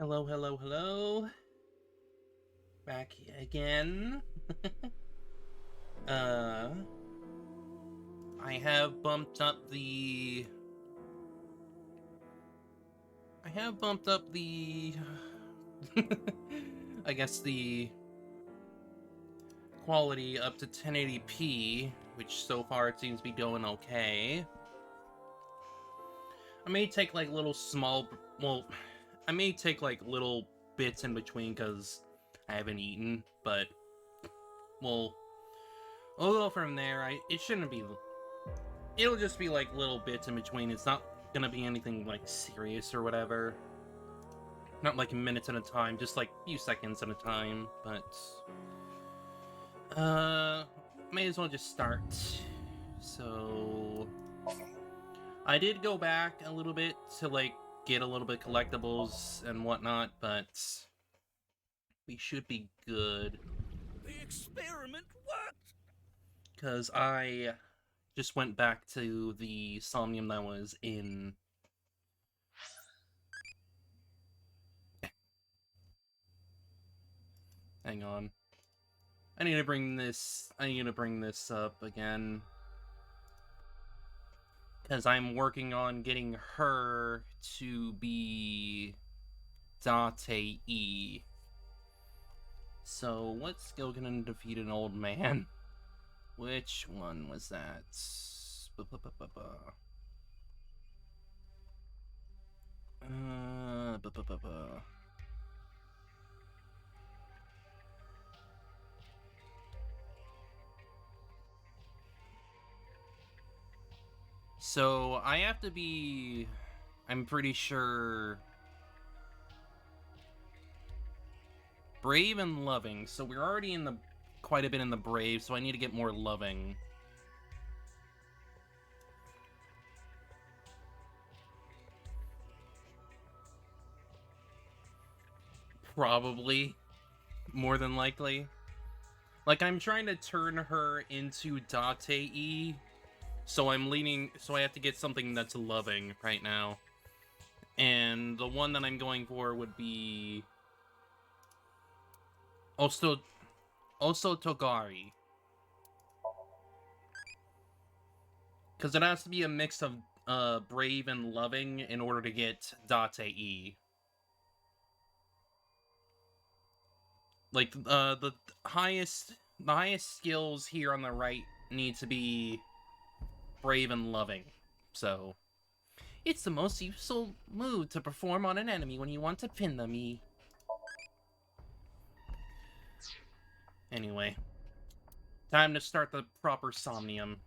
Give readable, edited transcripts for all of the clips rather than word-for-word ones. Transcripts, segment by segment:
Hello, hello, hello. Back again. uh, I have bumped up the... I guess the quality up to 1080p, which so far it seems to be going okay. I may take like little small... Well, I may take like little bits in between because I haven't eaten, but... Well, we'll go from there. It shouldn't be... It'll just be like little bits in between. It's not gonna be anything like serious or whatever. Not like minutes at a time, just like a few seconds at a time, but... May as well just start. So... I did go back a little bit to like get a little bit collectibles and whatnot, but... we should be good. The experiment worked! Because I just went back to the Somnium that was in... Hang on. I need to bring this up again. Because I'm working on getting her to be Date E. So, what skill can defeat an old man? Which one was that? So, I have to be... I'm pretty sure... brave and loving. So we're already in the... quite a bit in the brave, so I need to get more loving. Probably. More than likely. Like, I'm trying to turn her into Date E. So I'm leaning... So I have to get something that's loving right now. And the one that I'm going for would be... Also Togari. Because it has to be a mix of brave and loving in order to get Date E. Like, the highest skills here on the right need to be brave and loving. So, it's the most useful move to perform on an enemy when you want to pin them, E. Anyway, time to start the proper Somnium.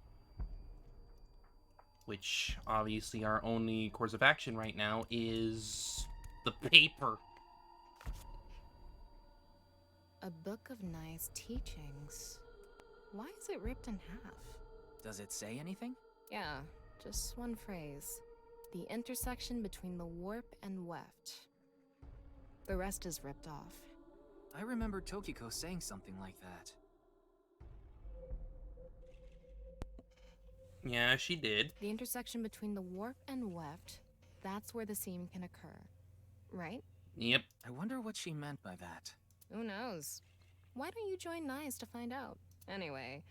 Which, obviously, our only course of action right now is the paper. A book of nice teachings. Why is it ripped in half? Does it say anything? Yeah, just one phrase. The intersection between the warp and weft. The rest is ripped off. I remember Tokiko saying something like that. Yeah, she did. The intersection between the warp and weft, that's where the seam can occur. Right? Yep. I wonder what she meant by that. Who knows? Why don't you join NICE to find out? Anyway,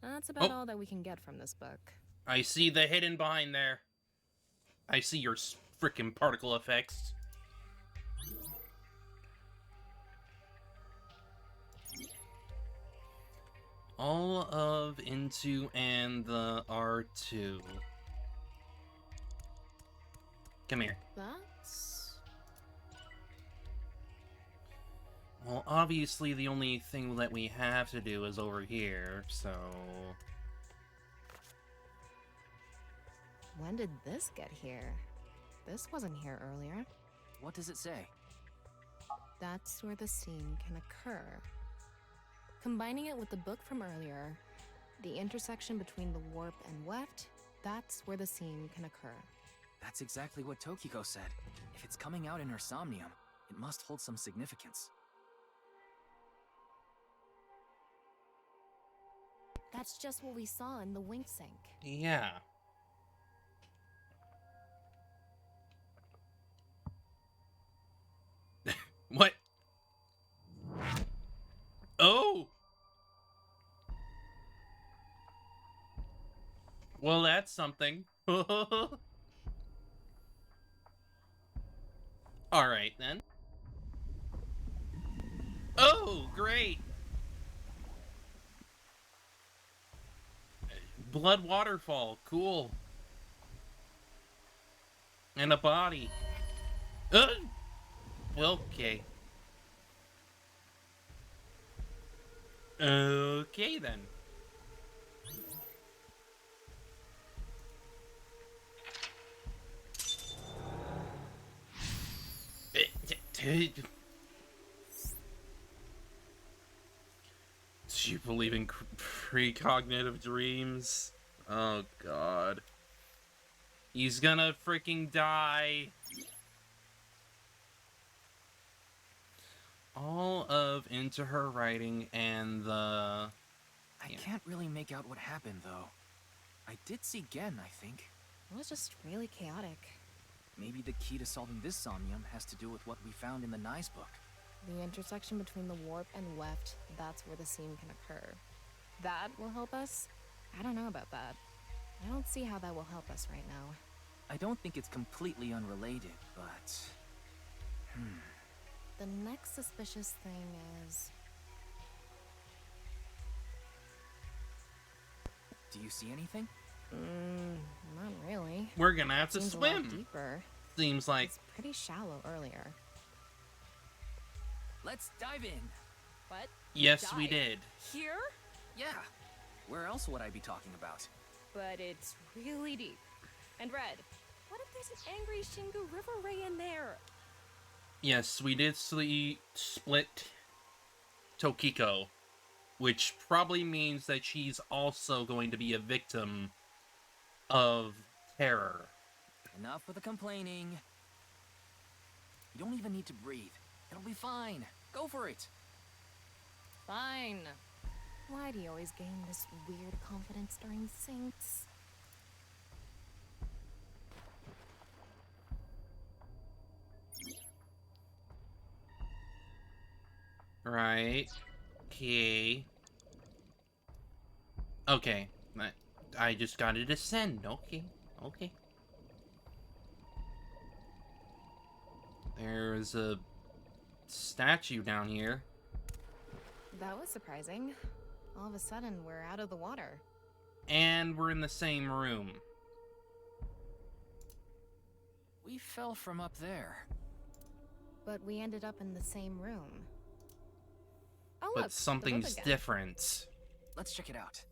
that's about all that we can get from this book. I see the hidden behind there. I see your frickin' particle effects. All of Into and the R2. Come here. That's... Well, obviously the only thing that we have to do is over here, so... When did this get here? This wasn't here earlier. What does it say? That's where the seam can occur. Combining it with the book from earlier, the intersection between the warp and weft, that's where the seam can occur. That's exactly what Tokiko said. If it's coming out in her Somnium, it must hold some significance. That's just what we saw in the wink sink. Yeah. Well, that's something. Alright, then. Oh, great! Blood waterfall. Cool. And a body. Okay. Okay, then. Do you believe in precognitive dreams? Oh, God. He's gonna freaking die. All of Into Her Writing and the... I can't really make out what happened, though. I did see Gen, I think. It was just really chaotic. Maybe the key to solving this somnium has to do with what we found in the Nye's book. The intersection between the warp and weft, that's where the scene can occur. That will help us? I don't know about that. I don't see how that will help us right now. I don't think it's completely unrelated, but... The next suspicious thing is... Do you see anything? Not really. We're gonna have to Seems a lot swim. deeper. Seems like... It's pretty shallow earlier. Let's dive in! What? Yes, we Dive. did. Here? Yeah. Where else would I be talking about? But it's really deep. And Red, what if there's an angry Shingu River Ray in there? Yes, we did split Tokiko, which probably means that she's also going to be a victim of terror. Enough with the complaining. You don't even need to breathe. It'll be fine. Go for it. Fine. Why do you always gain this weird confidence during syncs? Right. Okay. Okay. I just gotta descend. Okay. Okay. There's a statue down here. That was surprising. All of a sudden, we're out of the water. And we're in the same room. We fell from up there. But we ended up in the same room. Oh, But look, the something's book again. different. Let's check it out.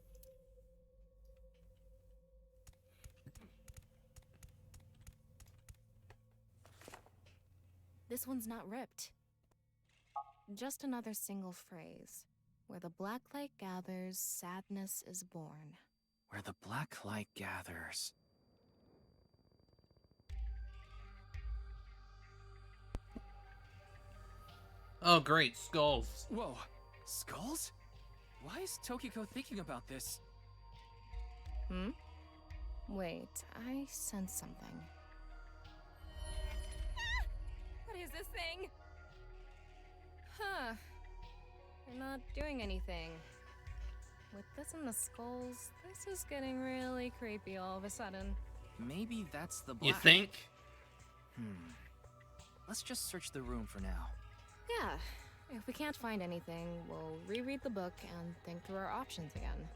This one's not ripped. Just another single phrase. Where the black light gathers, sadness is born. Where the black light gathers. Oh, great. Skulls. Whoa. Skulls? Why is Tokiko thinking about this? Wait, I sense something. What is this thing? Huh. You're not doing anything. With this and the skulls, this is getting really creepy all of a sudden. Maybe that's the black... You think? Let's just search the room for now. Yeah. If we can't find anything, we'll reread the book and think through our options again.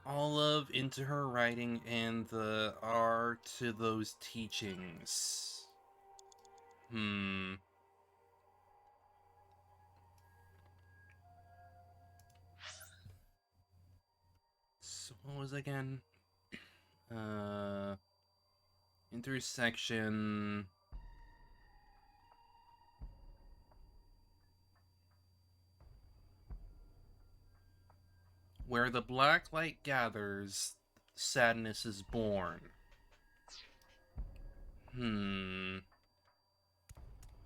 All of Into Her Writing and the R to those teachings. So what was it again? Intersection. Where the black light gathers, sadness is born.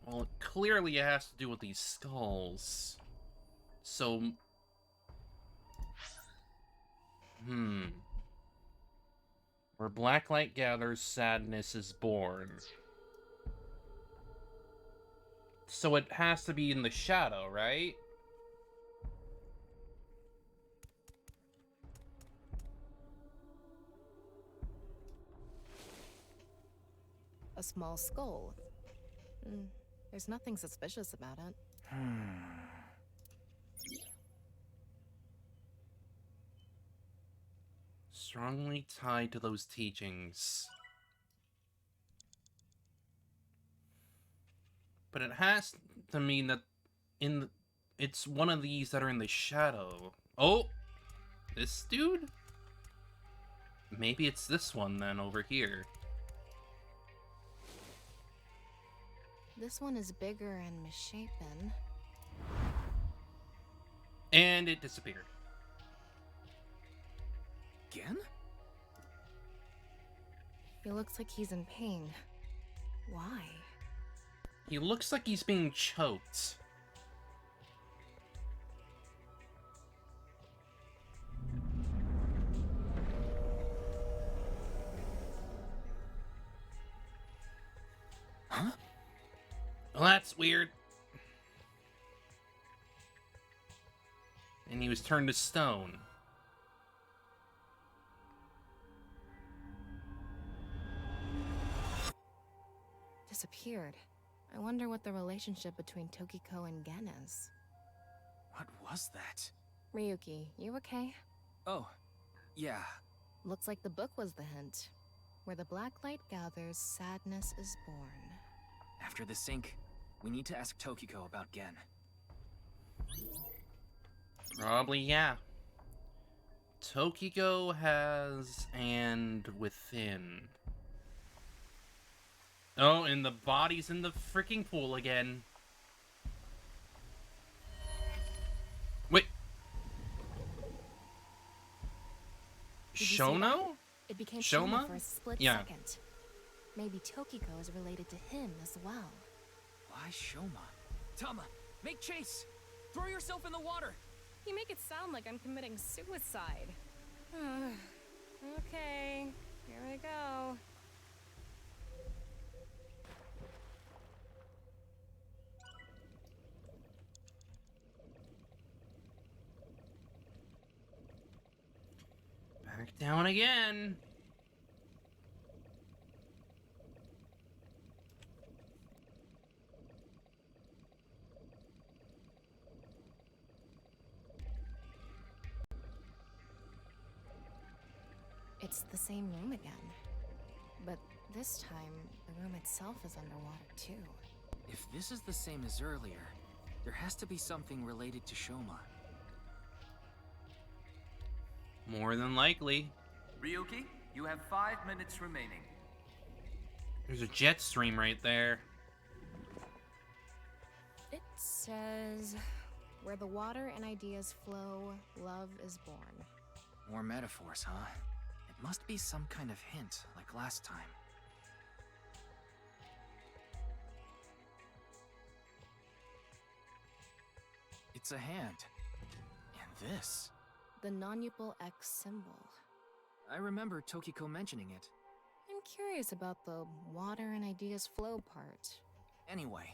Well, clearly it has to do with these skulls. So... Where black light gathers, sadness is born. So it has to be in the shadow, right? small skull. There's nothing suspicious about it. Strongly tied to those teachings. But it has to mean that it's one of these that are in the shadow. Oh! This dude? Maybe it's this one then, over here. This one is bigger and misshapen. And it disappeared. Again? He looks like he's in pain. Why? He looks like he's being choked. Huh? Well, that's weird. And he was turned to stone. Disappeared. I wonder what the relationship between Tokiko and Gen is. What was that? Ryuki, you okay? Oh, yeah. Looks like the book was the hint. Where the black light gathers, sadness is born. After the sync, we need to ask Tokiko about Gen. Probably, yeah. Tokiko has and within. Oh, and the body's in the freaking pool again. Wait. Did you see that? Shono? It became Shoma? Shoma for a split Yeah. second. Maybe Tokiko is related to him as well. Why Shoma? Tama, make chase! Throw yourself in the water! You make it sound like I'm committing suicide. Okay, here we go. Back down again. It's the same room again. But this time, the room itself is underwater too. If this is the same as earlier, there has to be something related to Shoma. More than likely. Ryuki, you have 5 minutes remaining. There's a jet stream right there. It says, where the water and ideas flow, love is born. More metaphors, huh? It must be some kind of hint, like last time. It's a hand. And this. The non-upal X symbol. I remember Tokiko mentioning it. I'm curious about the water and ideas flow part. Anyway,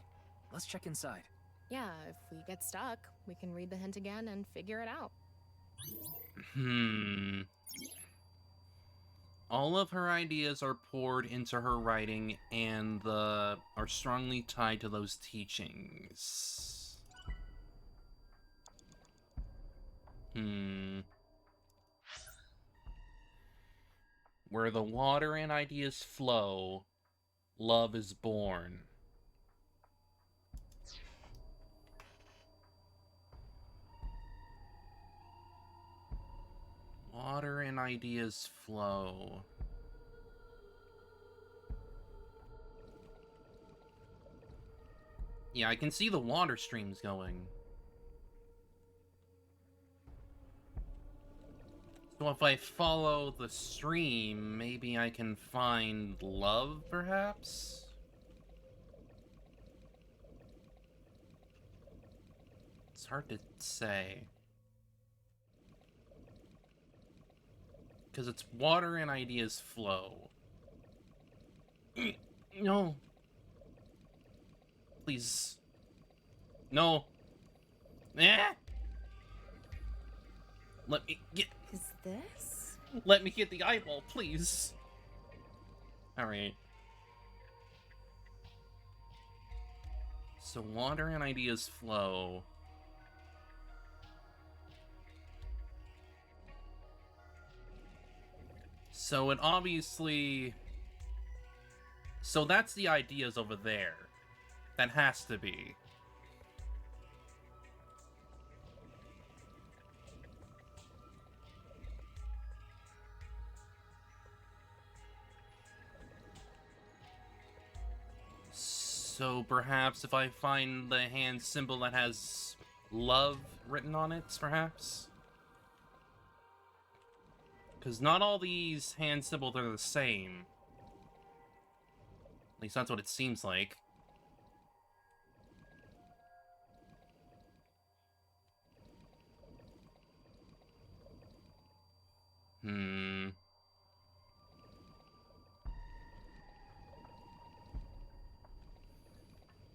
let's check inside. Yeah, if we get stuck, we can read the hint again and figure it out. All of her ideas are poured into her writing and are strongly tied to those teachings. Where the water and ideas flow, love is born. Water and ideas flow. Yeah, I can see the water streams going. So if I follow the stream, maybe I can find love, perhaps? It's hard to say. Because it's water and ideas flow. No. Please. No. Eh! Let me get... Is this? Let me get the eyeball, please. Alright. So water and ideas flow. So it obviously... So that's the ideas over there. That has to be. So perhaps if I find the hand symbol that has love written on it, perhaps? Because not all these hand symbols are the same. At least that's what it seems like.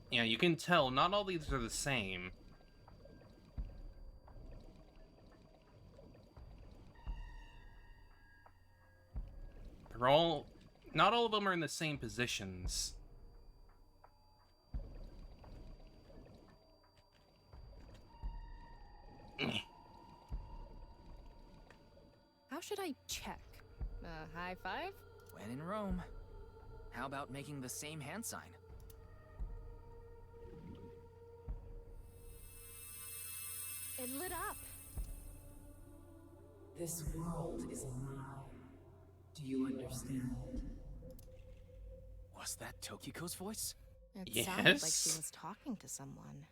Yeah, you can tell not all these are the same. They're all... Not all of them are in the same positions. How should I check? High five? When in Rome. How about making the same hand sign? It lit up. This world is a lie. Do you understand? Was that Tokiko's voice? It sounded like she Yes. was talking to someone.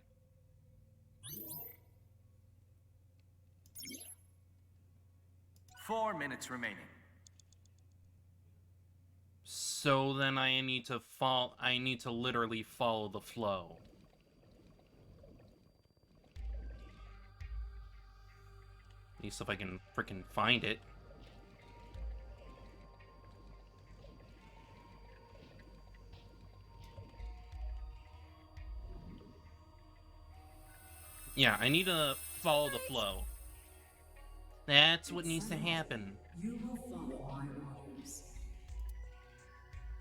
Four minutes remaining. So then I need to literally follow the flow. At least if I can frickin' find it. Yeah, I need to follow the flow. That's what needs to happen. You will follow my orders.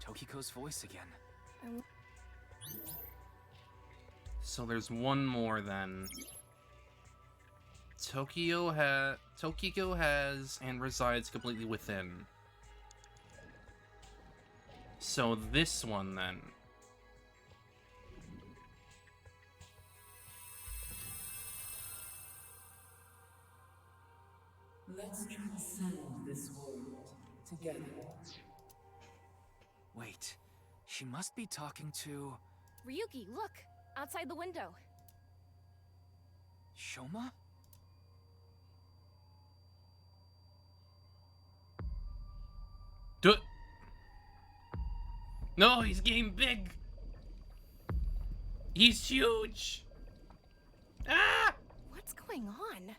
Tokiko's voice again. So there's one more then. Tokiko has and resides completely within. So this one then. Let's transcend this world together. Wait, she must be talking to... Ryuki, look! Outside the window. Shoma? Do it. No, he's getting big. He's huge. Ah! What's going on?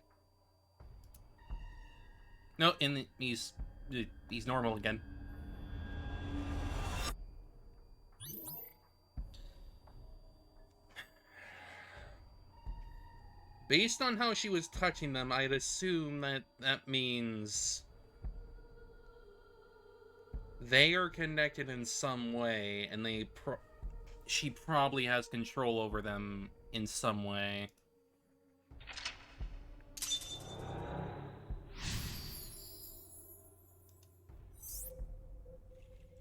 No, and he's normal again. Based on how she was touching them, I'd assume that means they are connected in some way, and she probably has control over them in some way.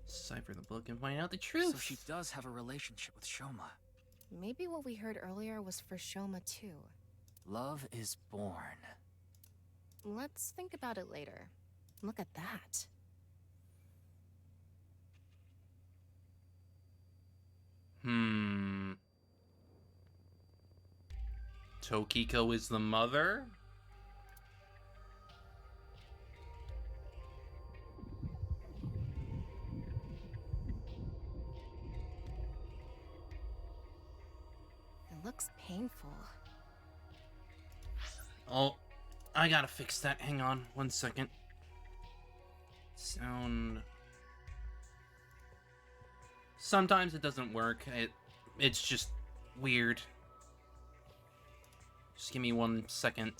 Cipher the book and find out the truth. So she does have a relationship with Shoma. Maybe what we heard earlier was for Shoma too. Love is born. Let's think about it later. Look at that. Tokiko is the mother? It looks painful. Oh, I gotta fix that. Hang on, 1 second. Sound... Sometimes it doesn't work. It's just weird. Just give me 1 second.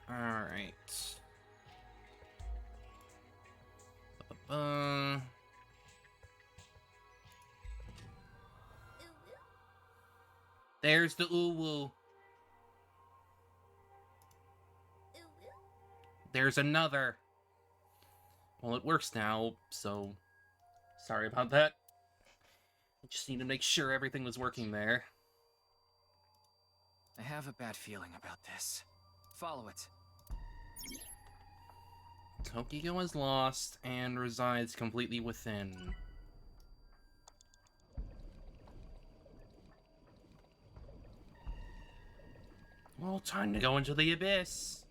Alright. There's the uwu. There's another. Well, it works now, so sorry about that. I just need to make sure everything was working there. I have a bad feeling about this. Follow it. Tokyo is lost and resides completely within. Well, time to go into the abyss.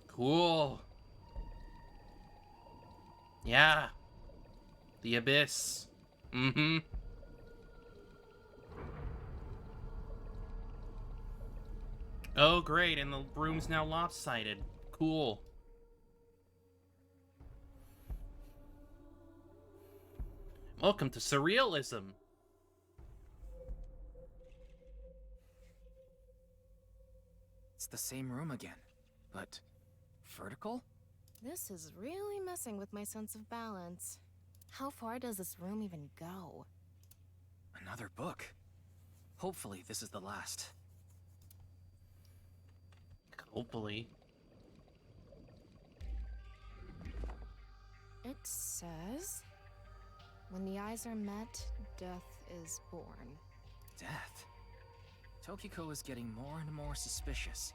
Cool. Yeah. The abyss. Mm-hmm. Oh, great, and the room's now lopsided. Cool. Welcome to surrealism. It's the same room again, but vertical? This is really messing with my sense of balance. How far does this room even go? Another book. Hopefully this is the last. Hopefully. It says, when the eyes are met, death is born. Death? Tokiko is getting more and more suspicious.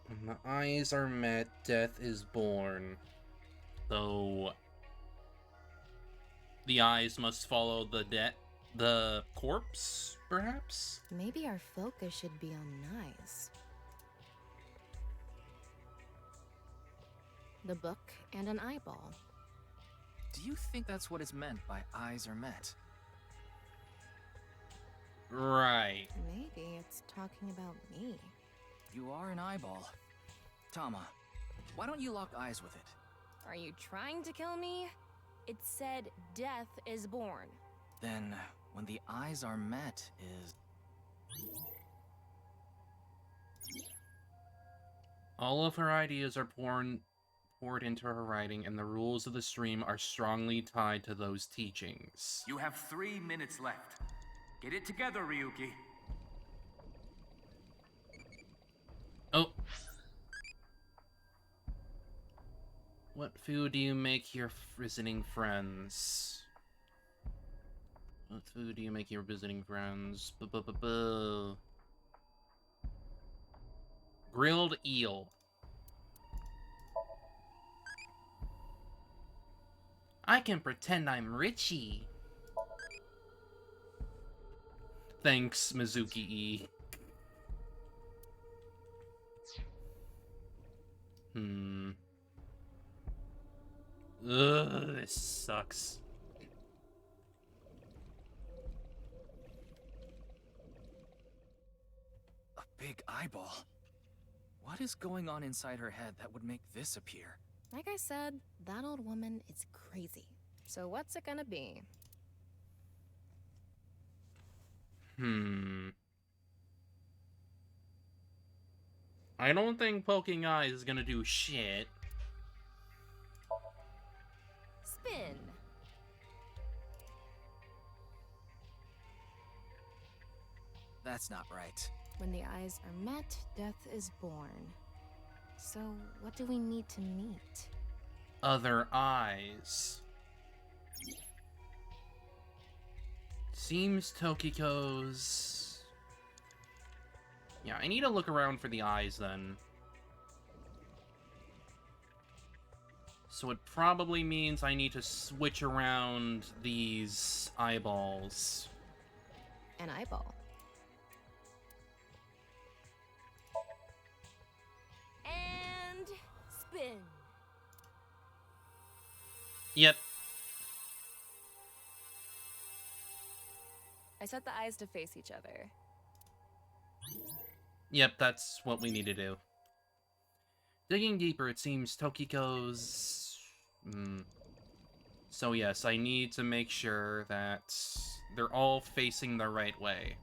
When the eyes are met, death is born. Though the eyes must follow the corpse, perhaps? Maybe our focus should be on eyes. The book and an eyeball. Do you think that's what is meant by eyes are met? Right. Maybe it's talking about me. You are an eyeball. Tama, why don't you lock eyes with it? Are you trying to kill me? It said death is born. Then, when the eyes are met is... All of her ideas are poured into her writing, and the rules of the stream are strongly tied to those teachings. You have 3 minutes left. Get it together, Ryuki. Oh. What food do you make your visiting friends? What food do you make your visiting friends? Grilled eel. I can pretend I'm Richie. Thanks, Mizuki E. Ugh, this sucks. A big eyeball. What is going on inside her head that would make this appear? Like I said, that old woman is crazy. So what's it gonna be? I don't think poking eyes is gonna do shit. Spin. That's not right. When the eyes are met, death is born. So what do we need to meet? Other eyes. Seems Tokiko's... Yeah, I need to look around for the eyes then. So it probably means I need to switch around these eyeballs. An eyeball. And spin. Yep. I set the eyes to face each other. Yep, that's what we need to do. Digging deeper, it seems Tokiko's... So yes, I need to make sure that they're all facing the right way.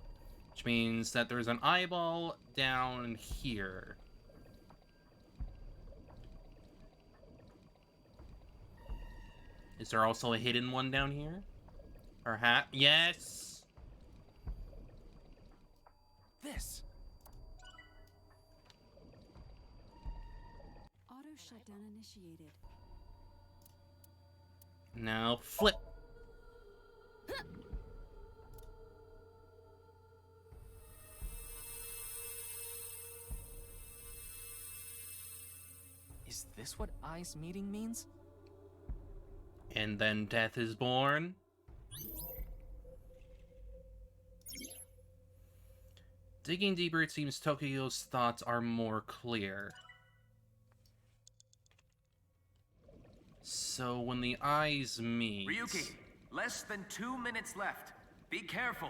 Which means that there's an eyeball down here. Is there also a hidden one down here? Perhaps? Yes! This. Auto shutdown initiated. Now flip. Is this what Eyes meeting means? And then death is born. Digging deeper, it seems Tokyo's thoughts are more clear. So when the eyes meet... Ryuki, less than 2 minutes left. Be careful.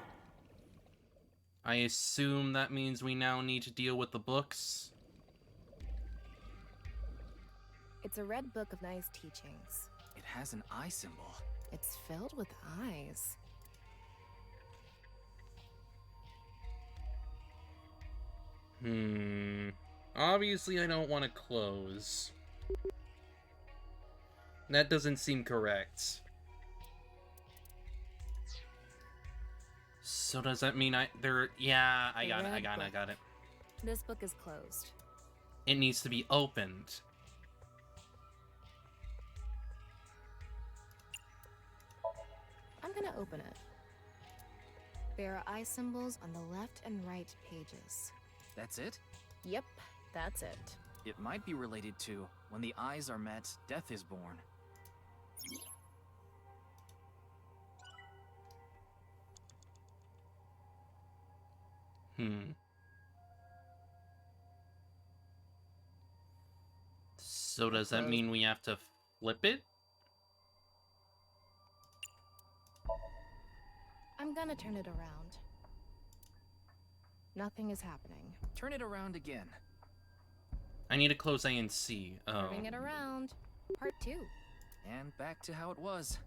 I assume that means we now need to deal with the books? It's a red book of nice teachings. It has an eye symbol. It's filled with eyes. Obviously, I don't want to close. That doesn't seem correct. So does that mean yeah, I got it. This book is closed. It needs to be opened. I'm gonna open it. There are eye symbols on the left and right pages. That's it? Yep, that's it. It might be related to when the eyes are met, death is born. So does that mean we have to flip it? I'm gonna turn it around. Nothing is happening. Turn it around again. I need to close A and C. Oh. Turning it around. Part 2. And back to how it was.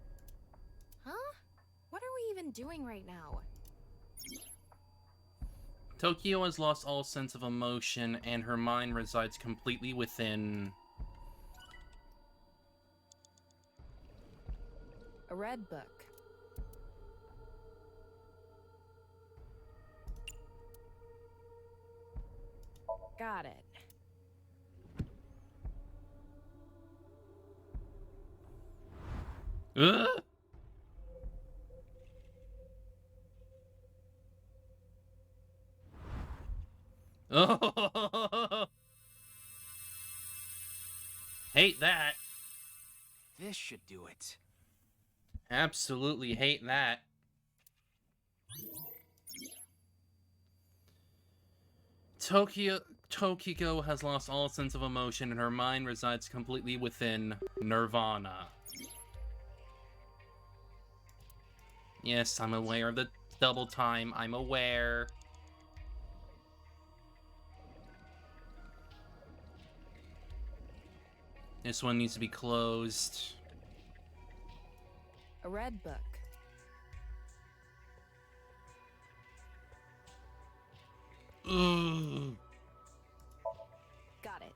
Huh? What are we even doing right now? Tokyo has lost all sense of emotion, and her mind resides completely within... A red book. Got it. Oh! Hate that. This should do it. Absolutely hate that. Tokyo has lost all sense of emotion, and her mind resides completely within Nirvana. Yes, I'm aware of the double time. I'm aware. This one needs to be closed. A red book. Ugh. Got it.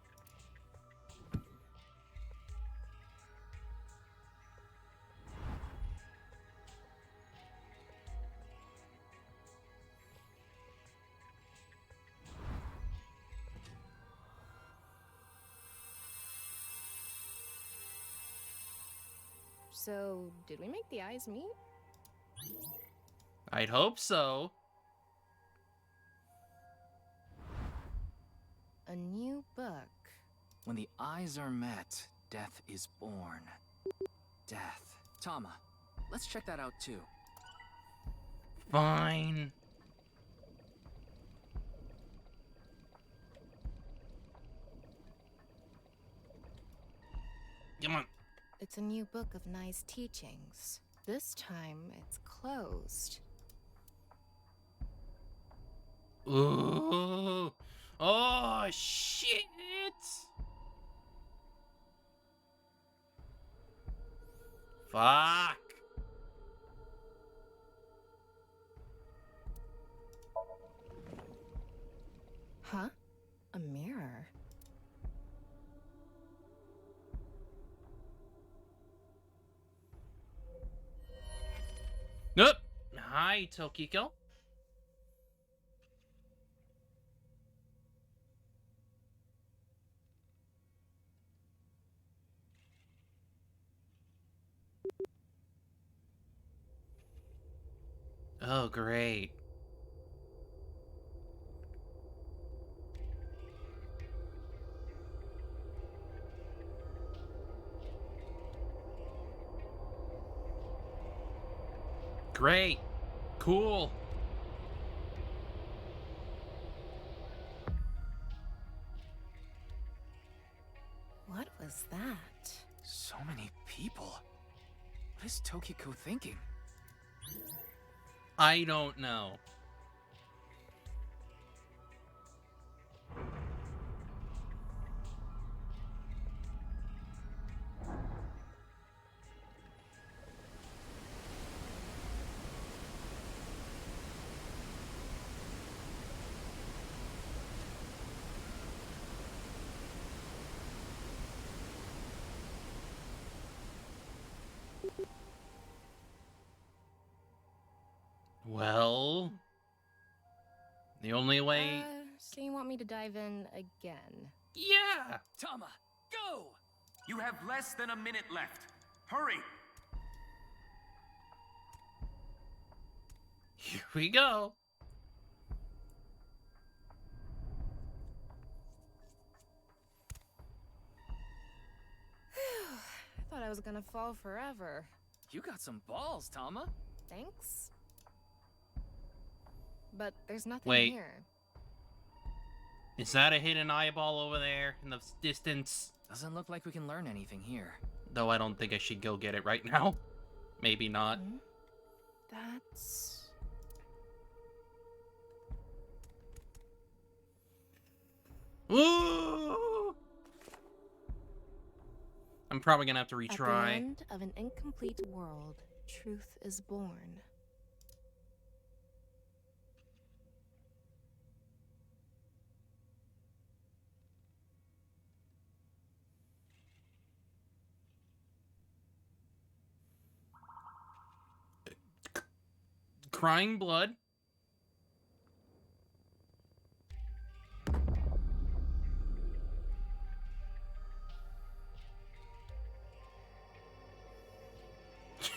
So, did we make the eyes meet? I'd hope so. A new book. When the eyes are met, death is born. Death. Tama, let's check that out too. Fine. Come on. It's a new book of nice teachings. This time, it's closed. Ooh. Oh, shit! Fuck! Huh? A mirror. Hi, Tokiko. Oh, great. Great. Cool. What was that? So many people. What is Tokiko thinking? I don't know. Well, the only way... So you want me to dive in again? Yeah! Tama, go! You have less than a minute left. Hurry! Here we go. I thought I was gonna fall forever. You got some balls, Tama. Thanks. But there's nothing Wait. here. Is that a hidden eyeball over there in the distance? Doesn't look like we can learn anything here. Though I don't think I should go get it right now. Maybe not. Hmm? That's... Ooh! I'm probably gonna have to At the retry. end of an incomplete world, truth is born. Crying blood.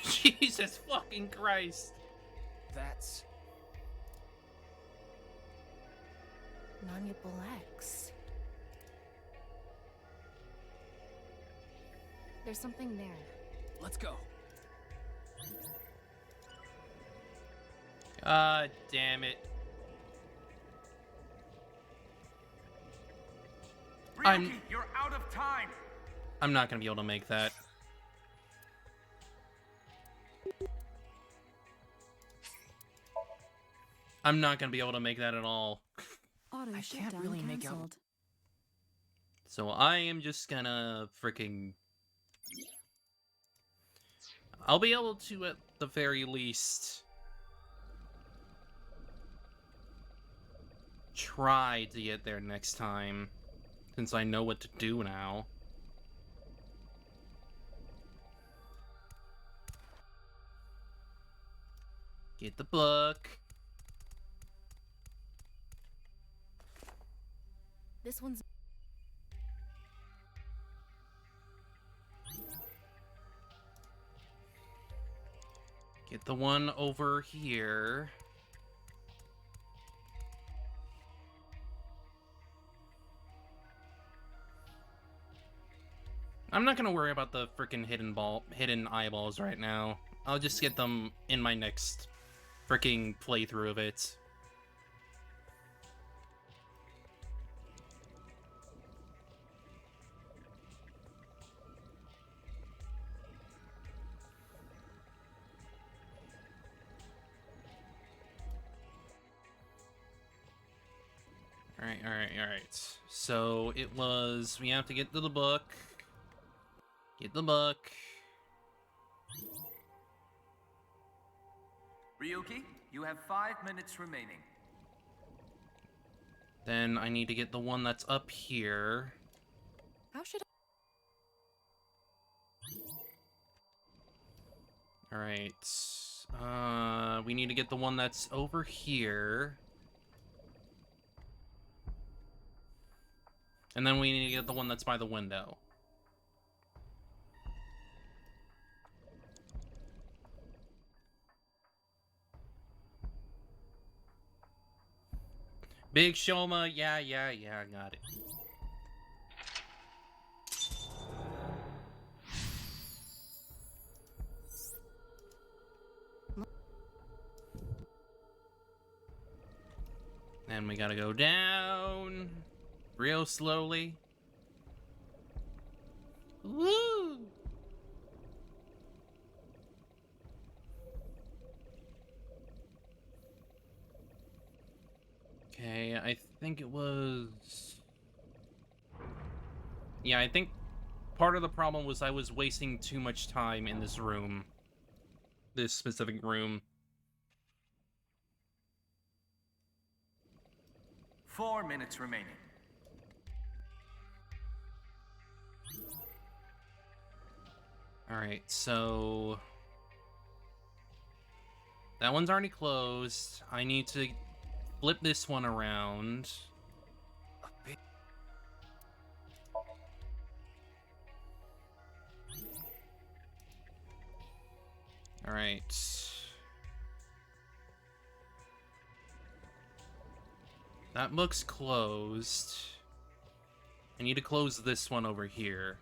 Jesus fucking Christ. That's... Malleable X. There's something there. Let's go. God damn it. Ryuki, you're out of time! I'm not gonna be able to make that. I'm not gonna be able to make that at all. Auto I can't shutdown really make out- cancelled. So I am just gonna freaking... I'll be able to, at the very least, try to get there next time, since I know what to do now. Get the book. This one's... Get the one over here. I'm not gonna worry about the freaking hidden eyeballs right now. I'll just get them in my next freaking playthrough of it. Alright. So it was, we have to get to the book. Get the book. Ryuki, you have 5 minutes remaining. Then I need to get the one that's up here. How should I... Alright. We need to get the one that's over here. And then we need to get the one that's by the window. Big Shoma, yeah, got it. And we gotta go down real slowly. Woo! Okay, I think it was... Yeah, I think part of the problem was I was wasting too much time in this room. This specific room. 4 minutes remaining. Alright, so... That one's already closed. I need to flip this one around. Alright. That book's closed. I need to close this one over here.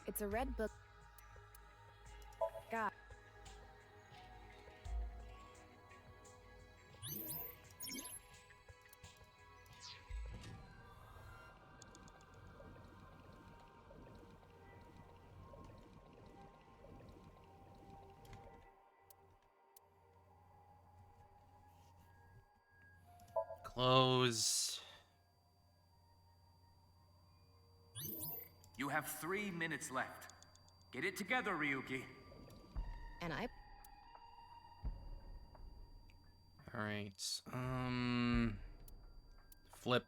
It's a red book. God. Close. You have 3 minutes left. Get it together, Ryuki. And I... Alright, flip.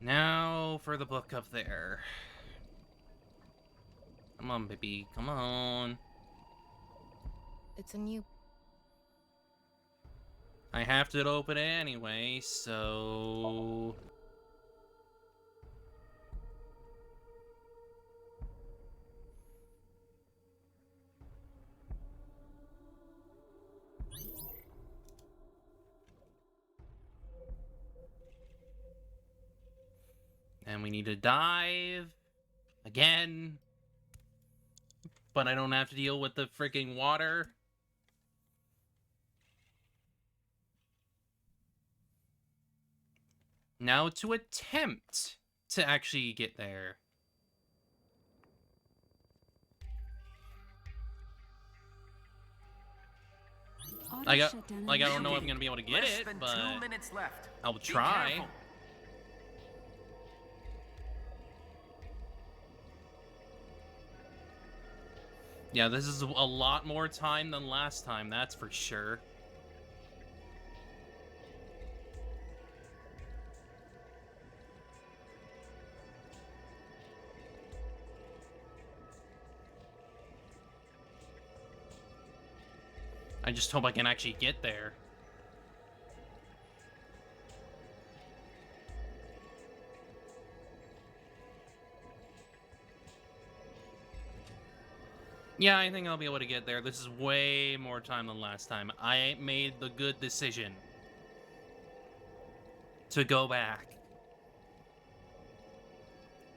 Now for the book up there. Come on, baby, come on. It's a new... I have to open it anyway, so... And we need to dive again. But I don't have to deal with the freaking water. Now to attempt to actually get there. I don't know if I'm gonna be able to get Less it, than but 2 minutes left. I'll Be try. careful. Yeah, this is a lot more time than last time, that's for sure. I just hope I can actually get there. Yeah, I think I'll be able to get there. This is way more time than last time. I made the good decision to go back.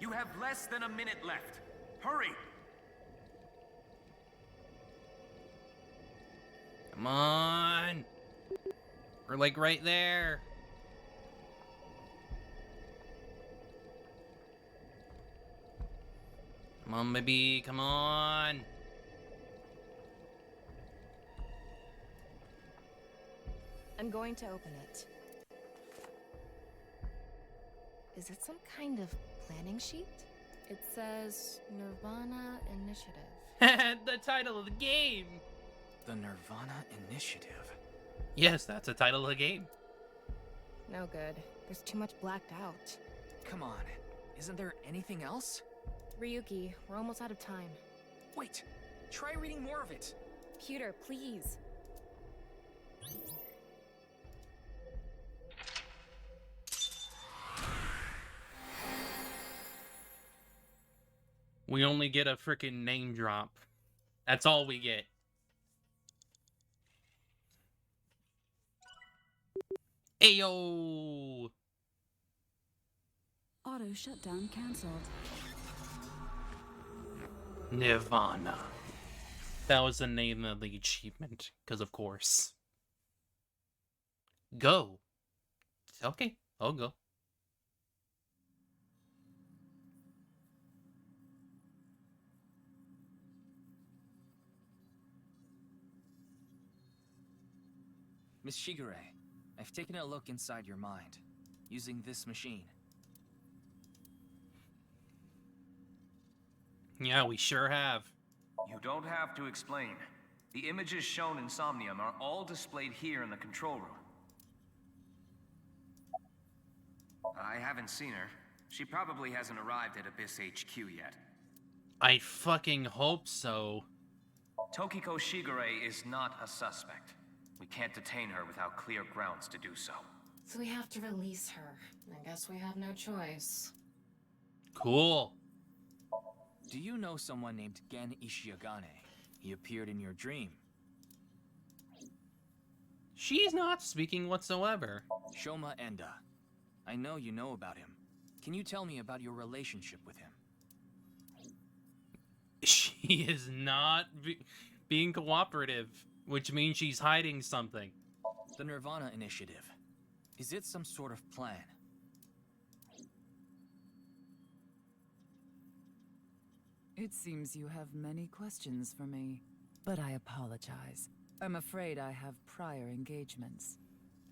You have less than a minute left. Hurry! Come on! We're like right there. Come on, baby, come on. I'm going to open it. Is it some kind of planning sheet? It says Nirvana Initiative. The title of the game. The Nirvana Initiative. Yes, that's the title of the game. No good. There's too much blacked out. Come on, isn't there anything else? Ryuki, we're almost out of time. Wait, try reading more of it. Pewter, please. We only get a freaking name drop. That's all we get. Ayo! Auto shutdown cancelled. Nirvana. That was the name of the achievement, because of course. Go. Okay, I'll go. Miss Shigure, I've taken a look inside your mind, using this machine. Yeah, we sure have. You don't have to explain. The images shown in Somnium are all displayed here in the control room. I haven't seen her. She probably hasn't arrived at Abyss HQ yet. I fucking hope so. Tokiko Shigure is not a suspect. We can't detain her without clear grounds to do so. So we have to release her. I guess we have no choice. Cool. Do you know someone named Gen Ishiagane? He appeared in your dream. She's not speaking whatsoever. Shoma Enda. I know you know about him. Can you tell me about your relationship with him? She is not being cooperative, which means she's hiding something. The Nirvana Initiative. Is it some sort of plan? It seems you have many questions for me, but I apologize. I'm afraid I have prior engagements.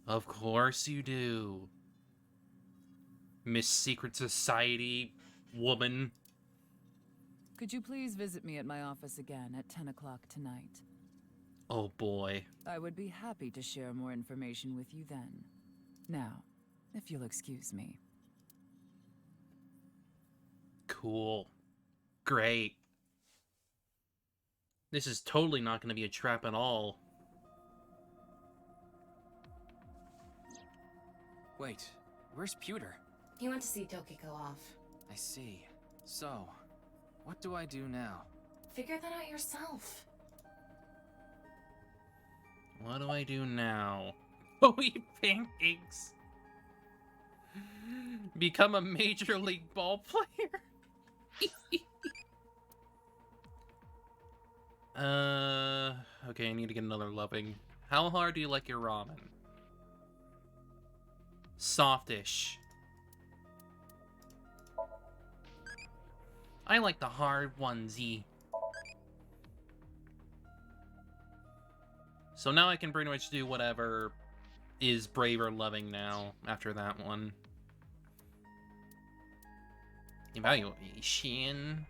Of course you do. Miss Secret Society woman. Could you please visit me at my office again at 10 o'clock tonight? Oh boy. I would be happy to share more information with you then. Now, if you'll excuse me. Cool. Great. This is totally not going to be a trap at all. Wait, where's Pewter? He went to see Tokiko off. I see. So, what do I do now? Figure that out yourself. What do I do now? Oh, eat pancakes. Become a major league ball player. Okay, I need to get another loving. How hard do you like your ramen? Softish. I like the hard onesie. So now I can pretty much do whatever is brave or loving now after that one. Evaluation.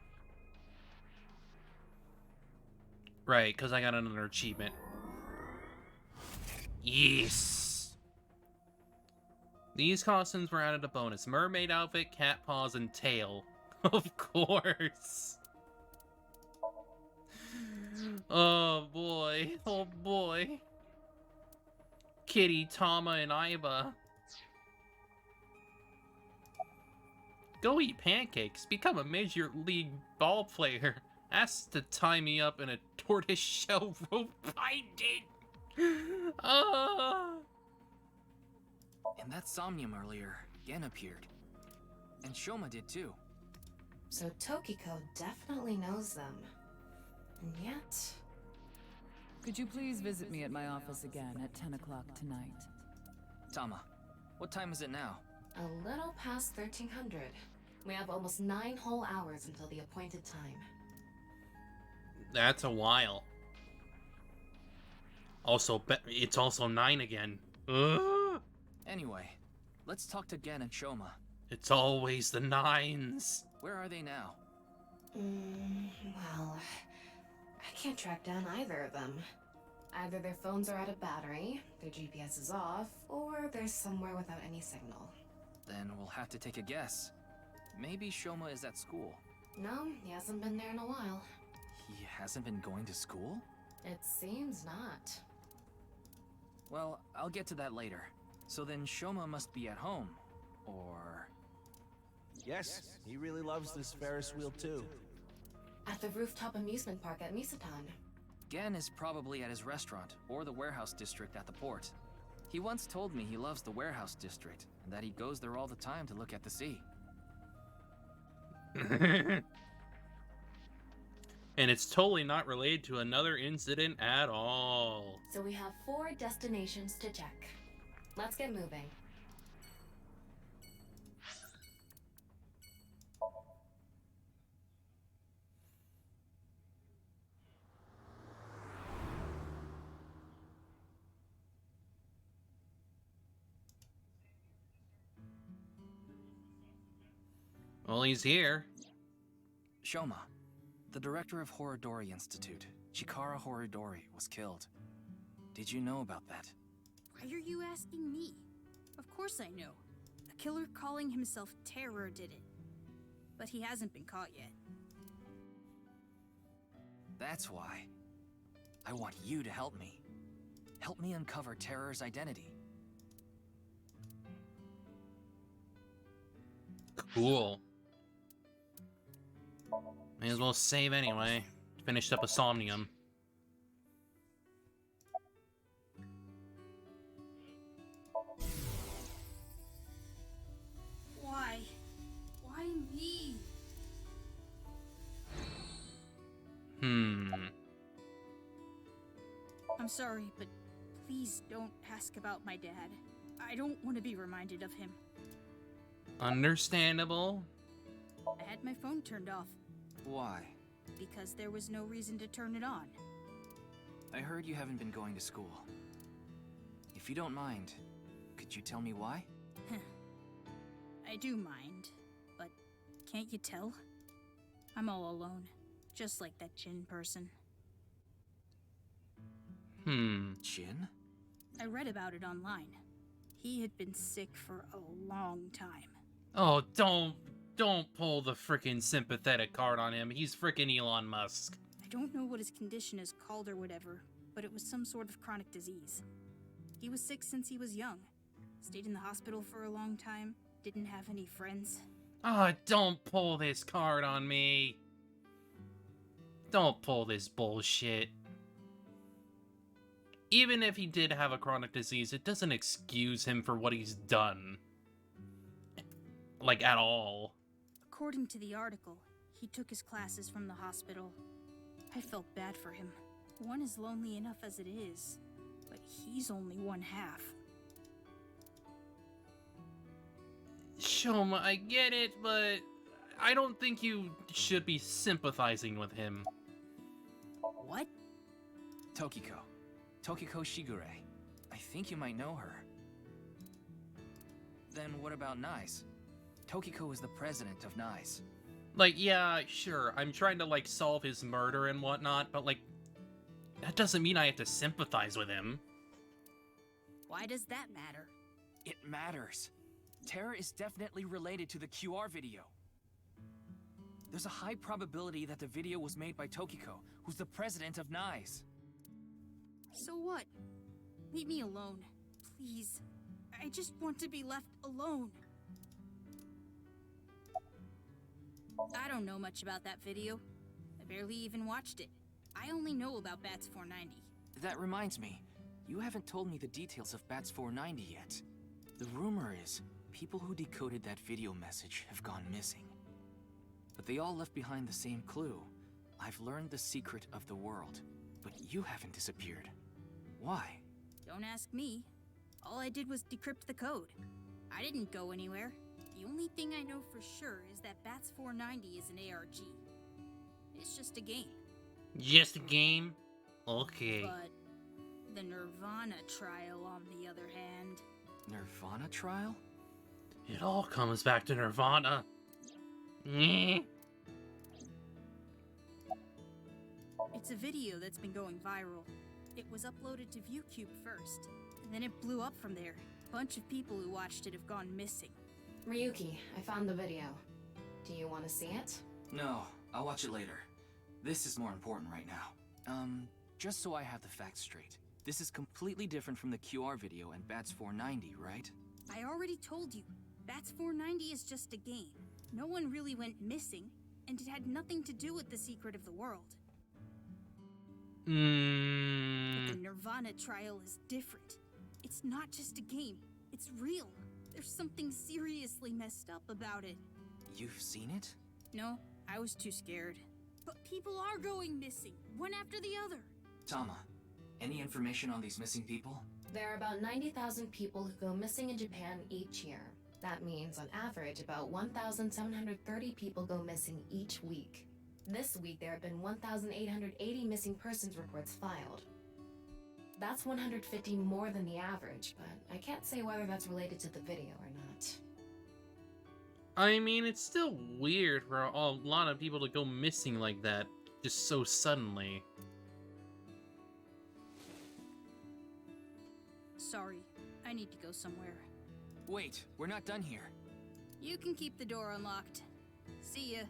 Right, because I got another achievement. Yes! These costumes were added a bonus. Mermaid outfit, cat paws, and tail. Of course! Oh boy, oh boy. Kitty, Tama, and Aiba. Go eat pancakes. Become a major league ball player. Ask to tie me up in a tortoiseshell rope binding. In that Somnium earlier, Gen appeared. And Shoma did too. So Tokiko definitely knows them. And yet... Could you please visit me at my office again at 10 o'clock tonight? Tama, what time is it now? A little past 1300. We have almost 9 whole hours until the appointed time. That's a while. Also, it's also 9 again. Ugh. Anyway, let's talk to Gen and Shoma. It's always the 9s. Where are they now? Well... I can't track down either of them. Either their phones are out of battery, their GPS is off, or they're somewhere without any signal. Then we'll have to take a guess. Maybe Shoma is at school. No, he hasn't been there in a while. He hasn't been going to school? It seems not. Well, I'll get to that later. So then Shoma must be at home. Or... Yes, he really loves this Ferris wheel too. At the rooftop amusement park at Misatan. Gen is probably at his restaurant, or the warehouse district at the port. He once told me he loves the warehouse district, and that he goes there all the time to look at the sea. And it's totally not related to another incident at all. So we have 4 destinations to check. Let's get moving. Well, he's here. Shoma, the director of Horodori Institute, Chikara Horodori, was killed. Did you know about that? Why are you asking me? Of course I know. A killer calling himself Terror did it. But he hasn't been caught yet. That's why. I want you to help me. Help me uncover Terror's identity. Cool. May as well save anyway. Finished up a Somnium. Why? Why me? I'm sorry, but please don't ask about my dad. I don't want to be reminded of him. Understandable. I had my phone turned off. Why? Because there was no reason to turn it on. I heard you haven't been going to school. If you don't mind, could you tell me why? I do mind, but can't you tell? I'm all alone, just like that Jin person. Jin? I read about it online. He had been sick for a long time. Oh, don't pull the frickin' sympathetic card on him. He's frickin' Elon Musk. I don't know what his condition is called or whatever, but it was some sort of chronic disease. He was sick since he was young. Stayed in the hospital for a long time. Didn't have any friends. Oh, don't pull this card on me. Don't pull this bullshit. Even if he did have a chronic disease, it doesn't excuse him for what he's done. Like, at all. According to the article, he took his classes from the hospital. I felt bad for him. One is lonely enough as it is, but he's only one half. Shoma, I get it, but I don't think you should be sympathizing with him. What? Tokiko. Tokiko Shigure. I think you might know her. Then what about NICE? Tokiko is the president of NICE. Like, yeah, sure, I'm trying to, like, solve his murder and whatnot, but, like, that doesn't mean I have to sympathize with him. Why does that matter? It matters. Terror is definitely related to the QR video. There's a high probability that the video was made by Tokiko, who's the president of NICE. So what? Leave me alone, please. I just want to be left alone. I don't know much about that video. I barely even watched it. I only know about Bats 490. That reminds me, you haven't told me the details of Bats 490 yet. The rumor is, people who decoded that video message have gone missing. But they all left behind the same clue. I've learned the secret of the world, but you haven't disappeared. Why? Don't ask me. All I did was decrypt the code. I didn't go anywhere. The only thing I know for sure is that Bats 490 is an ARG. It's just a game. Just a game? Okay. But the Nirvana trial, on the other hand... Nirvana trial? It all comes back to Nirvana. It's a video that's been going viral. It was uploaded to ViewCube first, and then it blew up from there. A bunch of people who watched it have gone missing. Ryuki, I found the video. Do you want to see it? No, I'll watch it later. This is more important right now. Just so I have the facts straight. This is completely different from the QR video and Bats 490, right? I already told you, Bats 490 is just a game. No one really went missing, and it had nothing to do with the secret of the world. But the Nirvana trial is different. It's not just a game, it's real. There's something seriously messed up about it. You've seen it? No, I was too scared. But people are going missing, one after the other. Tama, any information on these missing people? There are about 90,000 people who go missing in Japan each year. That means, on average, about 1,730 people go missing each week. This week, there have been 1,880 missing persons reports filed. That's 150 more than the average, but I can't say whether that's related to the video or not. I mean, it's still weird for a lot of people to go missing like that, just so suddenly. Sorry, I need to go somewhere. Wait, we're not done here. You can keep the door unlocked. See ya.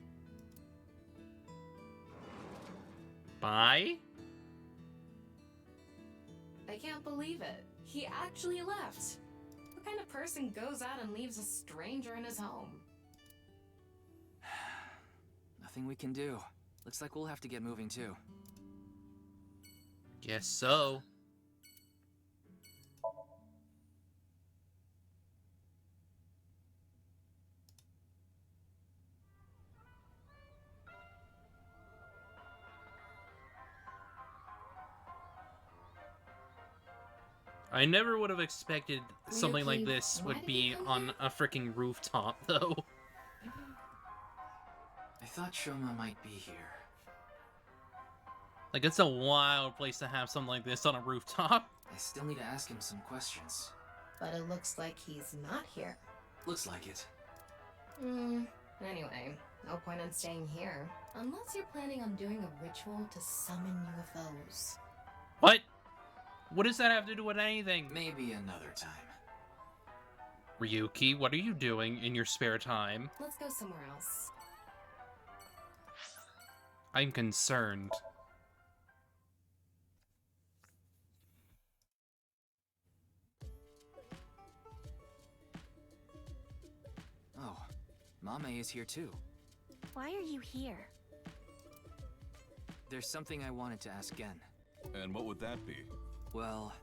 Bye? I can't believe it. He actually left. What kind of person goes out and leaves a stranger in his home? Nothing we can do. Looks like we'll have to get moving too. Guess so. I never would have expected something like this would be on a freaking rooftop, though. I thought Shoma might be here. Like, it's a wild place to have something like this on a rooftop. I still need to ask him some questions. But it looks like he's not here. Looks like it. Anyway, no point in staying here. Unless you're planning on doing a ritual to summon UFOs. What? What does that have to do with anything? Maybe another time. Ryuki, what are you doing in your spare time? Let's go somewhere else. I'm concerned. Oh, Mame is here too. Why are you here? There's something I wanted to ask Gen. And what would that be? Well...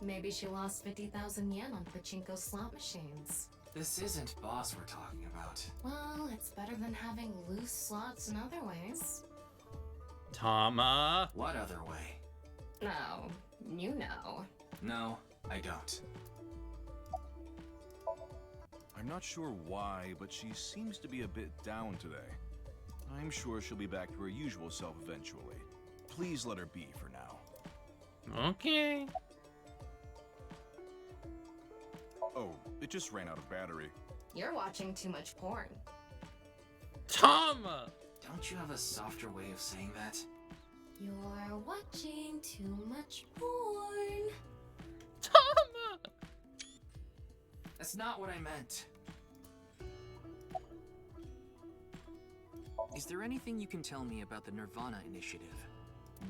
Maybe she lost 50,000 yen on pachinko slot machines. This isn't boss we're talking about. Well, it's better than having loose slots in other ways. Tama? What other way? No, you know. No, I don't. I'm not sure why, but she seems to be a bit down today. I'm sure she'll be back to her usual self eventually. Please let her be for now. Okay. Oh, it just ran out of battery. You're watching too much porn. Tama! Don't you have a softer way of saying that? You're watching too much porn. Tama! That's not what I meant. Is there anything you can tell me about the Nirvana initiative?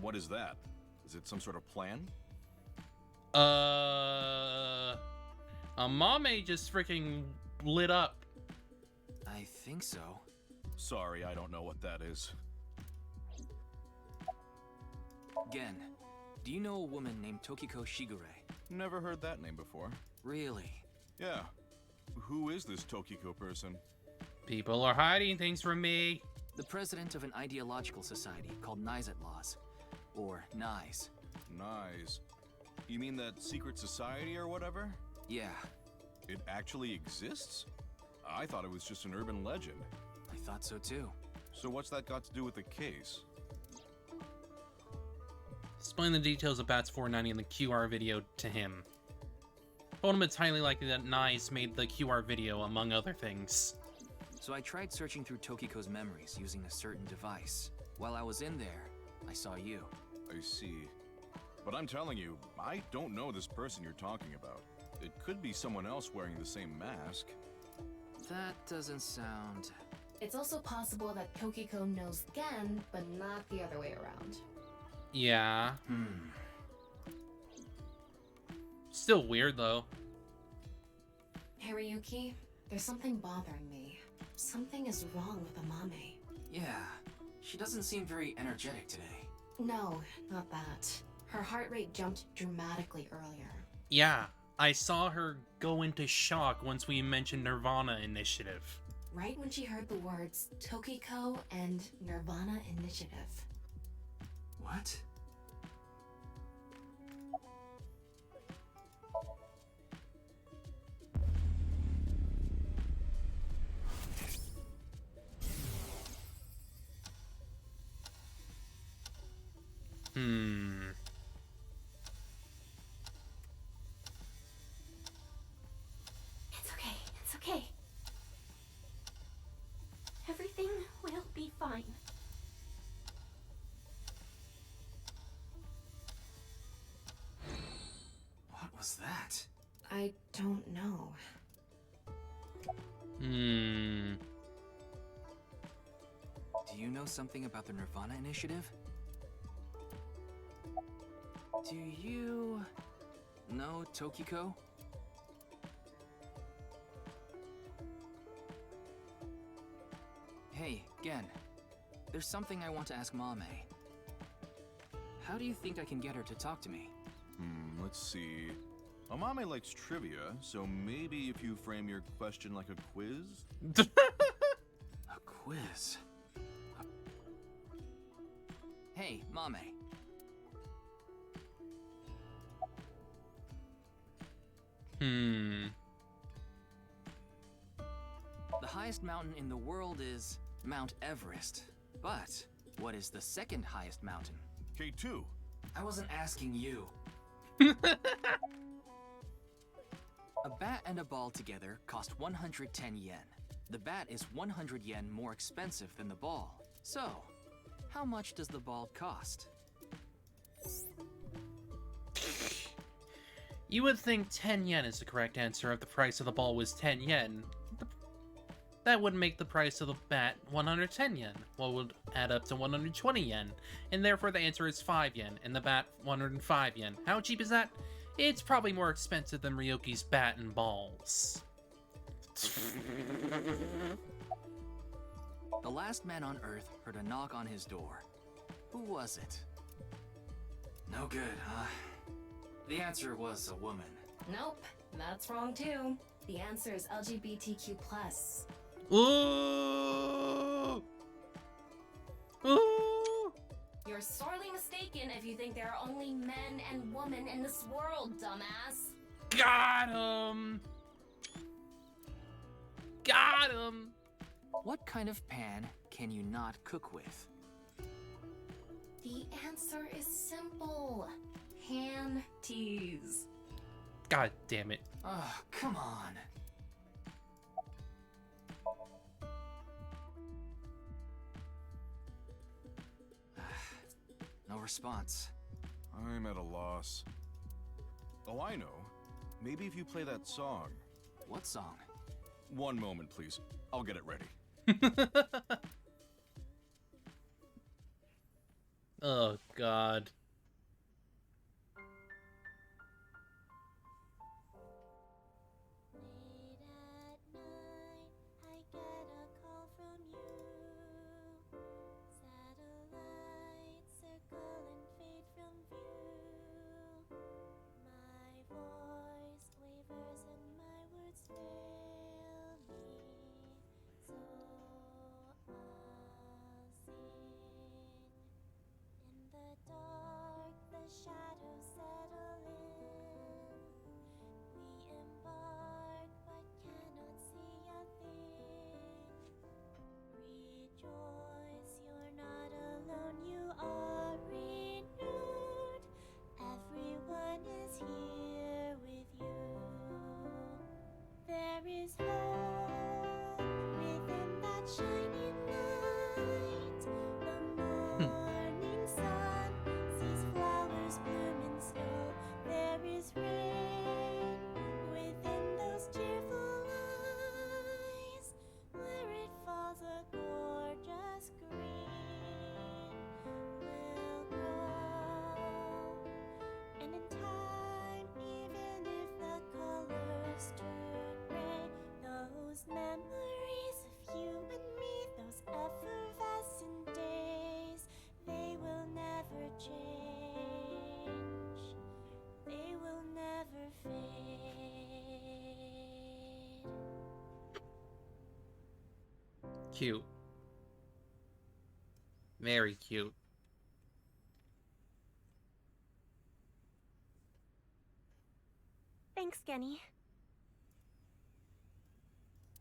What is that? Is it some sort of plan? Mame just freaking lit up. I think so. Sorry, I don't know what that is. Gen, do you know a woman named Tokiko Shigure? Never heard that name before. Really? Yeah. Who is this Tokiko person? People are hiding things from me. The president of an ideological society called Nizet Laws. Or NIZE. Nice. You mean that secret society or whatever? Yeah. It actually exists? I thought it was just an urban legend. I thought so too. So what's that got to do with the case? Explain the details of Bats 490 in the QR video to him. Told him it's highly likely that Nice made the QR video, among other things. So I tried searching through Tokiko's memories using a certain device. While I was in there, I saw you. I see. But I'm telling you, I don't know this person you're talking about. It could be someone else wearing the same mask. That doesn't sound... It's also possible that Tokiko knows Gen, but not the other way around. Yeah. Still weird, though. Hariyuki, there's something bothering me. Something is wrong with Amame. Yeah, she doesn't seem very energetic today. No, not that. Her heart rate jumped dramatically earlier. Yeah, I saw her go into shock once we mentioned Nirvana Initiative. Right when she heard the words Tokiko and Nirvana Initiative. What? It's okay. Everything will be fine. What was that? I don't know. Do you know something about the Nirvana Initiative? Do you know Tokiko? Hey, Gen. There's something I want to ask Mame. How do you think I can get her to talk to me? Let's see. Amame likes trivia, so maybe if you frame your question like a quiz? A quiz? Hey, Mame. The highest mountain in the world is Mount Everest. But what is the second highest mountain? K2. I wasn't asking you. A bat and a ball together cost 110 yen. The bat is 100 yen more expensive than the ball. So, how much does the ball cost? You would think 10 yen is the correct answer if the price of the ball was 10 yen. That would make the price of the bat 110 yen, what would add up to 120 yen, and therefore the answer is 5 yen, and the bat 105 yen. How cheap is that? It's probably more expensive than Ryoki's bat and balls. The last man on Earth heard a knock on his door. Who was it? No good, huh? The answer was a woman. Nope, that's wrong too. The answer is LGBTQ+. Ooh! Ooh! You're sorely mistaken if you think there are only men and women in this world, dumbass. Got him! Got him! What kind of pan can you not cook with? The answer is simple. Panties. God damn it. Oh, come on. No response. I'm at a loss. Oh, I know. Maybe if you play that song. What song? One moment, please. I'll get it ready. Oh, God. Dark cute. Very cute. Thanks, Genny.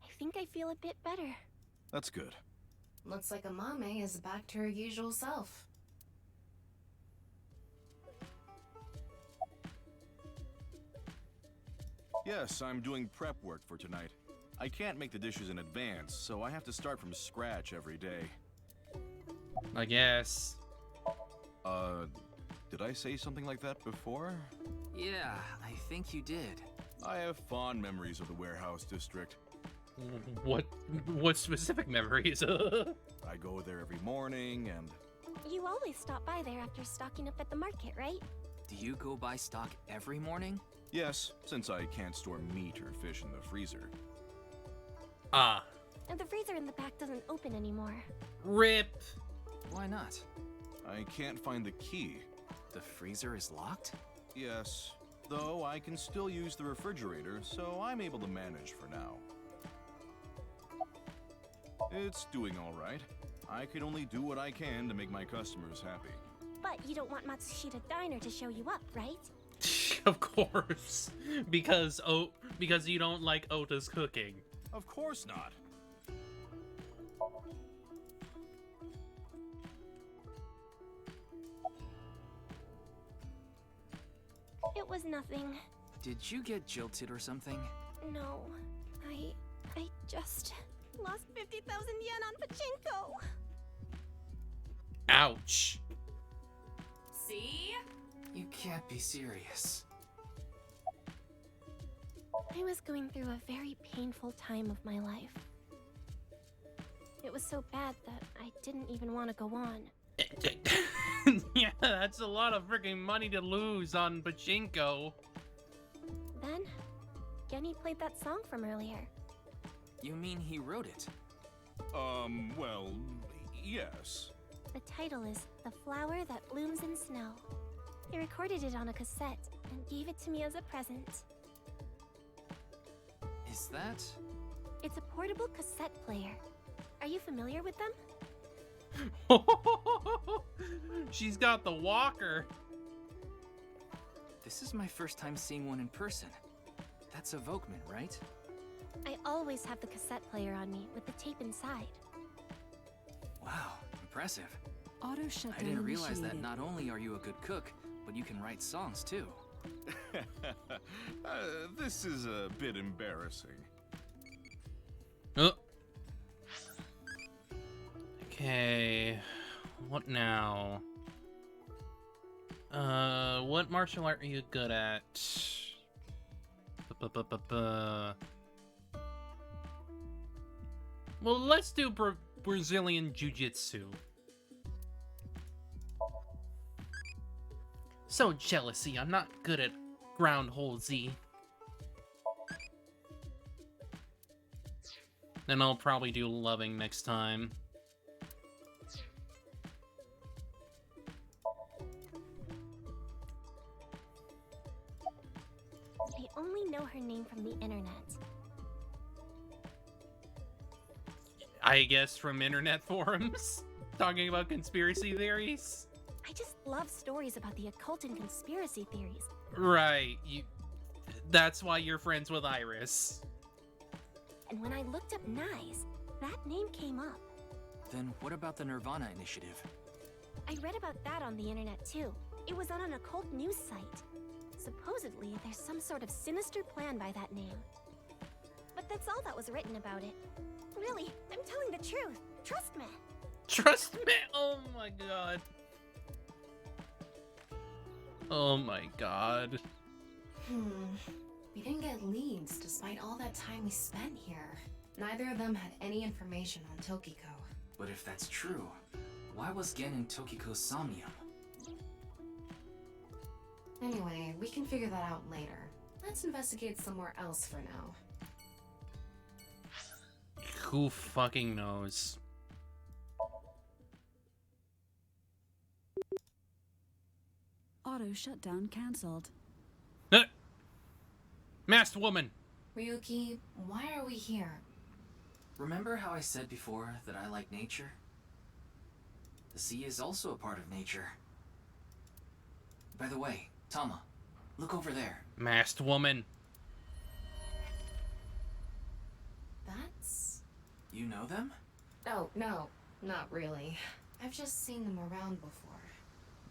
I think I feel a bit better. That's good. Looks like Amame is back to her usual self. Yes, I'm doing prep work for tonight. I can't make the dishes in advance, so I have to start from scratch every day. I guess. Did I say something like that before? Yeah, I think you did. I have fond memories of the warehouse district. What specific memories? I go there every morning and... You always stop by there after stocking up at the market, right? Do you go buy stock every morning? Yes, since I can't store meat or fish in the freezer. Ah. And the freezer in the back doesn't open anymore. RIP. Why not? I can't find the key. The freezer is locked? Yes, though I can still use the refrigerator, so I'm able to manage for now. It's doing all right. I can only do what I can to make my customers happy. But you don't want Matsushita Diner to show you up, right? Of course. Because you don't like Ota's cooking. Of course not. It was nothing. Did you get jilted or something? No. I just lost 50,000 yen on pachinko. Ouch. See? You can't be serious. I was going through a very painful time of my life. It was so bad that I didn't even want to go on. Yeah, that's a lot of freaking money to lose on pachinko. Then, Genny played that song from earlier. You mean he wrote it? Well, yes. The title is The Flower That Blooms in Snow. He recorded it on a cassette and gave it to me as a present. Is that? It's a portable cassette player. Are you familiar with them? She's got the walker. This is my first time seeing one in person. That's a Volkman, right? I always have the cassette player on me with the tape inside. Wow, impressive. Auto shutdown I didn't realize that initiated. not only are you a good cook, but you can write songs too. This is a bit embarrassing. Oh. Okay. What now? What martial art are you good at? Well, let's do Brazilian Jiu-Jitsu. So jealousy, I'm not good at ground hold Z. Then I'll probably do loving next time. I only know her name from the internet. I guess from internet forums? Talking about conspiracy theories? I just love stories about the occult and conspiracy theories. Right, that's why you're friends with Iris. And when I looked up Nyes, that name came up. Then what about the Nirvana initiative? I read about that on the internet too. It was on an occult news site. Supposedly, there's some sort of sinister plan by that name. But that's all that was written about it. Really, I'm telling the truth. Trust me. Trust me? Oh my god. Oh my god. We didn't get leads despite all that time we spent here. Neither of them had any information on Tokiko. But if that's true, why was Gen in Tokiko's Somnium? Anyway, we can figure that out later. Let's investigate somewhere else for now. Who fucking knows? Auto shutdown cancelled. Masked woman! Ryuki, why are we here? Remember how I said before that I like nature? The sea is also a part of nature. By the way, Tama, look over there. Masked woman. That's... You know them? Oh, no, not really. I've just seen them around before.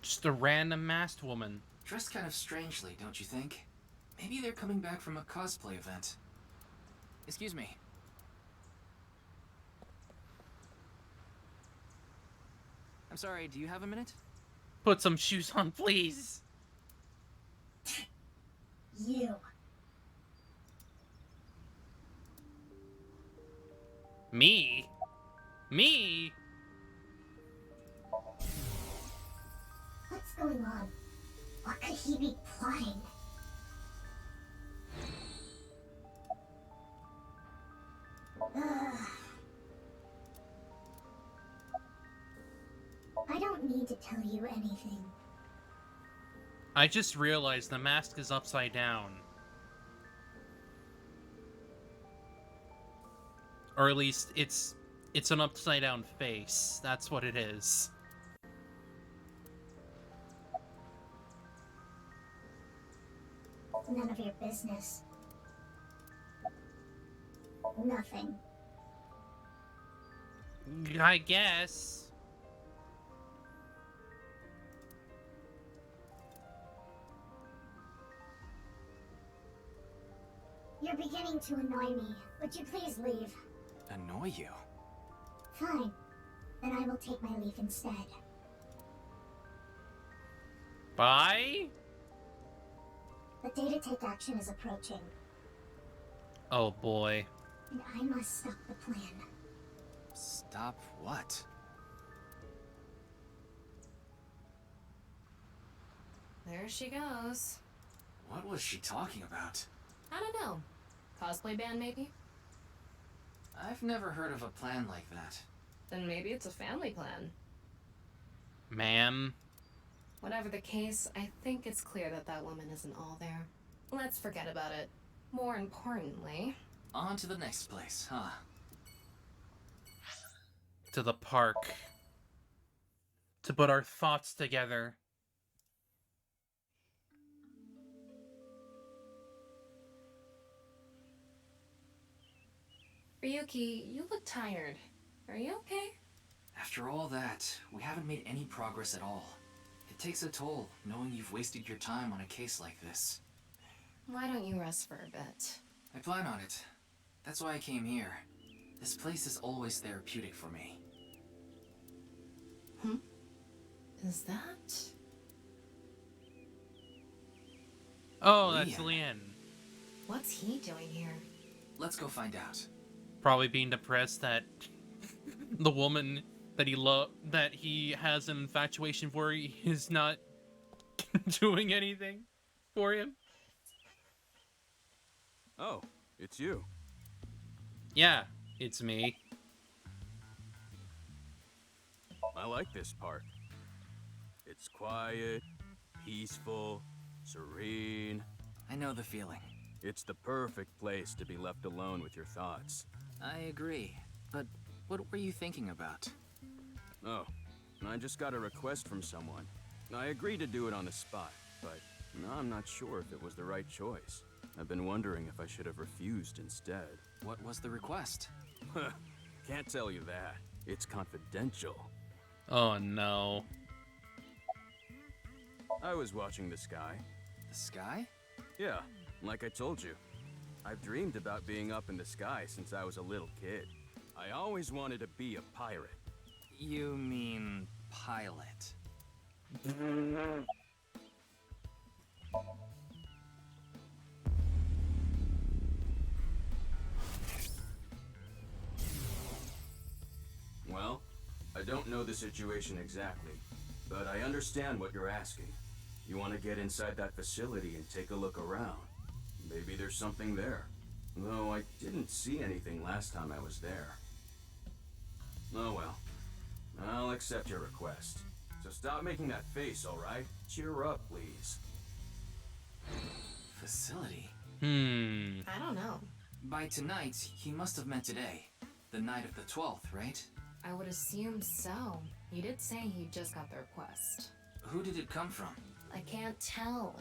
Just a random masked woman. Dressed kind of strangely, don't you think? Maybe they're coming back from a cosplay event. Excuse me. I'm sorry, do you have a minute? Put some shoes on, please. You. Me? Me? What's going on? What could he be plotting? Ugh. I don't need to tell you anything. I just realized the mask is upside down. Or at least it's an upside down face. That's what it is. None of your business. Nothing. I guess. You're beginning to annoy me. Would you please leave? Annoy you? Fine. Then I will take my leave instead. Bye? The day to take action is approaching, Oh boy. and I must stop the plan. Stop what? There she goes. What was she talking about? I don't know. Cosplay band, maybe? I've never heard of a plan like that. Then maybe it's a family plan. Ma'am. Whatever the case, I think it's clear that that woman isn't all there. Let's forget about it. More importantly... On to the next place, huh? To the park. To put our thoughts together. Ryuki, you look tired. Are you okay? After all that, we haven't made any progress at all. It takes a toll, knowing you've wasted your time on a case like this. Why don't you rest for a bit? I plan on it. That's why I came here. This place is always therapeutic for me. Is that... Oh, that's Leon. Leanne. What's he doing here? Let's go find out. Probably being depressed that the woman that he has an infatuation for is not doing anything for him. Oh, it's you. Yeah, it's me. I like this park. It's quiet, peaceful, serene. I know the feeling. It's the perfect place to be left alone with your thoughts. I agree. But what were you thinking about? Oh, I just got a request from someone. I agreed to do it on the spot, but now I'm not sure if it was the right choice. I've been wondering if I should have refused instead. What was the request? Can't tell you that. It's confidential. Oh no. I was watching the sky. The sky? Yeah, like I told you. I've dreamed about being up in the sky since I was a little kid. I always wanted to be a pirate. You mean pilot? Well, I don't know the situation exactly, but I understand what you're asking. You want to get inside that facility and take a look around. Maybe there's something there. Though I didn't see anything last time I was there. Oh well. I'll accept your request. So stop making that face, alright? Cheer up, please. Facility? Hmm. I don't know. By tonight, he must have meant today. the night of the 12th, right? I would assume so. You did say he just got the request. Who did it come from? I can't tell.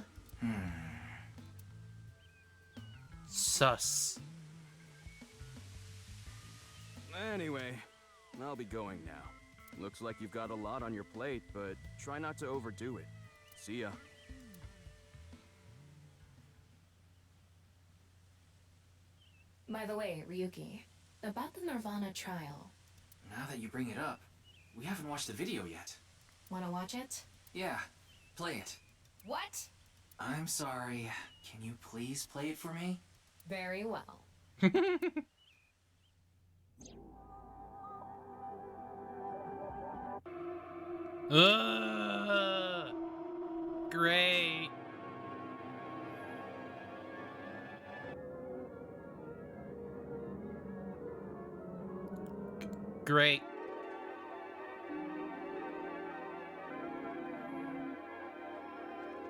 Sus. Anyway, I'll be going now. Looks like you've got a lot on your plate, but try not to overdo it. See ya. By the way, Ryuki, about the Nirvana trial. Now that you bring it up, we haven't watched the video yet. Wanna watch it? Yeah, play it. What? I'm sorry. Can you please play it for me? Very well. Great. Great.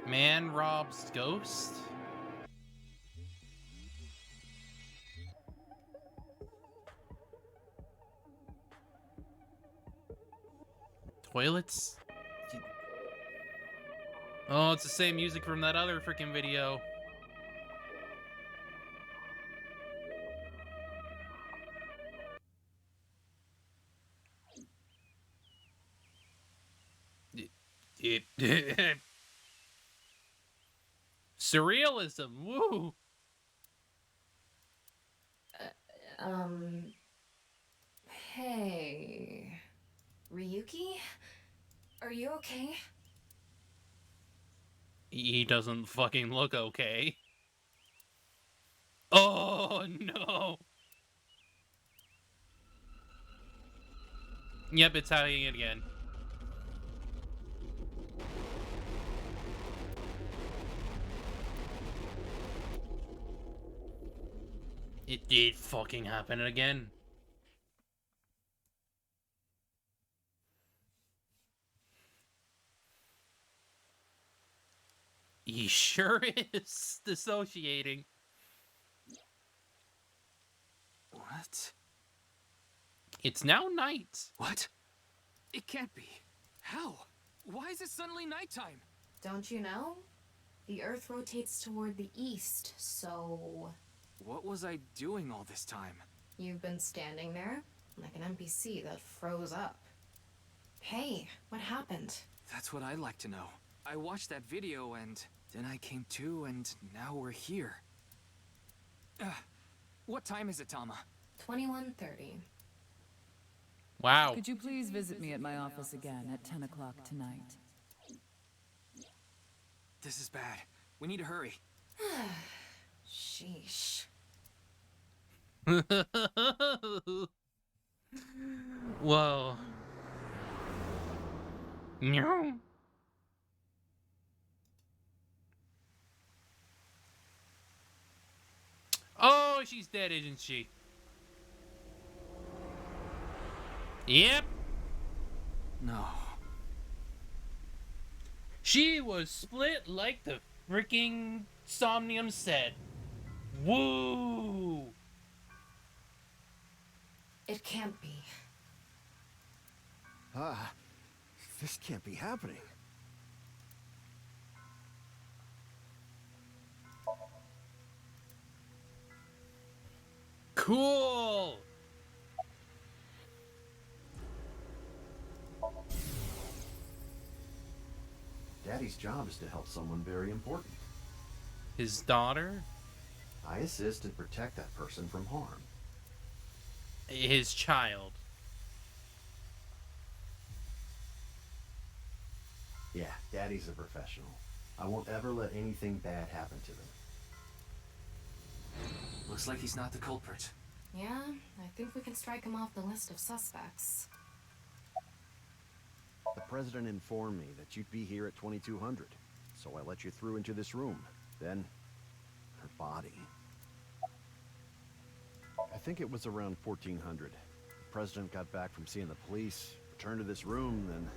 Man robs ghost? Toilets? Oh, it's the same music from that other freaking video. It surrealism. Woo. Hey. Ryuki? Are you okay? He doesn't fucking look okay. Oh no. Yep, it's happening again. It did fucking happen again. He sure is dissociating. What? It's now night. What? It can't be. How? Why is it suddenly nighttime? Don't you know? The Earth rotates toward the east, so... What was I doing all this time? You've been standing there, like an NPC that froze up. Hey, what happened? That's what I'd like to know. I watched that video and then I came to and now we're here. What time is it, Tama? 21:30. Wow. Could you please visit me at my office again at 10 o'clock tonight? This is bad. We need to hurry. Sheesh. Whoa. No. Oh, she's dead, isn't she? Yep. No. She was split like the freaking Somnium said. Woo! It can't be. This can't be happening. Cool! Daddy's job is to help someone very important. His daughter? I assist and protect that person from harm. His child. Yeah, Daddy's a professional. I won't ever let anything bad happen to them. Looks like he's not the culprit. Yeah, I think we can strike him off the list of suspects. The president informed me that you'd be here at 2200, so I let you through into this room. Then, her body. I think it was around 1400. The president got back from seeing the police, returned to this room, then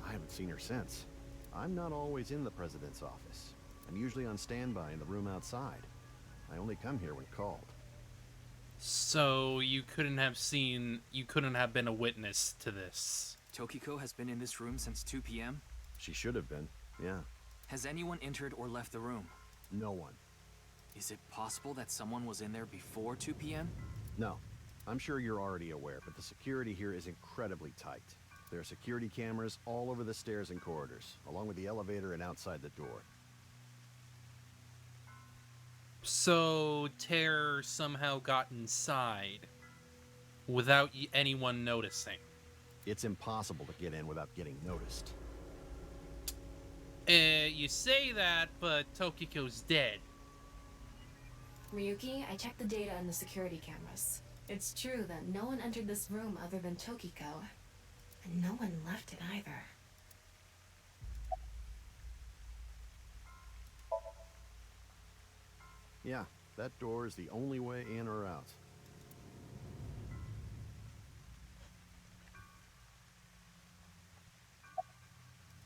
I haven't seen her since. I'm not always in the president's office. I'm usually on standby in the room outside. I only come here when called. So you couldn't have been a witness to this. Tokiko has been in this room since 2 p.m.? She should have been, yeah. Has anyone entered or left the room? No one. Is it possible that someone was in there before 2 p.m.? No. I'm sure you're already aware, but the security here is incredibly tight. There are security cameras all over the stairs and corridors, along with the elevator and outside the door. So Terror somehow got inside without anyone noticing. It's impossible to get in without getting noticed. You say that, but Tokiko's dead. Ryuki, I checked the data in the security cameras. It's true that no one entered this room other than Tokiko, and no one left it either. Yeah, that door is the only way in or out.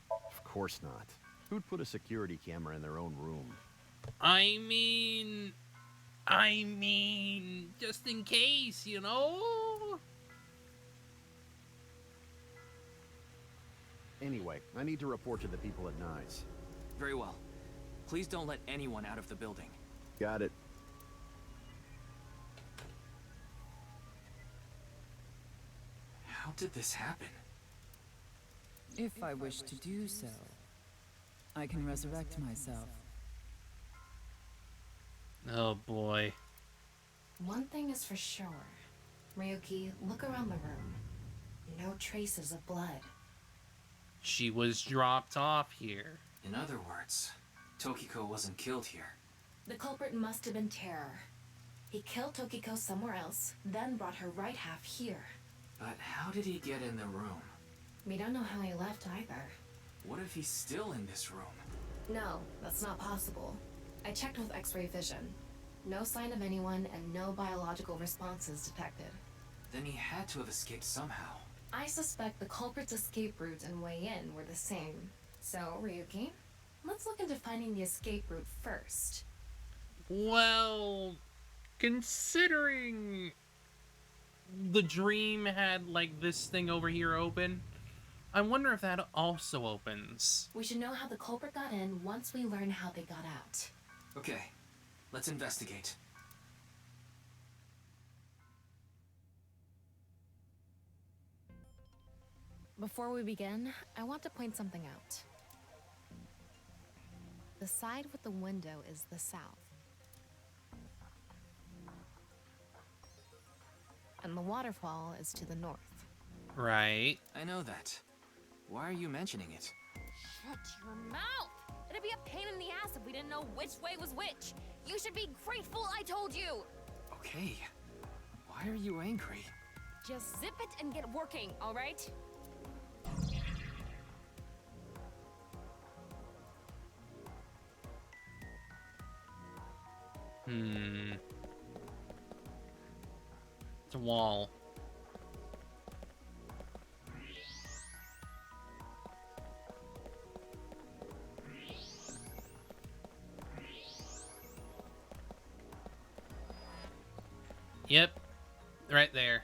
Of course not. Who'd put a security camera in their own room? I mean, just in case, you know? Anyway, I need to report to the people at Nye's. Very well. Please don't let anyone out of the building. Got it. How did this happen? If I wish to do so, I can resurrect myself. Oh boy. One thing is for sure. Ryuki, look around the room. No traces of blood. She was dropped off here. In other words, Tokiko wasn't killed here. The culprit must have been Terror. He killed Tokiko somewhere else, then brought her right half here. But how did he get in the room? We don't know how he left either. What if he's still in this room? No, that's not possible. I checked with X-ray vision. No sign of anyone and no biological responses detected. Then he had to have escaped somehow. I suspect the culprit's escape route and way in were the same. So, Ryuki, let's look into finding the escape route first. Well, considering the dream had, like, this thing over here open, I wonder if that also opens. We should know how the culprit got in once we learn how they got out. Okay, let's investigate. Before we begin, I want to point something out. The side with the window is the south. And the waterfall is to the north. Right. I know that. Why are you mentioning it? Shut your mouth! It'd be a pain in the ass if we didn't know which way was which. You should be grateful I told you! Okay. Why are you angry? Just zip it and get working, alright? It's a wall. Yep. Right there.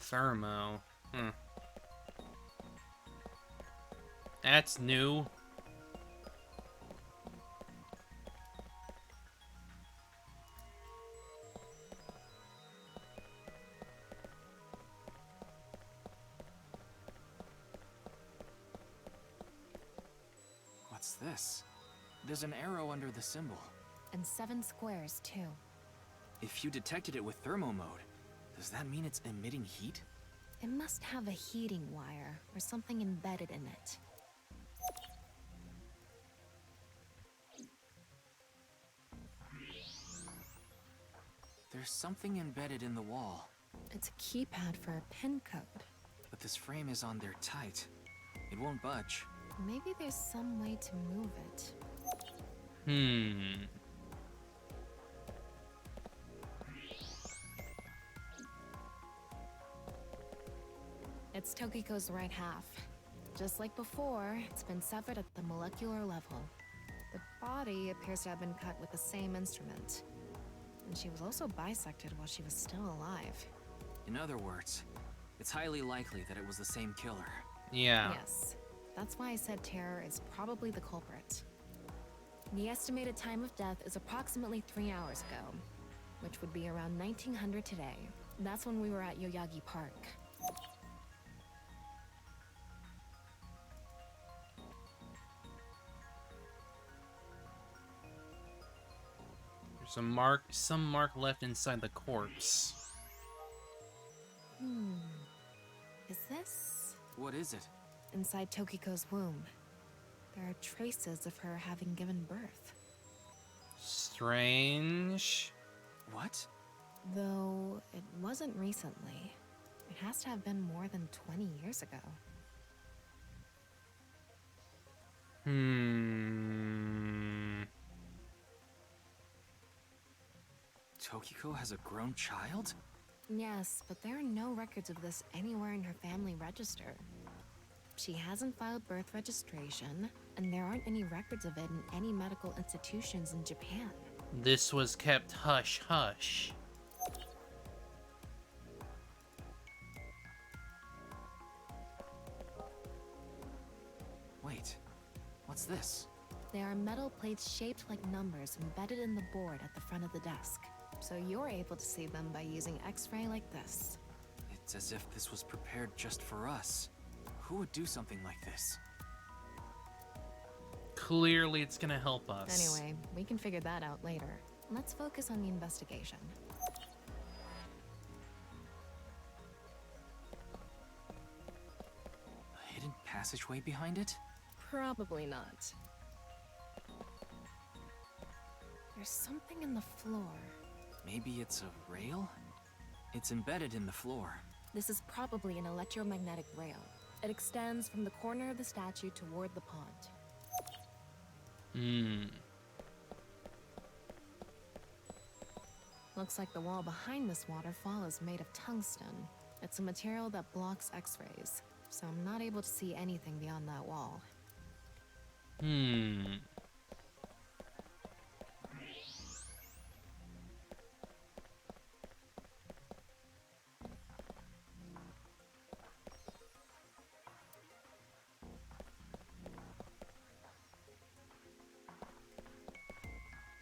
Thermo. That's new. What's this? There's an arrow under the symbol. And 7 squares, too. If you detected it with thermo mode, does that mean it's emitting heat? It must have a heating wire or something embedded in it. There's something embedded in the wall. It's a keypad for a pin code. But this frame is on there tight. It won't budge. Maybe there's some way to move it. It's Tokiko's right half. Just like before, it's been severed at the molecular level. The body appears to have been cut with the same instrument. And she was also bisected while she was still alive. In other words, it's highly likely that it was the same killer. Yeah. Yes. That's why I said Terror is probably the culprit. The estimated time of death is approximately 3 hours ago, which would be around 1900 today. That's when we were at Yoyagi Park. There's some mark left inside the corpse. Is this? What is it? Inside Tokiko's womb. There are traces of her having given birth. Strange. What? Though it wasn't recently. It has to have been more than 20 years ago. Tokiko has a grown child? Yes, but there are no records of this anywhere in her family register. She hasn't filed birth registration, and there aren't any records of it in any medical institutions in Japan. This was kept hush-hush. Wait, what's this? There are metal plates shaped like numbers embedded in the board at the front of the desk, so you're able to see them by using X-ray like this. It's as if this was prepared just for us. Who would do something like this? Clearly it's gonna help us. Anyway, we can figure that out later. Let's focus on the investigation. A hidden passageway behind it? Probably not. There's something in the floor. Maybe it's a rail? It's embedded in the floor. This is probably an electromagnetic rail. It extends from the corner of the statue toward the pond. Looks like the wall behind this waterfall is made of tungsten. It's a material that blocks X-rays, so I'm not able to see anything beyond that wall.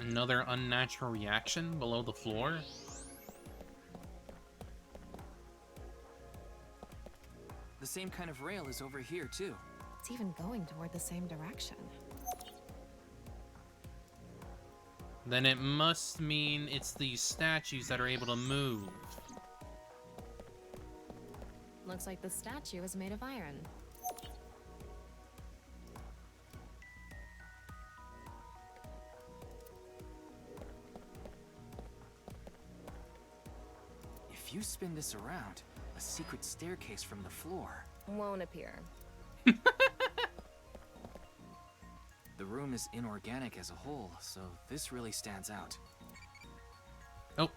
Another unnatural reaction below the floor? The same kind of rail is over here, too. It's even going toward the same direction. Then it must mean it's these statues that are able to move. Looks like the statue is made of iron. If you spin this around, a secret staircase from the floor won't appear. The room is inorganic as a whole, so this really stands out. Oh,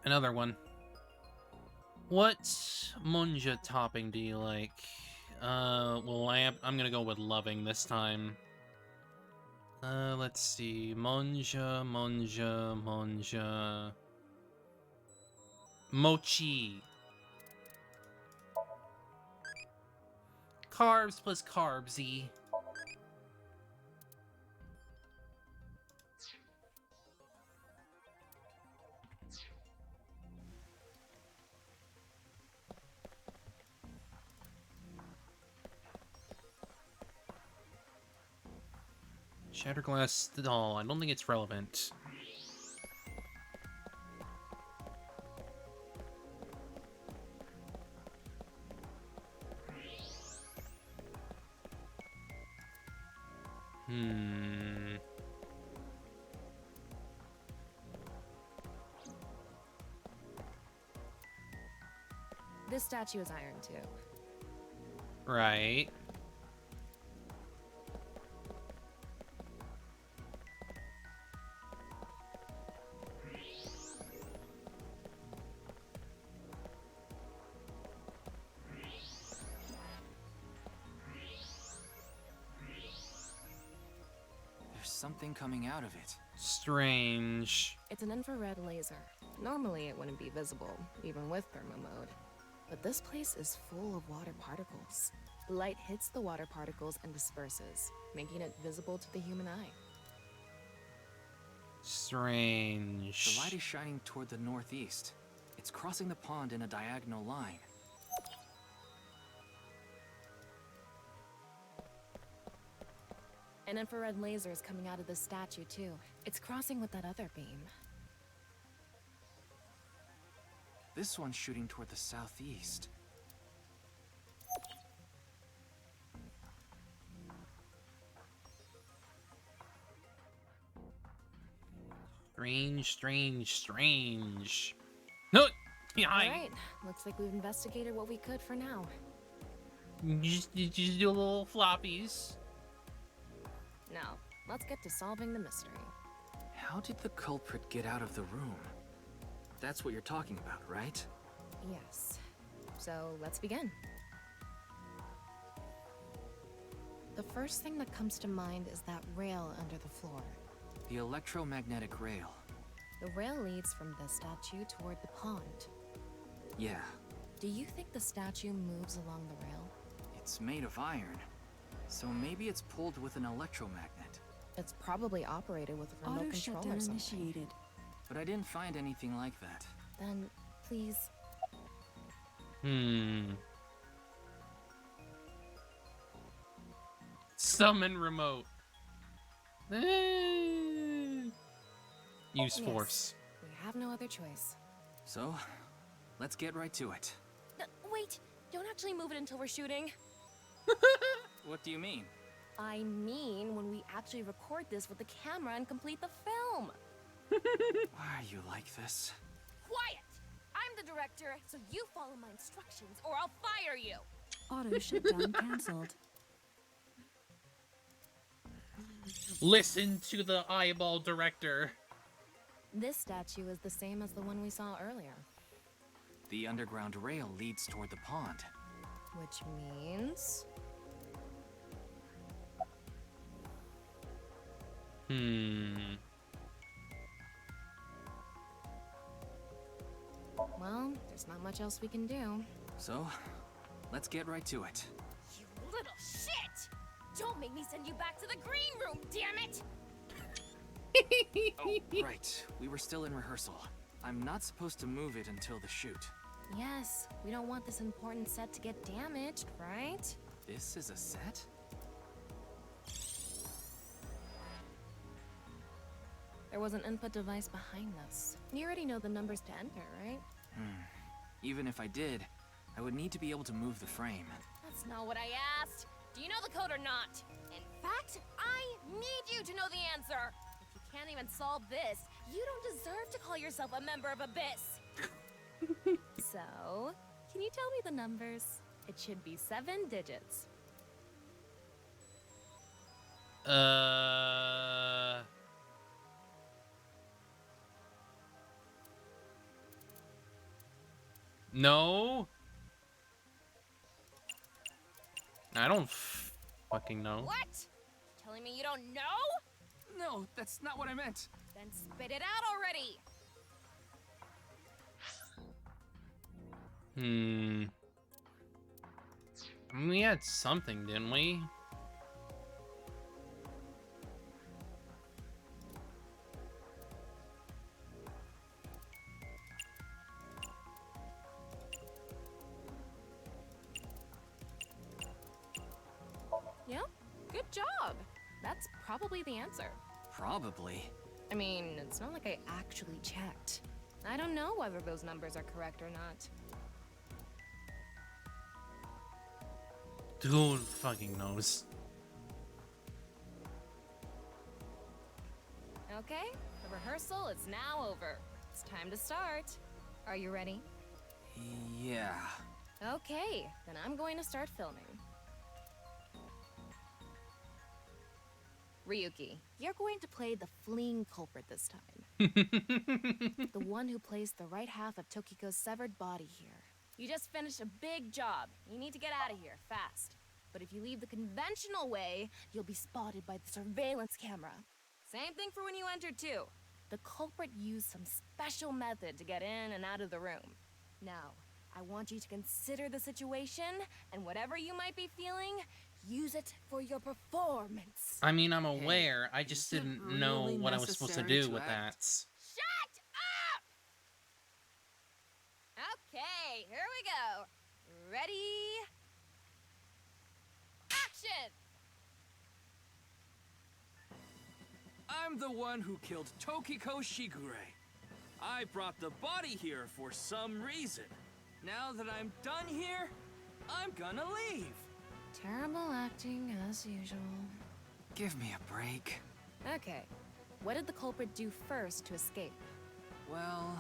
another one. What monja topping do you like? Well, I'm gonna go with loving this time. Let's see. Monja. Mochi. Carbs plus carbsy. Shatterglass doll. I don't think it's relevant. This statue is iron too. Right. something coming out of it. Strange. It's an infrared laser. Normally it wouldn't be visible, even with thermo mode. But this place is full of water particles. The light hits the water particles and disperses, making it visible to the human eye. Strange. The light is shining toward the northeast. It's crossing the pond in a diagonal line. An infrared laser is coming out of this statue, too. It's crossing with that other beam. This one's shooting toward the southeast. Strange. No! Behind! Alright, looks like we've investigated what we could for now. Just do little floppies. Now, let's get to solving the mystery. How did the culprit get out of the room? That's what you're talking about, right? Yes. So, let's begin. The first thing that comes to mind is that rail under the floor. The electromagnetic rail. The rail leads from this statue toward the pond. Yeah, Do you think the statue moves along the rail? it's made of iron. So maybe it's pulled with an electromagnet. It's probably operated with a remote Auto control or shutdown something. initiated. But I didn't find anything like that. Then, please. Summon remote. Use force. We have no other choice. So, let's get right to it. Wait, don't actually move it until we're shooting. What do you mean? I mean, when we actually record this with the camera and complete the film. Why are you like this? Quiet! I'm the director, so you follow my instructions or I'll fire you. Auto shutdown cancelled. Listen to the eyeball director. This statue is the same as the one we saw earlier. The underground rail leads toward the pond. Which means... Well, there's not much else we can do. So, let's get right to it. You little shit! Don't make me send you back to the green room, damn it! Oh, right. We were still in rehearsal. I'm not supposed to move it until the shoot. Yes, we don't want this important set to get damaged, right? This is a set? There was an input device behind this. You already know the numbers to enter, right? Even if I did, I would need to be able to move the frame. That's not what I asked. Do you know the code or not? In fact, I need you to know the answer. If you can't even solve this, you don't deserve to call yourself a member of Abyss. So, can you tell me the numbers? It should be 7 digits. No. I don't fucking know. What? Telling me you don't know? No, that's not what I meant. Then spit it out already. We had something, didn't we? Yep, good job. That's probably the answer. Probably. I mean, it's not like I actually checked. I don't know whether those numbers are correct or not. Dude fucking knows. Okay, the rehearsal is now over. It's time to start. Are you ready? Yeah. Okay, then I'm going to start filming. Ryuki, you're going to play the fleeing culprit this time. The one who placed the right half of Tokiko's severed body here. You just finished a big job. You need to get out of here, fast. But if you leave the conventional way, you'll be spotted by the surveillance camera. Same thing for when you entered, too. The culprit used some special method to get in and out of the room. Now, I want you to consider the situation, and whatever you might be feeling, use it for your performance. I mean, I'm aware. I just is it didn't know really what I was supposed to necessary do to with act? that. Shut up! Okay, here we go. Ready? Action! I'm the one who killed Tokiko Shigure. I brought the body here for some reason. Now that I'm done here, I'm gonna leave. Terrible acting, as usual. Give me a break. Okay, what did the culprit do first to escape? Well,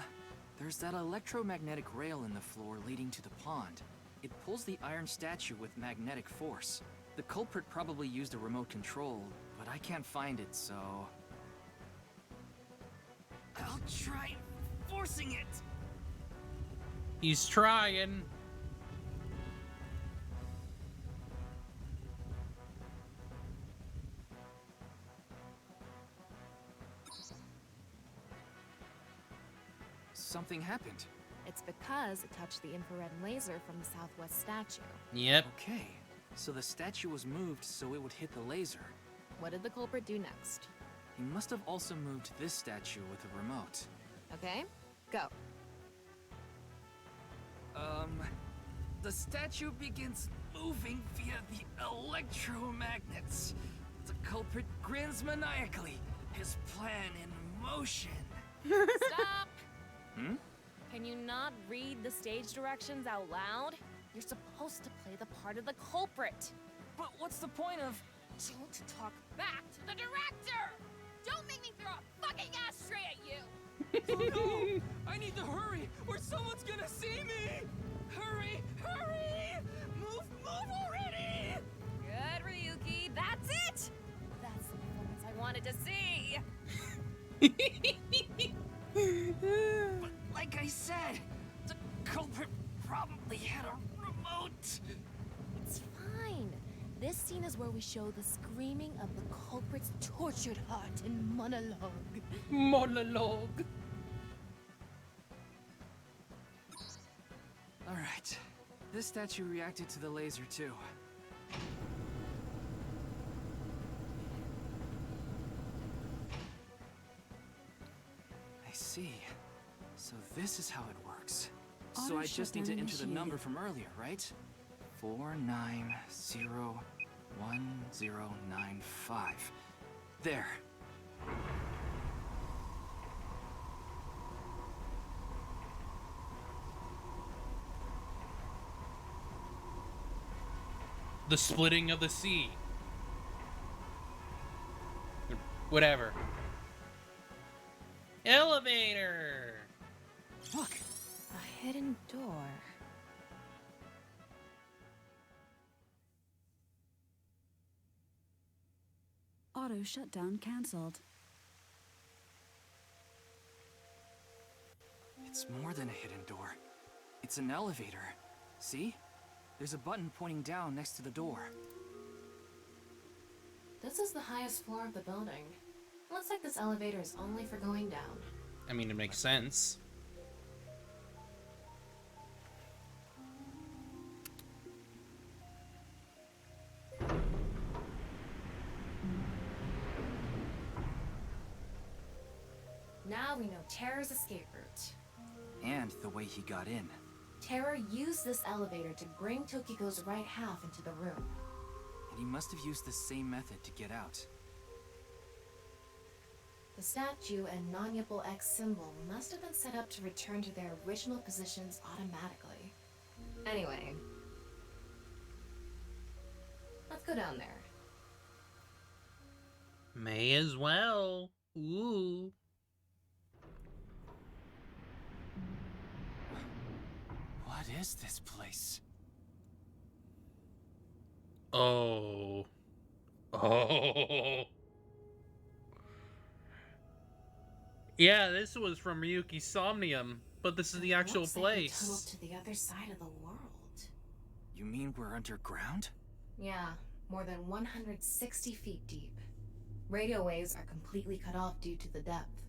there's that electromagnetic rail in the floor leading to the pond. It pulls the iron statue with magnetic force. The culprit probably used a remote control, but I can't find it, so... I'll try forcing it! He's trying. Something happened. It's because it touched the infrared laser from the southwest statue. Yep. Okay, so the statue was moved so it would hit the laser. What did the culprit do next? He must have also moved this statue with a remote. Okay, go. The statue begins moving via the electromagnets. The culprit grins maniacally, his plan in motion. Stop! Hmm? Can you not read the stage directions out loud? You're supposed to play the part of the culprit. But what's the point of... Don't talk back to the director! Don't make me throw a fucking ashtray at you! Oh no! I need to hurry, or someone's gonna see me! Hurry! Hurry! Move already! Good, Ryuki. That's it! That's the performance I wanted to see! But like I said, the culprit probably had a remote. It's fine. This scene is where we show the screaming of the culprit's tortured heart in monologue. Monologue. Alright. This statue reacted to the laser too. I see. So this is how it works. So I just need to enter the number from earlier, right? 4901095. There. The splitting of the sea. Whatever. Elevator! Look! A hidden door. Auto shutdown cancelled. It's more than a hidden door. It's an elevator. See? There's a button pointing down next to the door. This is the highest floor of the building. Looks like this elevator is only for going down. I mean, it makes sense. Now we know Terra's escape route. And the way he got in. Terra used this elevator to bring Tokiko's right half into the room. And he must have used the same method to get out. The statue and non-Yipple X symbol must have been set up to return to their original positions automatically. Anyway, let's go down there. May as well. Ooh. What is this place? Oh. Oh. Yeah, this was from Ryuki's Somnium, but this is the actual Looks place. like we tunneled to the other side of the world. You mean we're underground? Yeah, more than 160 feet deep. Radio waves are completely cut off due to the depth.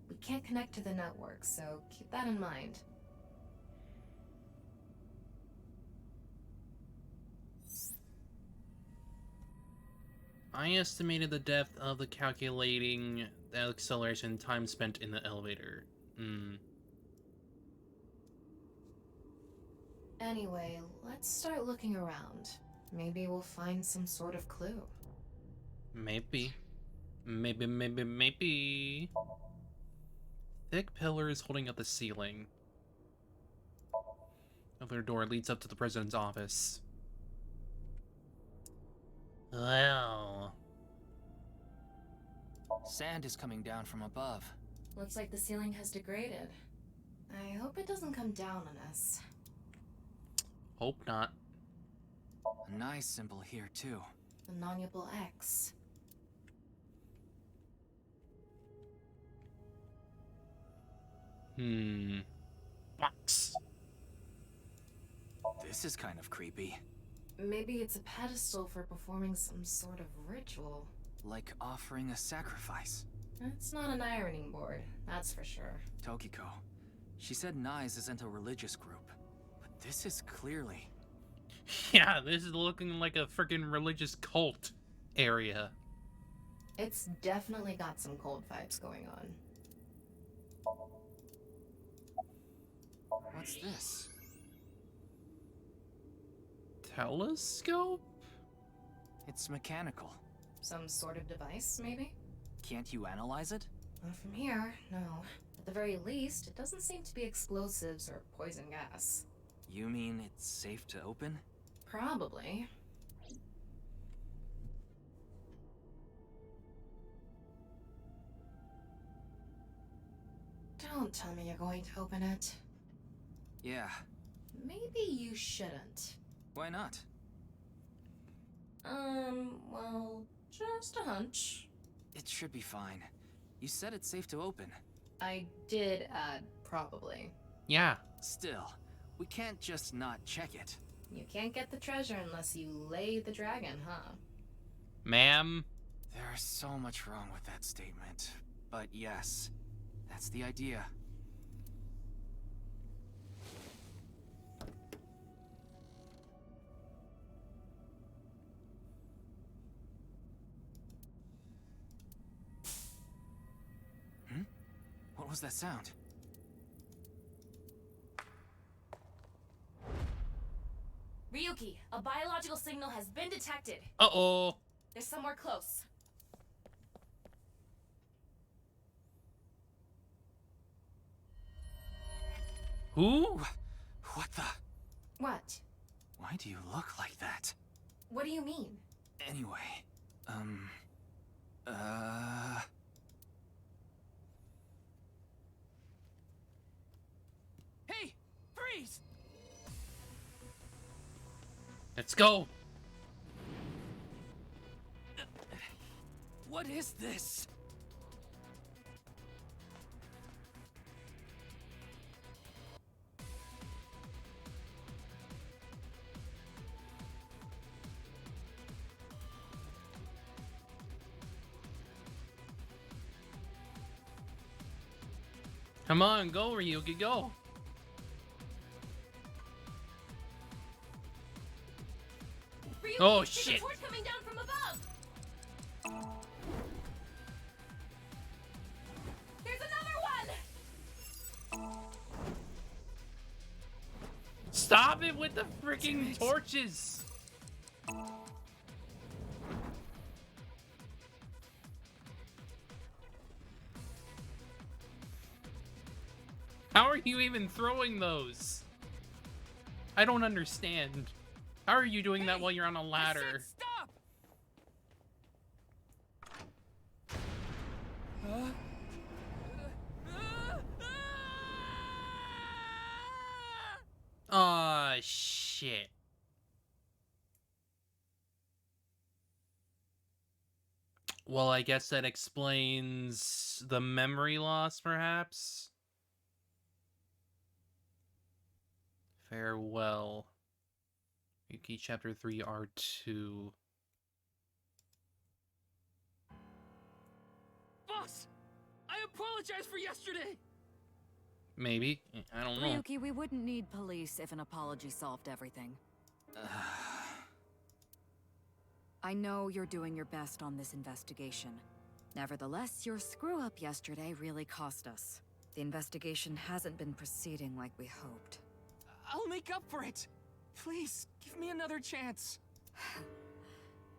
We can't connect to the network, so keep that in mind. I estimated the depth of the calculating the acceleration time spent in the elevator. Anyway, let's start looking around. Maybe we'll find some sort of clue. Maybe. Maybe. Thick pillars holding up the ceiling. Elevator door leads up to the president's office. Well. Sand is coming down from above. Looks like the ceiling has degraded. I hope it doesn't come down on us. Hope not. A nice symbol here, too. The non-nuable X. Box. This is kind of creepy. Maybe it's a pedestal for performing some sort of ritual. Like offering a sacrifice. It's not an ironing board, that's for sure. Tokiko. She said Nyes isn't a religious group. But this is clearly... Yeah, this is looking like a freaking religious cult area. It's definitely got some cold vibes going on. What's this? Telescope? It's mechanical. Some sort of device, maybe? Can't you analyze it? Not from here, no. At the very least, it doesn't seem to be explosives or poison gas. You mean it's safe to open? Probably. Don't tell me you're going to open it. Yeah. Maybe you shouldn't. Why not? Well, just a hunch. It should be fine. You said it's safe to open. I did add probably. Yeah. Still, we can't just not check it. You can't get the treasure unless you lay the dragon, huh? Ma'am? There's so much wrong with that statement. But yes, that's the idea. What was that sound? Ryuki, a biological signal has been detected. Uh-oh. They're somewhere close. Who? What the? What? Why do you look like that? What do you mean? Anyway, Hey! Freeze! Let's go. What is this? Come on, go, Ryuki, go. Ryuki, Oh, there's shit. a torch coming down from above. There's another one. Stop it with the freaking torches. How are you even throwing those? I don't understand. How are you doing that while you're on a ladder? Stop! Aw, shit. Well, I guess that explains the memory loss, perhaps? Farewell. Yuki Chapter 3 R2. boss! I apologize for yesterday! Maybe. I don't know. Ryuki, we wouldn't need police if an apology solved everything. I know you're doing your best on this investigation. Nevertheless, your screw-up yesterday really cost us. The investigation hasn't been proceeding like we hoped. I'll make up for it! Please, give me another chance.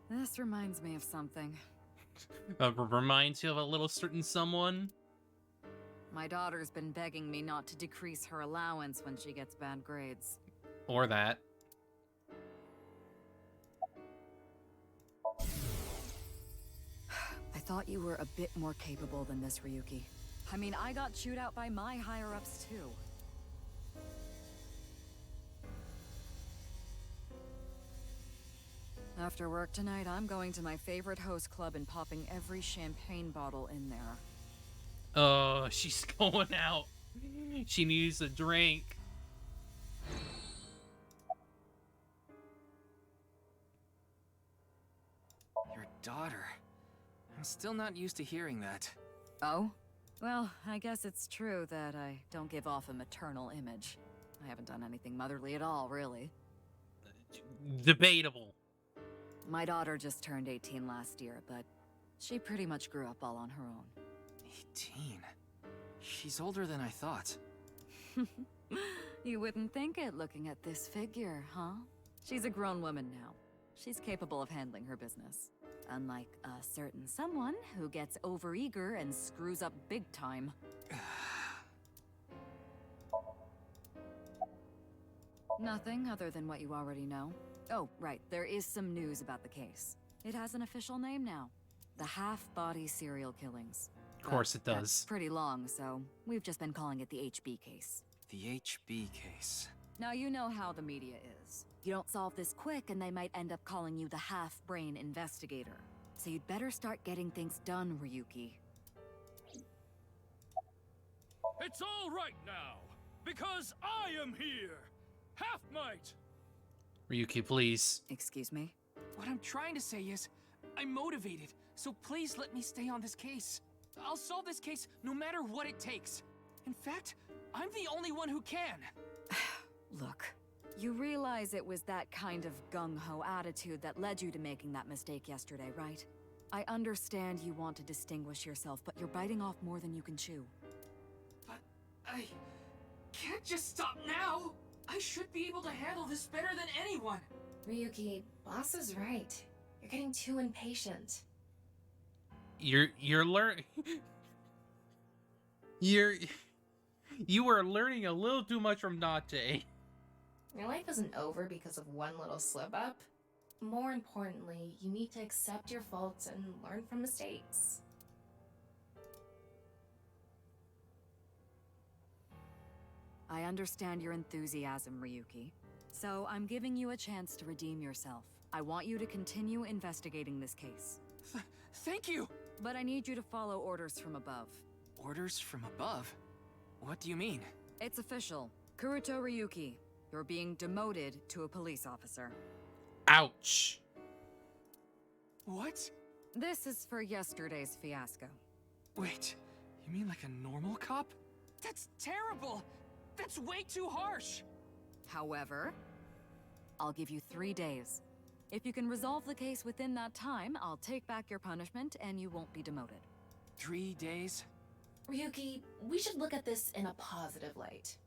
This reminds me of something. Reminds you of a little certain someone? My daughter's been begging me not to decrease her allowance when she gets bad grades. Or that. I thought you were a bit more capable than this, Ryuki. I mean, I got chewed out by my higher-ups, too. After work tonight, I'm going to my favorite host club and popping every champagne bottle in there. Oh, she's going out. She needs a drink. Your daughter. I'm still not used to hearing that. Oh? Well, I guess it's true that I don't give off a maternal image. I haven't done anything motherly at all, really. Debatable. My daughter just turned 18 last year, but she pretty much grew up all on her own. 18? She's older than I thought. You wouldn't think it looking at this figure, huh? She's a grown woman now. She's capable of handling her business. Unlike a certain someone who gets overeager and screws up big time. Nothing other than what you already know. Oh, right, there is some news about the case. It has an official name now. The Half-Body Serial Killings. Of course it does. That's pretty long, so we've just been calling it the HB case. The HB case. Now you know how the media is. You don't solve this quick and they might end up calling you the half-brain investigator. So you'd better start getting things done, Ryuki. It's all right now, because I am here! Half-Might! Ryuki, please. Excuse me? What I'm trying to say is, I'm motivated, so please let me stay on this case. I'll solve this case no matter what it takes. In fact, I'm the only one who can. Look, you realize it was that kind of gung-ho attitude that led you to making that mistake yesterday, right? I understand you want to distinguish yourself, but you're biting off more than you can chew. But I can't just stop now. I should be able to handle this better than anyone. Ryuki, boss is right. You're getting too impatient. You are learning a little too much from Date. Your life isn't over because of one little slip-up. More importantly, you need to accept your faults and learn from mistakes. I understand your enthusiasm, Ryuki. So I'm giving you a chance to redeem yourself. I want you to continue investigating this case. Thank you! But I need you to follow orders from above. Orders from above? What do you mean? It's official. Kuruto Ryuki, you're being demoted to a police officer. Ouch. What? This is for yesterday's fiasco. Wait, you mean like a normal cop? That's terrible! That's way too harsh! However, I'll give you 3 days. If you can resolve the case within that time, I'll take back your punishment and you won't be demoted. 3 days? Ryuki, we should look at this in a positive light.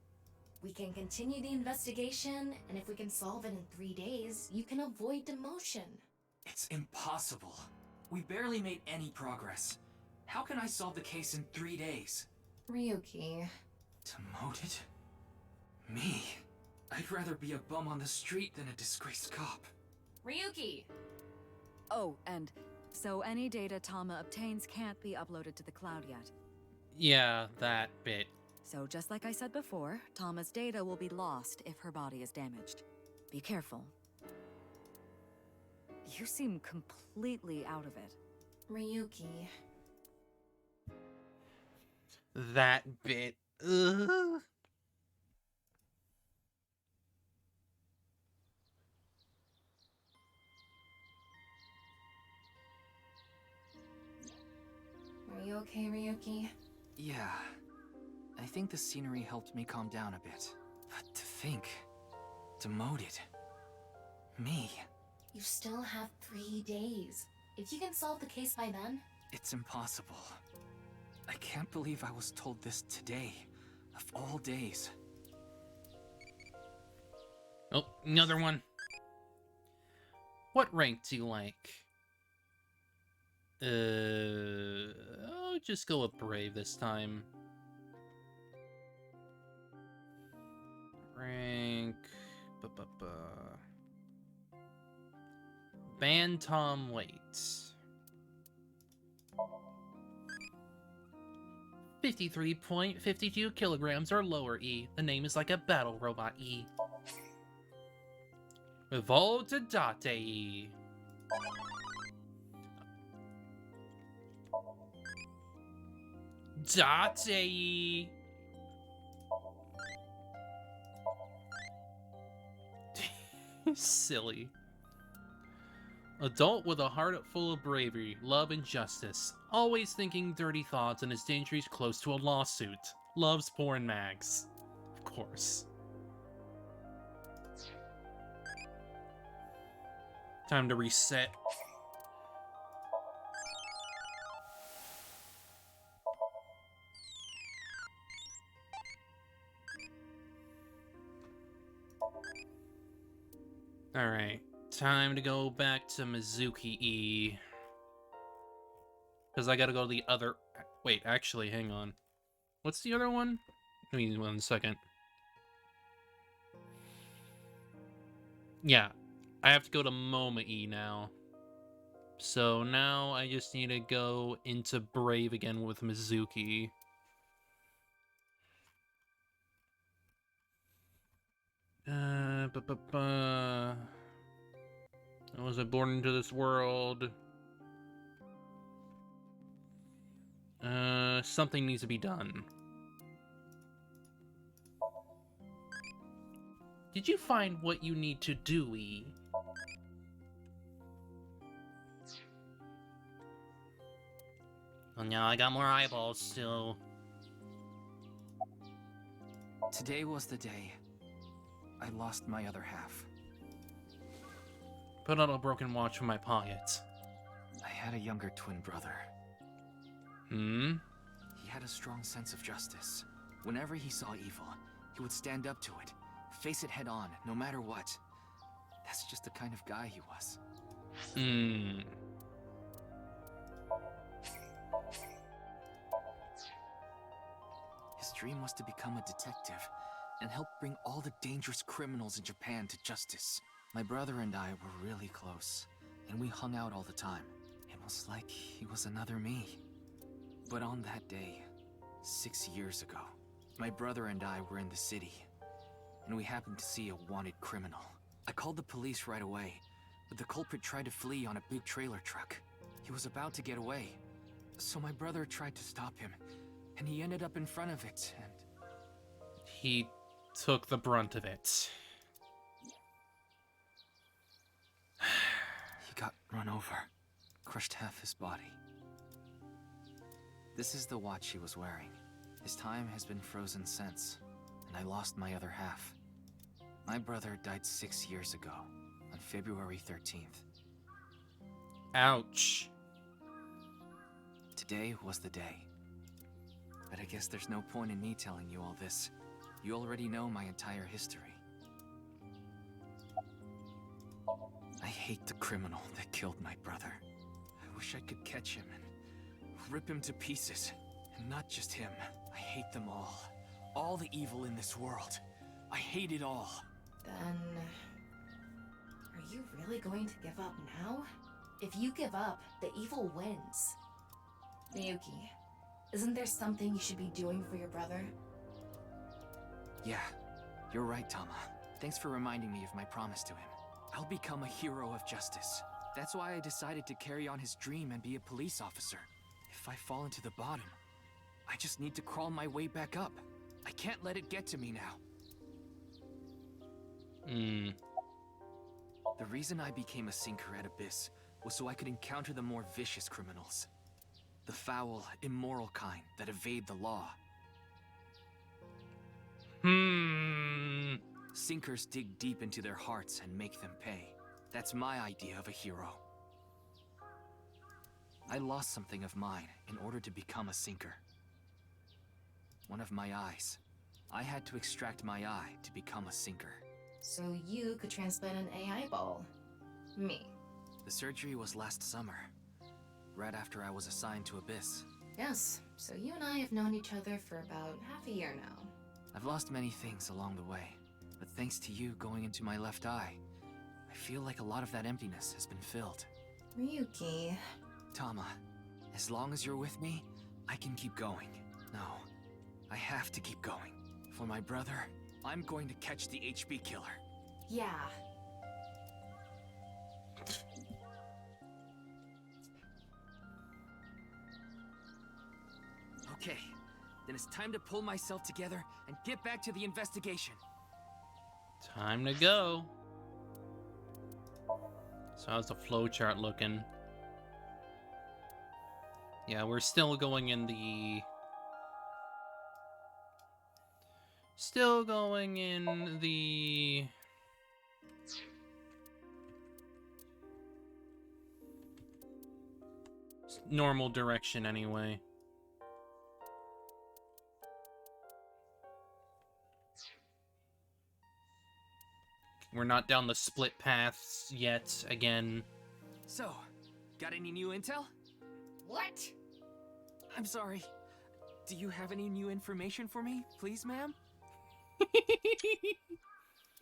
We can continue the investigation, and if we can solve it in 3 days, you can avoid demotion. It's impossible. We barely made any progress. How can I solve the case in 3 days? Ryuki. Demoted? Me? I'd rather be a bum on the street than a disgraced cop. Ryuki! Oh, and so any data Tama obtains can't be uploaded to the cloud yet. Yeah, that bit. So just like I said before, Tama's data will be lost if her body is damaged. Be careful. You seem completely out of it. Ryuki. That bit. Ugh. Are you okay, Ryuki? Yeah. I think the scenery helped me calm down a bit. But to think... demoted... me... You still have 3 days. If you can solve the case by then... It's impossible. I can't believe I was told this today, of all days. Oh, another one. What rank do you like? I'll just go with Brave this time. Rank... Bantam weight. 53.52 kilograms or lower, E. The name is like a battle robot, E. Evolve to Date, E. Date, E. Silly. Adult with a heart full of bravery, love, and justice. Always thinking dirty thoughts and is dangerously close to a lawsuit. Loves porn mags. Of course. Time to reset. Alright. Time to go back to Mizuki E. Because I gotta go to the other... Wait, actually, hang on. What's the other one? Give me 1 second. Yeah. I have to go to Moma E now. So now I just need to go into Brave again with Mizuki. Was I born into this world? Something needs to be done. Did you find what you need to do, E? Well, now I got more eyeballs still. Today was the day I lost my other half. Put out a broken watch from my pocket. I had a younger twin brother. Hmm? He had a strong sense of justice. Whenever he saw evil, he would stand up to it, face it head on, no matter what. That's just the kind of guy he was. Hmm. His dream was to become a detective and help bring all the dangerous criminals in Japan to justice. My brother and I were really close, and we hung out all the time. It was like he was another me. But on that day, 6 years ago, my brother and I were in the city, and we happened to see a wanted criminal. I called the police right away, but the culprit tried to flee on a big trailer truck. He was about to get away, so my brother tried to stop him, and he ended up in front of it, and... He took the brunt of it. He got run over, crushed half his body. This is the watch he was wearing. His time has been frozen since, and I lost my other half. My brother died 6 years ago, on February 13th. Ouch. Today was the day. But I guess there's no point in me telling you all this. You already know my entire history. I hate the criminal that killed my brother. I wish I could catch him and rip him to pieces. And not just him. I hate them all. All the evil in this world. I hate it all. Then... are you really going to give up now? If you give up, the evil wins. Miyuki, isn't there something you should be doing for your brother? Yeah, you're right, Tama. Thanks for reminding me of my promise to him. I'll become a hero of justice. That's why I decided to carry on his dream and be a police officer. If I fall into the bottom, I just need to crawl my way back up. I can't let it get to me now. The reason I became a sinker at Abyss was so I could encounter the more vicious criminals. The foul, immoral kind that evade the law. Sinkers dig deep into their hearts and make them pay. That's my idea of a hero. I lost something of mine in order to become a sinker. One of my eyes. I had to extract my eye to become a sinker. So you could transplant an AI ball. Me. The surgery was last summer, right after I was assigned to Abyss. Yes, so you and I have known each other for about half a year now. I've lost many things along the way, but thanks to you going into my left eye, I feel like a lot of that emptiness has been filled. Ryuki. Tama, as long as you're with me, I can keep going. No, I have to keep going. For my brother, I'm going to catch the HB killer. Yeah. Okay, then it's time to pull myself together and get back to the investigation. Time to go. So how's the flowchart looking? Yeah, we're still going in the... Still going in the... normal direction anyway. We're not down the split paths yet, again. So, got any new intel? What? I'm sorry. Do you have any new information for me, please, ma'am?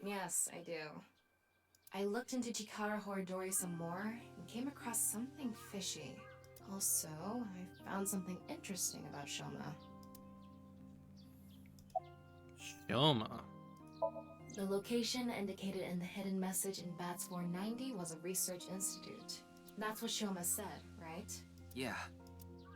Yes, I do. I looked into Chikara Horidori some more and came across something fishy. Also, I found something interesting about Shoma. Shoma? The location indicated in the hidden message in Bats 490 was a research institute. That's what Shoma said, right? Yeah.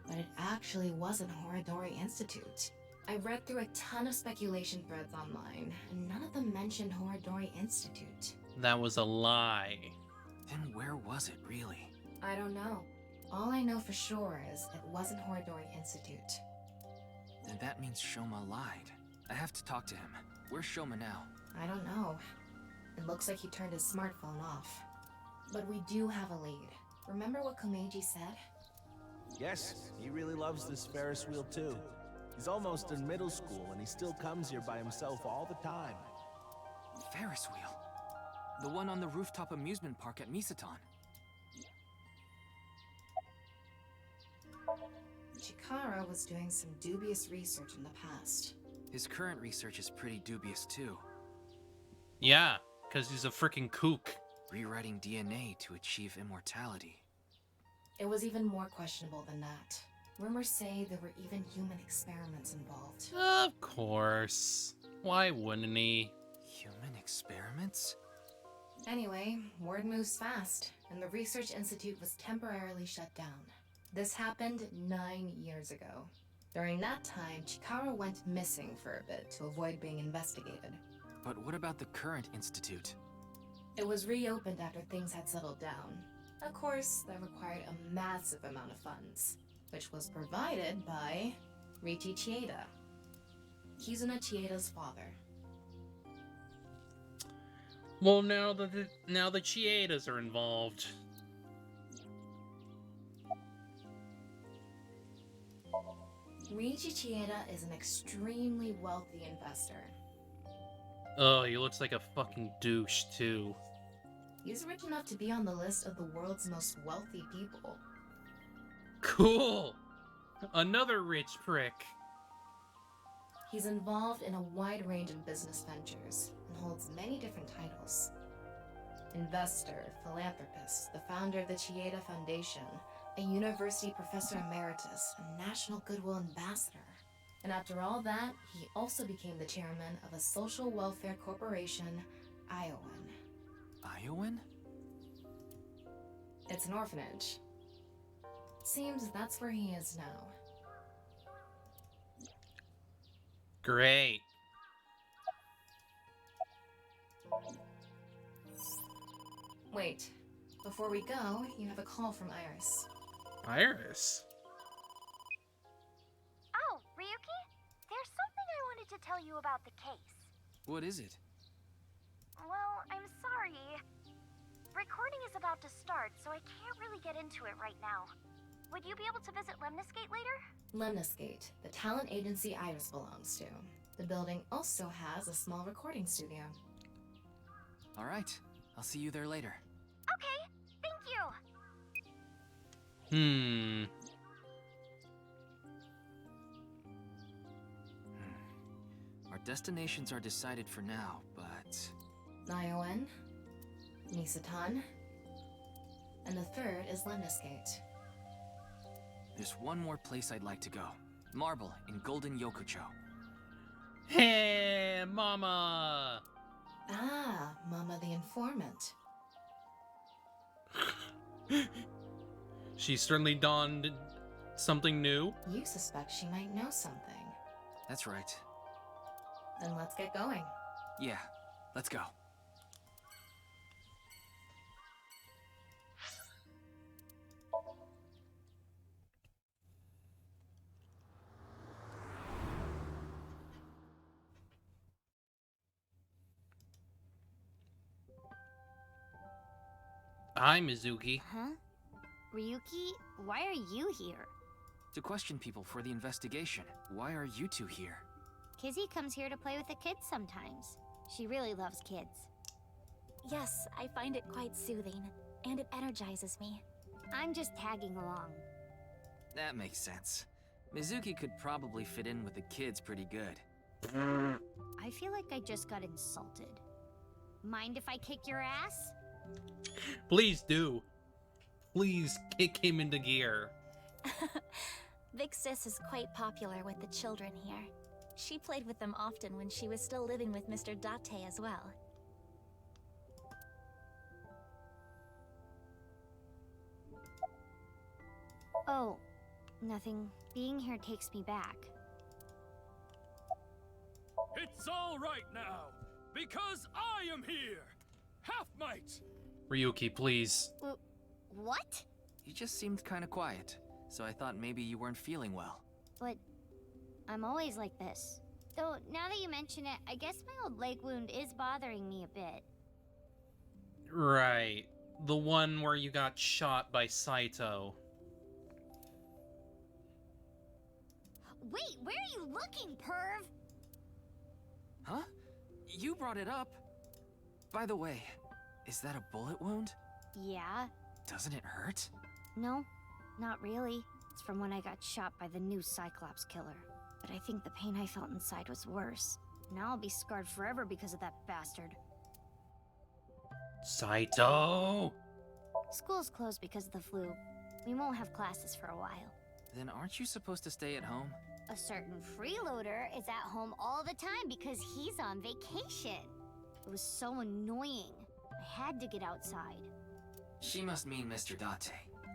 But it actually wasn't Horidori Institute. I read through a ton of speculation threads online, and none of them mentioned Horidori Institute. That was a lie. Then where was it, really? I don't know. All I know for sure is it wasn't Horidori Institute. Then that means Shoma lied. I have to talk to him. Where's Shoma now? I don't know. It looks like he turned his smartphone off. But we do have a lead. Remember what Komeiji said? Yes, he really loves this Ferris wheel too. He's almost in middle school and he still comes here by himself all the time. Ferris wheel? The one on the rooftop amusement park at Misaton. Chikara was doing some dubious research in the past. His current research is pretty dubious too. Yeah, because he's a freaking kook. Rewriting DNA to achieve immortality. It was even more questionable than that. Rumors say there were even human experiments involved. Of course. Why wouldn't he? Human experiments? Anyway, word moves fast, and the Research Institute was temporarily shut down. This happened 9 years ago. During that time, Chikara went missing for a bit to avoid being investigated. But what about the current institute? It was reopened after things had settled down. Of course, that required a massive amount of funds, which was provided by Riichi Chieda. Kizuna Chieda's father. Well, now the Chiedas are involved. Riichi Chieda is an extremely wealthy investor. Oh, he looks like a fucking douche, too. He's rich enough to be on the list of the world's most wealthy people. Cool! Another rich prick. He's involved in a wide range of business ventures and holds many different titles. Investor, philanthropist, the founder of the Chieda Foundation, a university professor emeritus, a national goodwill ambassador. And after all that, he also became the chairman of a social welfare corporation, Iowan. Iowan? It's an orphanage. Seems that's where he is now. Great. Wait, before we go, you have a call from Iris. Iris? to tell you about the case. What is it? Well, I'm sorry. Recording is about to start, so I can't really get into it right now. Would you be able to visit Lemniscate later? Lemniscate, the talent agency Iris belongs to. The building also has a small recording studio. All right. I'll see you there later. Okay, thank you. Our destinations are decided for now, but... Niowen, Nisatan, and the third is Lemniscate. There's one more place I'd like to go. Marble in Golden Yokucho. Hey, Mama! Ah, Mama the Informant. She certainly donned something new. You suspect she might know something. That's right. Then let's get going. Yeah, let's go. Hi, Mizuki. Huh? Ryuki, why are you here? To question people for the investigation. Why are you two here? Kizzy comes here to play with the kids sometimes. She really loves kids. Yes, I find it quite soothing, and it energizes me. I'm just tagging along. That makes sense. Mizuki could probably fit in with the kids pretty good. I feel like I just got insulted. Mind if I kick your ass? Please do. Please kick him into gear. Big Sis is quite popular with the children here. She played with them often when she was still living with Mr. Date as well. Oh, nothing. Being here takes me back. It's all right now, because I am here! Half-Might! Ryuki, please. What? You just seemed kind of quiet, so I thought maybe you weren't feeling well. But I'm always like this. Though, now that you mention it, I guess my old leg wound is bothering me a bit. Right. The one where you got shot by Saito. Wait, where are you looking, perv? Huh? You brought it up. By the way, is that a bullet wound? Yeah. Doesn't it hurt? No, not really. It's from when I got shot by the new Cyclops killer. But I think the pain I felt inside was worse. Now I'll be scarred forever because of that bastard. Saito! School's closed because of the flu. We won't have classes for a while. Then aren't you supposed to stay at home? A certain freeloader is at home all the time because he's on vacation. It was so annoying. I had to get outside. She must mean Mr. Date.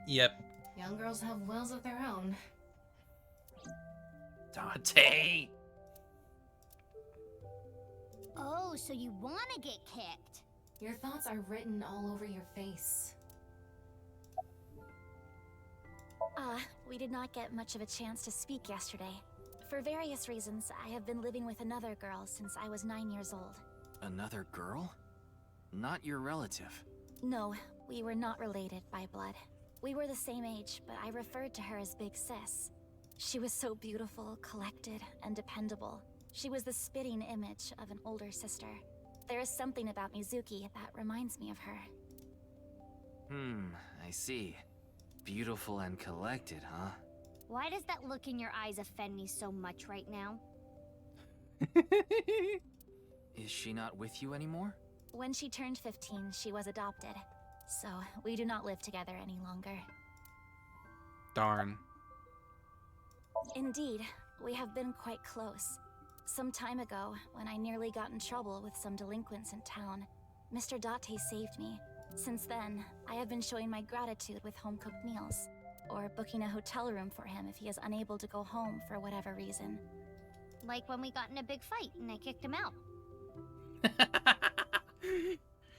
Yep. Young girls have wills of their own. Date! Oh, so you want to get kicked? Your thoughts are written all over your face. We did not get much of a chance to speak yesterday. For various reasons, I have been living with another girl since I was 9 years old. Another girl? Not your relative. No, we were not related by blood. We were the same age, but I referred to her as Big Sis. She was so beautiful, collected, and dependable. She was the spitting image of an older sister. There is something about Mizuki that reminds me of her. I see. Beautiful and collected, huh? Why does that look in your eyes offend me so much right now? Is she not with you anymore? When she turned 15, she was adopted. So, we do not live together any longer. Darn. Indeed, we have been quite close. Some time ago, when I nearly got in trouble with some delinquents in town, Mr. Date saved me. Since then, I have been showing my gratitude with home-cooked meals, or booking a hotel room for him if he is unable to go home for whatever reason. Like when we got in a big fight and I kicked him out.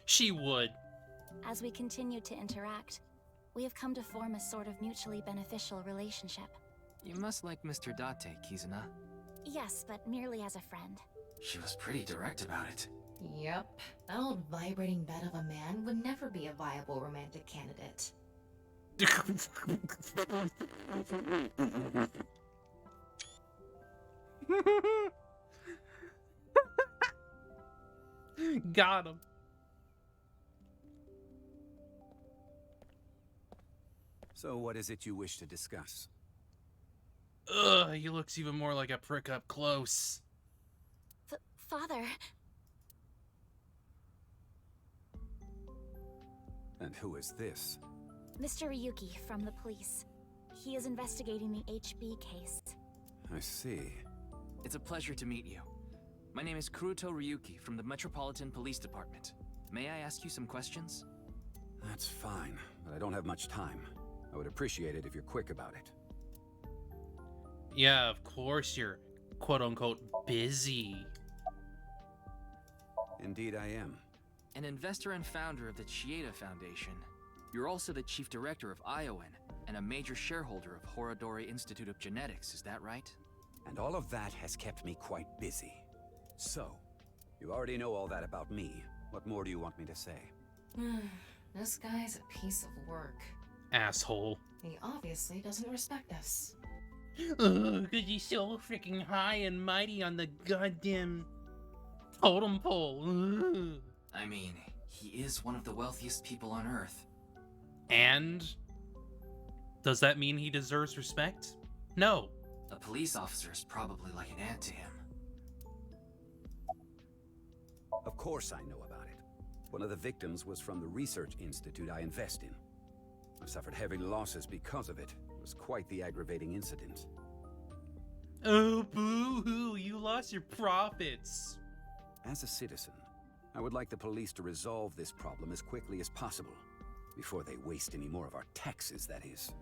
She would. As we continue to interact, we have come to form a sort of mutually beneficial relationship. You must like Mr. Date, Kizuna. Yes, but merely as a friend. She was pretty direct about it. Yep. That old vibrating bed of a man would never be a viable romantic candidate. Got him. So what is it you wish to discuss? Ugh, he looks even more like a prick up close. Father. And who is this? Mr. Ryuki from the police. He is investigating the HB case. I see. It's a pleasure to meet you. My name is Kuruto Ryuki from the Metropolitan Police Department. May I ask you some questions? That's fine, but I don't have much time. I would appreciate it if you're quick about it. Yeah, of course you're quote-unquote busy. Indeed I am. An investor and founder of the Chieda Foundation. You're also the chief director of ION and a major shareholder of Horodori Institute of Genetics, is that right? And all of that has kept me quite busy. So, you already know all that about me. What more do you want me to say? This guy's a piece of work. Asshole. He obviously doesn't respect us. Ugh, cause he's so freaking high and mighty on the goddamn totem pole. Ugh. I mean, he is one of the wealthiest people on Earth. And? Does that mean he deserves respect? No. A police officer is probably like an ant to him. Of course I know about it. One of the victims was from the research institute I invest in. I've suffered heavy losses because of it. It was quite the aggravating incident. Oh, boo-hoo, you lost your profits. As a citizen, I would like the police to resolve this problem as quickly as possible. Before they waste any more of our taxes, that is.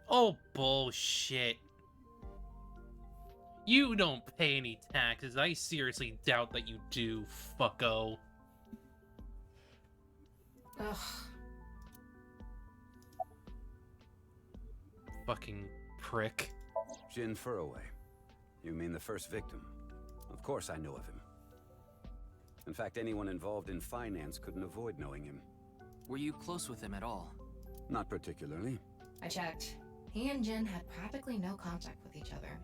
Oh, bullshit. You don't pay any taxes. I seriously doubt that you do, fucko. Ugh. Fucking prick. Jin Furroway. You mean the first victim? Of course I know of him. In fact, anyone involved in finance couldn't avoid knowing him. Were you close with him at all? Not particularly. I checked. He and Jin had practically no contact with each other.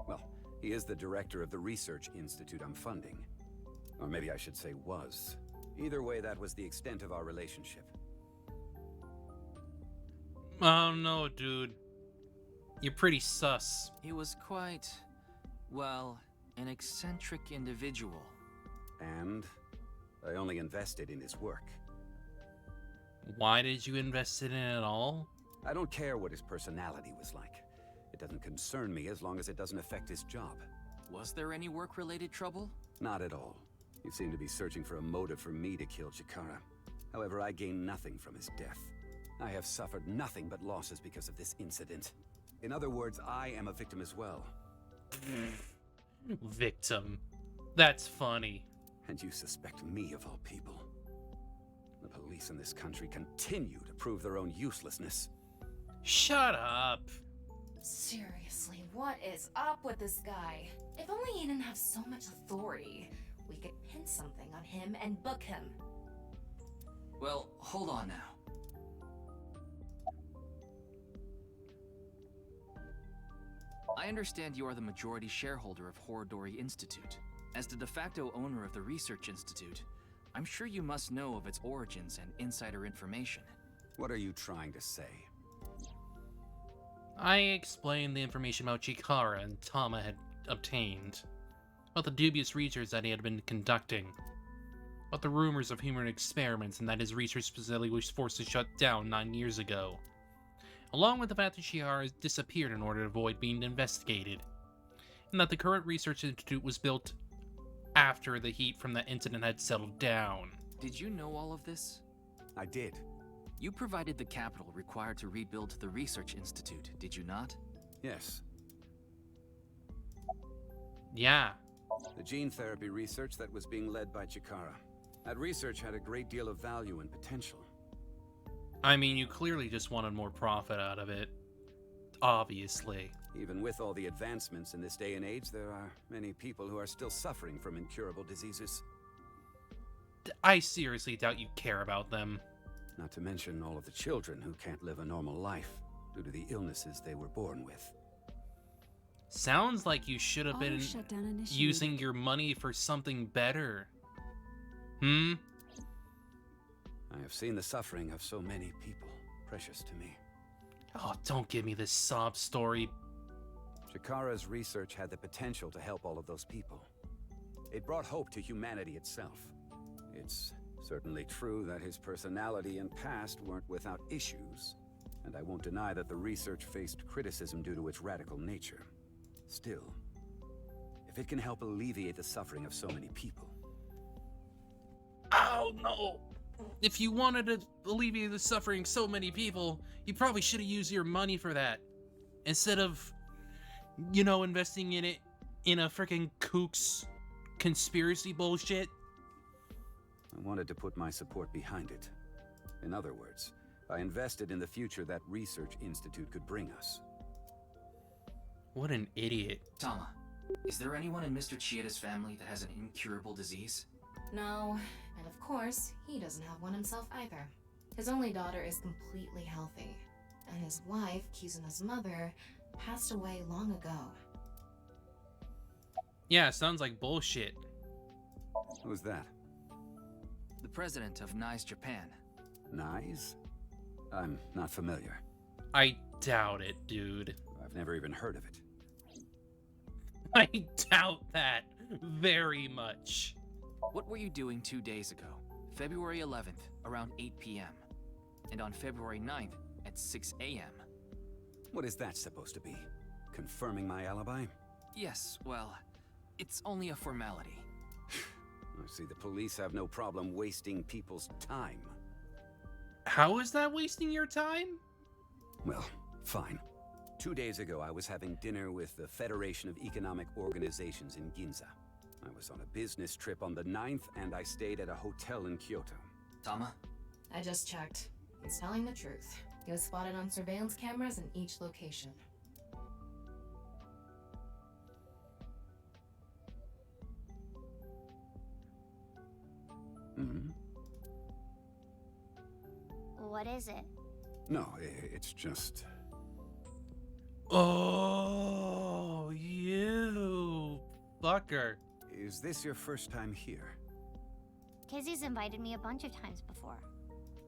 Well, he is the director of the research institute I'm funding. Or maybe I should say was. Either way, that was the extent of our relationship. Oh no, dude. You're pretty sus. He was quite, well, an eccentric individual. And I only invested in his work. Why did you invest in it at all? I don't care what his personality was like. It doesn't concern me as long as it doesn't affect his job. Was there any work-related trouble? Not at all. You seem to be searching for a motive for me to kill Chikara. However, I gain nothing from his death. I have suffered nothing but losses because of this incident. In other words, I am a victim as well. Victim. That's funny. And you suspect me of all people. The police in this country continue to prove their own uselessness. Shut up. Seriously, what is up with this guy? If only he didn't have so much authority, we could pin something on him and book him. Well, hold on now. I understand you are the majority shareholder of Horodori Institute. As the de facto owner of the Research Institute, I'm sure you must know of its origins and insider information. What are you trying to say? I explained the information about Chikara and Tama had obtained, about the dubious research that he had been conducting, about the rumors of human experiments and that his research facility was forced to shut down 9 years ago, along with the fact that Chikara disappeared in order to avoid being investigated, and that the current research institute was built after the heat from that incident had settled down. Did you know all of this? I did. You provided the capital required to rebuild the Research Institute, did you not? Yes. Yeah. The gene therapy research that was being led by Chikara. That research had a great deal of value and potential. I mean, you clearly just wanted more profit out of it. Obviously. Even with all the advancements in this day and age, there are many people who are still suffering from incurable diseases. I seriously doubt you care about them. Not to mention all of the children who can't live a normal life due to the illnesses they were born with. Sounds like you should have been using your money for something better. Hmm? I have seen the suffering of so many people, precious to me. Oh, don't give me this sob story. Chikara's research had the potential to help all of those people. It brought hope to humanity itself. It's certainly true that his personality and past weren't without issues, and I won't deny that the research faced criticism due to its radical nature. Still, if it can help alleviate the suffering of so many people... Oh, no! If you wanted to alleviate the suffering of so many people, you probably should have used your money for that. Instead of, you know, investing in it in a freaking kook's conspiracy bullshit. I wanted to put my support behind it. In other words, I invested in the future that research institute could bring us. What an idiot. Tama, is there anyone in Mr. Chieda's family that has an incurable disease? No, and of course, he doesn't have one himself either. His only daughter is completely healthy, and his wife, Kizuna's mother, passed away long ago. Yeah, sounds like bullshit. Who's that? The president of NICE Japan. NICE? I'm not familiar. I doubt it, dude. I've never even heard of it. I doubt that very much. What were you doing 2 days ago? February 11th, around 8 p.m. And on February 9th, at 6 a.m. What is that supposed to be? Confirming my alibi? Yes, well, it's only a formality. I see the police have no problem wasting people's time. How is that wasting your time? Well, fine. 2 days ago, I was having dinner with the Federation of Economic Organizations in Ginza. I was on a business trip on the 9th, and I stayed at a hotel in Kyoto. Tama? I just checked. He's telling the truth. He was spotted on surveillance cameras in each location. Mm-hmm. What is it? No, it's just... Oh, you fucker. Is this your first time here? Kizzy's invited me a bunch of times before.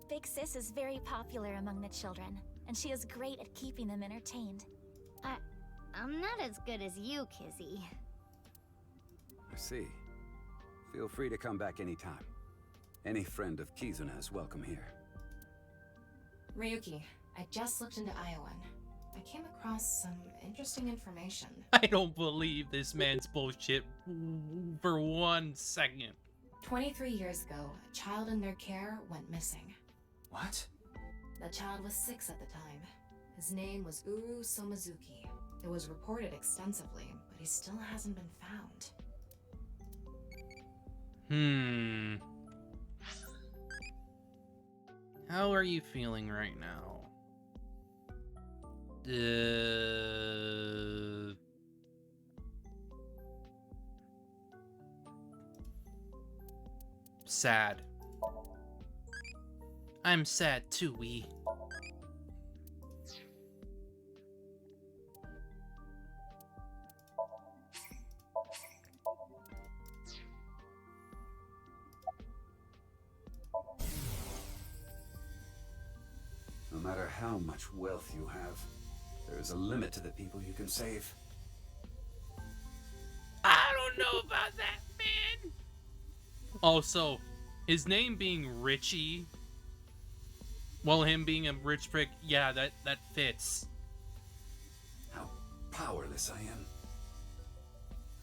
Big Sis is very popular among the children, and she is great at keeping them entertained. I'm not as good as you, Kizzy. I see. Feel free to come back anytime. Any friend of Kizuna is welcome here. Ryuki, I just looked into Iowan. I came across some interesting information. I don't believe this man's bullshit for 1 second. 23 years ago, a child in their care went missing. What? The child was 6 at the time. His name was Uru Somazuki. It was reported extensively, but he still hasn't been found. How are you feeling right now? Sad. I'm sad too, Wee. No matter how much wealth you have, there is a limit to the people you can save. I don't know about that, man. Also, his name being Richie, well, him being a rich prick, yeah, that fits. How powerless I am.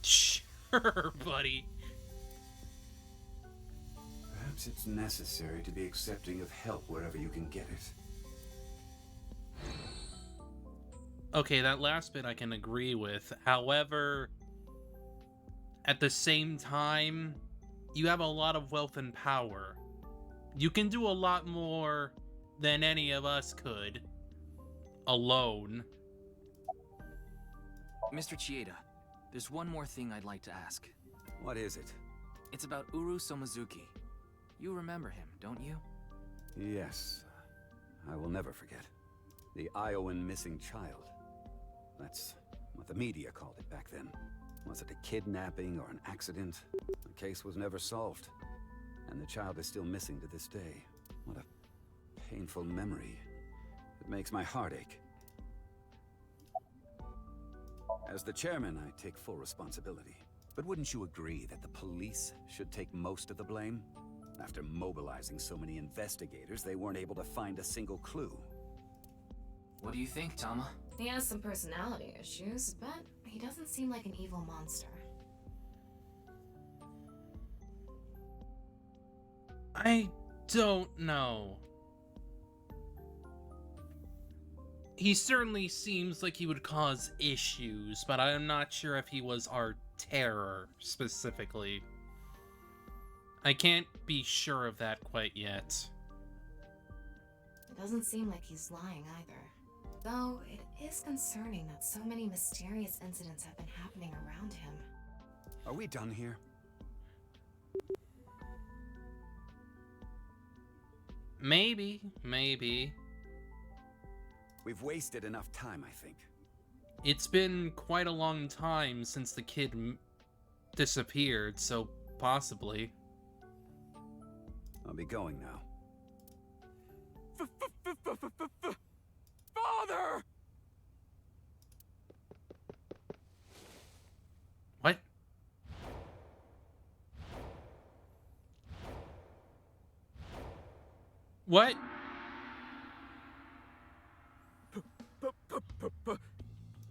Sure, buddy. Perhaps it's necessary to be accepting of help wherever you can get it. Okay, that last bit I can agree with. However, at the same time, you have a lot of wealth and power. You can do a lot more than any of us could. Alone. Mr. Chieda, there's one more thing I'd like to ask. What is it? It's about Uru Somazuki. You remember him, don't you? Yes. I will never forget. The Iowan missing child. That's what the media called it back then. Was it a kidnapping or an accident? The case was never solved. And the child is still missing to this day. What a painful memory. It makes my heart ache. As the chairman, I take full responsibility. But wouldn't you agree that the police should take most of the blame? After mobilizing so many investigators, they weren't able to find a single clue. What do you think, Tama? He has some personality issues, but he doesn't seem like an evil monster. I don't know. He certainly seems like he would cause issues, but I'm not sure if he was our terror, specifically. I can't be sure of that quite yet. It doesn't seem like he's lying either. Though, it is concerning that so many mysterious incidents have been happening around him. Are we done here? Maybe. We've wasted enough time, I think. It's been quite a long time since the kid disappeared, so possibly. I'll be going now. Father! What? What?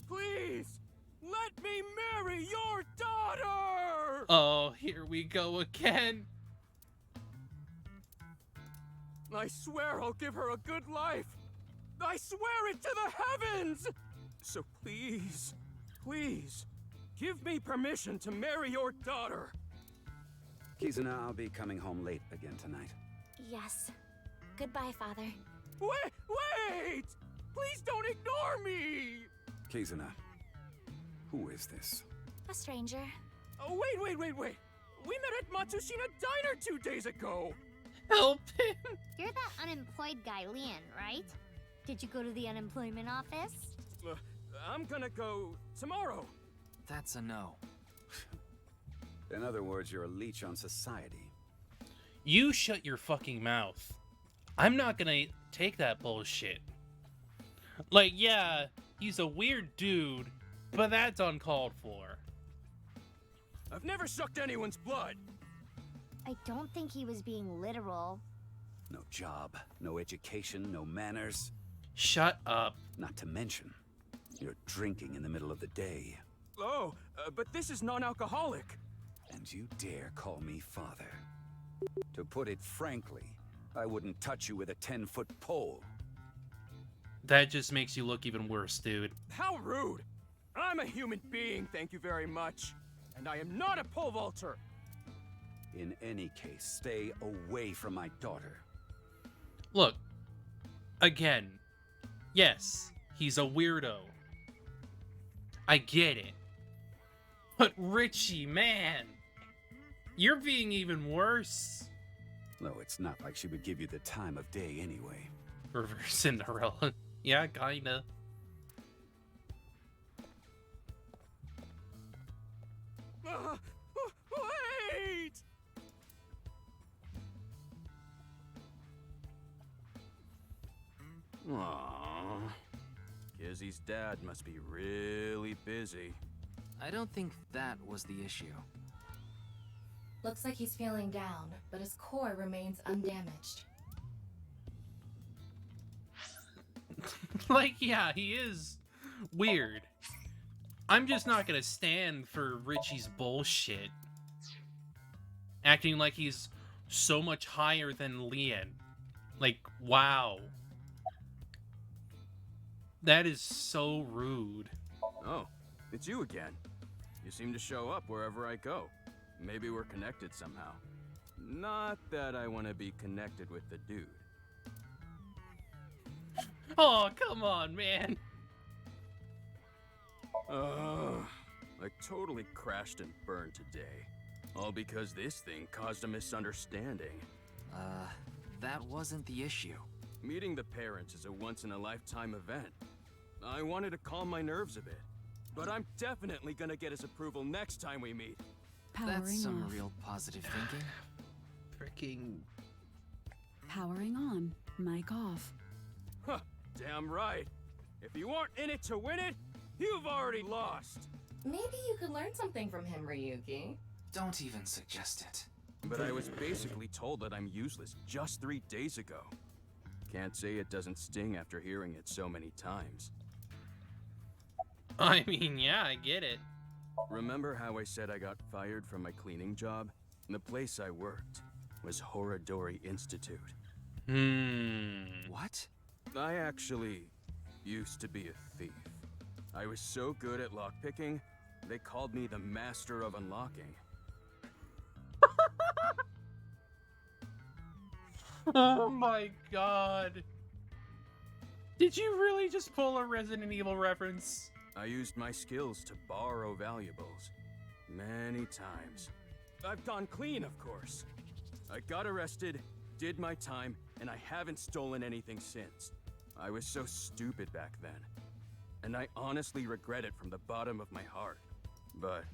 Please, let me marry your daughter! Oh, here we go again. I swear I'll give her a good life. I swear it to the heavens! So please, give me permission to marry your daughter. Kizuna, I'll be coming home late again tonight. Yes. Goodbye, Father. Wait! Please don't ignore me! Kizuna, who is this? A stranger. Oh, wait. We met at Matsushina Diner 2 days ago. Help him! You're that unemployed guy, Leon, right? Did you go to the unemployment office? I'm gonna go tomorrow. That's a no. In other words, you're a leech on society. You shut your fucking mouth. I'm not gonna take that bullshit. Like, yeah, he's a weird dude, but that's uncalled for. I've never sucked anyone's blood. I don't think he was being literal. No job, no education, no manners. Shut up. Not to mention, you're drinking in the middle of the day. Oh, but this is non-alcoholic. And you dare call me father. To put it frankly, I wouldn't touch you with a 10-foot pole. That just makes you look even worse, dude. How rude. I'm a human being, thank you very much. And I am not a pole vaulter. In any case, stay away from my daughter. Look, again, yes, he's a weirdo. I get it. But Richie, man, you're being even worse. Though it's not like she would give you the time of day anyway. Reverse Cinderella. Yeah, kinda. Wait! Aww. Kizzy's dad must be really busy. I don't think that was the issue. Looks like he's feeling down, but his core remains undamaged. Like, yeah, he is weird. I'm just not gonna stand for Richie's bullshit. Acting like he's so much higher than Leon. Like, wow. That is so rude. Oh, it's you again. You seem to show up wherever I go. Maybe we're connected somehow. Not that I want to be connected with the dude. Oh, come on, man. I totally crashed and burned today. All because this thing caused a misunderstanding. That wasn't the issue. Meeting the parents is a once-in-a-lifetime event. I wanted to calm my nerves a bit. But I'm definitely gonna get his approval next time we meet. That's some real positive thinking. Freaking... Powering on. Mic off. Huh, damn right. If you aren't in it to win it, you've already lost. Maybe you could learn something from him, Ryuki. Don't even suggest it. But I was basically told that I'm useless just 3 days ago. Can't say it doesn't sting after hearing it so many times. I mean, yeah, I get it. Remember how I said I got fired from my cleaning job? The place I worked was Horadori Institute. What? I actually used to be a thief. I was so good at lockpicking, they called me the Master of Unlocking. Oh my god. Did you really just pull a Resident Evil reference? I used my skills to borrow valuables. Many times. I've gone clean, of course. I got arrested, did my time, and I haven't stolen anything since. I was so stupid back then. And I honestly regret it from the bottom of my heart. But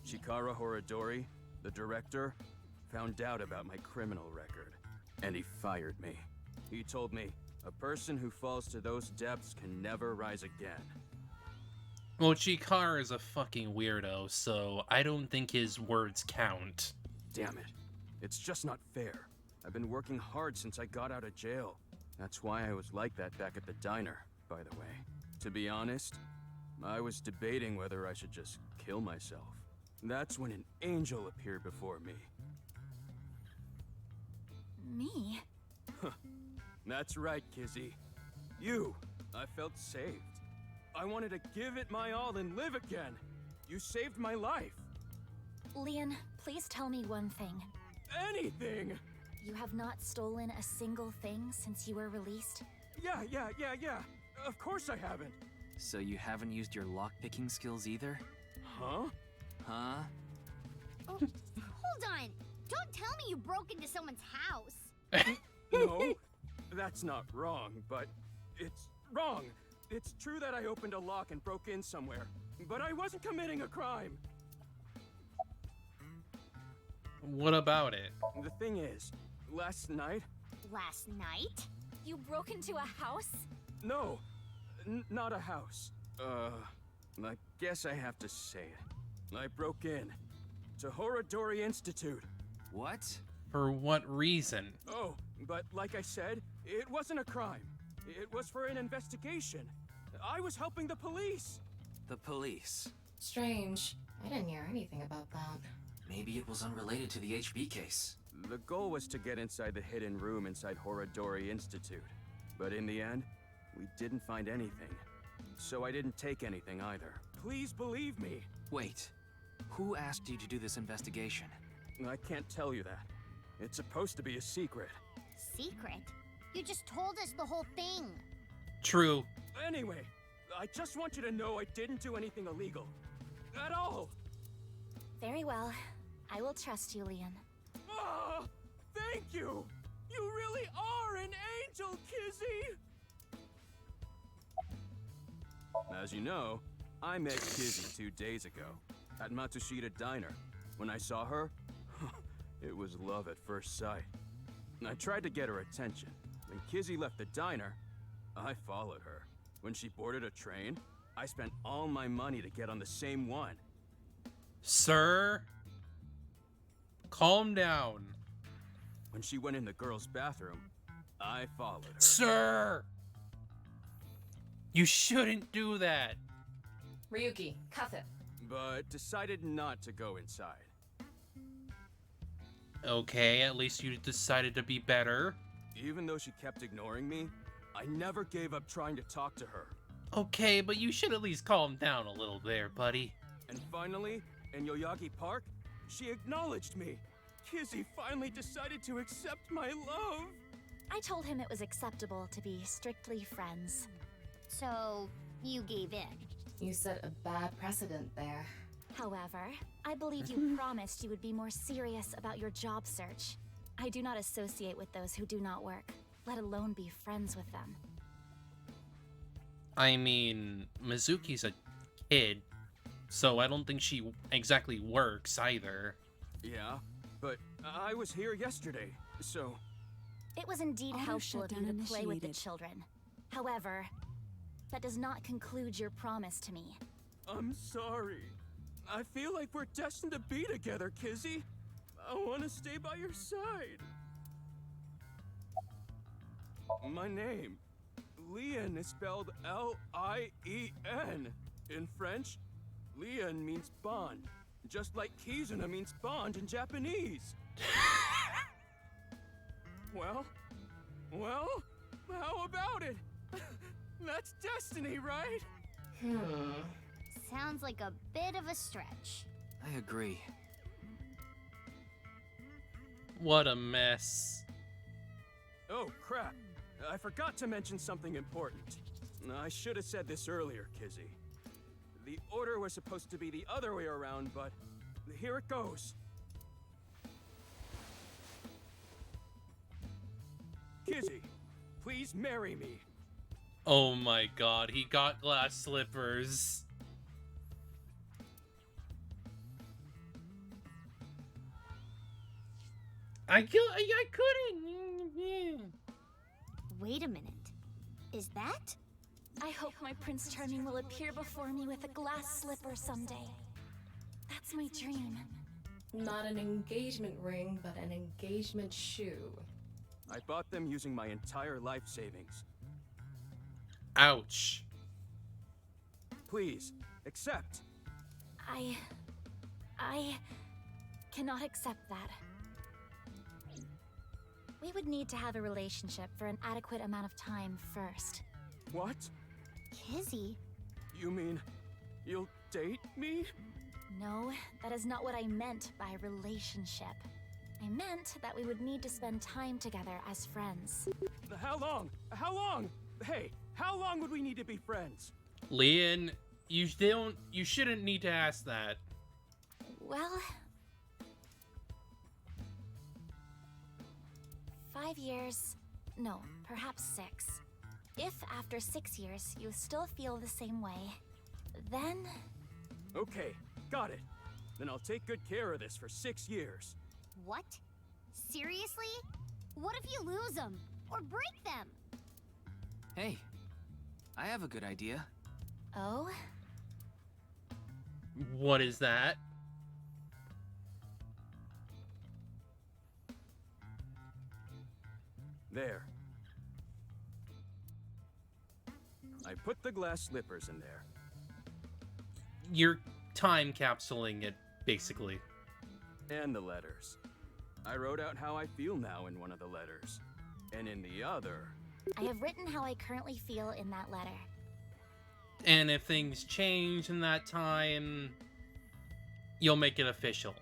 Chikara Horadori, the director, found out about my criminal record. And he fired me. He told me, a person who falls to those depths can never rise again. Well, Chikara is a fucking weirdo, so I don't think his words count. Damn it. It's just not fair. I've been working hard since I got out of jail. That's why I was like that back at the diner, by the way. To be honest, I was debating whether I should just kill myself. That's when an angel appeared before me. Me? That's right, Kizzy. You. I felt saved. I wanted to give it my all and live again. You saved my life. Leon, please tell me one thing. Anything! You have not stolen a single thing since you were released? Yeah. Of course I haven't. So you haven't used your lockpicking skills either? Huh? Huh? Oh, hold on! Don't tell me you broke into someone's house! No, that's not wrong, but it's wrong. It's true that I opened a lock and broke in somewhere, but I wasn't committing a crime. What about it? The thing is, last night... Last night? You broke into a house? No, not a house. I guess I have to say it. I broke in to Horadori Institute. What? For what reason? Oh, but like I said, it wasn't a crime. It was for an investigation. I was helping the police. The police? Strange. I didn't hear anything about that. Maybe it was unrelated to the HB case. The goal was to get inside the hidden room inside Horadori Institute. But in the end, we didn't find anything. So I didn't take anything either. Please believe me. Wait. Who asked you to do this investigation? I can't tell you that. It's supposed to be a secret. Secret? You just told us the whole thing. True. Anyway, I just want you to know I didn't do anything illegal. At all. Very well. I will trust you, Leon. Oh, thank you! You really are an angel, Kizzy! As you know, I met Kizzy 2 days ago at Matsushita Diner. When I saw her, it was love at first sight. I tried to get her attention. When Kizzy left the diner, I followed her. When she boarded a train, I spent all my money to get on the same one. Sir, calm down. When she went in the girls' bathroom, I followed her. Sir! You shouldn't do that. Ryuki, cuff it. But decided not to go inside. Okay, at least you decided to be better. Even though she kept ignoring me, I never gave up trying to talk to her. Okay, but you should at least calm down a little there, buddy. And finally, in Yoyagi Park, she acknowledged me. Kizzy finally decided to accept my love. I'm I told him it was acceptable to be strictly friends. So, you gave in. You set a bad precedent there. However, I believe you promised you would be more serious about your job search. I do not associate with those who do not work, let alone be friends with them. I mean, Mizuki's a kid, so I don't think she exactly works either. Yeah, but I was here yesterday, so... It was indeed Auto helpful of you shutdown to play with the initiated. children. However, that does not conclude your promise to me. I'm sorry. I feel like we're destined to be together, Kizzy. I want to stay by your side. My name, Lien, is spelled L-I-E-N. In French, Lien means bond, just like Kizuna means bond in Japanese. Well, how about it? That's destiny, right? Sounds like a bit of a stretch. I agree. What a mess. Oh, crap. I forgot to mention something important. I should have said this earlier, Kizzy. The order was supposed to be the other way around, but here it goes. Kizzy, please marry me. Oh my god, he got glass slippers. I couldn't. Wait a minute. Is that? I hope my Prince Charming will appear before me with a glass slipper someday. That's my dream. Not an engagement ring, but an engagement shoe. I bought them using my entire life savings. Ouch. Please, accept. I cannot accept that. We would need to have a relationship for an adequate amount of time first. What? Kizzy? You mean you'll date me? No, that is not what I meant by relationship. I meant that we would need to spend time together as friends. How long? How long? Hey, how long would we need to be friends? Lien, you shouldn't need to ask that. Well... 5 years... No, perhaps 6. If after 6 years you still feel the same way, then... Okay, got it. Then I'll take good care of this for 6 years. What? Seriously? What if you lose them? Or break them? Hey, I have a good idea. Oh? What is that? There. I put the glass slippers in there. You're time capsuling it, basically. And the letters. I wrote out how I feel now in one of the letters. And in the other... I have written how I currently feel in that letter. And if things change in that time, you'll make it official.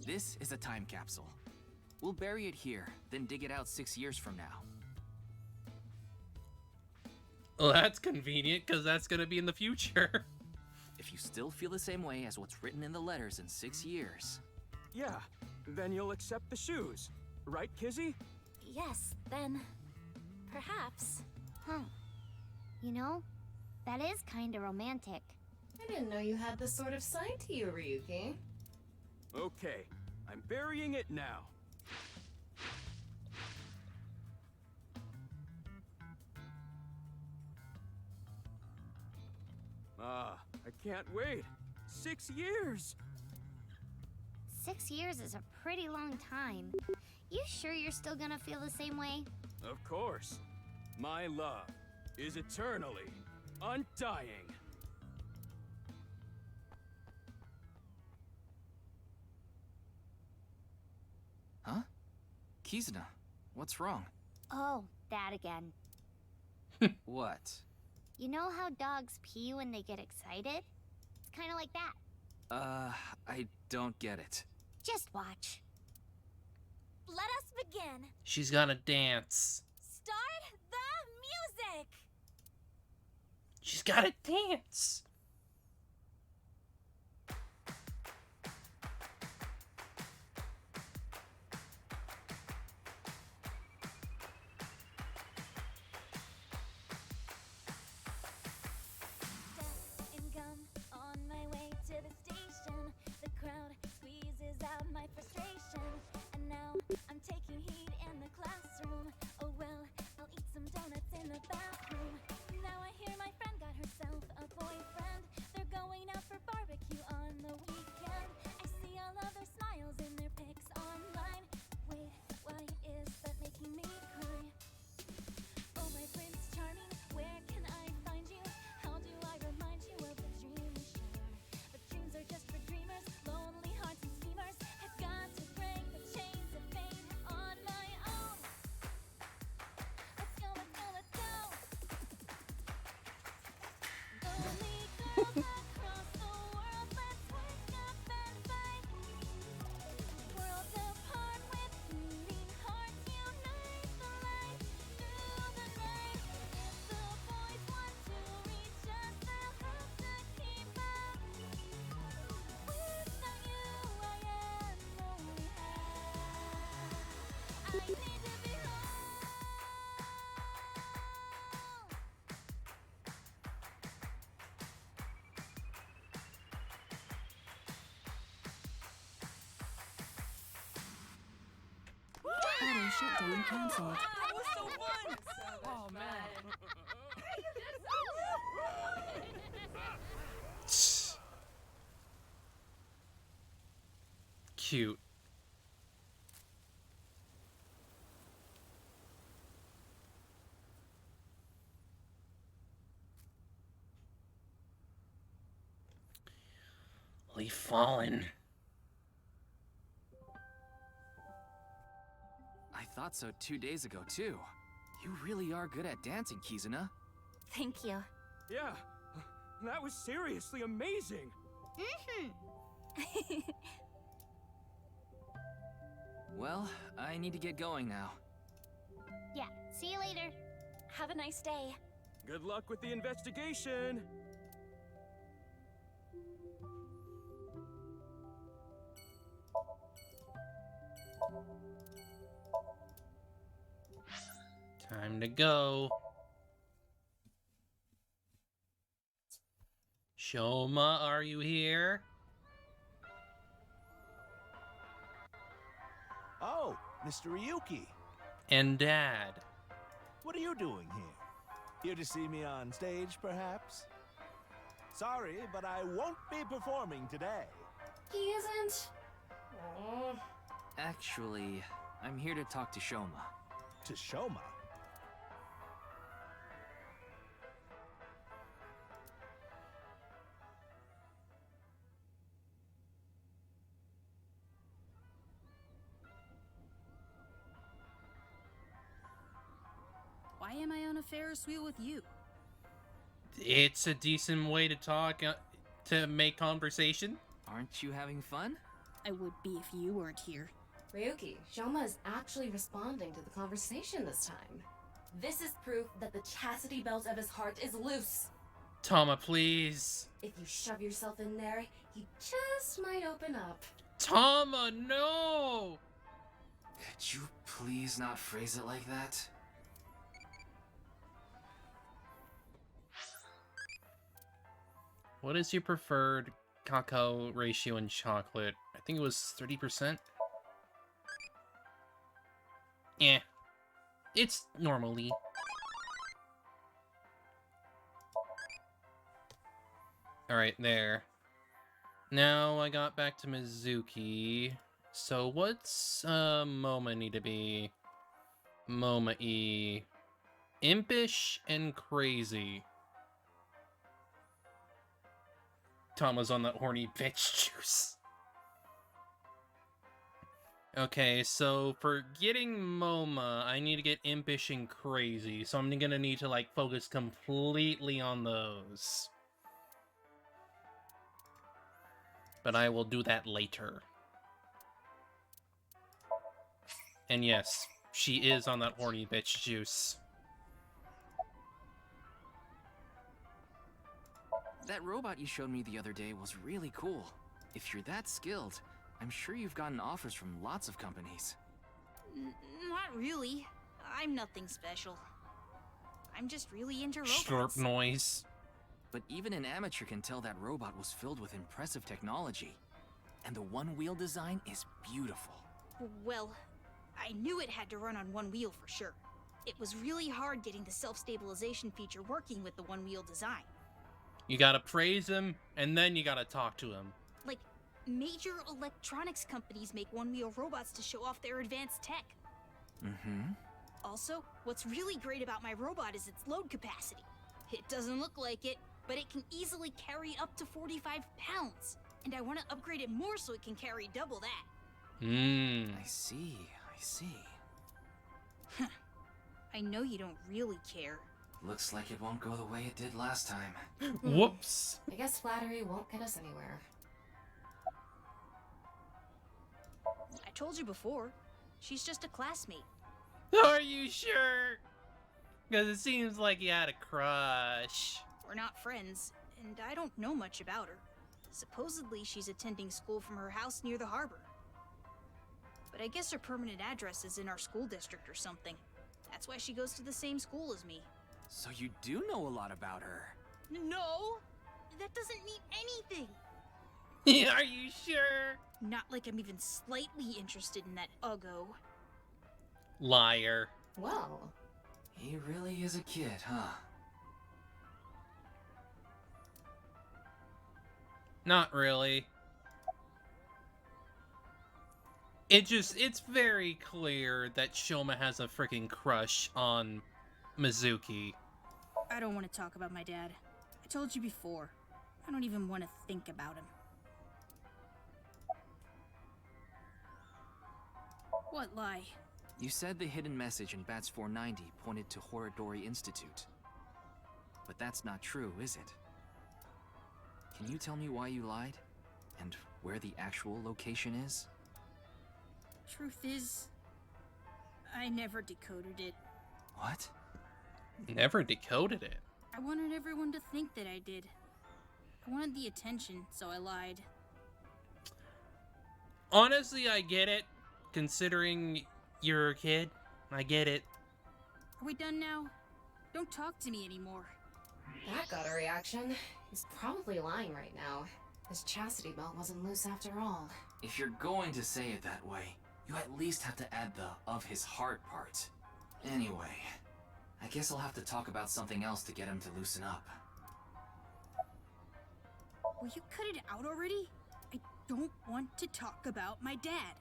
This is a time capsule. We'll bury it here, then dig it out 6 years from now. Well, that's convenient, because that's going to be in the future. If you still feel the same way as what's written in the letters in 6 years... Yeah, then you'll accept the shoes. Right, Kizzy? Yes, then... perhaps. Huh. You know, that is kinda romantic. I didn't know you had this sort of side to you, Ryuki. Okay, I'm burying it now. I can't wait. 6 years! 6 years is a pretty long time. You sure you're still gonna feel the same way? Of course. My love is eternally undying. Huh? Kizuna, what's wrong? Oh, that again. What? You know how dogs pee when they get excited? It's kinda like that. I don't get it. Just watch. let us begin. She's gotta dance. Start the music. She's gotta dance. In gum on my way to the station. The crowd squeezes out my frustration. And now I'm taking heat in the classroom. Oh well, I'll eat some donuts in the bathroom. Now I hear my friend got herself a boyfriend. They're going out for barbecue on the weekend. I see all of their smiles in their pics online. Wait, why is that making me cry? Oh my Prince Charming, where can I find you? How do I remind you of the dream we share? But dreams are just for dreamers, lonely hearts and schemers. I've got to break the chains of fate on my own. Let's go, let's go, let's go. Lonely girls across the world, let's wake up and fight. Worlds apart with beating hearts, unite the light through the night. If the boys want to reach us, they'll have to keep up. Without you, I am only half. I need to be whole. Auto shutdown cancelled. That was so fun! Oh, man. Cute. Leaf fallen. I thought so 2 days ago, too. You really are good at dancing, Kizuna. Thank you. Yeah, that was seriously amazing. Well, I need to get going now. Yeah, see you later. Have a nice day. Good luck with the investigation. Time to go. Shoma, are you here? Oh, Mr. Ryuki. And Dad. What are you doing here? Here to see me on stage, perhaps? Sorry, but I won't be performing today. He isn't. Oh. Actually, I'm here to talk to Shoma. To Shoma? Why am I on a Ferris wheel with you? It's a decent way to talk, to make conversation. Aren't you having fun? I would be if you weren't here. Ryuki, Shoma is actually responding to the conversation this time. This is proof that the chastity belt of his heart is loose. Tama, please. If you shove yourself in there, he just might open up. Tama, no! Could you please not phrase it like that? What is your preferred cacao ratio in chocolate? I think it was 30%. Yeah. It's normally. Alright, there. Now I got back to Mizuki. So what's MoMA need to be? MoMA-E. Impish and crazy. Tama's on that horny bitch juice. Okay, so for getting MoMA, I need to get impish and crazy. So I'm gonna need to like focus completely on those. But I will do that later. And yes, she is on that horny bitch juice. That robot you showed me the other day was really cool. If you're that skilled, I'm sure you've gotten offers from lots of companies. Not really. I'm nothing special. I'm just really into robots. Short noise. But even an amateur can tell that robot was filled with impressive technology. And the one-wheel design is beautiful. Well, I knew it had to run on one wheel for sure. It was really hard getting the self-stabilization feature working with the one-wheel design. You gotta praise him, and then you gotta talk to him. Like, major electronics companies make one-wheel robots to show off their advanced tech. Mm-hmm. Also, what's really great about my robot is its load capacity. It doesn't look like it, but it can easily carry up to 45 pounds. And I want to upgrade it more so it can carry double that. I see. I know you don't really care. Looks like it won't go the way it did last time. Whoops. I guess flattery won't get us anywhere. I told you before. She's just a classmate. Are you sure? Because it seems like you had a crush. We're not friends, and I don't know much about her. Supposedly, she's attending school from her house near the harbor. But I guess her permanent address is in our school district or something. That's why she goes to the same school as me. So you do know a lot about her. No! That doesn't mean anything! Are you sure? Not like I'm even slightly interested in that Uggo. Liar. Well. He really is a kid, huh? Not really. It's very clear that Shoma has a freaking crush on Mizuki. I don't want to talk about my dad. I told you before. I don't even want to think about him. What lie? You said the hidden message in Bats 490 pointed to Horodori Institute. But that's not true, is it? Can you tell me why you lied? And where the actual location is? Truth is, I never decoded it. What? Never decoded it. I wanted everyone to think that I did. I wanted the attention, so I lied. Honestly, I get it. Considering you're a kid, I get it. Are we done now? Don't talk to me anymore. That got a reaction. He's probably lying right now. His chastity belt wasn't loose after all. If you're going to say it that way, you at least have to add the "of his heart" part. Anyway, I guess I'll have to talk about something else to get him to loosen up. Will you cut it out already? I don't want to talk about my dad.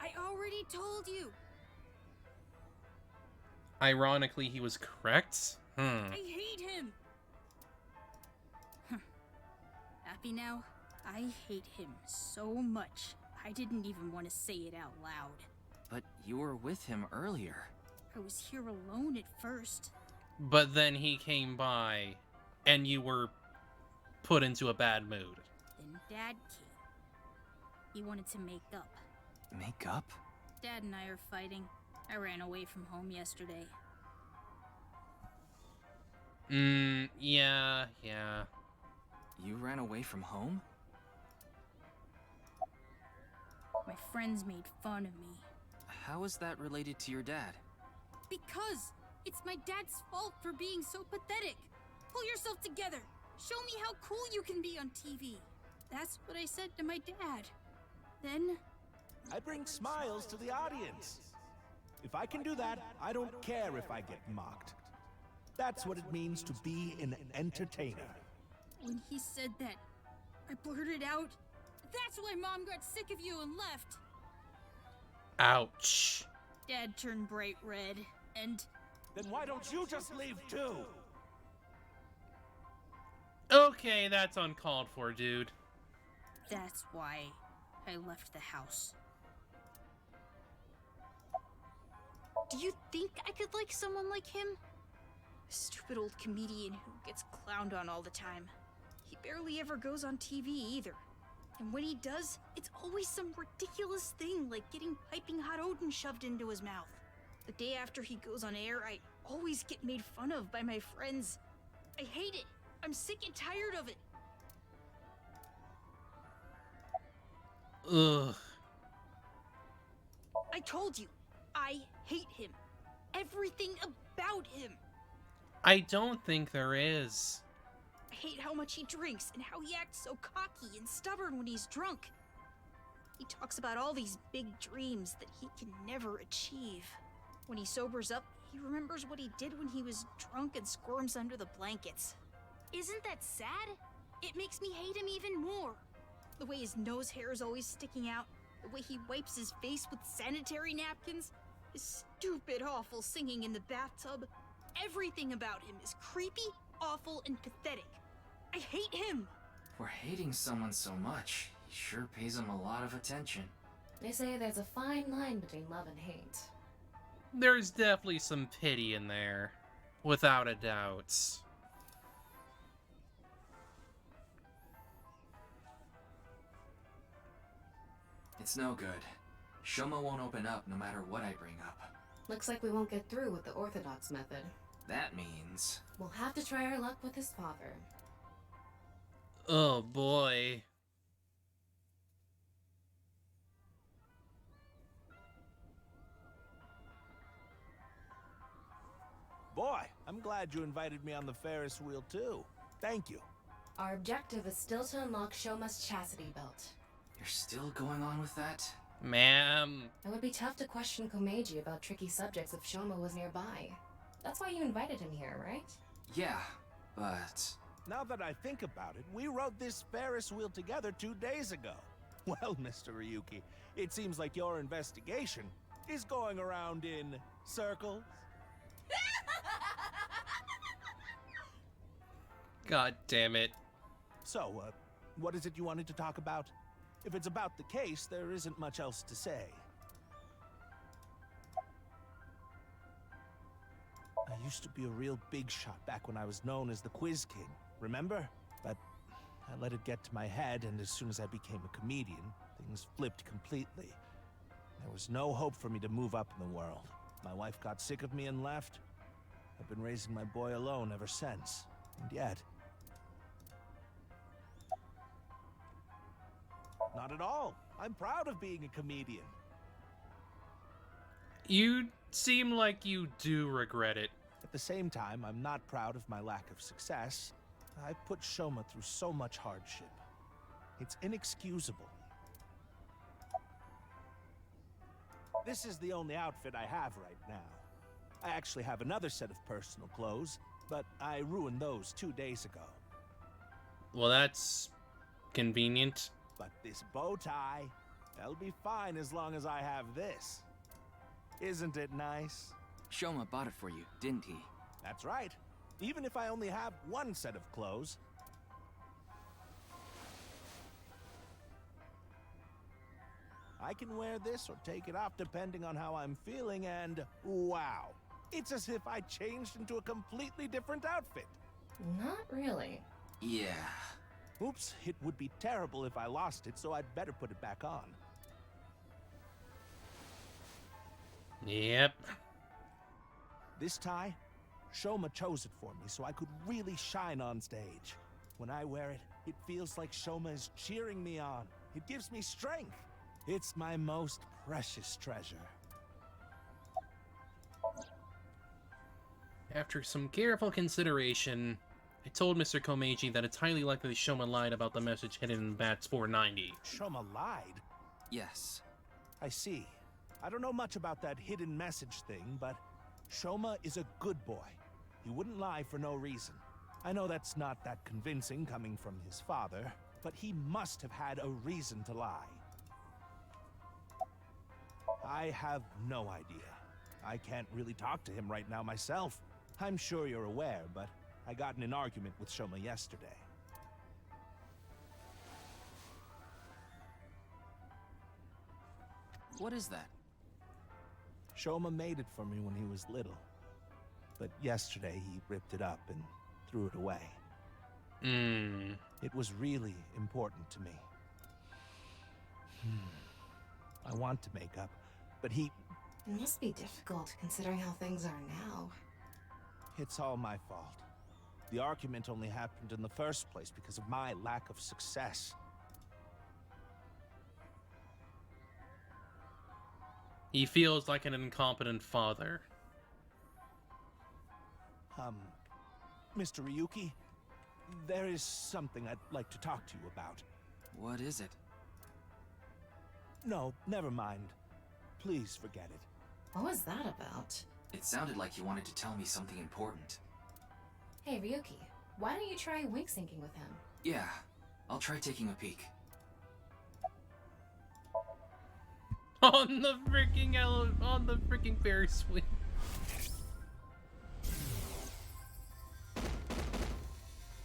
I already told you. Ironically, he was correct. I hate him. Happy now? I hate him so much. I didn't even want to say it out loud. But you were with him earlier. I was here alone at first. But then he came by, and you were put into a bad mood. Then Dad came. He wanted to make up. Make up? Dad and I are fighting. I ran away from home yesterday. Yeah. You ran away from home? My friends made fun of me. How is that related to your dad? Because it's my dad's fault for being so pathetic. Pull yourself together. Show me how cool you can be on TV. That's what I said to my dad. Then... I bring smiles to the audience. If I can do that, I don't care if I get mocked. That's what it means to be an entertainer. When he said that, I blurted out, "That's why Mom got sick of you and left." Ouch. Dad turned bright red, and... Then why don't you just leave too? Okay, that's uncalled for, dude. That's why I left the house. Do you think I could like someone like him? A stupid old comedian who gets clowned on all the time. He barely ever goes on TV either. And when he does, it's always some ridiculous thing like getting piping hot Odin shoved into his mouth. The day after he goes on air, I always get made fun of by my friends. I hate it. I'm sick and tired of it. Ugh. I told you, I hate him. Everything about him. I don't think there is. I hate how much he drinks and how he acts so cocky and stubborn when he's drunk. He talks about all these big dreams that he can never achieve. When he sobers up, he remembers what he did when he was drunk and squirms under the blankets. Isn't that sad? It makes me hate him even more. The way his nose hair is always sticking out, the way he wipes his face with sanitary napkins, his stupid, awful singing in the bathtub. Everything about him is creepy, awful, and pathetic. I hate him! For hating someone so much, he sure pays him a lot of attention. They say there's a fine line between love and hate. There's definitely some pity in there, without a doubt. It's no good. Shoma won't open up no matter what I bring up. Looks like we won't get through with the Orthodox method. That means... We'll have to try our luck with his father. Oh boy. Boy, I'm glad you invited me on the Ferris wheel too. Thank you. Our objective is still to unlock Shoma's chastity belt. You're still going on with that? Ma'am. It would be tough to question Komeiji about tricky subjects if Shoma was nearby. That's why you invited him here, right? Yeah, but... Now that I think about it, we rode this Ferris wheel together 2 days ago. Well, Mr. Ryuki, it seems like your investigation is going around in circles. God damn it. So, what is it you wanted to talk about? If it's about the case, there isn't much else to say. I used to be a real big shot back when I was known as the Quiz King, remember? But I let it get to my head, and as soon as I became a comedian, things flipped completely. There was no hope for me to move up in the world. My wife got sick of me and left. I've been raising my boy alone ever since. And yet... Not at all. I'm proud of being a comedian. You seem like you do regret it. At the same time, I'm not proud of my lack of success. I've put Shoma through so much hardship. It's inexcusable. This is the only outfit I have right now. I actually have another set of personal clothes, but I ruined those 2 days ago. Well, that's convenient. But this bow tie, that'll be fine as long as I have this. Isn't it nice? Shoma bought it for you, didn't he? That's right. Even if I only have one set of clothes. I can wear this or take it off depending on how I'm feeling, and wow. It's as if I changed into a completely different outfit. Not really. Yeah. Oops, it would be terrible if I lost it, so I'd better put it back on. Yep. This tie, Shoma chose it for me so I could really shine on stage. When I wear it, it feels like Shoma is cheering me on. It gives me strength. It's my most precious treasure. After some careful consideration, I told Mr. Komeiji that it's highly likely Shoma lied about the message hidden in Bats 490. Shoma lied? Yes. I see. I don't know much about that hidden message thing, but Shoma is a good boy. He wouldn't lie for no reason. I know that's not that convincing coming from his father, but he must have had a reason to lie. I have no idea. I can't really talk to him right now myself. I'm sure you're aware, but I got in an argument with Shoma yesterday. What is that? Shoma made it for me when he was little. But yesterday he ripped it up and threw it away. It was really important to me. I want to make up, but he... It must be difficult considering how things are now. It's all my fault. The argument only happened in the first place because of my lack of success. He feels like an incompetent father. Mr. Ryuki, there is something I'd like to talk to you about. What is it? No, never mind. Please forget it. What was that about? It sounded like you wanted to tell me something important. Hey, Ryuki, why don't you try wink syncing with him? Yeah, I'll try taking a peek. On the freaking Ferris wheel.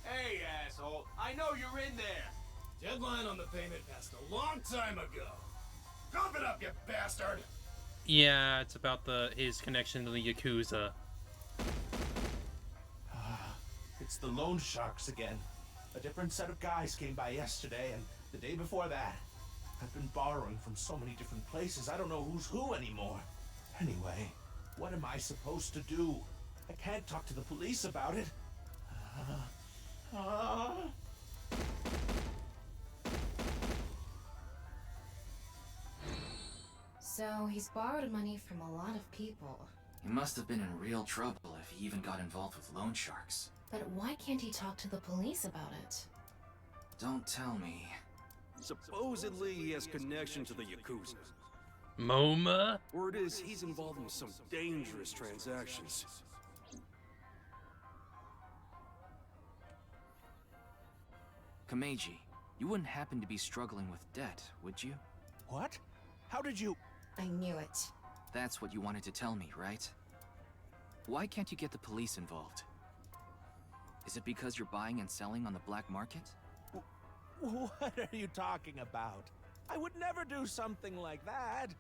Hey, asshole! I know you're in there! Deadline on the payment passed a long time ago. Cough it up, you bastard! Yeah, it's about his connection to the Yakuza. It's the loan sharks again. A different set of guys came by yesterday and the day before that. I've been borrowing from so many different places, I don't know who's who anymore. Anyway, what am I supposed to do? I can't talk to the police about it. So, he's borrowed money from a lot of people. He must have been in real trouble if he even got involved with loan sharks. But why can't he talk to the police about it? Don't tell me. Supposedly he has connection to the Yakuza. MoMA? Word is he's involved in some dangerous transactions. Kameji, you wouldn't happen to be struggling with debt, would you? What? How did you... I knew it. That's what you wanted to tell me, right? Why can't you get the police involved? Is it because you're buying and selling on the black market? What are you talking about? I would never do something like that.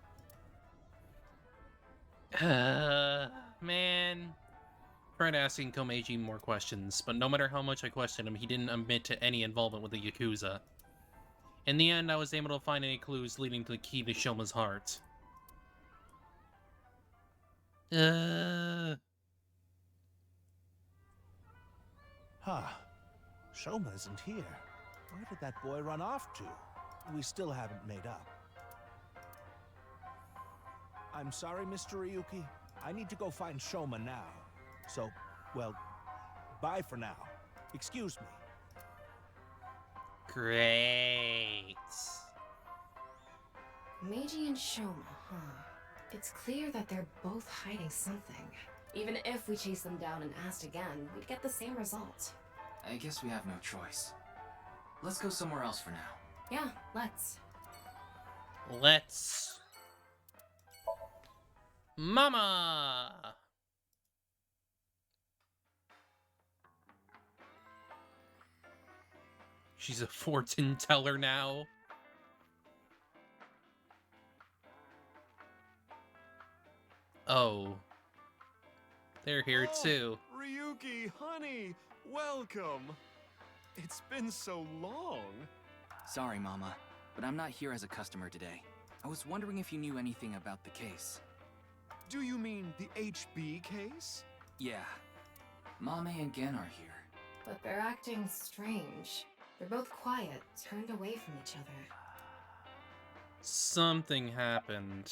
Man. Tried asking Komeiji more questions, but no matter how much I questioned him, he didn't admit to any involvement with the Yakuza. In the end, I was able to find any clues leading to the key to Shoma's heart. Shoma isn't here. Where did that boy run off to? We still haven't made up. I'm sorry, Mr. Ryuki. I need to go find Shoma now. So, well, bye for now. Excuse me. Great. Meiji and Shoma, huh? It's clear that they're both hiding something. Even if we chase them down and asked again, we'd get the same result. I guess we have no choice. Let's go somewhere else for now. Yeah, let's. Let's. Mama! She's a fortune teller now. Oh. They're here too. Ryuki, honey, welcome. It's been so long. Sorry, Mama, but I'm not here as a customer today. I was wondering if you knew anything about the case. Do you mean the HB case? Yeah. Mame and Gen are here. But they're acting strange. They're both quiet, turned away from each other. Something happened.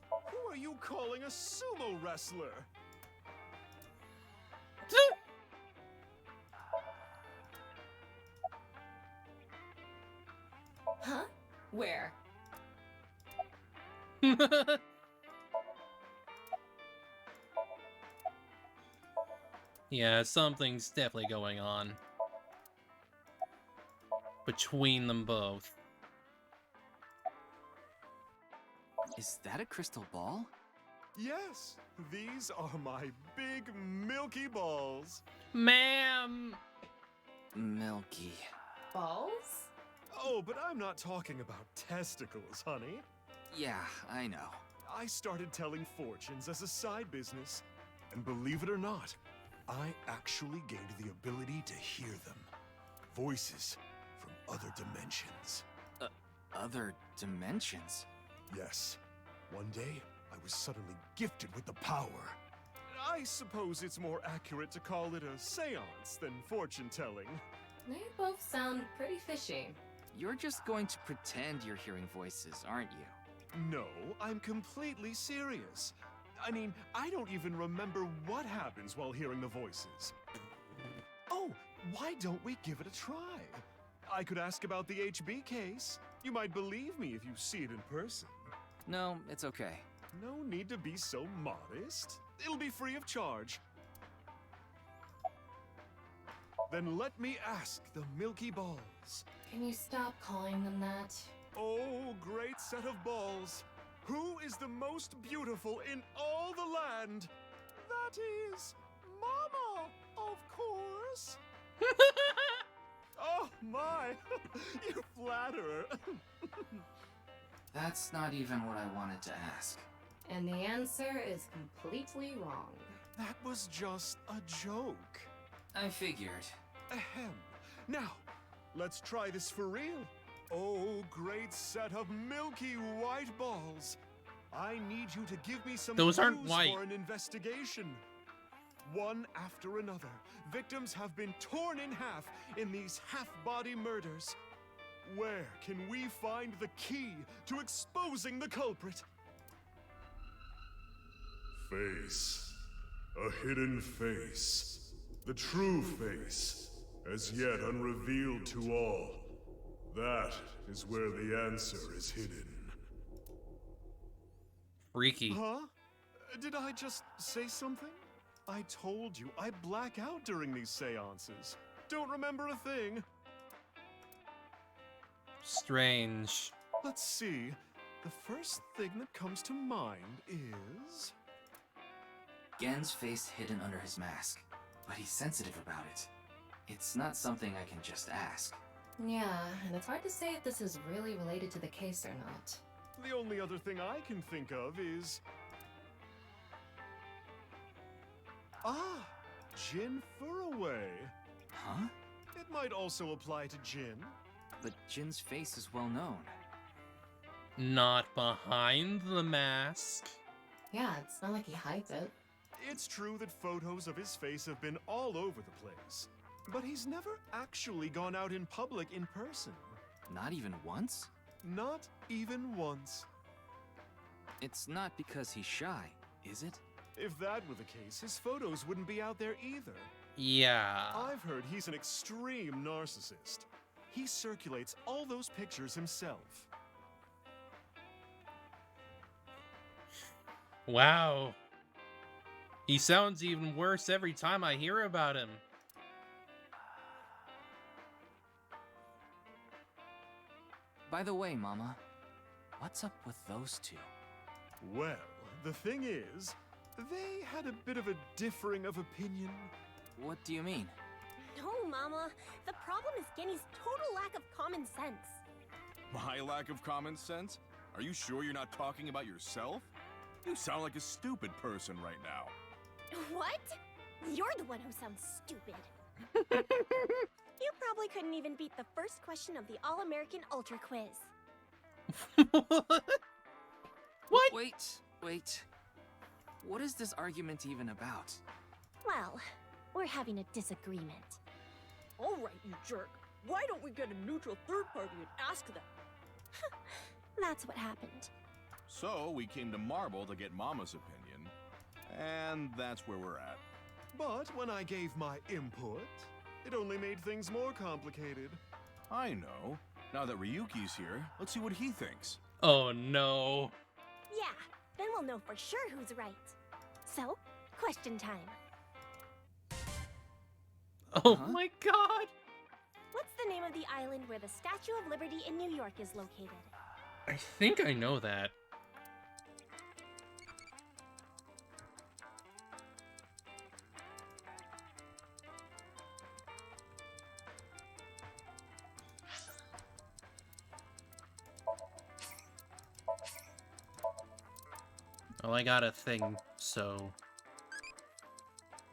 Who are you calling a sumo wrestler? Huh? Where? Yeah, something's definitely going on between them both. Is that a crystal ball? Yes, these are my big milky balls. Ma'am! Milky. Balls? Oh, but I'm not talking about testicles, honey. Yeah, I know. I started telling fortunes as a side business. And believe it or not, I actually gained the ability to hear them. Voices from other dimensions. Other dimensions? Yes. One day, I was suddenly gifted with the power. I suppose it's more accurate to call it a seance than fortune-telling. They both sound pretty fishy. You're just going to pretend you're hearing voices, aren't you? No, I'm completely serious. I mean, I don't even remember what happens while hearing the voices. Oh, why don't we give it a try? I could ask about the HB case. You might believe me if you see it in person. No, it's okay. No need to be so modest. It'll be free of charge. Then let me ask the Milky Balls. Can you stop calling them that? Oh, great set of balls. Who is the most beautiful in all the land? That is Mama, of course. Oh my, you flatterer. That's not even what I wanted to ask. And the answer is completely wrong. That was just a joke. I figured. Ahem. Now, let's try this for real. Oh, great set of milky white balls. I need you to give me some Those aren't clues white. for an investigation. One after another, victims have been torn in half in these half-body murders. Where can we find the key to exposing the culprit? Face. A hidden face. The true face, as yet unrevealed to all. That is where the answer is hidden. Freaky. Huh? Did I just say something? I told you, I black out during these seances. Don't remember a thing. Strange. Let's see. The first thing that comes to mind is... Gen's face hidden under his mask, but he's sensitive about it. It's not something I can just ask. Yeah, and it's hard to say if this is really related to the case or not. The only other thing I can think of is... Ah! Jin Furraway. Huh? It might also apply to Jin. But Jin's face is well known. Not behind the mask. Yeah, it's not like he hides it. It's true that photos of his face have been all over the place. But he's never actually gone out in public in person. Not even once? Not even once. It's not because he's shy, is it? If that were the case, his photos wouldn't be out there either. Yeah. I've heard he's an extreme narcissist. He circulates all those pictures himself. Wow. He sounds even worse every time I hear about him. By the way, Mama, what's up with those two? Well, the thing is, they had a bit of a differing of opinion. What do you mean? No, Mama. The problem is Genny's total lack of common sense. My lack of common sense? Are you sure you're not talking about yourself? You sound like a stupid person right now. What? You're the one who sounds stupid. You probably couldn't even beat the first question of the All-American Ultra Quiz. What? Wait. What is this argument even about? Well, we're having a disagreement. All right, you jerk. Why don't we get a neutral third party and ask them? That's what happened. So, we came to Marble to get Mama's opinion, and that's where we're at. But when I gave my input, it only made things more complicated. I know. Now that Ryuki's here, let's see what he thinks. Oh no. Yeah, then we'll know for sure who's right. So, question time. Oh my god! What's the name of the island where the Statue of Liberty in New York is located? I think I know that. Well, I got a thing, so...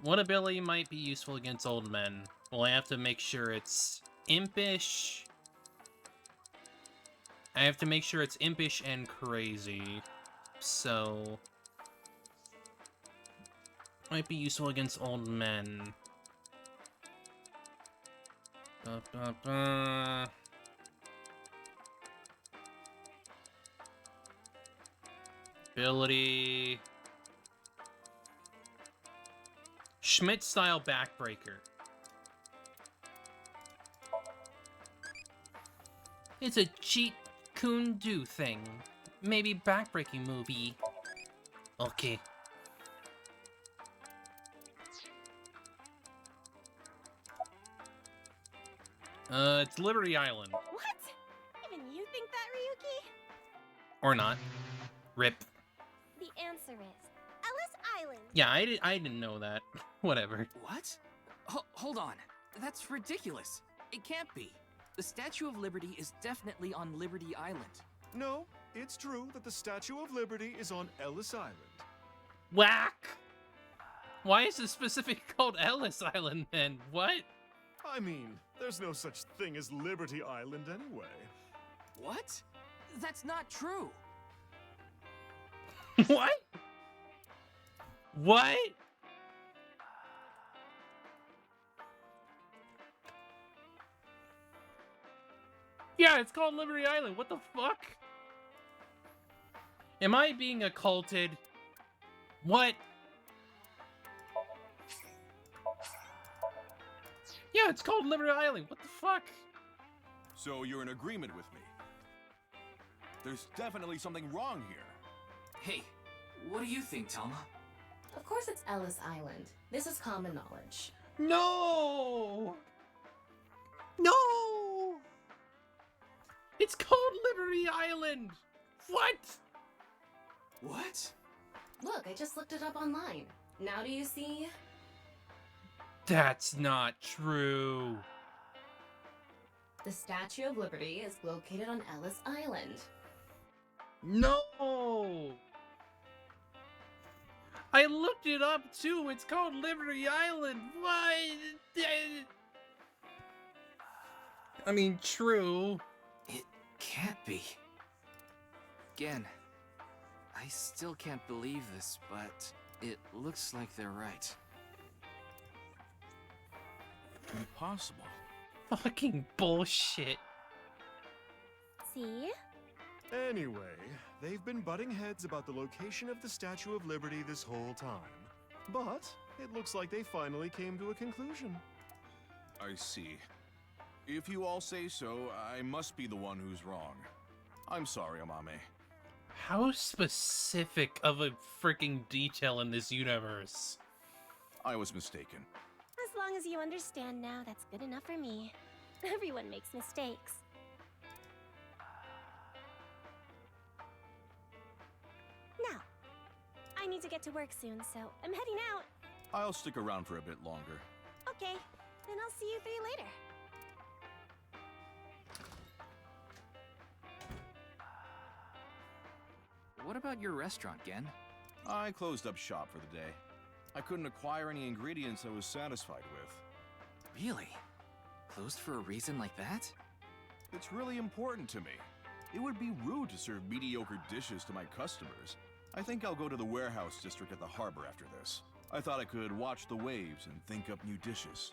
What ability might be useful against old men? Well, I have to make sure it's impish. I have to make sure it's impish and crazy. So... might be useful against old men. Ability... Schmidt-style backbreaker. It's a cheat Kundu thing. Maybe backbreaking movie. Okay. It's Liberty Island. What? Even you think that, Ryuki? Or not. Rip. The answer is Ellis Island. Yeah, I didn't know that. Whatever. What? Hold on. That's ridiculous. It can't be. The Statue of Liberty is definitely on Liberty Island. No, it's true that the Statue of Liberty is on Ellis Island. Whack! Why is it specifically called Ellis Island then? What? I mean, there's no such thing as Liberty Island anyway. What? That's not true. What? What? Yeah, it's called Liberty Island. What the fuck? Am I being occulted? What? Yeah, it's called Liberty Island. What the fuck? So you're in agreement with me? There's definitely something wrong here. Hey, what do you think, Talma? Of course it's Ellis Island. This is common knowledge. No! No! It's called Liberty Island! What? What? Look, I just looked it up online. Now do you see? That's not true. The Statue of Liberty is located on Ellis Island. No! I looked it up too. It's called Liberty Island. Why? I mean, true. It can't be. Again, I still can't believe this, but it looks like they're right. Impossible. Fucking bullshit. See? Anyway, they've been butting heads about the location of the Statue of Liberty this whole time. But it looks like they finally came to a conclusion. I see. If you all say so, I must be the one who's wrong. I'm sorry, Amame. How specific of a freaking detail in this universe. I was mistaken. As long as you understand now, that's good enough for me. Everyone makes mistakes. Now, I need to get to work soon, so I'm heading out. I'll stick around for a bit longer. Okay, then I'll see you three later. What about your restaurant, Gen? I closed up shop for the day. I couldn't acquire any ingredients I was satisfied with. Really? Closed for a reason like that? It's really important to me. It would be rude to serve mediocre dishes to my customers. I think I'll go to the warehouse district at the harbor after this. I thought I could watch the waves and think up new dishes.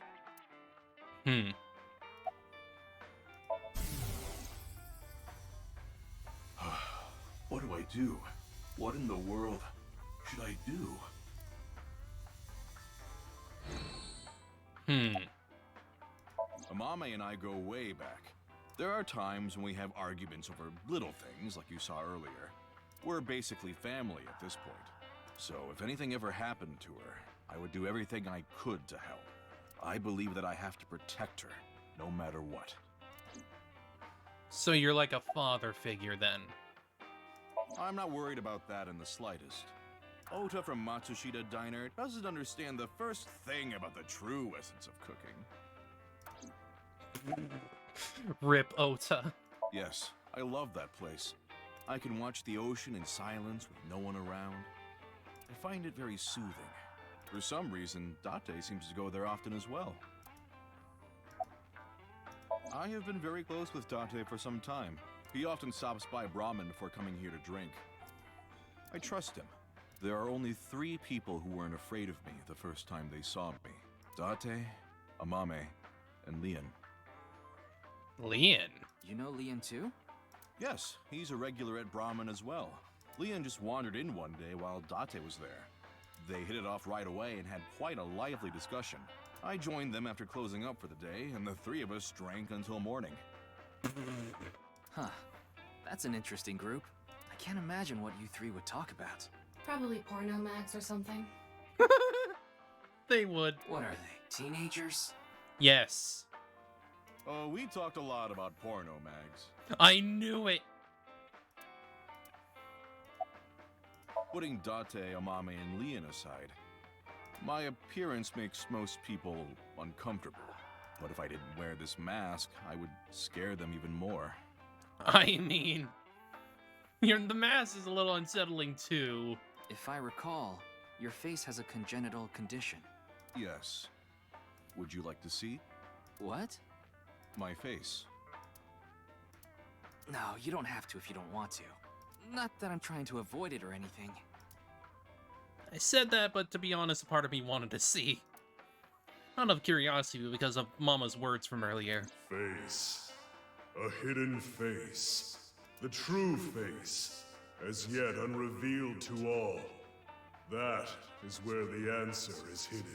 What do I do? What in the world should I do? Amame and I go way back. There are times when we have arguments over little things like you saw earlier. We're basically family at this point. So if anything ever happened to her, I would do everything I could to help. I believe that I have to protect her, no matter what. So you're like a father figure then? I'm not worried about that in the slightest. Ota from Matsushita Diner doesn't understand the first thing about the true essence of cooking. Rip Ota. Yes, I love that place. I can watch the ocean in silence with no one around. I find it very soothing. For some reason, Date seems to go there often as well. I have been very close with Date for some time. He often stops by Brahmin before coming here to drink. I trust him. There are only 3 people who weren't afraid of me the first time they saw me. Date, Amame, and Leon. Leon? You know Leon too? Yes, he's a regular at Brahmin as well. Leon just wandered in one day while Date was there. They hit it off right away and had quite a lively discussion. I joined them after closing up for the day, and the 3 of us drank until morning. Huh. That's an interesting group. I can't imagine what you 3 would talk about. Probably porno mags or something. They would. What are they, teenagers? Yes. Oh, we talked a lot about porno mags. I knew it. Putting Date, Amame, and Leon aside, my appearance makes most people uncomfortable. But if I didn't wear this mask, I would scare them even more. I mean, the mask is a little unsettling too. If I recall, your face has a congenital condition. Yes. Would you like to see? What? My face. No, you don't have to if you don't want to. Not that I'm trying to avoid it or anything. I said that, but to be honest, a part of me wanted to see. Out of curiosity, but because of Mama's words from earlier. Face. A hidden face. The true face. As yet unrevealed to all. That is where the answer is hidden.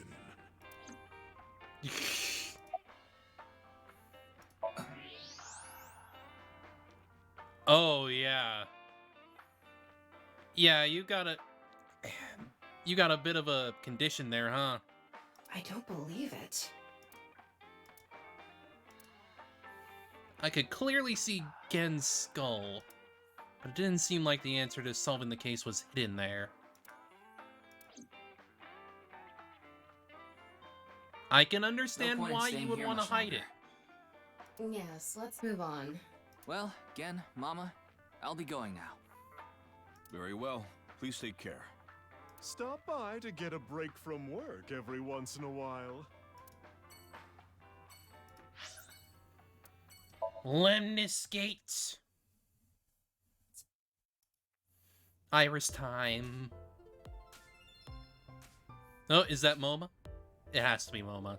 Oh, yeah. Yeah, you got a bit of a condition there, huh? I don't believe it. I could clearly see Gen's skull, but it didn't seem like the answer to solving the case was hidden there. I can understand why you would want to hide it. Yes, let's move on. Well, Gen, Mama, I'll be going now. Very well. Please take care. Stop by to get a break from work every once in a while. Lemniscate. Iris time. Oh, is that Moma? It has to be Moma.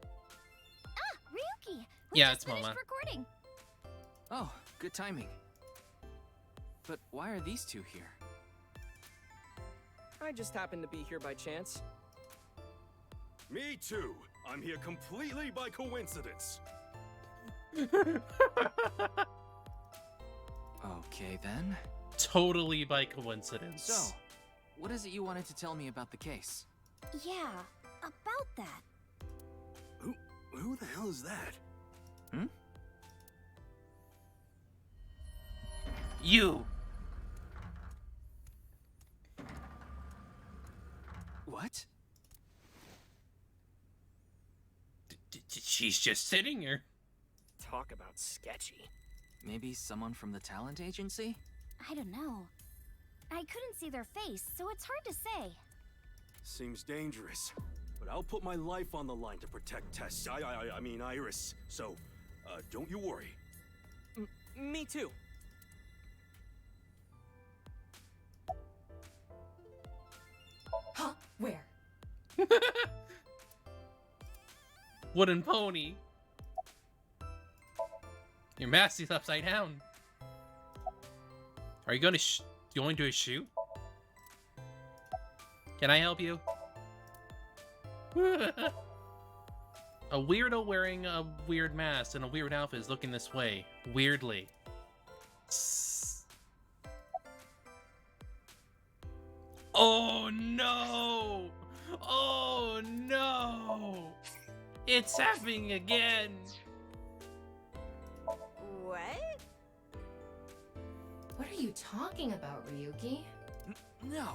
Ah, Ryuki! We Yeah, just it's finished Moma. recording. Oh, good timing. But why are these 2 here? I just happened to be here by chance. Me too. I'm here completely by coincidence. Okay then. Totally by coincidence. So, what is it you wanted to tell me about the case? Yeah, about that. Who the hell is that? Hmm? You. What? She's just sitting here. Talk about sketchy. Maybe someone from the talent agency? I don't know. I couldn't see their face, so it's hard to say. Seems dangerous, but I'll put my life on the line to protect Tess. I mean Iris. So, don't you worry. Me too. Huh? Where? Wooden pony. Your mask is upside down. Are you going to a shoot? Can I help you? A weirdo wearing a weird mask and a weird outfit is looking this way. Weirdly. Oh no! Oh no! It's happening again! What? What are you talking about, Ryuki? No.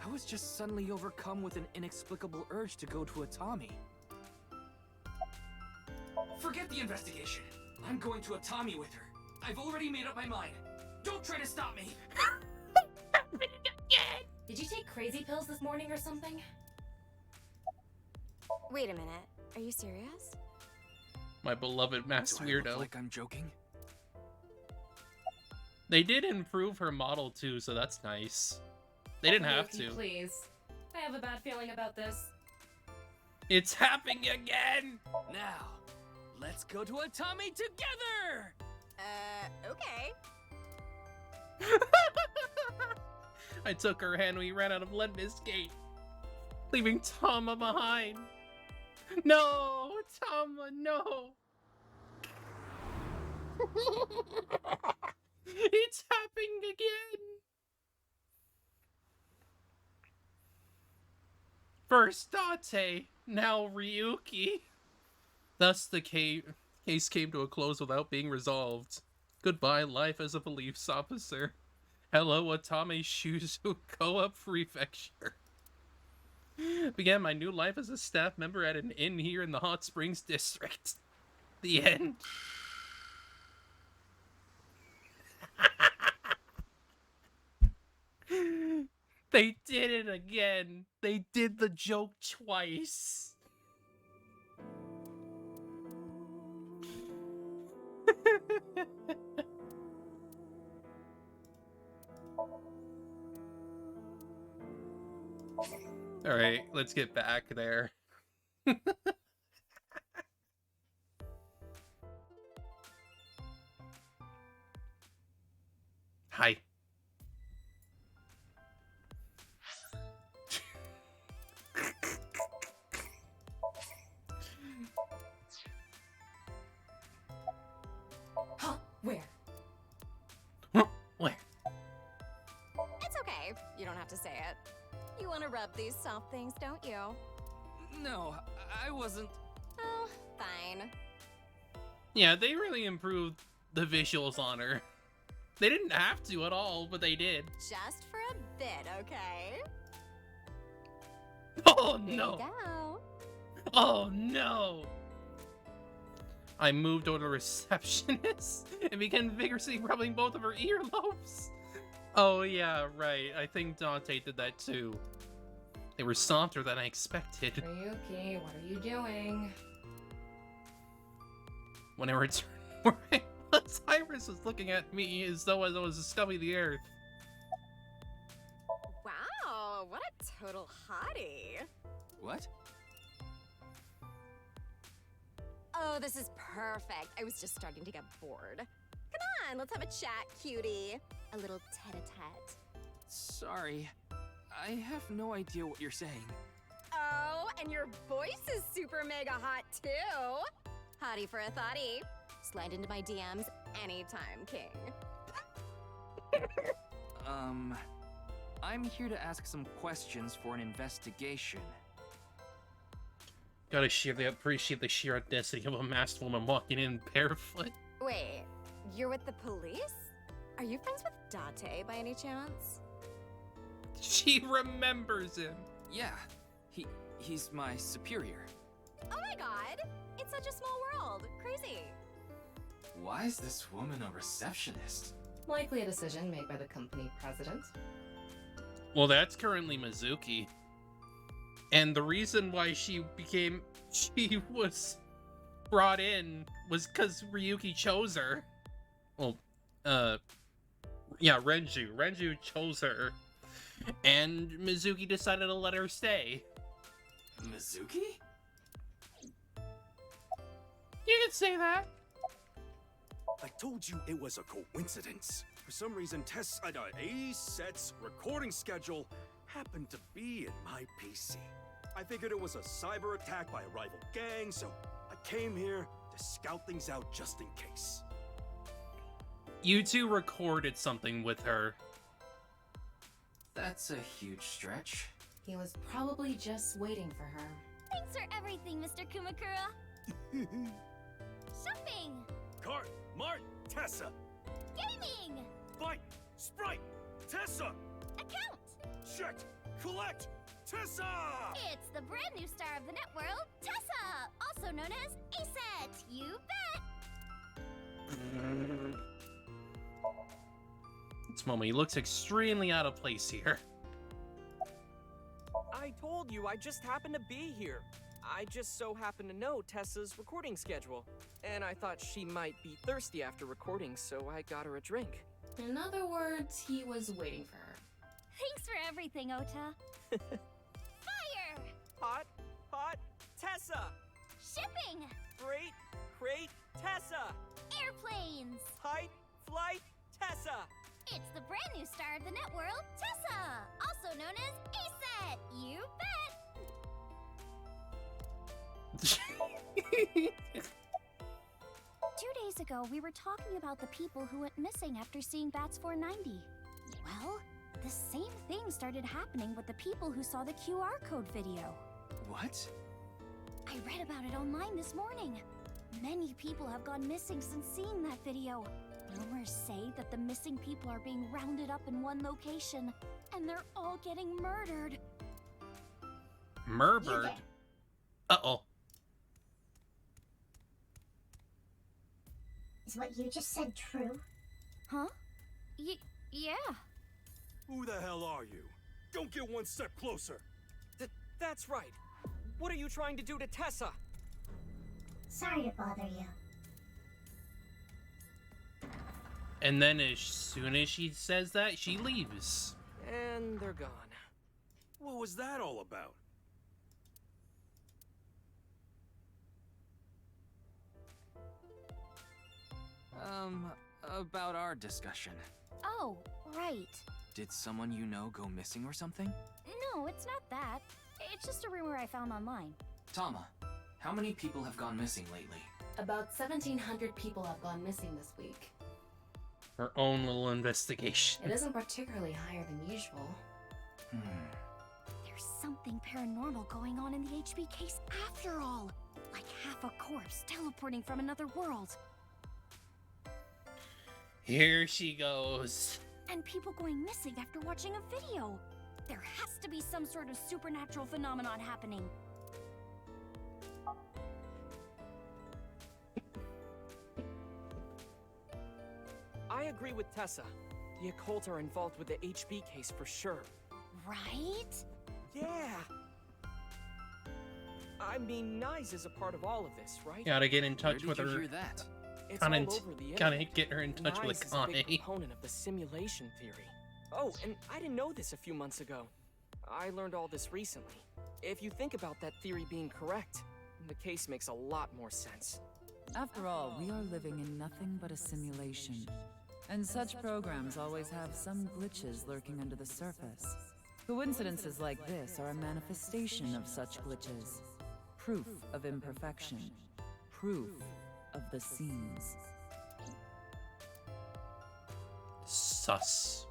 I was just suddenly overcome with an inexplicable urge to go to Atami. Forget the investigation. I'm going to Atami with her. I've already made up my mind. Don't try to stop me. Did you take crazy pills this morning or something? Wait a minute. Are you serious? My beloved masked Do I look weirdo. like I'm joking? They did improve her model too, so that's nice. They didn't have Yuki, to. please. I have a bad feeling about this. It's happening again! Now, let's go to Atami together! Okay. I took her hand when we ran out of Ledmis Gate, leaving Tama behind. No! Tama, no! It's happening again! First Date, now Ryuki. Thus the case came to a close without being resolved. Goodbye, life as a police officer. Hello, Atami Shuzu Co-op Prefecture. Began my new life as a staff member at an inn here in the Hot Springs District. The end. They did it again. They did the joke twice. All right, let's get back there. Hi. Huh? Where? Where? It's okay. You don't have to say it. You want to rub these soft things, don't you? No, I wasn't. Oh, fine. Yeah, they really improved the visuals on her. They didn't have to at all, but they did. Just for a bit, okay? Oh There no! you go. Oh no! I moved over to the receptionist and began vigorously rubbing both of her earlobes. Oh yeah, right. I think Dante did that too. They were softer than I expected. Ryuki, what are you doing? When I returned, Iris was looking at me as though I was a scum of the earth. Wow, what a total hottie. What? Oh, this is perfect. I was just starting to get bored. Come on, let's have a chat, cutie. A little tete-a-tete. Sorry. I have no idea what you're saying. Oh, and your voice is super mega hot, too. Hottie for a thottie. Slide into my DMs anytime, king. I'm here to ask some questions for an investigation. Gotta appreciate the sheer audacity of a masked woman walking in barefoot. Wait, you're with the police? Are you friends with Date by any chance? She remembers him. Yeah, he's my superior. Oh my god! It's such a small world. Crazy. Why is this woman a receptionist? Likely a decision made by the company president. Well, that's currently Mizuki. And the reason why she was brought in was because Ryuki chose her. Well, yeah, Renju. Renju chose her. And Mizuki decided to let her stay. Mizuki? You can say that. I told you it was a coincidence. For some reason, A-Set's recording schedule happened to be in my PC. I figured it was a cyber attack by a rival gang, so I came here to scout things out just in case. You two recorded something with her. That's a huge stretch. He was probably just waiting for her. Thanks for everything, Mr. Kumakura. Shopping! Cart, Mart, Tessa! Gaming! Bite, Sprite, Tessa! Account! Check, collect, Tessa! It's the brand new star of the net world, Tessa! Also known as A-Set, you bet! This moment, he looks extremely out of place here. I told you I just happened to be here. I just so happen to know Tessa's recording schedule, and I thought she might be thirsty after recording, so I got her a drink. In other words, he was waiting for her. Thanks for everything, Ota. Fire! Hot, Tessa! Shipping! Great, Tessa! Airplanes! Height, flight, Tessa! It's the brand new star of the net world, Tessa! Also known as ASET! You bet! 2 days ago, we were talking about the people who went missing after seeing Bats 490. Well, the same thing started happening with the people who saw the QR code video. What? I read about it online this morning. Many people have gone missing since seeing that video. Rumors say that the missing people are being rounded up in one location, and they're all getting murdered. Murdered? Uh-oh. Is what you just said true? Huh? Yeah. Who the hell are you? Don't get one step closer! That's right. What are you trying to do to Tessa? Sorry to bother you. And then as soon as she says that, she leaves. And they're gone. What was that all about? About our discussion. Oh, right. Did someone you know go missing or something? No, it's not that. It's just a rumor I found online. Tama, how many people have gone missing lately? About 1,700 people have gone missing this week. Her own little investigation. It isn't particularly higher than usual. There's something paranormal going on in the HB case after all. Like half a corpse teleporting from another world. Here she goes. And people going missing after watching a video. There has to be some sort of supernatural phenomenon happening. I agree with Tessa. The occult are involved with the HB case for sure. Right? Yeah. I mean, Nyes is a part of all of this, right? Gotta get in touch Where with did you her. hear that? It's all over the Gotta internet. get her in touch with Nyes is a big Connie. proponent of the simulation theory. Oh, and I didn't know this a few months ago. I learned all this recently. If you think about that theory being correct, the case makes a lot more sense. After all, we are living in nothing but a simulation. And such programs always have some glitches lurking under the surface. Coincidences like this are a manifestation of such glitches. Proof of imperfection. Proof of the seams. Sus.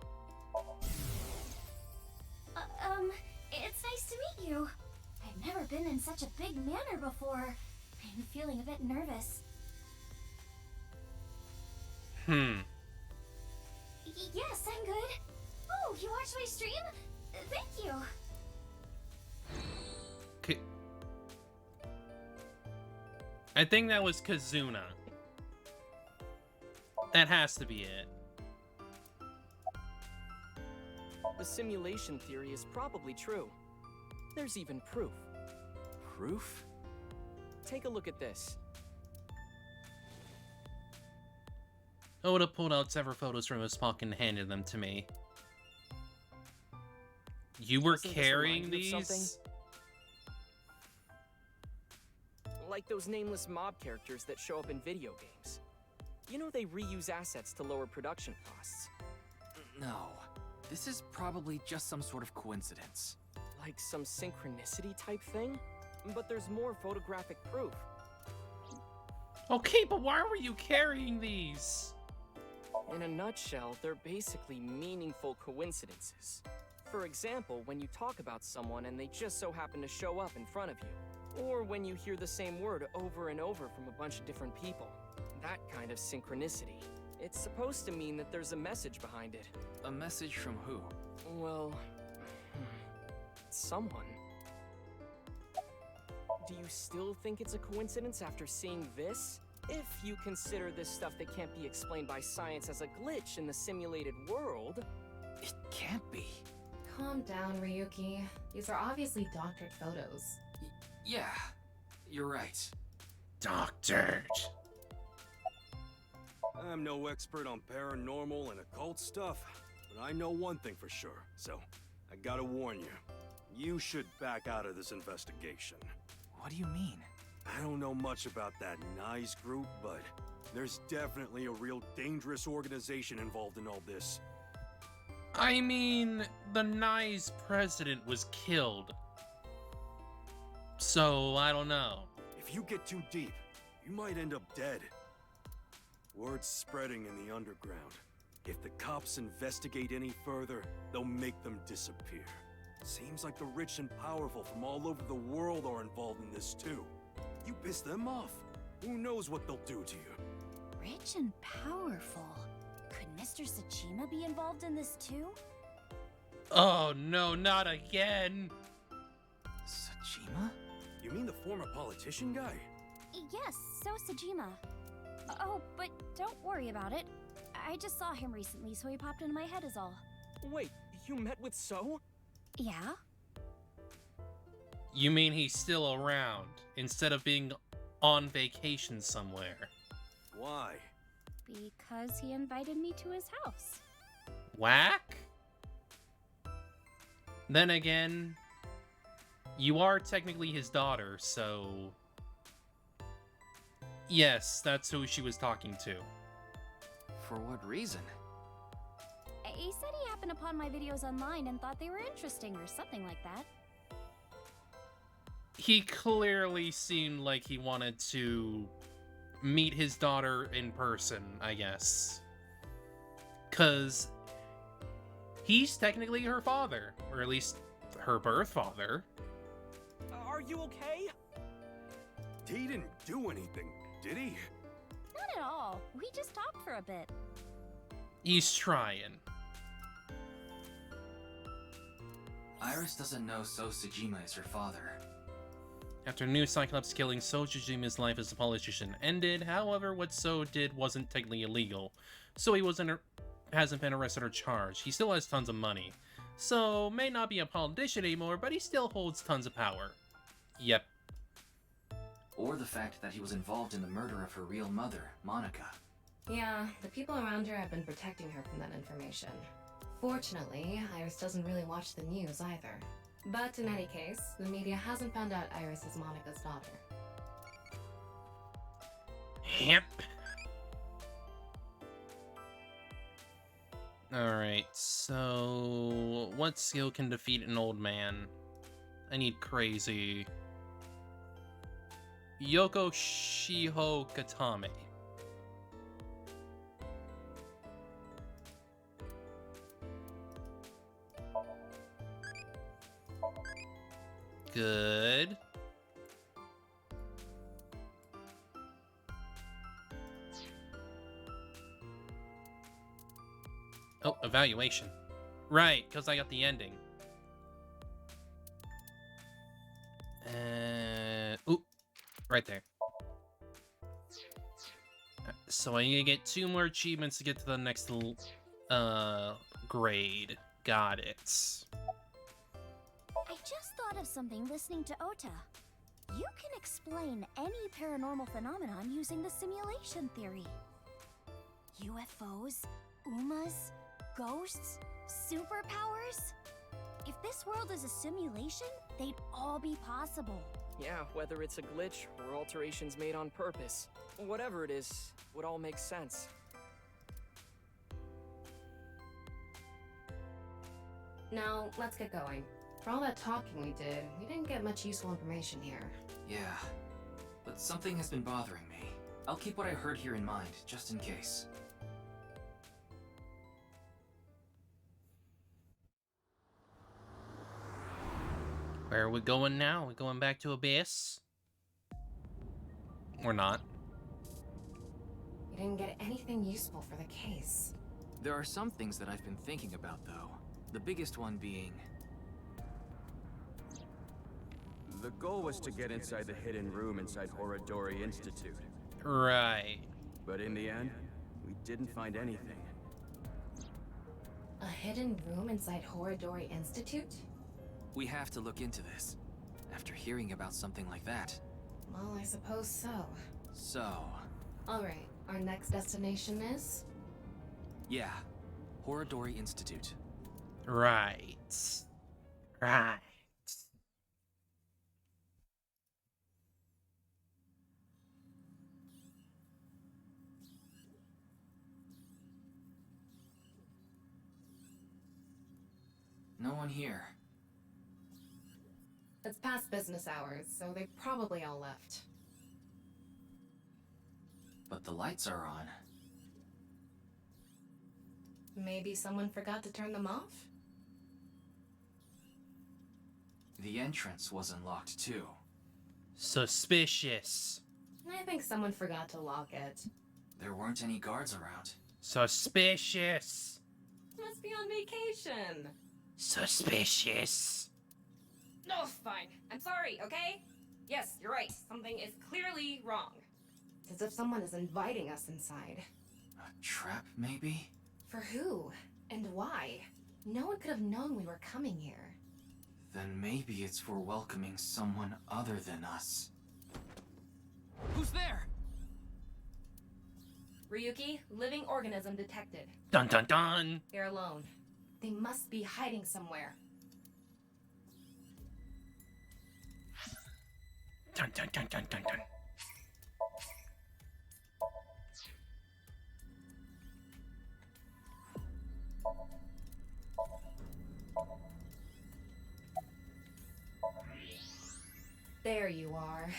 It's nice to meet you. I've never been in such a big manor before. I'm feeling a bit nervous. Yes, I'm good. Oh, you watched my stream? Thank you. I think that was Kazuna. That has to be it. The simulation theory is probably true. There's even proof. Proof? Take a look at this. Oda pulled out several photos from his pocket and handed them to me. You were Doesn't this carrying remind you of something? these? Like those nameless mob characters that show up in video games. You know they reuse assets to lower production costs. No. This is probably just some sort of coincidence. Like some synchronicity type thing? But there's more photographic proof. Okay, but why were you carrying these? In a nutshell, they're basically meaningful coincidences. For example, when you talk about someone and they just so happen to show up in front of you. Or when you hear the same word over and over from a bunch of different people. That kind of synchronicity. It's supposed to mean that there's a message behind it. A message from who? Well, someone. Do you still think it's a coincidence after seeing this? If you consider this stuff that can't be explained by science as a glitch in the simulated world... It can't be. Calm down, Ryuki. These are obviously doctored photos. Yeah, You're right. Doctor. I'm no expert on paranormal and occult stuff, but I know one thing for sure, so I gotta warn you. You should back out of this investigation. What do you mean? I don't know much about that NICE group, but there's definitely a real dangerous organization involved in all this. I mean, the NICE president was killed. So, I don't know. If you get too deep, you might end up dead. Word's spreading in the underground. If the cops investigate any further, they'll make them disappear. Seems like the rich and powerful from all over the world are involved in this too. You piss them off, who knows what they'll do to you? Rich and powerful. Could Mr. Tsushima be involved in this too? Oh no, not again! Tsushima? You mean the former politician guy? Yes, so Sejima. Oh, but don't worry about it. I just saw him recently, so he popped into my head is all. Wait, you met with So? Yeah? You mean he's still around, instead of being on vacation somewhere? Why? Because he invited me to his house. Whack? Then again, you are technically his daughter, so... Yes, that's who she was talking to. For what reason? He said he happened upon my videos online and thought they were interesting or something like that. He clearly seemed like he wanted to meet his daughter in person, I guess. 'Cause he's technically her father, or at least her birth father. Are you okay? He didn't do anything, did he? Not at all. We just talked for a bit. He's trying. Iris doesn't know So Sejima is her father. After new Cyclops killing, So Jijima's life as a politician ended. However, what So did wasn't technically illegal, so he hasn't been arrested or charged. He still has tons of money. So, may not be a politician anymore, but he still holds tons of power. Yep. Or the fact that he was involved in the murder of her real mother, Monica. Yeah, the people around her have been protecting her from that information. Fortunately, Iris doesn't really watch the news either. But in any case, the media hasn't found out Iris is Monica's daughter. Yep. Alright, so... what skill can defeat an old man? I need crazy... Yoko Shiho Katame. Good. Oh, evaluation. Right, because I got the ending. Ooh, right there. So I need to get 2 more achievements to get to the next grade. Got it. I just thought of something listening to Ota. You can explain any paranormal phenomenon using the simulation theory. UFOs, UMAs, ghosts, superpowers. If this world is a simulation, they'd all be possible. Yeah, whether it's a glitch or alterations made on purpose. Whatever it is, would all make sense. Now, let's get going. For all that talking we did, we didn't get much useful information here. Yeah, but something has been bothering me. I'll keep what I heard here in mind, just in case. Where are we going now? We going back to Abyss? Or not? We didn't get anything useful for the case. There are some things that I've been thinking about, though. The biggest one being... The goal was to get inside the hidden room inside Horodori Institute. Right. But in the end, we didn't find anything. A hidden room inside Horodori Institute? We have to look into this. After hearing about something like that, Well, I suppose so. So, Alright, our next destination is? yeah, Horadori Institute. Right. Right. No one here. It's past business hours, so they probably all left. But the lights are on. Maybe someone forgot to turn them off? The entrance wasn't locked too. Suspicious. I think someone forgot to lock it. There weren't any guards around. Suspicious. Must be on vacation. Suspicious. No, fine. I'm sorry, okay? Yes, you're right. Something is clearly wrong. It's as if someone is inviting us inside. A trap, maybe? For who? And why? No one could have known we were coming here. Then maybe it's for welcoming someone other than us. Who's there? Ryuki, living organism detected. Dun dun dun. They're alone. They must be hiding somewhere. Dun dun dun dun dun dun. There you are.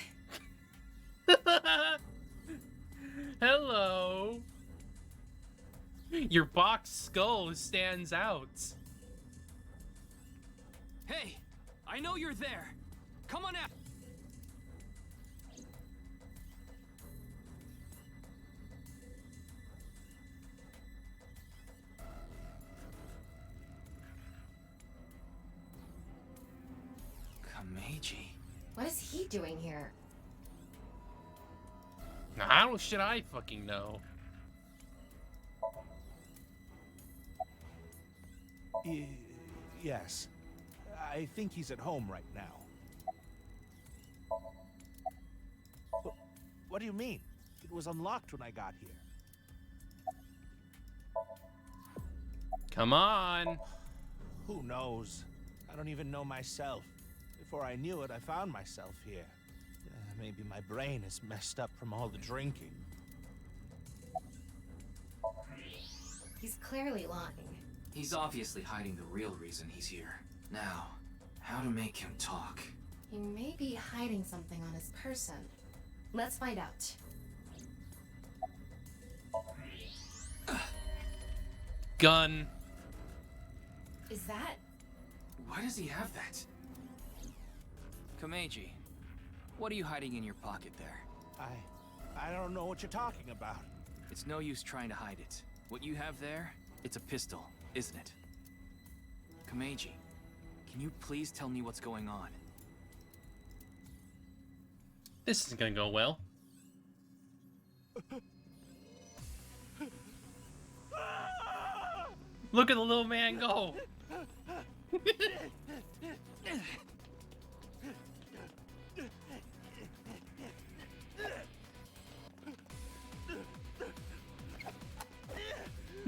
Hello. Your box skull stands out. Hey! I know you're there! Come on out! Kameji. What is he doing here? How should I fucking know? Yes. I think he's at home right now. What do you mean? It was unlocked when I got here. Come on. Who knows? I don't even know myself. Before I knew it, I found myself here. Maybe my brain is messed up from all the drinking. He's clearly lying. He's obviously hiding the real reason he's here. Now, how to make him talk? He may be hiding something on his person. Let's find out. Gun. Is that? Why does he have that? Kameji, what are you hiding in your pocket there? I don't know what you're talking about. It's no use trying to hide it. What you have there, it's a pistol, isn't it? Kameji, can you please tell me what's going on? This isn't gonna go well. Look at the little man go.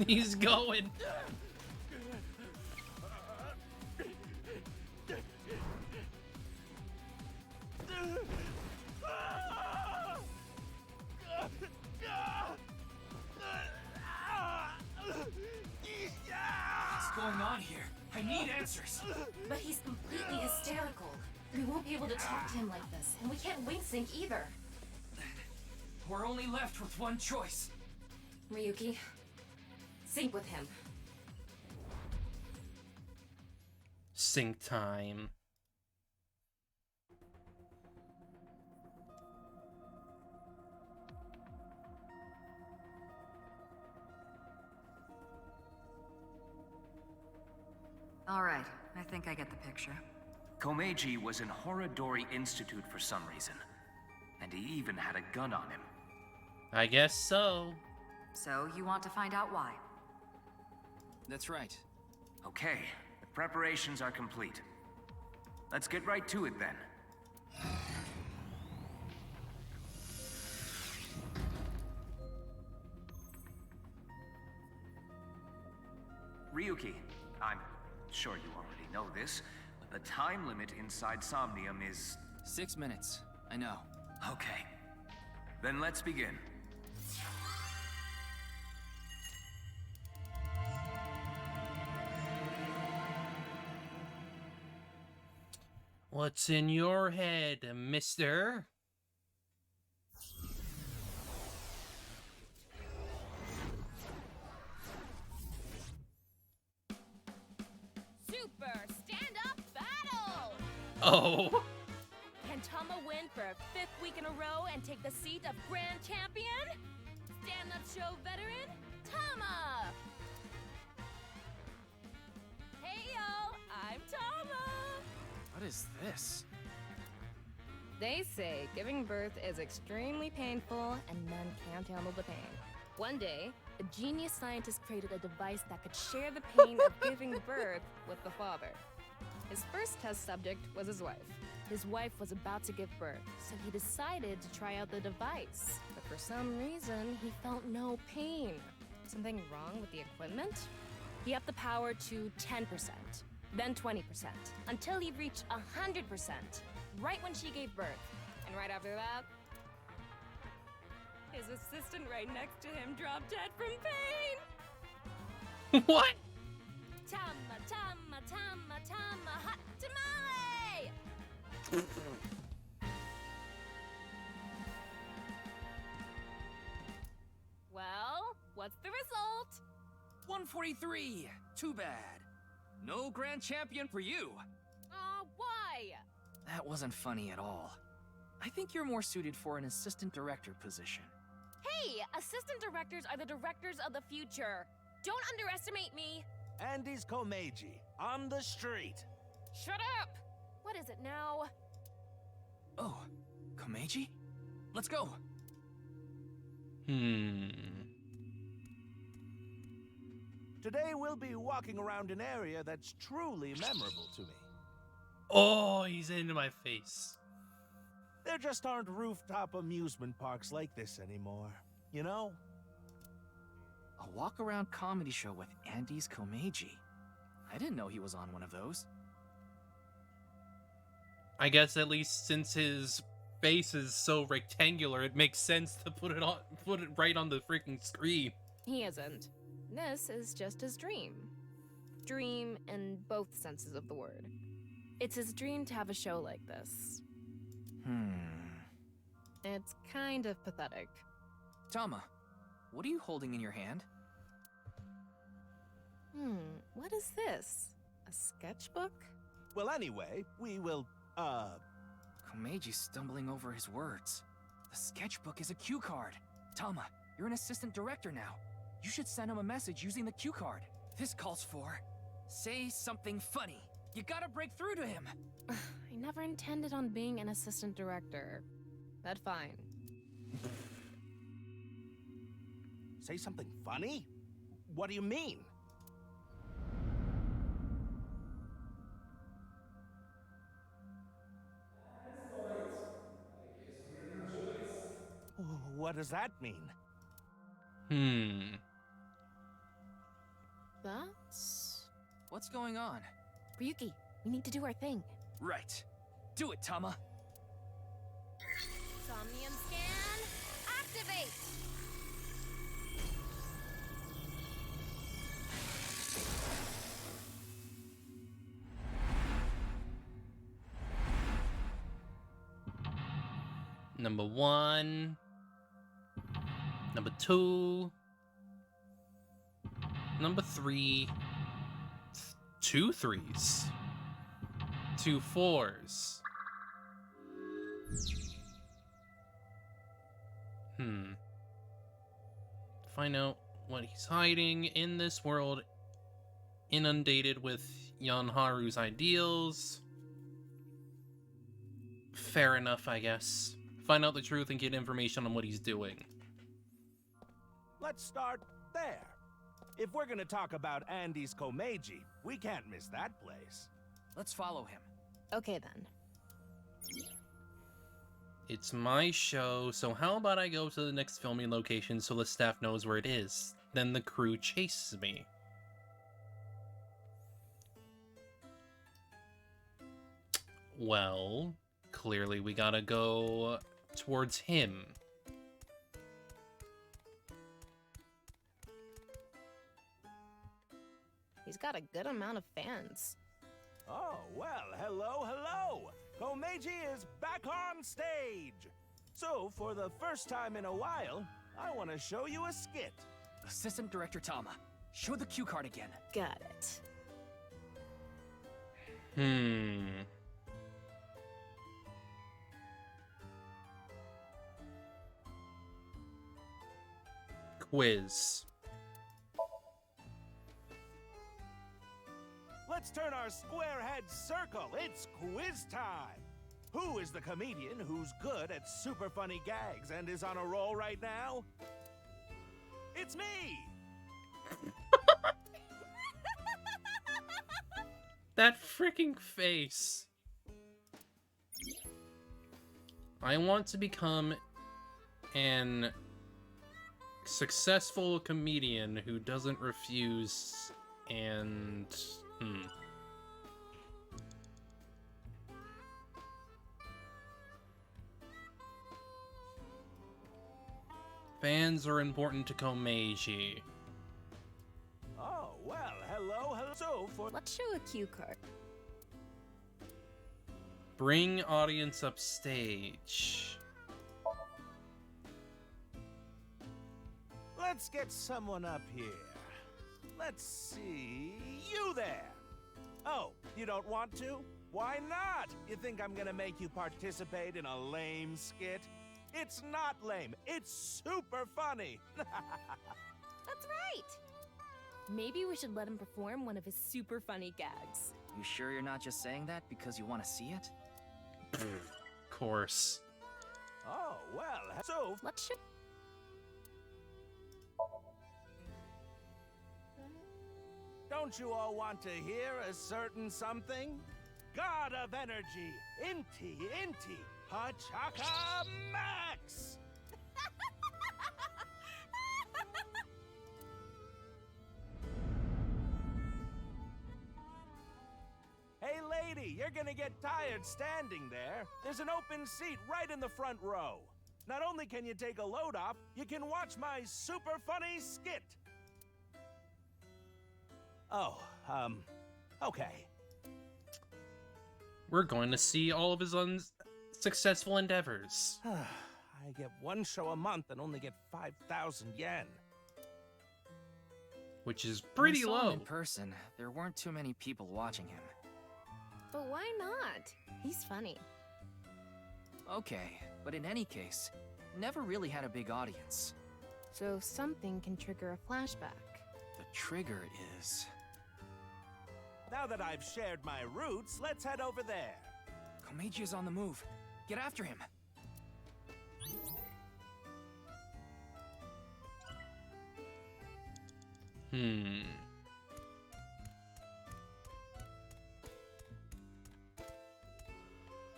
He's going. What's going on here? I need answers. But he's completely hysterical. We won't be able to talk to him like this, and we can't wing sync either. We're only left with one choice. Ryuki, sync with him. Sync time. All right, I think I get the picture. Komeiji was in Horadori Institute for some reason. And he even had a gun on him. I guess so. So, you want to find out why? That's right. Okay, the preparations are complete. Let's get right to it then. Ryuki, I'm sure you already know this, but the time limit inside Somnium is... 6 minutes. I know. Okay. Then let's begin. What's in your head, mister? Super stand-up battle! Oh! Can Tama win for a 5th week in a row and take the seat of Grand Champion? Stand-up show veteran, Tama! Hey yo, I'm Tama! What is this? They say giving birth is extremely painful and men can't handle the pain. One day, a genius scientist created a device that could share the pain of giving birth with the father. His first test subject was his wife. His wife was about to give birth, so he decided to try out the device. But for some reason, he felt no pain. Something wrong with the equipment? He upped the power to 10%, then 20%, until he reached 100%, right when she gave birth. And right after that, his assistant right next to him dropped dead from pain! What? Tama, Tama, Tama, Tama, hot tamale! Well, what's the result? 143. Too bad. No grand champion for you. Why? That wasn't funny at all. I think you're more suited for an assistant director position. Hey, assistant directors are the directors of the future. Don't underestimate me. Andy's Komeiji, on the street. Shut up! What is it now? Oh, Komeiji? Let's go. Today we'll be walking around an area that's truly memorable to me. Oh, he's into my face. There just aren't rooftop amusement parks like this anymore, you know? A walk-around comedy show with Andy's Komeiji. I didn't know he was on one of those. I guess at least since his face is so rectangular, it makes sense to put it right on the freaking screen. He isn't. This is just his dream. Dream in both senses of the word. It's his dream to have a show like this. It's kind of pathetic. Tama, what are you holding in your hand? What is this? A sketchbook? Well, anyway, we will, Komeiji's stumbling over his words. The sketchbook is a cue card. Tama, you're an assistant director now. You should send him a message using the cue card. This calls for... say something funny. You gotta break through to him. I never intended on being an assistant director. But fine. Say something funny? What do you mean? What does that mean? That's... What's going on? Ryuki, we need to do our thing. Right. Do it, Tama. Somnium scan, activate! Number 1. Number 2. Number 3. 2 3s. 2 4s. Find out what he's hiding in this world inundated with Yanharu's ideals. Fair enough, I guess. Find out the truth and get information on what he's doing. Let's start there. If we're gonna talk about Andy's Komeiji, we can't miss that place. Let's follow him. Okay then. It's my show, so how about I go to the next filming location so the staff knows where it is? Then the crew chases me. Well, clearly we gotta go towards him. He's got a good amount of fans. Oh, well, hello. Komeiji is back on stage. So, for the first time in a while, I want to show you a skit. Assistant Director Tama, show the cue card again. Got it. Quiz. Let's turn our square heads circle. It's quiz time. Who is the comedian who's good at super funny gags and is on a roll right now? It's me! That freaking face. I want to become an successful comedian who doesn't refuse and... Fans are important to Komeiji. Oh, well, hello. So, Let's show a cue card. Bring audience upstage. Let's get someone up here. Let's see... You there! Oh, you don't want to? Why not? You think I'm gonna make you participate in a lame skit? It's not lame. It's super funny. That's right. Maybe we should let him perform one of his super funny gags. You sure you're not just saying that because you want to see it? Of course. Oh, well, so... Let's show... Don't you all want to hear a certain something? God of energy, Inti, Hachaka Max! Hey lady, you're gonna get tired standing there. There's an open seat right in the front row. Not only can you take a load off, you can watch my super funny skit. Oh, okay. We're going to see all of his unsuccessful endeavors. I get one show a month and only get 5,000 yen. Which is pretty When we saw him low. in person, there weren't too many people watching him. But why not? He's funny. Okay, but in any case, never really had a big audience. So something can trigger a flashback. The trigger is... Now that I've shared my roots, let's head over there. Komeiji is on the move. Get after him.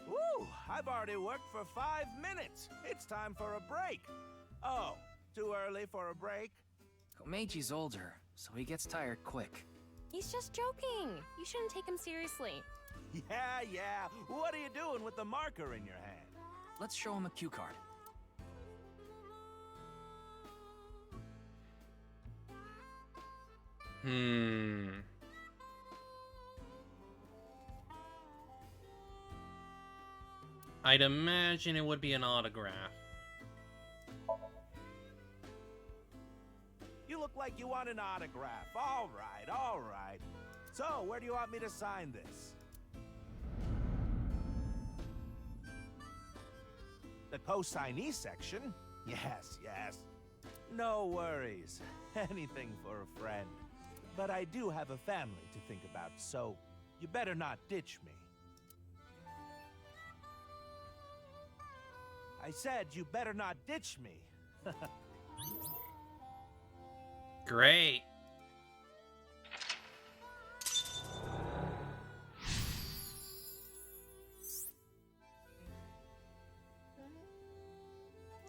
Woo! I've already worked for 5 minutes. It's time for a break. Oh, too early for a break? Komeiji's older, so he gets tired quick. He's just joking. You shouldn't take him seriously. Yeah. What are you doing with the marker in your hand? Let's show him a cue card. I'd imagine it would be an autograph. You look like you want an autograph. All right. So, where do you want me to sign this? The co-signee section? Yes. No worries. Anything for a friend. But I do have a family to think about, so you better not ditch me. I said you better not ditch me. Great.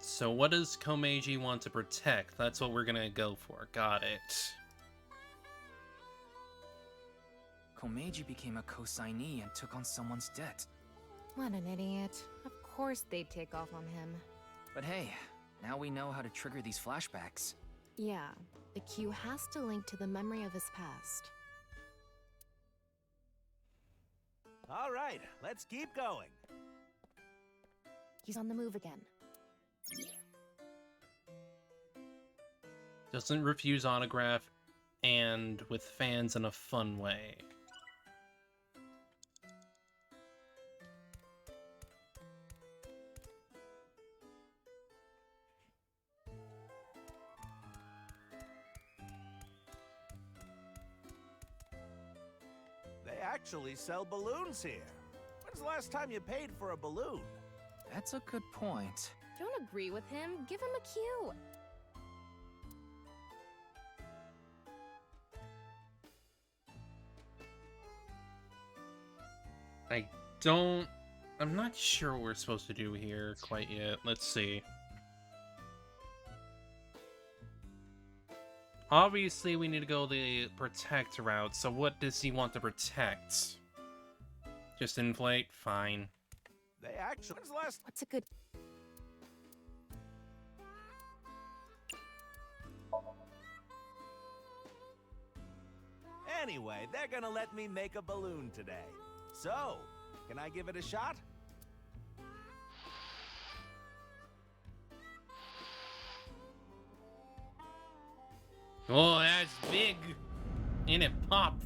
So what does Komeiji want to protect? That's what we're gonna go for. Got it. Komeiji became a co-signee and took on someone's debt. What an idiot. Of course they'd take off on him. But hey, now we know how to trigger these flashbacks. Yeah, the cue has to link to the memory of his past. All right, let's keep going. He's on the move again. Doesn't refuse autograph, and with fans in a fun way. They actually sell balloons here. When's the last time you paid for a balloon? That's a good point. Don't agree with him. Give him a cue. I'm not sure what we're supposed to do here quite yet. Let's see. Obviously, we need to go the protect route, so what does he want to protect? Just inflate? Fine. They actually... When's the last... What's a good... Anyway, they're gonna let me make a balloon today. So, can I give it a shot? Oh, that's big. And it popped.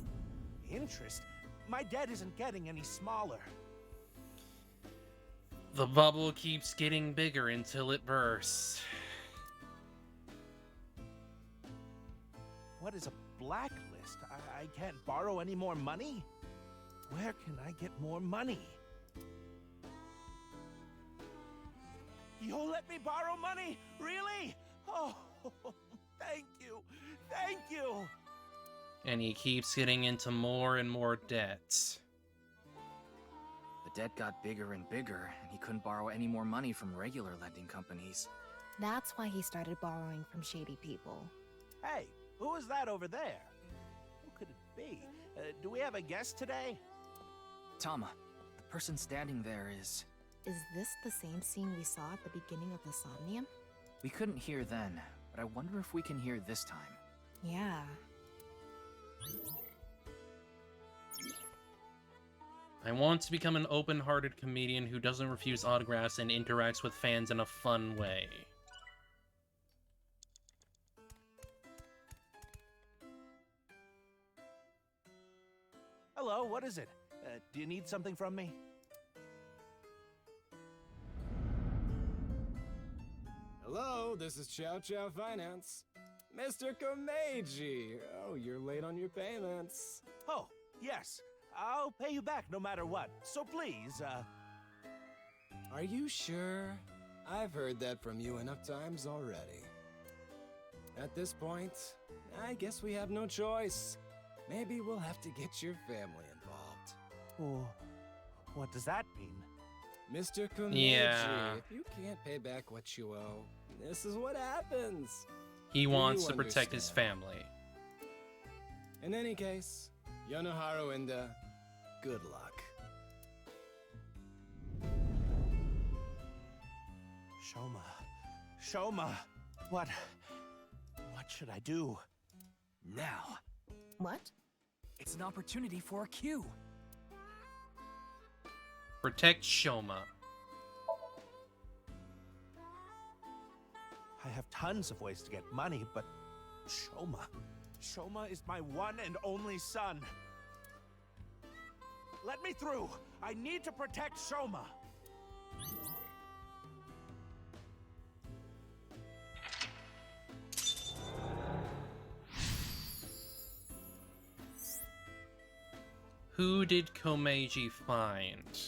Interest? My debt isn't getting any smaller. The bubble keeps getting bigger until it bursts. What is a blacklist? I can't borrow any more money? Where can I get more money? You'll let me borrow money? Really? Oh, thank you. Thank you. And he keeps getting into more and more debts. The debt got bigger and bigger, and he couldn't borrow any more money from regular lending companies. That's why he started borrowing from shady people. Hey, who is that over there? Who could it be? Do we have a guest today? Tama, the person standing there is... Is this the same scene we saw at the beginning of the Somnium? We couldn't hear then, but I wonder if we can hear this time. Yeah. I want to become an open-hearted comedian who doesn't refuse autographs and interacts with fans in a fun way. Hello, what is it? Do you need something from me? Hello, this is Chow Chow Finance. Mr. Komeiji! Oh, you're late on your payments. Oh, yes. I'll pay you back no matter what. So please, Are you sure? I've heard that from you enough times already. At this point, I guess we have no choice. Maybe we'll have to get your family involved. Oh, what does that mean? Mr. Komeiji, Yeah. if you can't pay back what you owe, this is what happens. He Do wants you to protect his understand? family. In any case, Yonoharu and good luck. Shoma, what should I do? Now. What? It's an opportunity for a cue. Protect Shoma. I have tons of ways to get money, but Shoma is my one and only son. Let me through. I need to protect Shoma. Who did Komeiji find?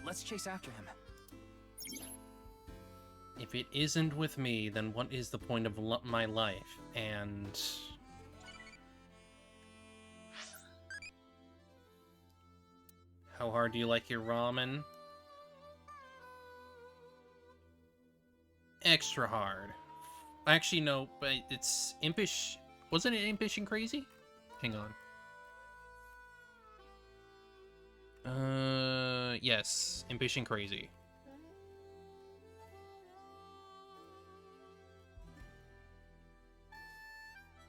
Let's chase after him. If it isn't with me, then what is the point of my life? And... how hard do you like your ramen? Extra hard. Actually, no, but it's impish. Wasn't it impish and crazy? Hang on. Yes. Impish and crazy.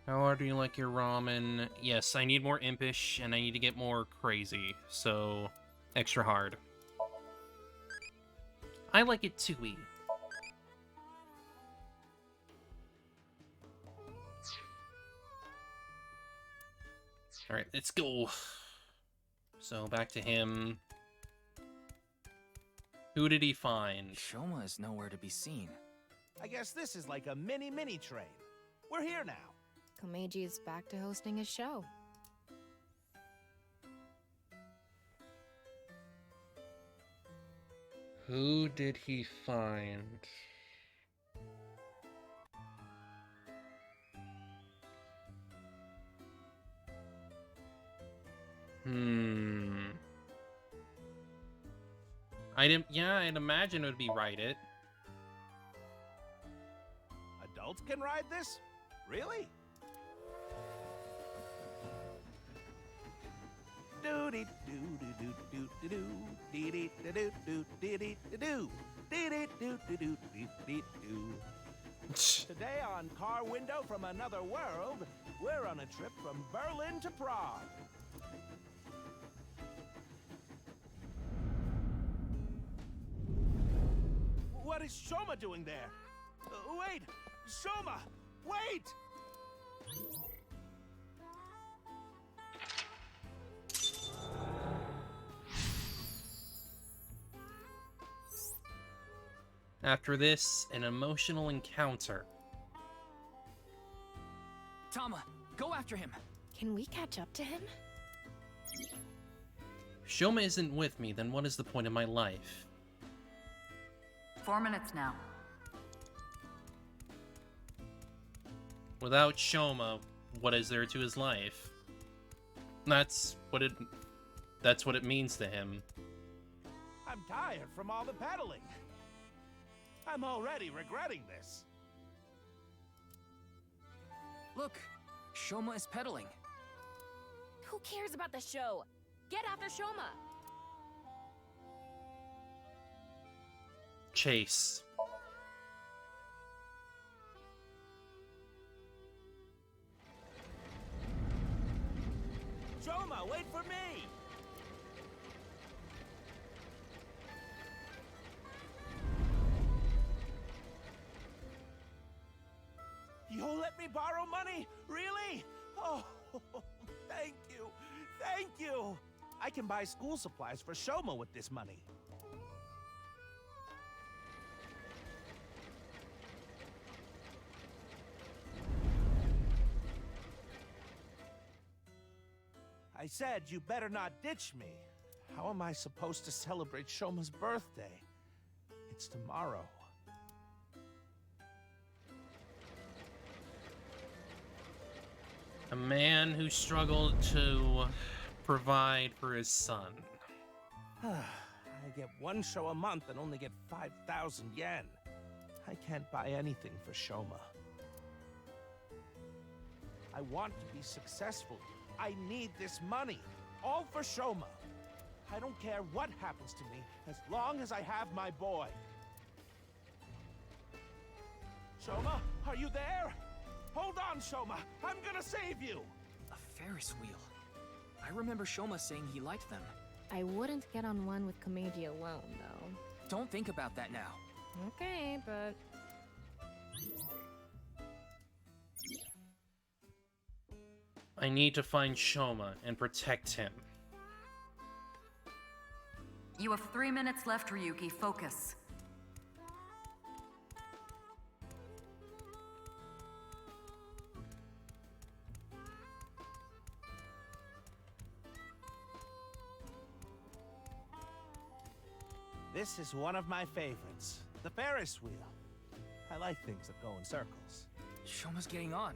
How hard do you like your ramen? Yes, I need more impish, and I need to get more crazy, so extra hard. I like it too-y. Alright, let's go. So, back to him. Who did he find? Shoma is nowhere to be seen. I guess this is like a mini train. We're here now. Komeiji is back to hosting his show. Who did he find? I'd imagine it would be Write It. Adults can ride this? Really? Today on Car Window from Another World, we're on a trip from Berlin to Prague. What is Shoma doing there? Wait! Shoma! Wait! After this, an emotional encounter. Tama, go after him. Can we catch up to him? If Shoma isn't with me, then what is the point of my life? 4 minutes now. Without Shoma, what is there to his life? That's what it means to him. I'm tired from all the pedaling. I'm already regretting this. Look, Shoma is pedaling. Who cares about the show? Get after Shoma! Chase. Shoma, wait for me! You'll let me borrow money? Really? Oh, thank you. Thank you. I can buy school supplies for Shoma with this money. I said you better not ditch me. How am I supposed to celebrate Shoma's birthday? It's tomorrow. A man who struggled to provide for his son. I get one show a month and only get 5,000 yen. I can't buy anything for Shoma. I want to be successful. I need this money. All for Shoma. I don't care what happens to me as long as I have my boy. Shoma, are you there? Hold on, Shoma. I'm gonna save you. A Ferris wheel. I remember Shoma saying he liked them. I wouldn't get on one with Komeiji alone, though. Don't think about that now. Okay, but... I need to find Shoma and protect him. You have 3 minutes left, Ryuki. Focus. This is one of my favorites. The Ferris wheel. I like things that go in circles. Shoma's getting on.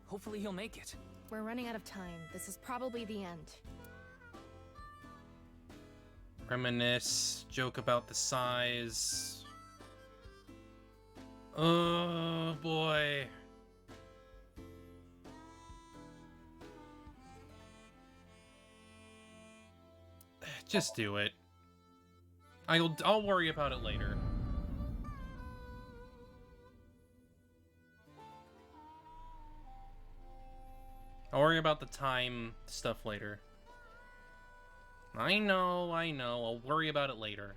Hopefully he'll make it. We're running out of time. This is probably the end. Reminisce, joke about the size. Oh boy. Just do it. I'll worry about it later. I'll worry about the time stuff later. I know. I'll worry about it later.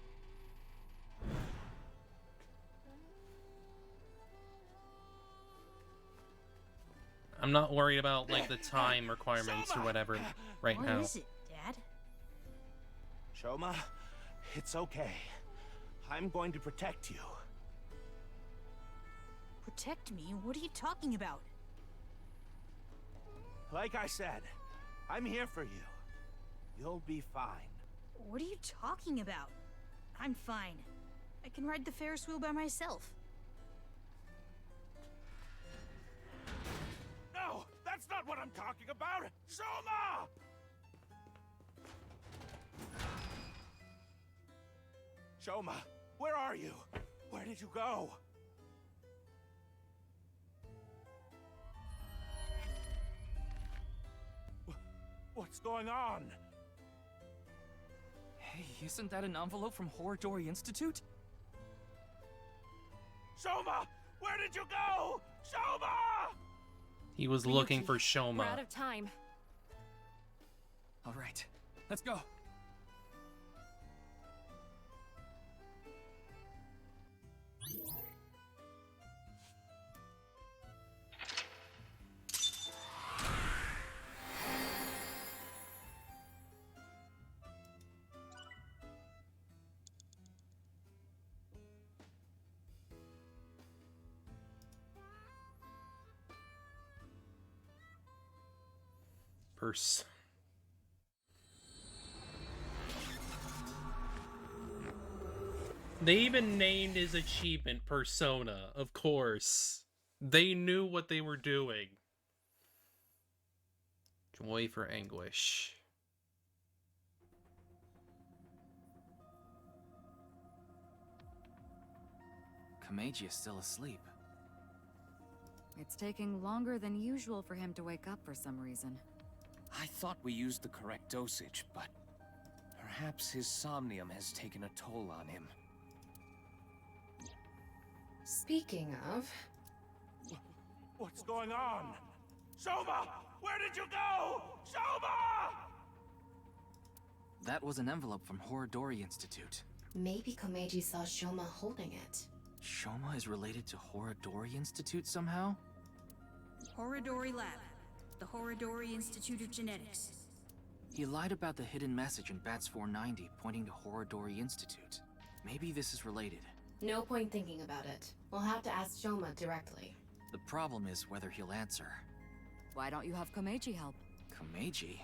I'm not worried about, like, the time requirements or whatever right now. What is it, Dad? Shoma, it's okay. I'm going to protect you. Protect me? What are you talking about? Like I said, I'm here for you. You'll be fine. What are you talking about? I'm fine. I can ride the Ferris wheel by myself. No, that's not what I'm talking about! Shoma! Shoma, where are you? Where did you go? What's going on? Hey, isn't that an envelope from Horridori Institute? Shoma! Where did you go? Shoma! He was looking for Shoma. We're out of time. All right, let's go. Purse. They even named his achievement Persona, of course. They knew what they were doing. Joy for anguish. Komeiji is still asleep. It's taking longer than usual for him to wake up for some reason. I thought we used the correct dosage, but perhaps his somnium has taken a toll on him. Speaking of... What's going on? Shoma! Where did you go? Shoma! That was an envelope from Horridori Institute. Maybe Komeiji saw Shoma holding it. Shoma is related to Horridori Institute somehow? Horridori Lab. The Horridori Institute of Genetics. He lied about the hidden message in Bats 490 pointing to Horridori Institute. Maybe this is related. No point thinking about it. We'll have to ask Shoma directly. The problem is whether he'll answer. Why don't you have Komeiji help? Komeiji?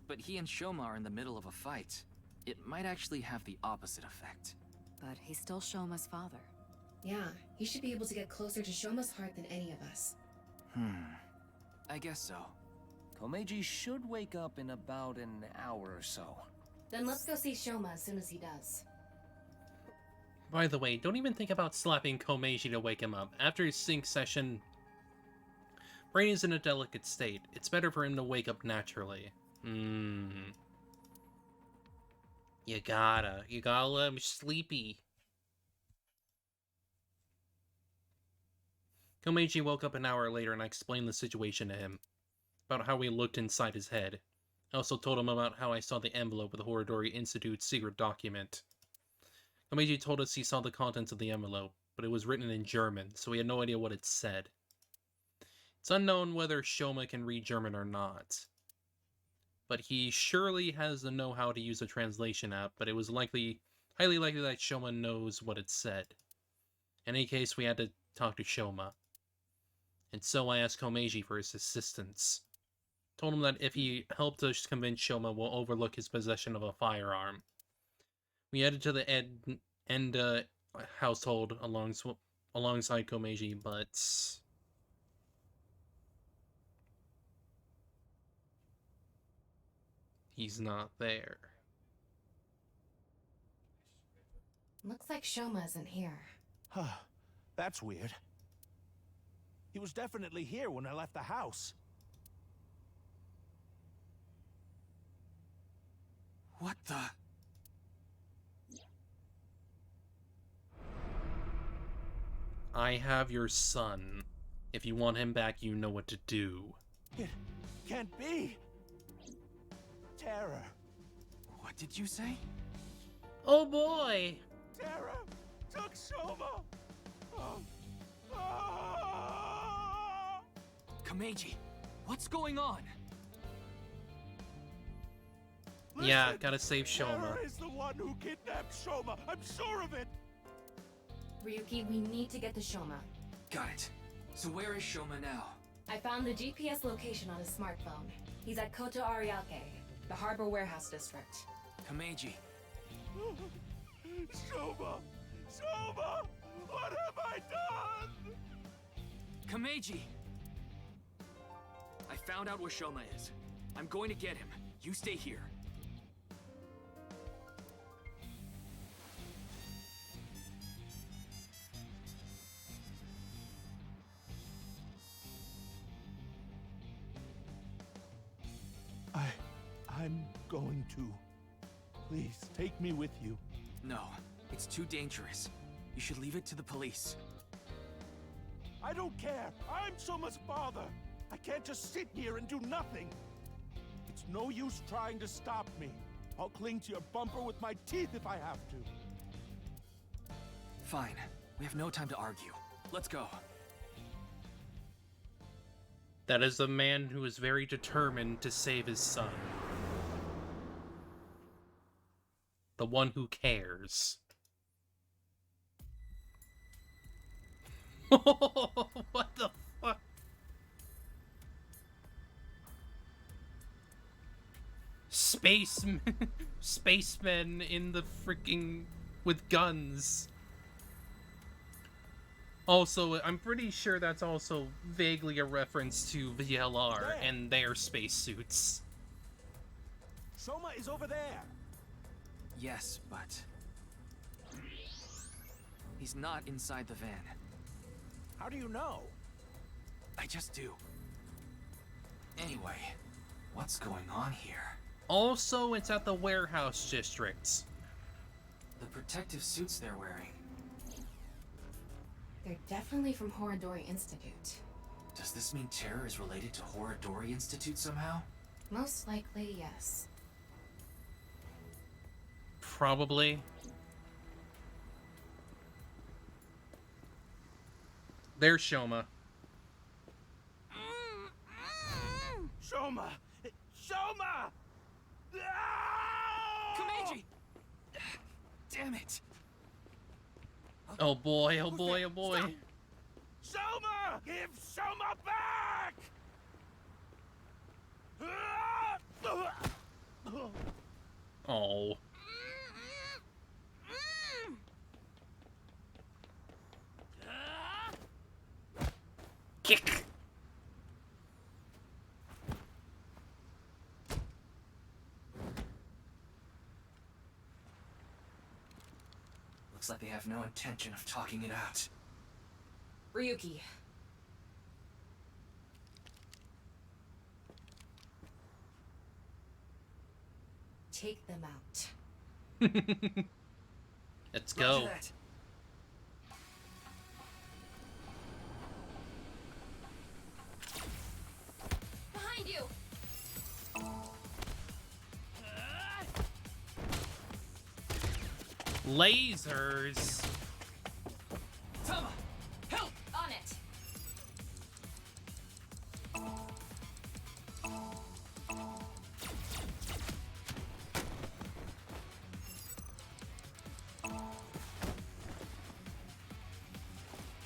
But he and Shoma are in the middle of a fight. It might actually have the opposite effect. But he's still Shoma's father. Yeah, he should be able to get closer to Shoma's heart than any of us. I guess so. Komeiji should wake up in about an hour or so. Then let's go see Shoma as soon as he does. By the way, don't even think about slapping Komeiji to wake him up. After his sync session, Brain is in a delicate state. It's better for him to wake up naturally. You gotta let him sleepy. Komeiji woke up an hour later and I explained the situation to him. About how we looked inside his head. I also told him about how I saw the envelope with the Horridori Institute's secret document. Komeiji told us he saw the contents of the envelope, but it was written in German, so he had no idea what it said. It's unknown whether Shoma can read German or not. But he surely has the know-how to use a translation app, but it was highly likely that Shoma knows what it said. In any case, we had to talk to Shoma. And so I asked Komeiji for his assistance. Told him that if he helped us convince Shoma, we'll overlook his possession of a firearm. We headed to the end household alongside Komeiji, but he's not there. Looks like Shoma isn't here. Huh. That's weird. He was definitely here when I left the house. What the? I have your son. If you want him back, you know what to do. It can't be. Terror. What did you say? Oh boy! Terror took Shoma. Oh. Kameji, what's going on? Yeah, gotta save Shoma. Terror is the one who kidnapped Shoma. I'm sure of it. Ryuki, we need to get to Shoma. Got it. So where is Shoma now? I found the GPS location on his smartphone. He's at Koto Ariake, the harbor warehouse district. Kameji. Shoma! Shoma! What have I done? Kameji! I found out where Shoma is. I'm going to get him. You stay here. I'm going to. Please, take me with you. No, it's too dangerous. You should leave it to the police. I don't care. I'm Shoma's father. I can't just sit here and do nothing. It's no use trying to stop me. I'll cling to your bumper with my teeth if I have to. Fine. We have no time to argue. Let's go. That is a man who is very determined to save his son. The one who cares. What the fuck? Spacemen in the freaking... with guns. Also, I'm pretty sure that's also vaguely a reference to VLR and their spacesuits. Shoma is over there. Yes, but... he's not inside the van. How do you know? I just do. Anyway, what's going on here? Also, it's at the warehouse district. The protective suits they're wearing. They're definitely from Horadori Institute. Does this mean terror is related to Horadori Institute somehow? Most likely, yes. Probably. There's Shoma. Shoma! Shoma! Kameji! Damn it! Oh boy, oh boy, oh boy. Stop. Shoma! Give Shoma back! Oh. Kick! Looks like they have no intention of talking it out. Ryuki. Take them out. Let's go. Roger that. Behind you! Lasers. Tama, help! On it.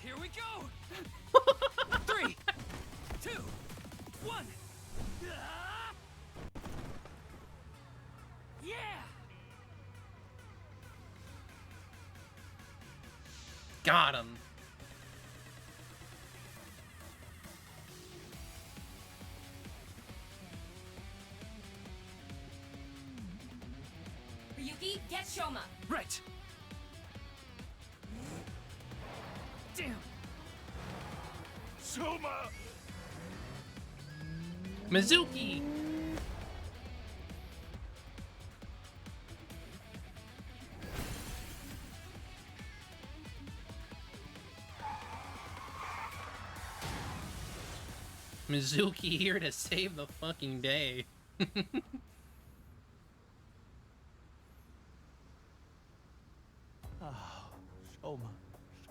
Here we go! 3, 2, 1. Yeah! Got him. Ryuki, get Shoma. Right. Damn. Shoma! Mizuki. Mizuki here to save the fucking day. Oh,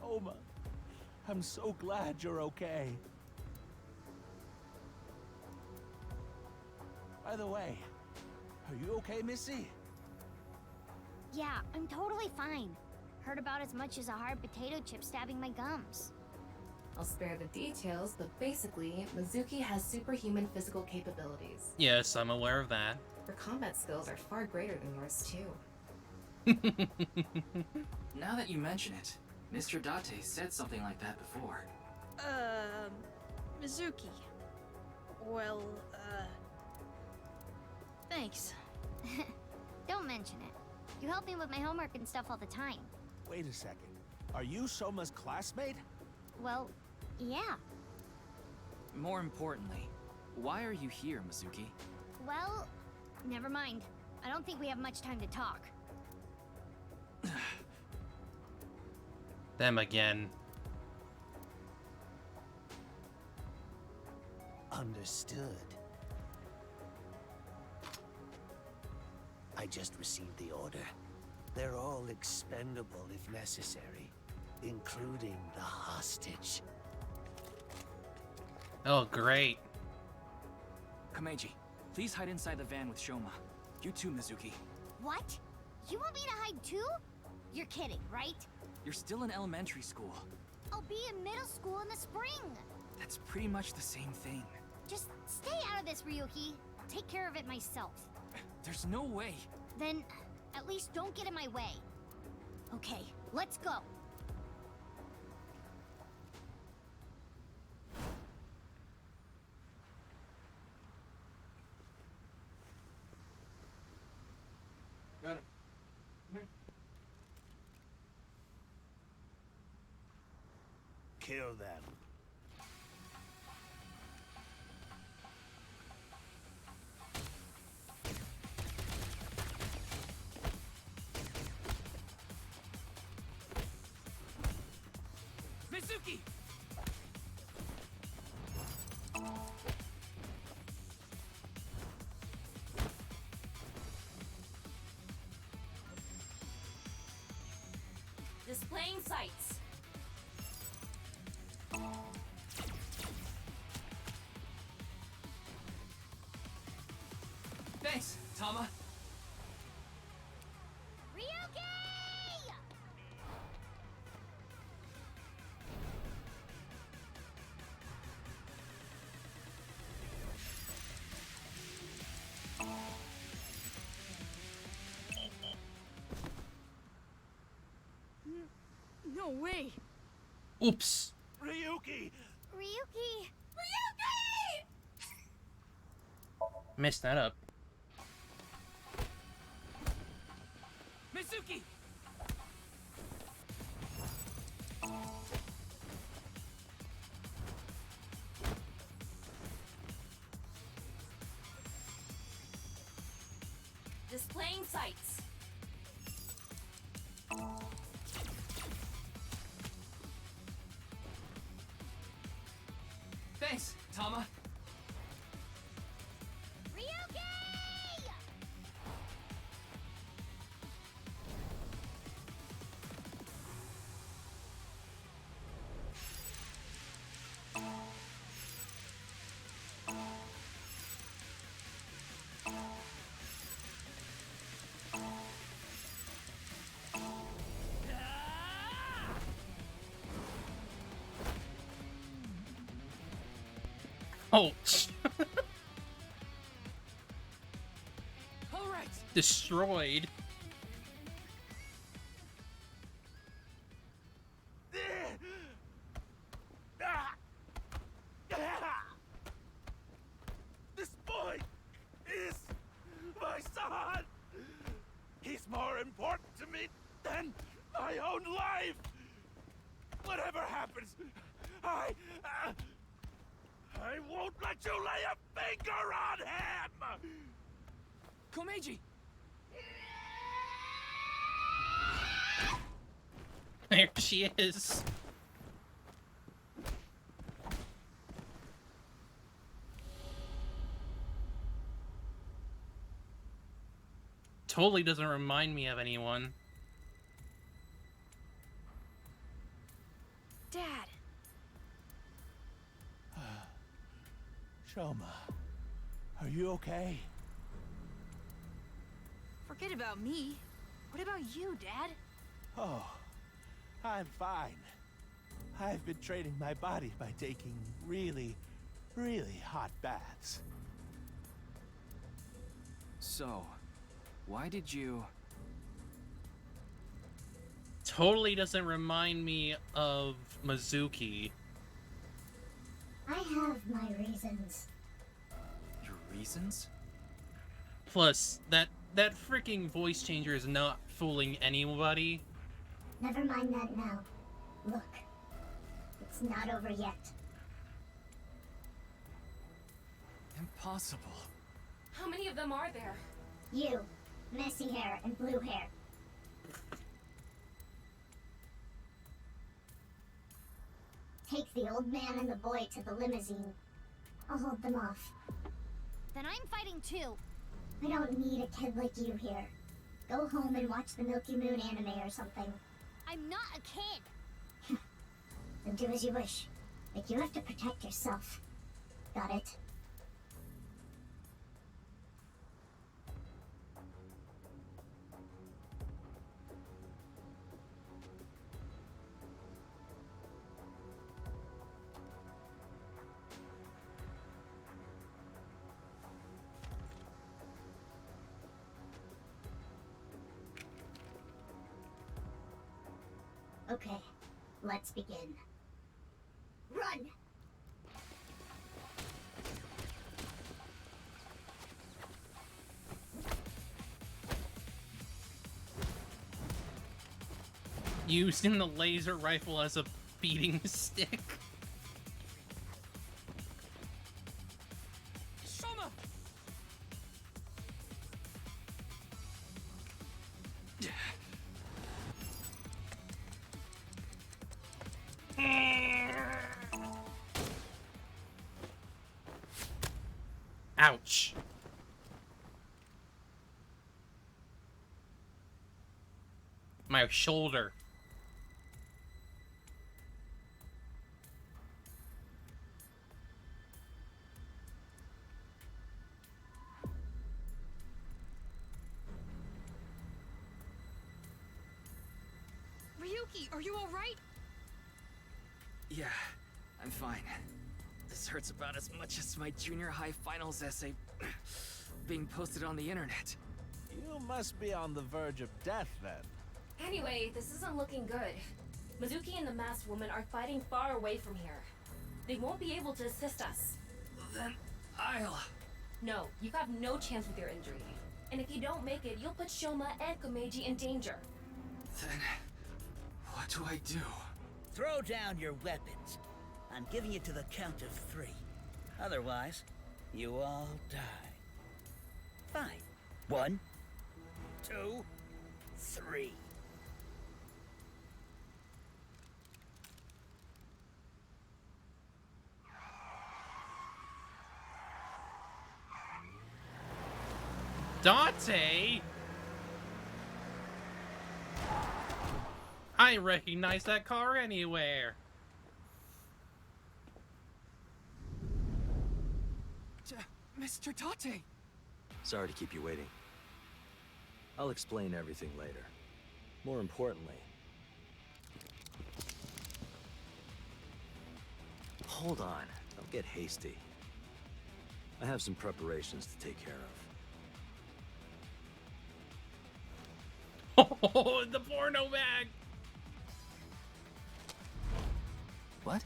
Shoma, I'm so glad you're okay. By the way, are you okay, Missy? Yeah, I'm totally fine. Hurt about as much as a hard potato chip stabbing my gums. I'll spare the details, but basically, Mizuki has superhuman physical capabilities. Yes, I'm aware of that. Her combat skills are far greater than yours, too. Now that you mention it, Mr. Date said something like that before. Mizuki. Well, thanks. Don't mention it. You help me with my homework and stuff all the time. Wait a second. Are you Shoma's classmate? Well, yeah. More importantly, why are you here, Mizuki? Well, never mind. I don't think we have much time to talk. Them again. Understood. I just received the order. They're all expendable if necessary, including the hostage. Oh, great. Komeiji, please hide inside the van with Shoma. You too, Mizuki. What? You want me to hide too? You're kidding, right? You're still in elementary school. I'll be in middle school in the spring. That's pretty much the same thing. Just stay out of this, Ryuki. I'll take care of it myself. There's no way. Then, at least don't get in my way. Okay, let's go. Got it. Kill them. Mizuki! Displaying sights. Thanks, Tama. Ryuki! No way. Oops. Ryuki! Ryuki! Ryuki! Messed that up. Mizuki! Displaying sights. Thanks, Tama. Ryuki! Oh. All right. Destroyed. This boy is my son! He's more important to me than my own life! Whatever happens, I won't let you lay a finger on him! Komeiji! There she is. Totally doesn't remind me of anyone. Dad. Shoma, are you okay? Forget about me. What about you, Dad? Oh, I'm fine. I've been training my body by taking really hot baths. So, why did you... Totally doesn't remind me of Mizuki. I have my reasons. Your reasons? Plus, that freaking voice changer is not fooling anybody. Never mind that now. Look, it's not over yet. Impossible. How many of them are there? You, messy hair and blue hair. Take the old man and the boy to the limousine. I'll hold them off. Then I'm fighting too. I don't need a kid like you here. Go home and watch the Milky Moon anime or something. I'm not a kid. Then do as you wish. But you have to protect yourself. Got it? Okay, let's begin. Run! Using the laser rifle as a beating stick. Shoma! Ouch. My shoulder. Ryuki, are you alright? Yeah, I'm fine. This hurts about as much as my junior high finals essay being posted on the internet. You must be on the verge of death, then. Anyway, this isn't looking good. Mizuki and the masked woman are fighting far away from here. They won't be able to assist us. Then I'll... No, you have no chance with your injury. And if you don't make it, you'll put Shoma and Komeiji in danger. Then... what do I do? Throw down your weapons. I'm giving you to the count of 3. Otherwise, you all die. Fine. 1, 2, 3. Dante? I recognize that car anywhere. Mr. Tate! Sorry to keep you waiting. I'll explain everything later. More importantly... Hold on. Don't get hasty. I have some preparations to take care of. Oh, the porno bag! What?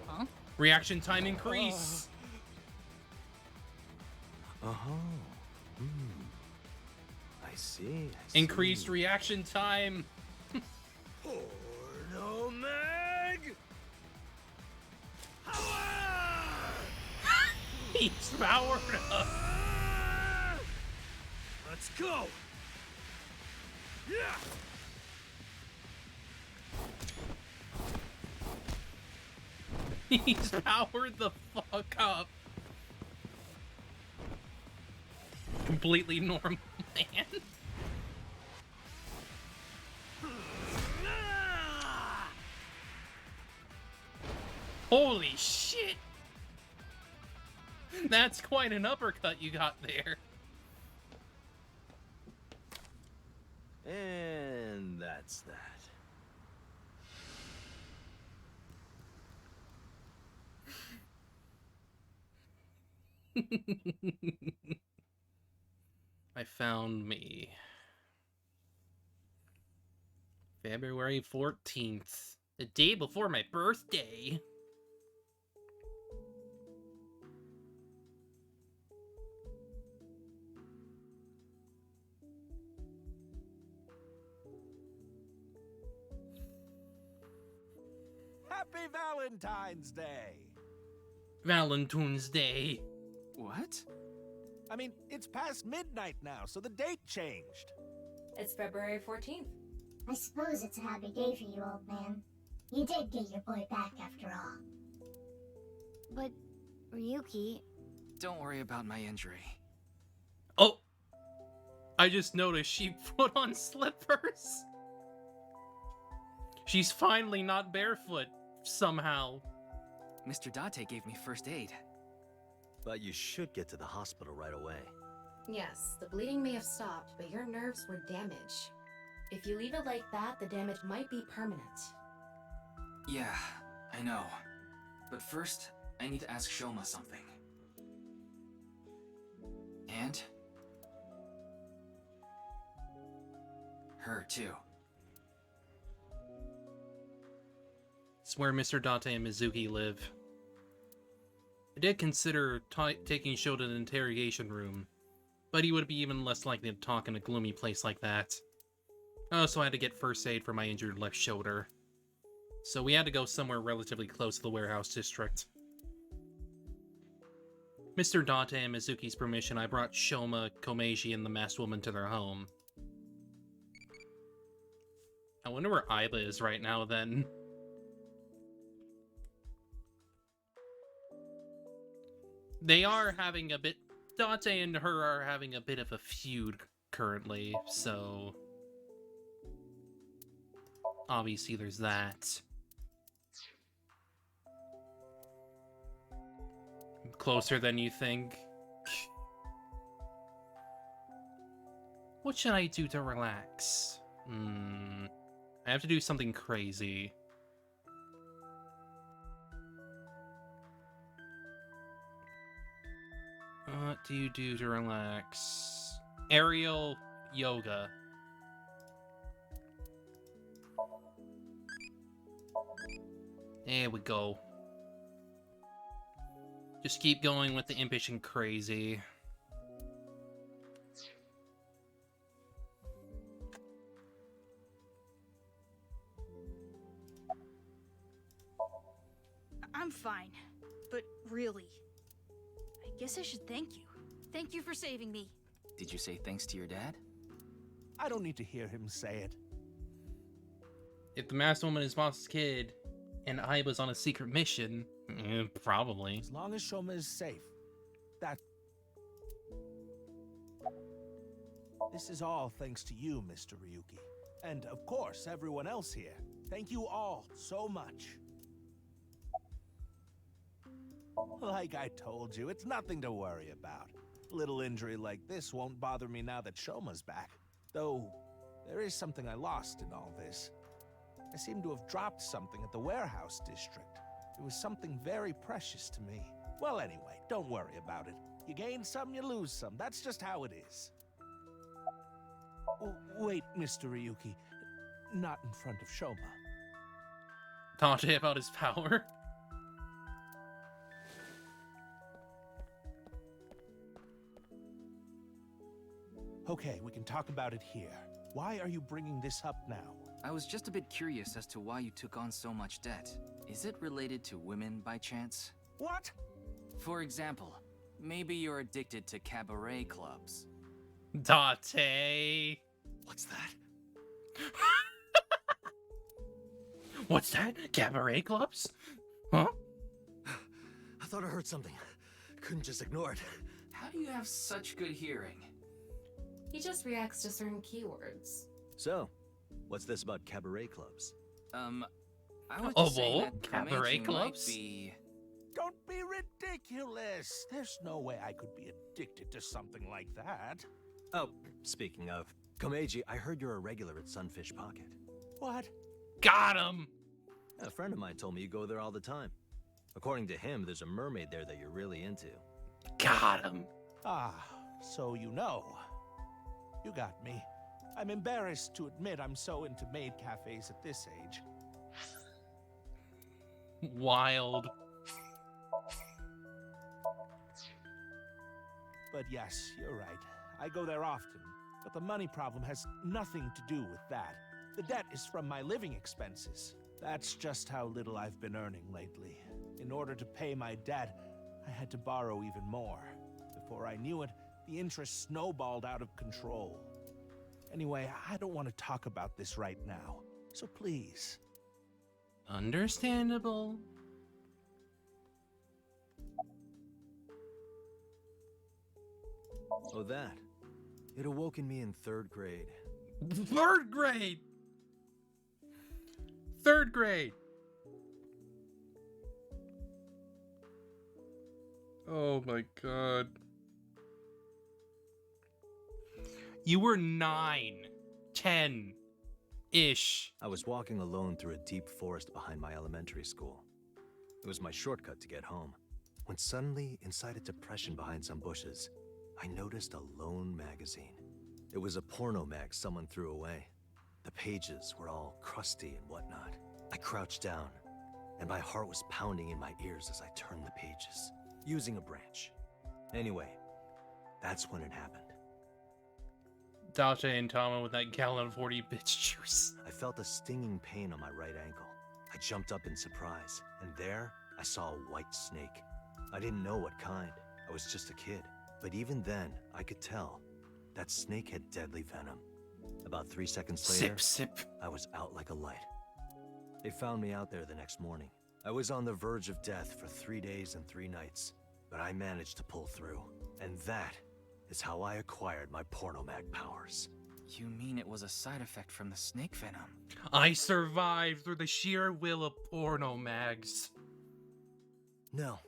Huh? Reaction time increase. Oh. I see. Increased reaction time. Porno mag! He's powered up. Let's go! Yeah! He's powered the fuck up. Completely normal man. Holy shit! That's quite an uppercut you got there. And that's that. I found me. February 14th. The day before my birthday. Happy Valentine's Day! Valentine's Day. What? I mean, it's past midnight now, so the date changed. It's February 14th. I suppose it's a happy day for you, old man. You did get your boy back after all. But, Ryuki... Don't worry about my injury. Oh! I just noticed she put on slippers. She's finally not barefoot, somehow. Mr. Date gave me first aid. But you should get to the hospital right away. Yes, the bleeding may have stopped, but your nerves were damaged. If you leave it like that, the damage might be permanent. Yeah, I know. But first, I need to ask Shoma something. And? Her, too. It's where Mr. Date and Mizuki live. I did consider taking Sho to an interrogation room, but he would be even less likely to talk in a gloomy place like that. I also had to get first aid for my injured left shoulder, so we had to go somewhere relatively close to the warehouse district. Mr. Date and Mizuki's permission, I brought Shoma, Komeiji, and the masked woman to their home. I wonder where Aiba is right now, then. They are having a bit... Date and her are having a bit of a feud currently, so... Obviously there's that. Closer than you think. What should I do to relax? I have to do something crazy. What do you do to relax? Aerial yoga. There we go. Just keep going with the impish and crazy. I'm fine. But really, I guess I should thank you. Thank you for saving me. Did you say thanks to your dad? I don't need to hear him say it. If the masked woman is Boss's kid, and Aiba's on a secret mission, probably. As long as Shoma is safe. This is all thanks to you, Mr. Ryuki. And, of course, everyone else here. Thank you all so much. Like I told you, it's nothing to worry about. A little injury like this won't bother me now that Shoma's back. Though, there is something I lost in all this. I seem to have dropped something at the warehouse district. It was something very precious to me. Well, anyway, don't worry about it. You gain some, you lose some. That's just how it is. Oh, wait, Mr. Ryuki. Not in front of Shoma. Date about his power? Okay, we can talk about it here. Why are you bringing this up now? I was just a bit curious as to why you took on so much debt. Is it related to women by chance? What? For example, maybe you're addicted to cabaret clubs. Date. What's that? What's that? Cabaret clubs? Huh? I thought I heard something. Couldn't just ignore it. How do you have such good hearing? He just reacts to certain keywords. So, what's this about cabaret clubs? I would Oh, say well, that cabaret Komeiji clubs? might be... Don't be ridiculous. There's no way I could be addicted to something like that. Oh, speaking of, Komeiji, I heard you're a regular at Sunfish Pocket. What? Got him! A friend of mine told me you go there all the time. According to him, there's a mermaid there that you're really into. Got him! Ah, so you know. You got me. I'm embarrassed to admit I'm so into maid cafes at this age. Wild. But yes, you're right. I go there often. But the money problem has nothing to do with that. The debt is from my living expenses. That's just how little I've been earning lately. In order to pay my debt, I had to borrow even more. Before I knew it, the interest snowballed out of control. Anyway, I don't want to talk about this right now. So please. Understandable. Oh, that. It awoke in me in 3rd grade. 3rd grade! 3rd grade! Oh my god. You were 9, 10-ish. I was walking alone through a deep forest behind my elementary school. It was my shortcut to get home, when suddenly, inside a depression behind some bushes, I noticed a lone magazine. It was a porno mag someone threw away. The pages were all crusty and whatnot. I crouched down, and my heart was pounding in my ears as I turned the pages, using a branch. Anyway, that's when it happened. Dacha and Tama with that gallon of 40 bitch juice. I felt a stinging pain on my right ankle. I jumped up in surprise, and there I saw a white snake. I didn't know what kind. I was just a kid. But even then, I could tell that snake had deadly venom. About 3 seconds later, sip. I was out like a light. They found me out there the next morning. I was on the verge of death for 3 days and 3 nights, but I managed to pull through. And that is how I acquired my pornomag powers. You mean it was a side effect from the snake venom? I survived through the sheer will of porno mags. No,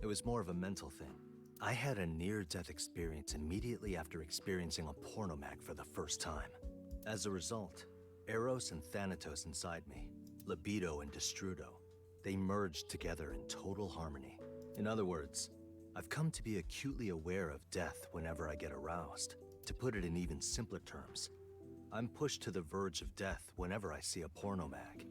it was more of a mental thing. I had a near-death experience immediately after experiencing a pornomag for the first time. As a result, Eros and Thanatos inside me, libido and destrudo, they merged together in total harmony. In other words, I've come to be acutely aware of death whenever I get aroused. To put it in even simpler terms, I'm pushed to the verge of death whenever I see a pornomag.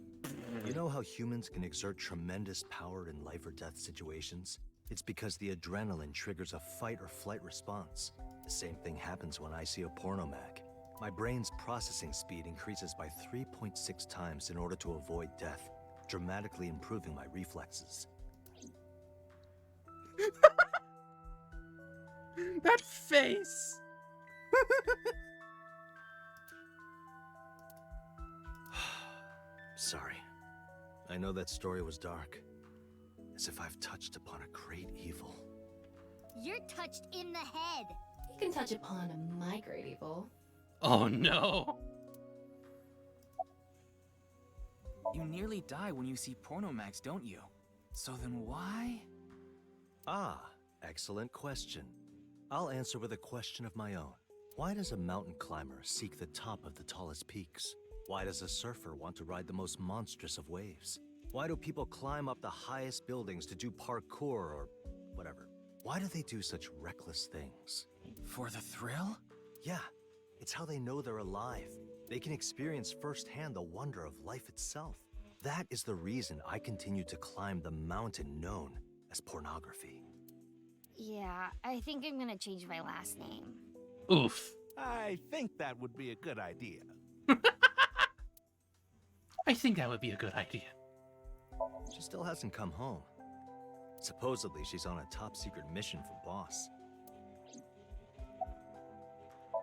You know how humans can exert tremendous power in life or death situations? It's because the adrenaline triggers a fight or flight response. The same thing happens when I see a pornomag. My brain's processing speed increases by 3.6 times in order to avoid death, dramatically improving my reflexes. That face! Sorry. I know that story was dark. As if I've touched upon a great evil. You're touched in the head. You can touch upon my great evil. Oh no! You nearly die when you see pornomags, don't you? So then why? Ah, excellent question. I'll answer with a question of my own. Why does a mountain climber seek the top of the tallest peaks? Why does a surfer want to ride the most monstrous of waves? Why do people climb up the highest buildings to do parkour or whatever? Why do they do such reckless things? For the thrill? Yeah, it's how they know they're alive. They can experience firsthand the wonder of life itself. That is the reason I continue to climb the mountain known as pornography. Yeah, I think I'm gonna change my last name. Oof. I think that would be a good idea. I think that would be a good idea. She still hasn't come home. Supposedly, she's on a top-secret mission for Boss.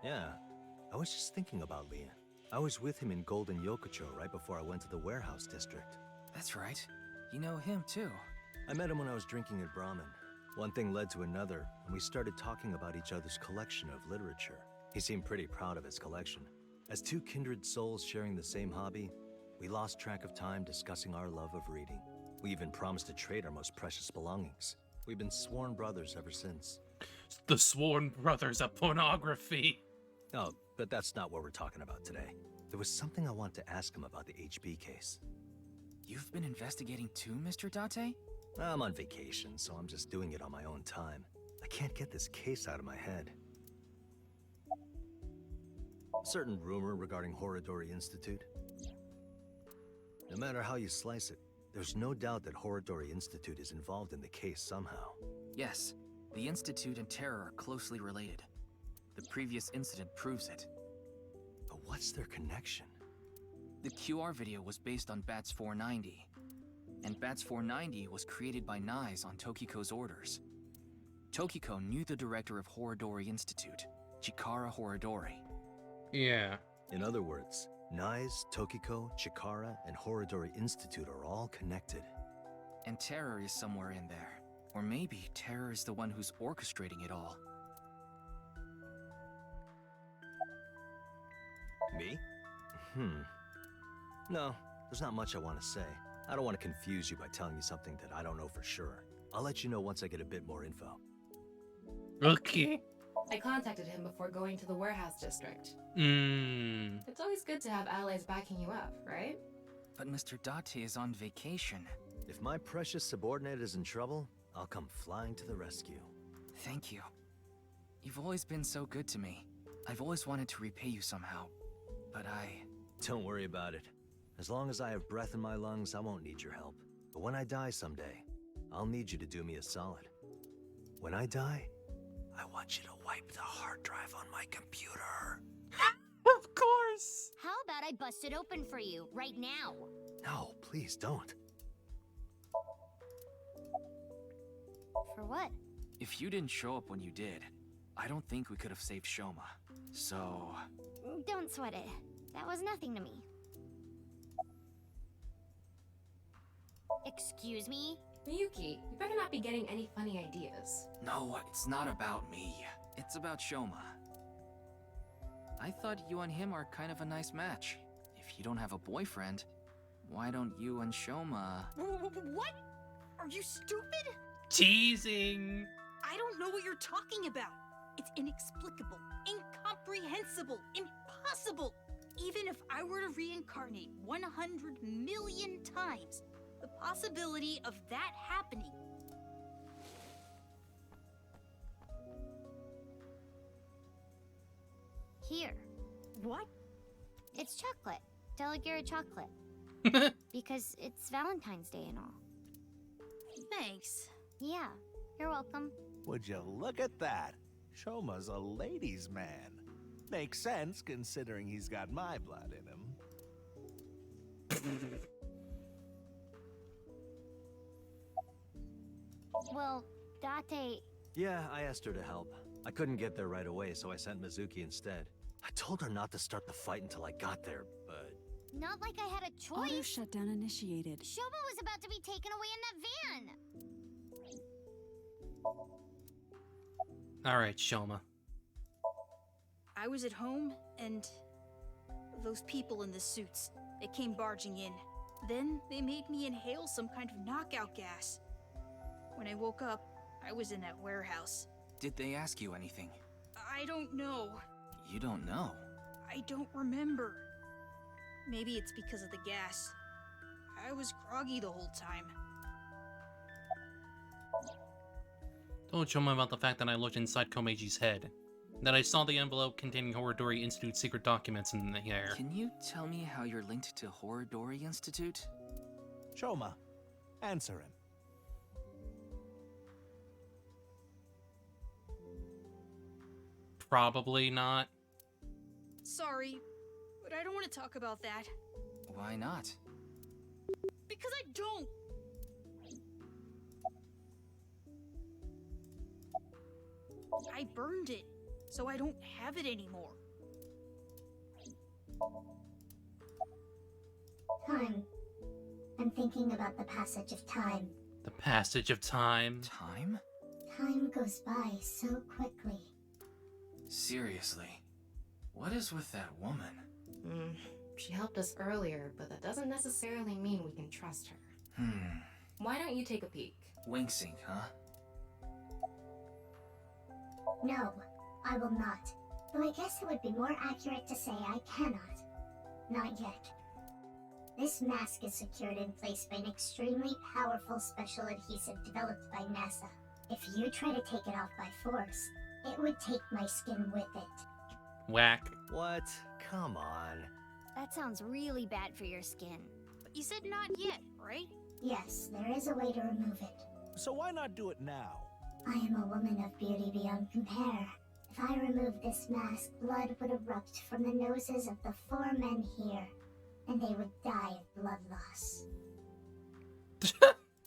Yeah, I was just thinking about Leon. I was with him in Golden Yokocho right before I went to the warehouse district. That's right. You know him, too. I met him when I was drinking at Brahmin. One thing led to another, and we started talking about each other's collection of literature. He seemed pretty proud of his collection. As two kindred souls sharing the same hobby, We lost track of time discussing our love of reading. We even promised to trade our most precious belongings. We've been sworn brothers ever since. The sworn brothers of pornography. Oh, but that's not what we're talking about today. There was something I want to ask him about the HB case. You've been investigating too, Mr. Date? I'm on vacation, so I'm just doing it on my own time. I can't get this case out of my head. Certain rumor regarding Horodori Institute. No matter how you slice it, there's no doubt that Horodori Institute is involved in the case somehow. Yes, the Institute and Terror are closely related. The previous incident proves it. But what's their connection? The QR video was based on Bats 490. And Bats 490 was created by Nyes on Tokiko's orders. Tokiko knew the director of Horodori Institute, Chikara Horodori. Yeah. In other words, Nyes, Tokiko, Chikara, and Horodori Institute are all connected. And Terror is somewhere in there. Or maybe Terror is the one who's orchestrating it all. Me? No, there's not much I want to say. I don't want to confuse you by telling you something that I don't know for sure. I'll let you know once I get a bit more info. Okay. I contacted him before going to the warehouse district. It's always good to have allies backing you up, right? But Mr. Date is on vacation. If my precious subordinate is in trouble, I'll come flying to the rescue. Thank you. You've always been so good to me. I've always wanted to repay you somehow, but Don't worry about it. As long as I have breath in my lungs, I won't need your help. But when I die someday, I'll need you to do me a solid. When I die, I want you to wipe the hard drive on my computer. Of course! How about I bust it open for you, right now? No, please don't. For what? if you didn't show up when you did, I don't think we could have saved Shoma. So... Don't sweat it. That was nothing to me. Excuse me? Miyuki, you better not be getting any funny ideas. No, it's not about me. It's about Shoma. I thought you and him are kind of a nice match. If you don't have a boyfriend, why don't you and Shoma... What? Are you stupid? Teasing! I don't know what you're talking about. It's inexplicable, incomprehensible, impossible. Even if I were to reincarnate 100 million times, the possibility of that happening... Here. What? It's chocolate. Delegate chocolate. Because it's Valentine's Day and all. Thanks. Yeah, you're welcome. Would you look at that? Shoma's a ladies' man. Makes sense considering he's got my blood in him. Well, Date... Yeah, I asked her to help. I couldn't get there right away, so I sent Mizuki instead. I told her not to start the fight until I got there, but... Not like I had a choice. Auto shutdown initiated. Shoma was about to be taken away in that van. Alright, Shoma. I was at home, and those people in the suits, they came barging in. Then they made me inhale some kind of knockout gas. When I woke up, I was in that warehouse. Did they ask you anything? I don't know. You don't know? I don't remember. Maybe it's because of the gas. I was groggy the whole time. Told Shoma about the fact that I looked inside Komeji's head. That I saw the envelope containing Horodori Institute secret documents in there. Can you tell me how you're linked to Horodori Institute? Shoma, answer him. Probably not. Sorry, but I don't want to talk about that. Why not? Because I don't! I burned it, so I don't have it anymore. Time. I'm thinking about the passage of time. The passage of time. Time? Time goes by so quickly. Seriously, what is with that woman? She helped us earlier, but that doesn't necessarily mean we can trust her. Why don't you take a peek? Wing sync, huh? No, I will not. Though I guess it would be more accurate to say I cannot. Not yet. This mask is secured in place by an extremely powerful special adhesive developed by NASA. If you try to take it off by force, it would take my skin with it. Whack. What? Come on. That sounds really bad for your skin. But you said not yet, right? Yes, there is a way to remove it. So why not do it now? I am a woman of beauty beyond compare. If I remove this mask, blood would erupt from the noses of the 4 men here, and they would die of blood loss.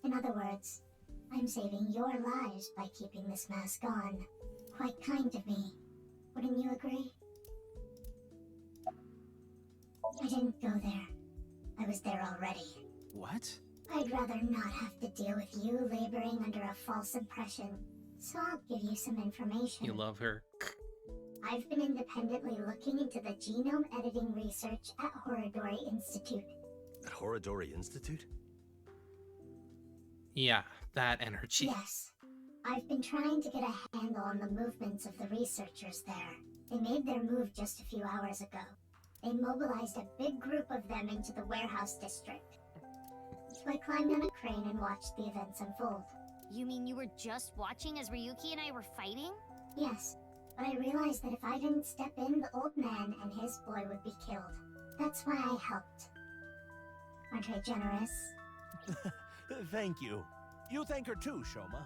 In other words, I'm saving your lives by keeping this mask on. Quite kind of me. Wouldn't you agree? I didn't go there. I was there already. What? I'd rather not have to deal with you laboring under a false impression, so I'll give you some information. You love her. I've been independently looking into the genome editing research at Horodori Institute. At Horodori Institute? Yeah, that energy. Yes. I've been trying to get a handle on the movements of the researchers there. They made their move just a few hours ago. They mobilized a big group of them into the warehouse district. So I climbed on a crane and watched the events unfold. You mean you were just watching as Ryuki and I were fighting? Yes, but I realized that if I didn't step in, the old man and his boy would be killed. That's why I helped. Aren't I generous? Thank you. You thank her too, Shoma.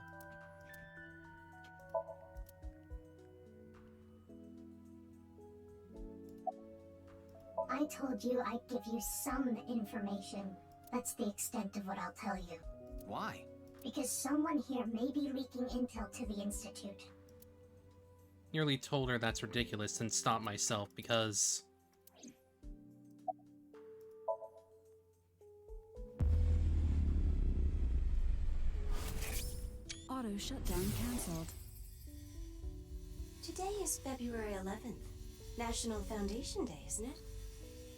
I told you I'd give you some information. That's the extent of what I'll tell you. Why? Because someone here may be leaking intel to the Institute. Nearly told her that's ridiculous and stopped myself because... Auto shutdown cancelled. Today is February 11th. National Foundation Day, isn't it?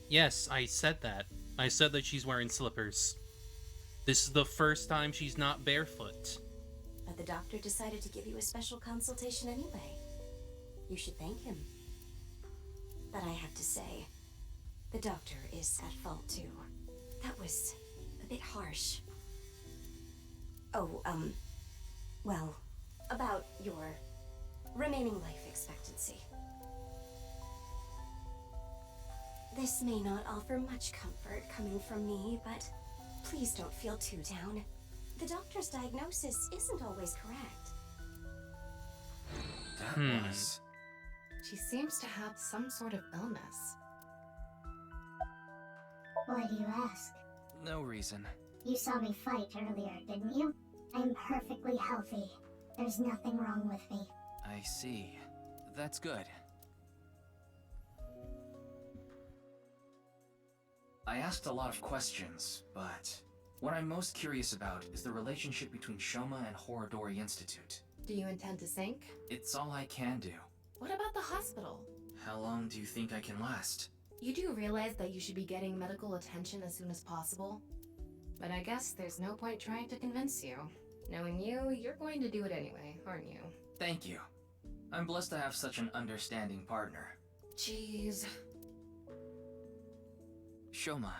Yes, I said that. I said that she's wearing slippers. This is the first time she's not barefoot. But the doctor decided to give you a special consultation anyway. You should thank him. But I have to say, the doctor is at fault too. That was a bit harsh. Oh, well, about your remaining life expectancy. This may not offer much comfort coming from me, but please don't feel too down. The doctor's diagnosis isn't always correct. That was... She seems to have some sort of illness. Why do you ask? No reason. You saw me fight earlier, didn't you? I'm perfectly healthy. There's nothing wrong with me. I see. That's good. I asked a lot of questions, but what I'm most curious about is the relationship between Shoma and Horodori Institute. Do you intend to sync? It's all I can do. What about the hospital? How long do you think I can last? You do realize that you should be getting medical attention as soon as possible? But I guess there's no point trying to convince you. Knowing you, you're going to do it anyway, aren't you? Thank you. I'm blessed to have such an understanding partner. Jeez. Shoma,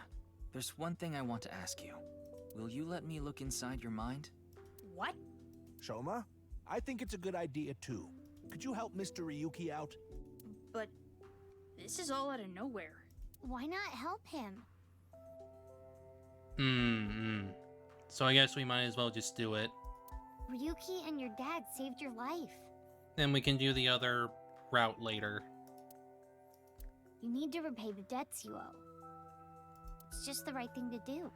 there's one thing I want to ask you. Will you let me look inside your mind? What? Shoma, I think it's a good idea too. Could you help Mr. Ryuki out? But this is all out of nowhere. Why not help him? So I guess we might as well just do it. Ryuki and your dad saved your life. Then we can do the other route later. You need to repay the debts you owe. It's just the right thing to do.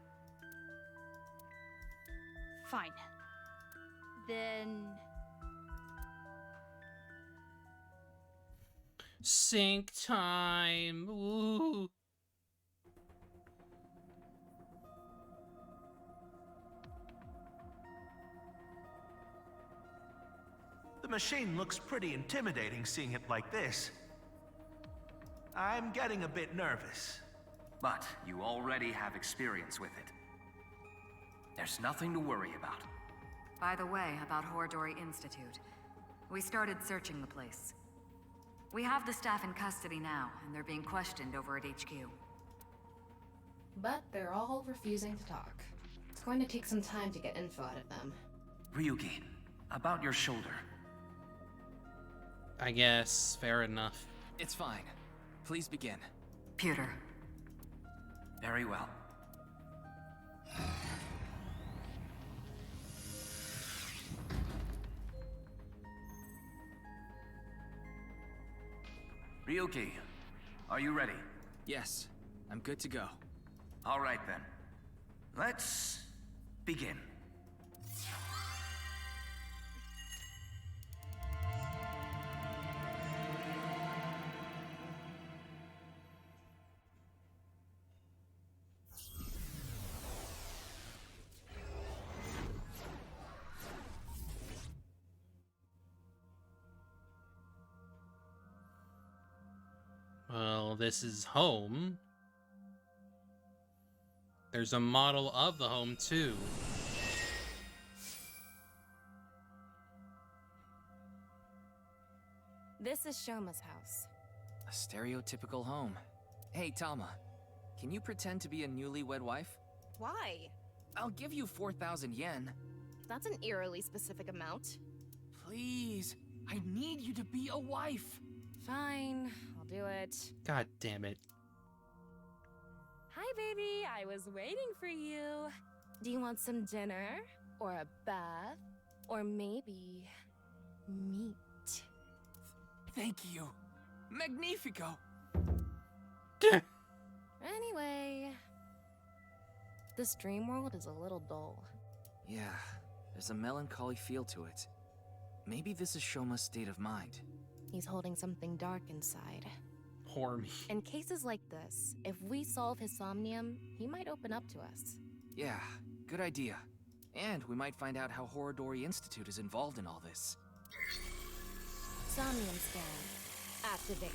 Fine. Then... Sync time! Ooh. The machine looks pretty intimidating seeing it like this. I'm getting a bit nervous. But you already have experience with it. There's nothing to worry about. By the way, about Horadori Institute. We started searching the place. We have the staff in custody now, and they're being questioned over at HQ. But they're all refusing to talk. It's going to take some time to get info out of them. Ryuki, about your shoulder. I guess, fair enough. It's fine. Please begin. Pewter. Very well. Ryuki, are you ready? Yes, I'm good to go. All right then. Let's begin. Well, this is home. There's a model of the home, too. This is Shoma's house. A stereotypical home. Hey, Tama. Can you pretend to be a newlywed wife? Why? I'll give you 4,000 yen. That's an eerily specific amount. Please, I need you to be a wife. Fine, I'll do it. God damn it. Hi, baby. I was waiting for you. Do you want some dinner? Or a bath? Or maybe meat? Thank you. Magnifico. Anyway, this dream world is a little dull. Yeah, there's a melancholy feel to it. Maybe this is Shoma's state of mind. He's holding something dark inside. Poor me. In cases like this, if we solve his somnium, he might open up to us. Yeah, good idea. And we might find out how Horadori Institute is involved in all this. Somnium scan. Activate.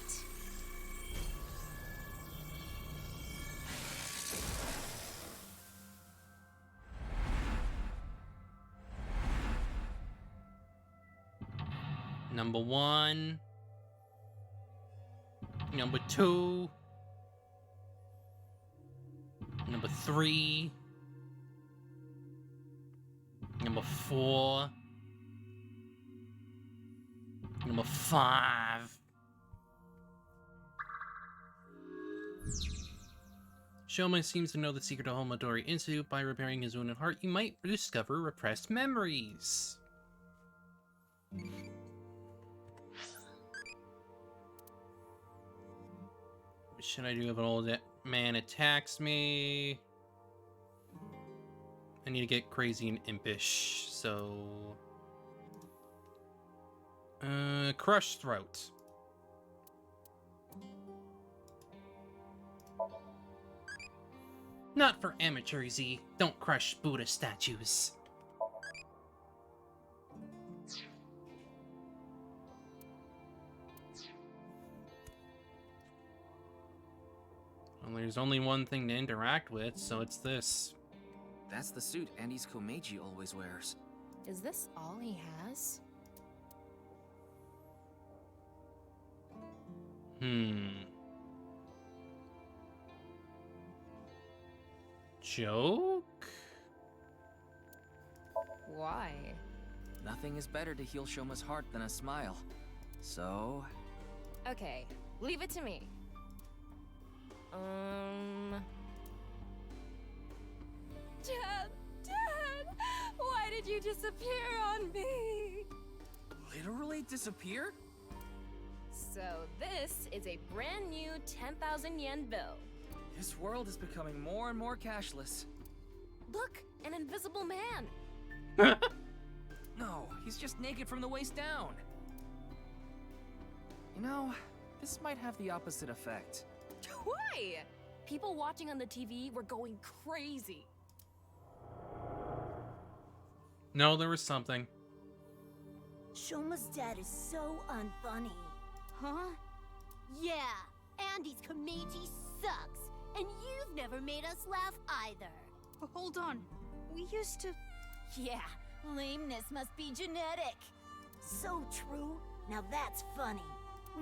Number 1. Number 2. Number 3. Number 4. Number 5. Shoma seems to know the secret of Horadori Institute. By repairing his wounded heart, you might discover repressed memories. What should I do if an old man attacks me? I need to get crazy and impish, so... Crush throat. Not for amateurs, Z. Don't crush Buddha statues. Well, there's only one thing to interact with, so it's this. That's the suit Andy's Komeiji always wears. Is this all he has? Joke? Why? Nothing is better to heal Shoma's heart than a smile. So... Okay, leave it to me. Dad! Why did you disappear on me? Literally disappear? So this is a brand new 10,000 yen bill. This world is becoming more and more cashless. Look, an invisible man. No, he's just naked from the waist down. You know, this might have the opposite effect. Why? People watching on the TV were going crazy. No, there was something. Shoma's dad is so unfunny. Huh? Yeah, Andy's Komeiji sucks. And you've never made us laugh either. Hold on. We used to... Yeah, lameness must be genetic. So true. Now that's funny.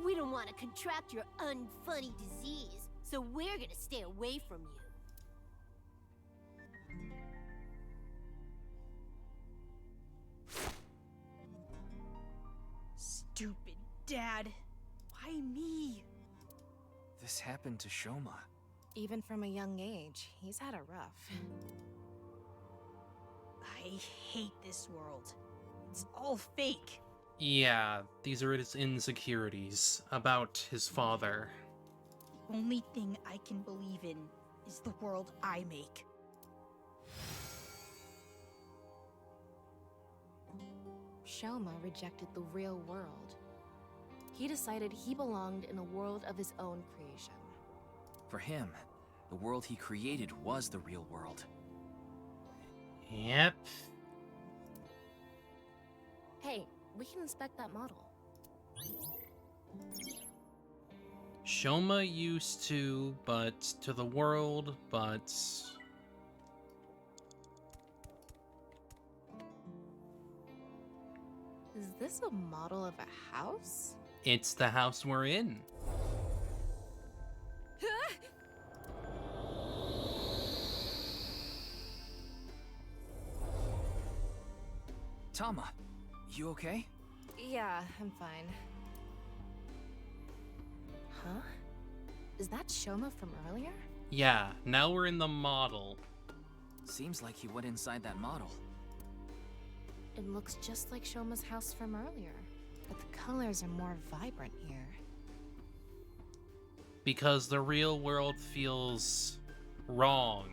We don't want to contract your unfunny disease, so we're gonna stay away from you. Stupid Dad. Why me? This happened to Shoma. Even from a young age, he's had it rough. I hate this world. It's all fake. Yeah, these are his insecurities about his father. The only thing I can believe in is the world I make. Shoma rejected the real world. He decided he belonged in a world of his own creation. For him, the world he created was the real world. Yep. Hey, we can inspect that model. Shoma used to, but to the world, but... Is this a model of a house? It's the house we're in. Tama, you okay? Yeah, I'm fine. Huh? Is that Shoma from earlier? Yeah, now we're in the model. Seems like he went inside that model. It looks just like Shoma's house from earlier, but the colors are more vibrant here. Because the real world feels wrong.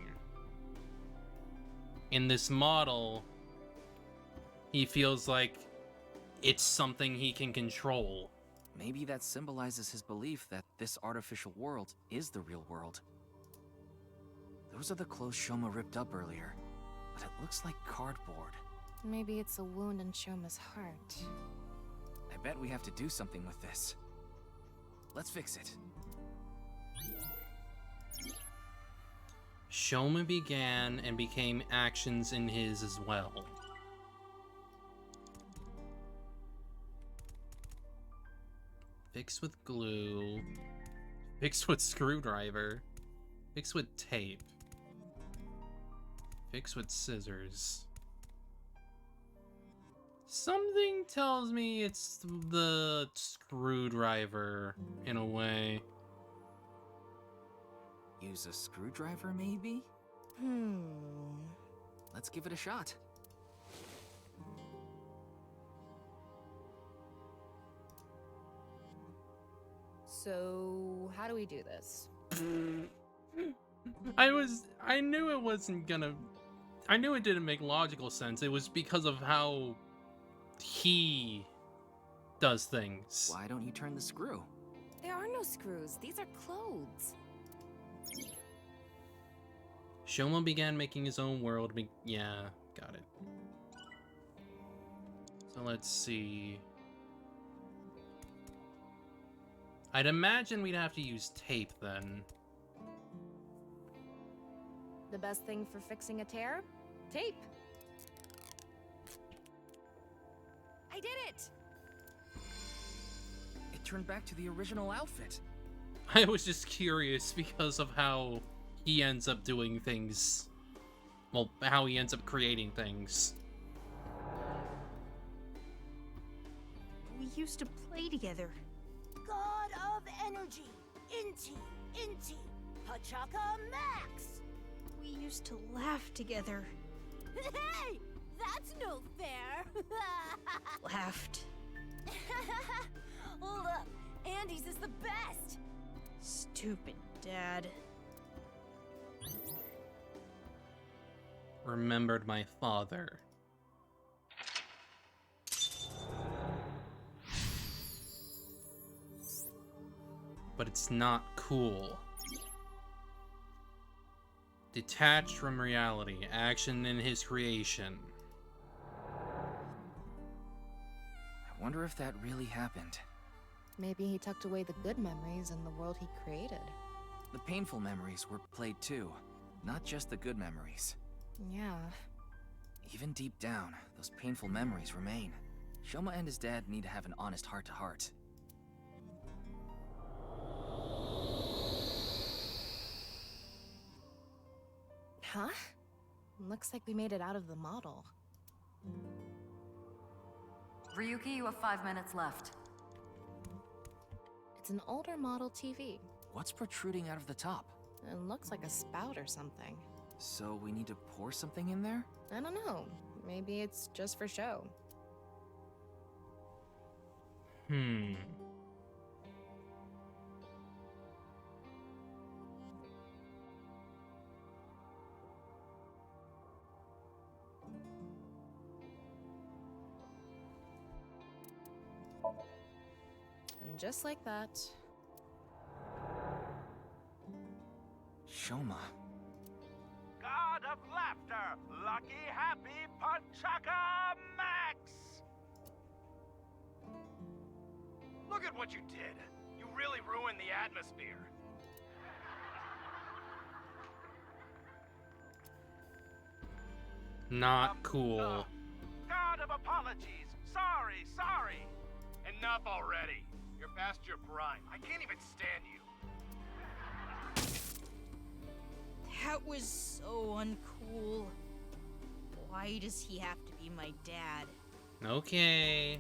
In this model, he feels like it's something he can control. Maybe that symbolizes his belief that this artificial world is the real world. Those are the clothes Shoma ripped up earlier, but it looks like cardboard. Maybe it's a wound in Shoma's heart. I bet we have to do something with this. Let's fix it. Shoma began and became actions in his as well. Fix with glue. Fix with screwdriver. Fix with tape. Fix with scissors. Something tells me it's the screwdriver, in a way. Use a screwdriver, maybe? Let's give it a shot. So, how do we do this? I knew it wasn't gonna... I knew it didn't make logical sense. It was because of how he does things. Why don't you turn the screw? There are no screws. These are clothes. Shoma began making his own world. Yeah, got it. So let's see. I'd imagine we'd have to use tape then. The best thing for fixing a tear? Tape. I did it! It turned back to the original outfit. I was just curious because of how he ends up doing things. Well, how he ends up creating things. We used to play together. God of Energy, Inti, Pachaka Max! We used to laugh together. Hey! That's no fair! Laughed. Hold up, Andy's is the best! Stupid Dad. Remembered my father. But it's not cool. Detached from reality, action in his creation. I wonder if that really happened. Maybe he tucked away the good memories in the world he created. The painful memories were played too, not just the good memories. Yeah. Even deep down, those painful memories remain. Shoma and his dad need to have an honest heart-to-heart. Huh? Looks like we made it out of the model. Ryuki, you have 5 minutes left. It's an older model TV. What's protruding out of the top? It looks like a spout or something. So we need to pour something in there? I don't know. Maybe it's just for show. And just like that... Shoma. God of laughter, lucky, happy, Panchaka Max! Look at what you did. You really ruined the atmosphere. Not cool. God of apologies. Sorry. Enough already. You're past your prime. I can't even stand you. That was so uncool. Why does he have to be my dad? Okay.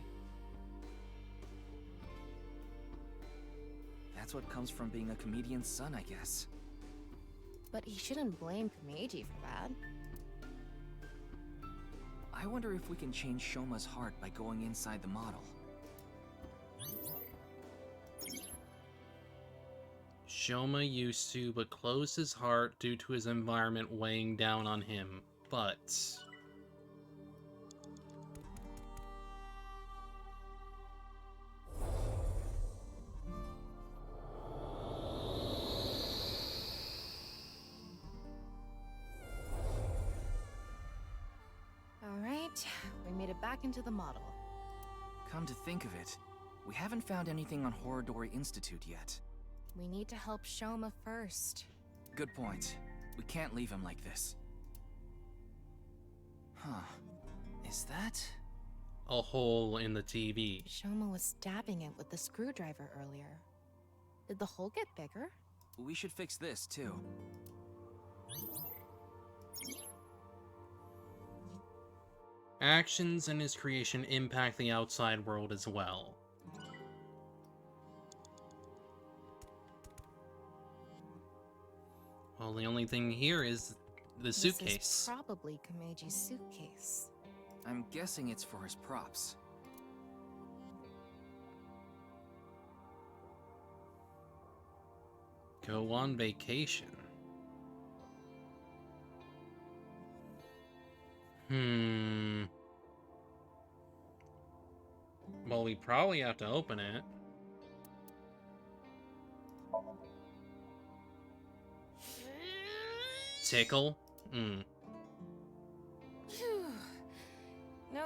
That's what comes from being a comedian's son, I guess. But he shouldn't blame Komeiji for that. I wonder if we can change Shoma's heart by going inside the model. Shoma used to, but closed his heart due to his environment weighing down on him. But... Alright, we made it back into the model. Come to think of it, we haven't found anything on Horodori Institute yet. We need to help Shoma first. Good point. We can't leave him like this. Huh. Is that... a hole in the TV. Shoma was stabbing it with the screwdriver earlier. Did the hole get bigger? We should fix this, too. Actions in his creation impact the outside world as well. Well, the only thing here is the suitcase. This is probably Komeiji's suitcase. I'm guessing it's for his props. Go on vacation. Well, we probably have to open it. Tickle? No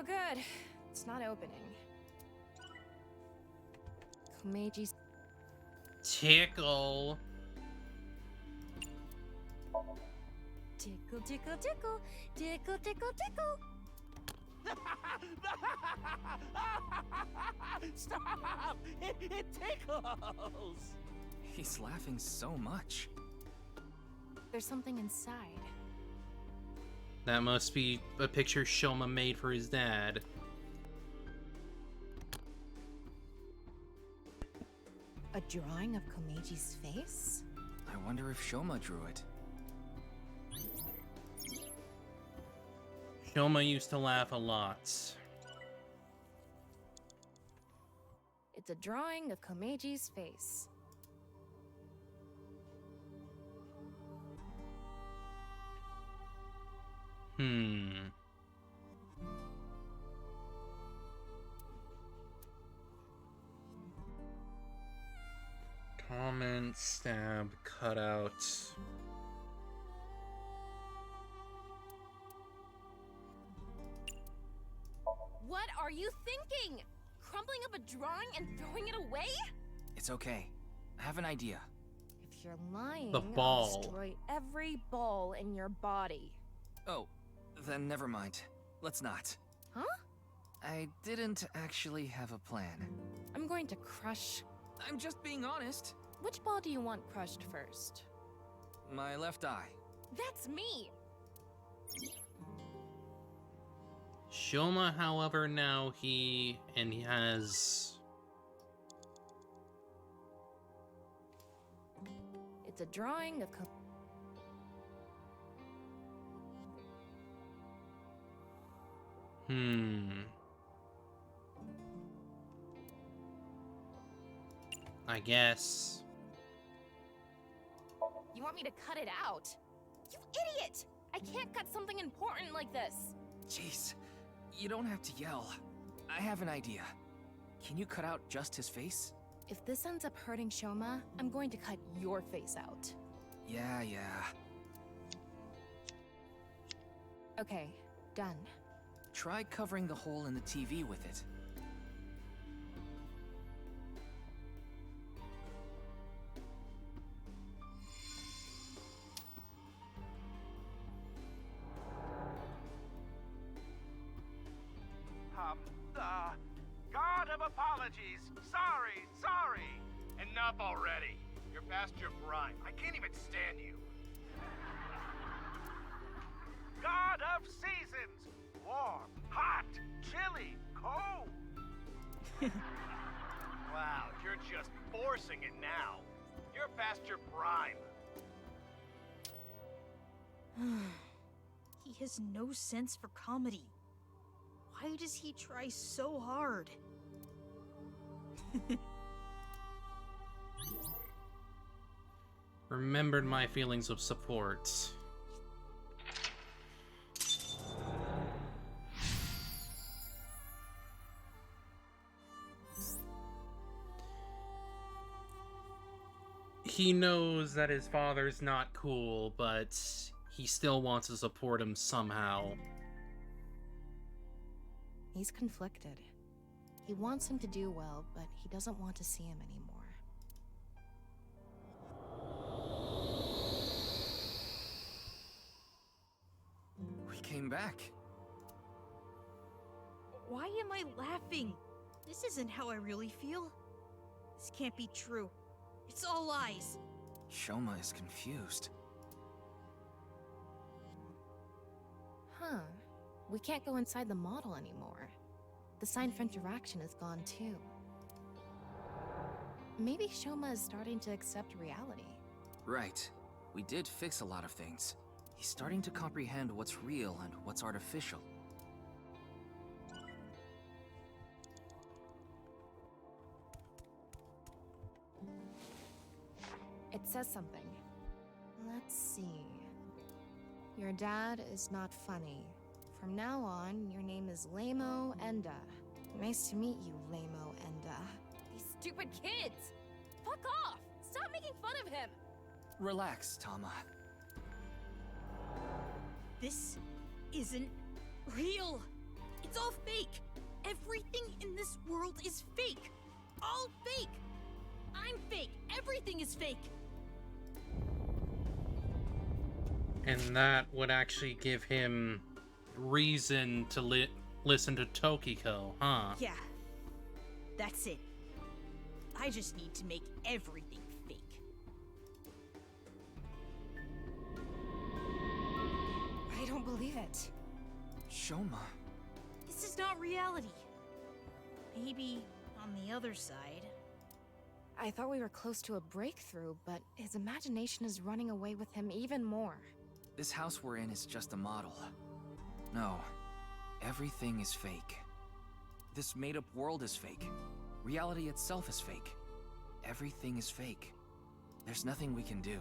good. It's not opening. Komeiji's... Tickle! Tickle, tickle, tickle, tickle, tickle, tickle. Stop! It tickles! He's laughing so much. There's something inside. That must be a picture Shoma made for his dad. A drawing of Komeiji's face? I wonder if Shoma drew it. Shoma used to laugh a lot. It's a drawing of Komeiji's face. Comment, stab, cutout. What are you thinking? Crumpling up a drawing and throwing it away? It's okay. I have an idea. If If you're lying, The I'll ball. destroy every ball in your body. Oh, then never mind. Let's not. Huh? I didn't actually have a plan. I'm going to crush... I'm just being honest. Which ball do you want crushed first? My left eye. That's me! Shoma, however, now he has... It's a drawing of... I guess. You want me to cut it out? You idiot! I can't cut something important like this! Jeez, you don't have to yell. I have an idea. Can you cut out just his face? If this ends up hurting Shoma, I'm going to cut your face out. Yeah. Okay, done. Try covering the hole in the TV with it. God of apologies. Sorry. Enough already. You're past your prime. I can't even stand you. God of seasons. Warm, hot, chilly, cold. Wow, you're just forcing it now. You're past your prime. He has no sense for comedy. Why does he try so hard? Remembered my feelings of support. He knows that his father's not cool, but he still wants to support him somehow. He's conflicted. He wants him to do well, but he doesn't want to see him anymore. We came back. Why am I laughing? This isn't how I really feel. This can't be true. It's all lies. Shoma is confused. Huh. We can't go inside the model anymore. The sign for interaction is gone too. Maybe Shoma is starting to accept reality. Right. We did fix a lot of things. He's starting to comprehend what's real and what's artificial. It says something. Let's see. Your dad is not funny. From now on, your name is Lamo Enda. Nice to meet you, Lamo Enda. These stupid kids! Fuck off! Stop making fun of him! Relax, Tama. This isn't real. It's all fake. Everything in this world is fake. All fake. I'm fake. Everything is fake. And that would actually give him reason to listen to Tokiko, huh? Yeah. That's it. I just need to make everything fake. I don't believe it. Shoma. This is not reality. Maybe on the other side. I thought we were close to a breakthrough, but his imagination is running away with him even more. This house we're in is just a model. No, everything is fake. This made-up world is fake. Reality itself is fake. Everything is fake. There's nothing we can do.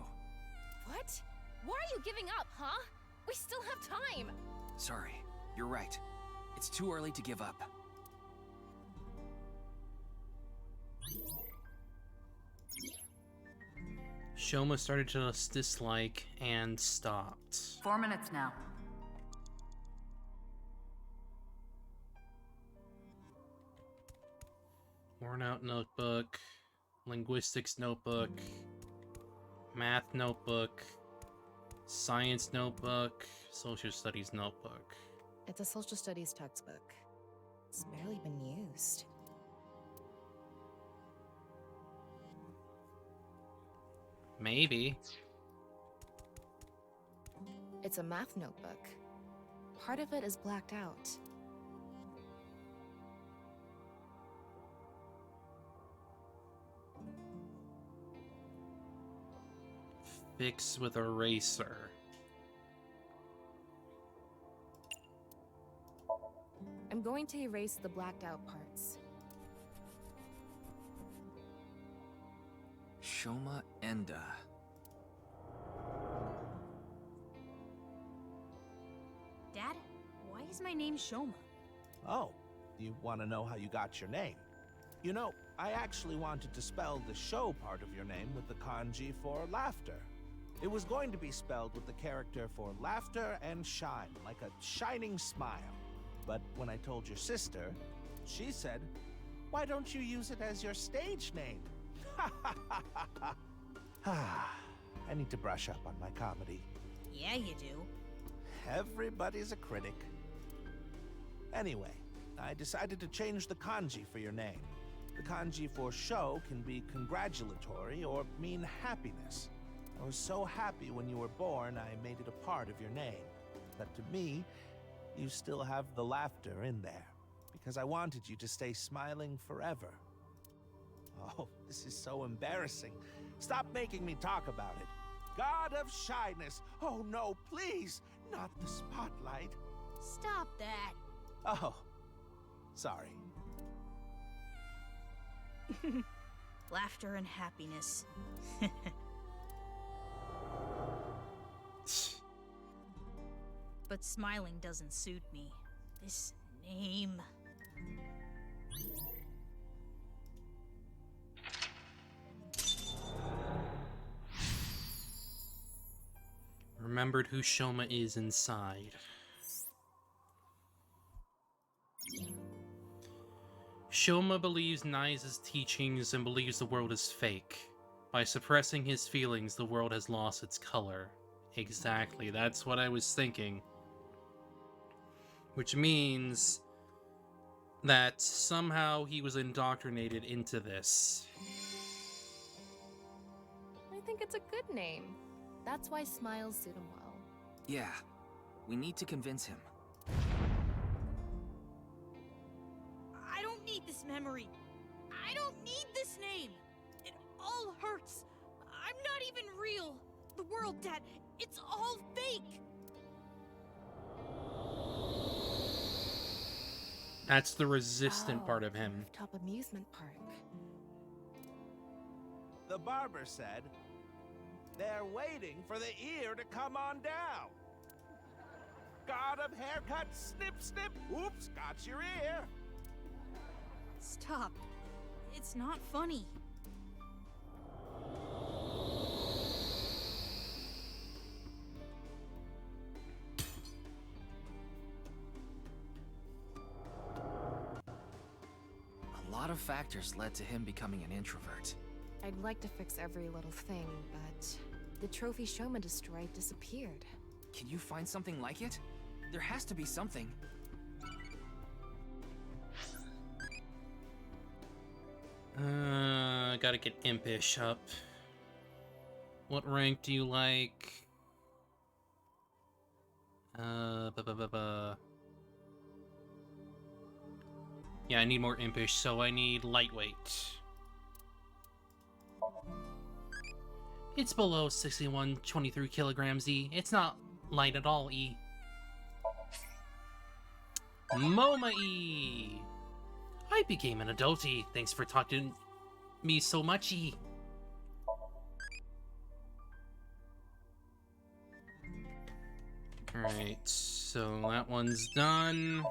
What? Why are you giving up, huh? We still have time! Sorry, you're right. It's too early to give up. Shoma started to dislike and stopped. 4 minutes now. Worn out notebook, linguistics notebook. Math notebook, science notebook, social studies notebook. It's a social studies textbook. It's barely been used. Maybe. It's a math notebook. Part of it is blacked out. Fix with eraser. I'm going to erase the blacked out parts. Shoma Enda. Dad, why is my name Shoma? Oh, you want to know how you got your name? You know, I actually wanted to spell the show part of your name with the kanji for laughter. It was going to be spelled with the character for laughter and shine, like a shining smile. But when I told your sister, she said, why don't you use it as your stage name? I need to brush up on my comedy. Yeah, you do. Everybody's a critic. Anyway, I decided to change the kanji for your name. The kanji for show can be congratulatory or mean happiness. I was so happy when you were born, I made it a part of your name. But to me, you still have the laughter in there, because I wanted you to stay smiling forever. Oh, this is so embarrassing. Stop making me talk about it. God of shyness. Oh no, please, not the spotlight. Stop that. Oh, sorry. Laughter and happiness. But smiling doesn't suit me. This name... Remembered who Shoma is inside. Shoma believes Nice's teachings and believes the world is fake. By suppressing his feelings, the world has lost its color. Exactly, that's what I was thinking. Which means that somehow he was indoctrinated into this. I think it's a good name. That's why smiles suit him well. Yeah, we need to convince him. I don't need this memory. I don't need this name. It all hurts. I'm not even real. The world, Dad, it's all fake. That's the resistant part of him. Rooftop amusement park. The barber said, they're waiting for the ear to come on down. God of haircut, snip, snip, oops, got your ear. Stop. It's not funny. A lot of factors led to him becoming an introvert. I'd like to fix every little thing, but the trophy Shoma destroyed disappeared. Can you find something like it? There has to be something. Gotta get impish up. What rank do you like? Yeah, I need more impish, so I need lightweight. It's below 61.23 kilograms, E. It's not light at all, E. MoMA E! I became an adult, E. Thanks for talking to me so much, E. Alright, so that one's done.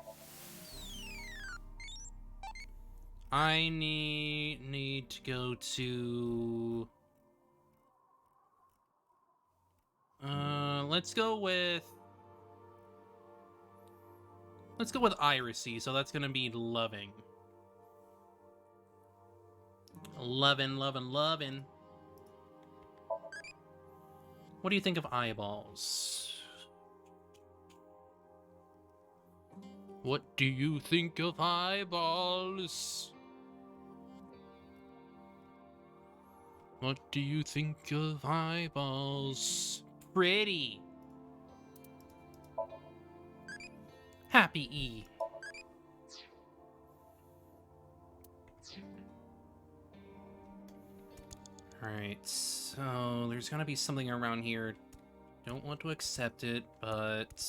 I need to go to... let's go with Irisy, so that's gonna be loving. Loving. What do you think of eyeballs? What do you think of eyeballs? What do you think of eyeballs? Pretty. Happy E. Alright, so there's gonna be something around here. Don't want to accept it, but...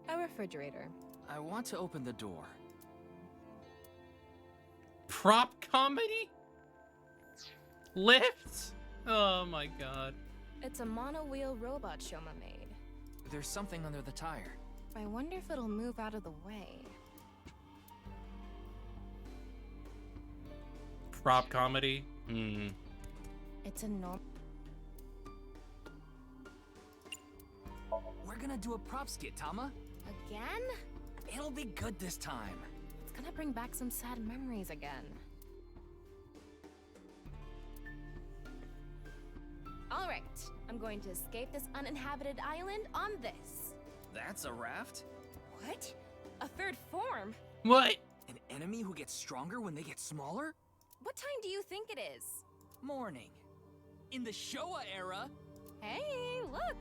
A refrigerator. I want to open the door. Prop comedy? Lift? Oh my god. It's a mono-wheel robot Shoma made. There's something under the tire. I wonder if it'll move out of the way. Prop comedy? It's a norm. We're gonna do a prop skit, Tama. Again? It'll be good this time. It's gonna bring back some sad memories again. Alright, I'm going to escape this uninhabited island on this. That's a raft? What? A third form? What? An enemy who gets stronger when they get smaller? What time do you think it is? Morning. In the Showa era. Hey, look!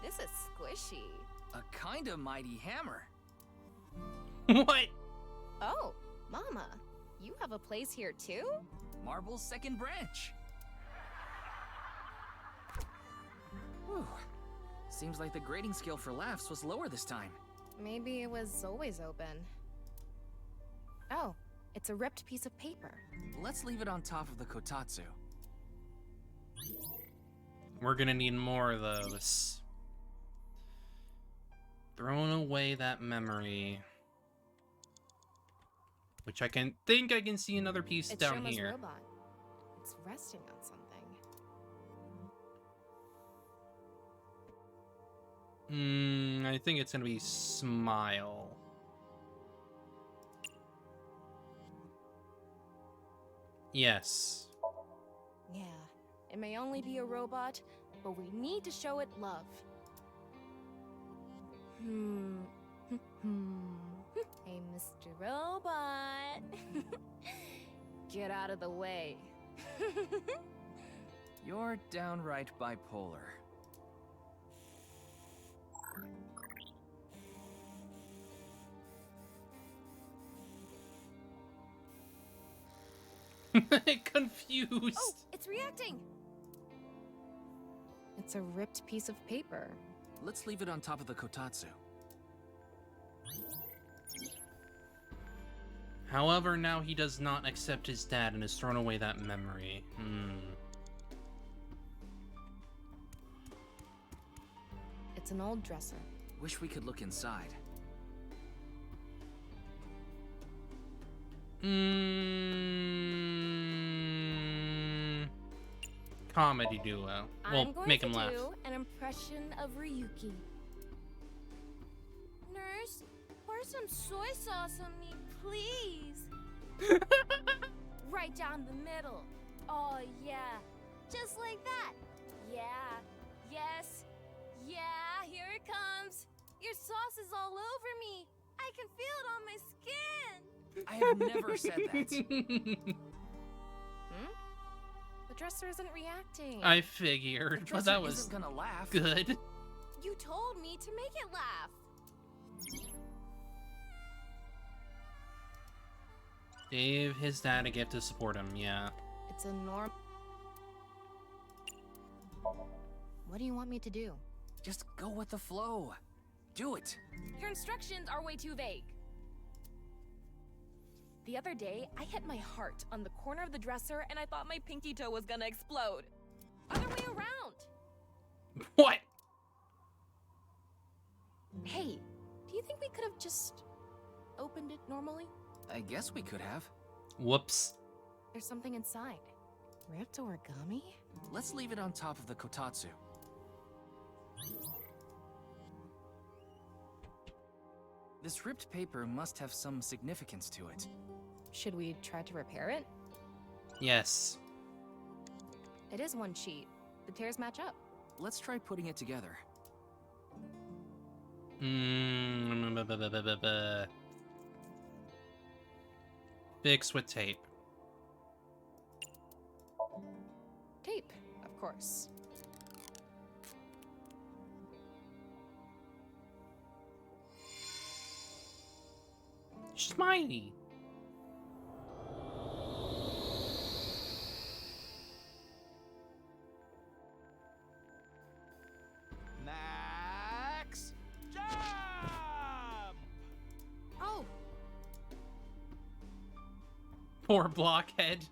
This is squishy. A kind of mighty hammer. What? Oh, Mama, you have a place here too? Marble's second branch. Whew. Seems like the grading scale for laughs was lower this time. Maybe it was always open. Oh, it's a ripped piece of paper. Let's leave it on top of the kotatsu. We're gonna need more of those. Throwing away that memory. Which I can think I can see another piece It's down Shoma's here. robot. It's resting on something. I think it's gonna be Smile. Yes. Yeah, it may only be a robot, but we need to show it love. Hey, Mr. Robot. Get out of the way. You're downright bipolar. Confused. Oh, it's reacting. It's a ripped piece of paper. Let's leave it on top of the kotatsu. However, now he does not accept his dad and has thrown away that memory. It's an old dresser. Wish we could look inside. Comedy duo. Well, make him laugh. I'm going to do an impression of Ryuki. Nurse, pour some soy sauce on me, please. Right down the middle. Oh, yeah. Just like that. Yeah. Yes. Yeah, here it comes. Your sauce is all over me. I can feel it on my skin. I have never said that. The dresser isn't reacting. I figured, but that was isn't gonna laugh. Good. You told me to make it laugh. Gave his dad a gift to support him, yeah. It's a norm. What do you want me to do? Just go with the flow. Do it. Your instructions are way too vague. The other day, I hit my heart on the corner of the dresser and I thought my pinky toe was gonna explode. Other way around. What? Hey, do you think we could have just opened it normally? I guess we could have. Whoops. There's something inside. Ripped origami? Let's leave it on top of the kotatsu. This ripped paper must have some significance to it. Should we try to repair it? Yes. It is one sheet. the tears match up. Let's try putting it together. Fix with tape. Tape, of course. Smiley. Max, jump! Oh, Poor blockhead.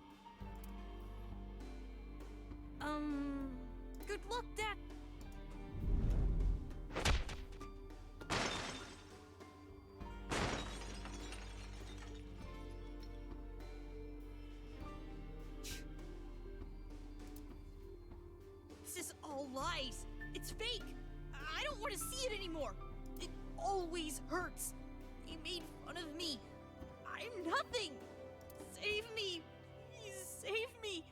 good luck, Dad. This is all lies. It's fake. I don't want to see it anymore. It always hurts. They made fun of me. I'm nothing. Save me. Please save me.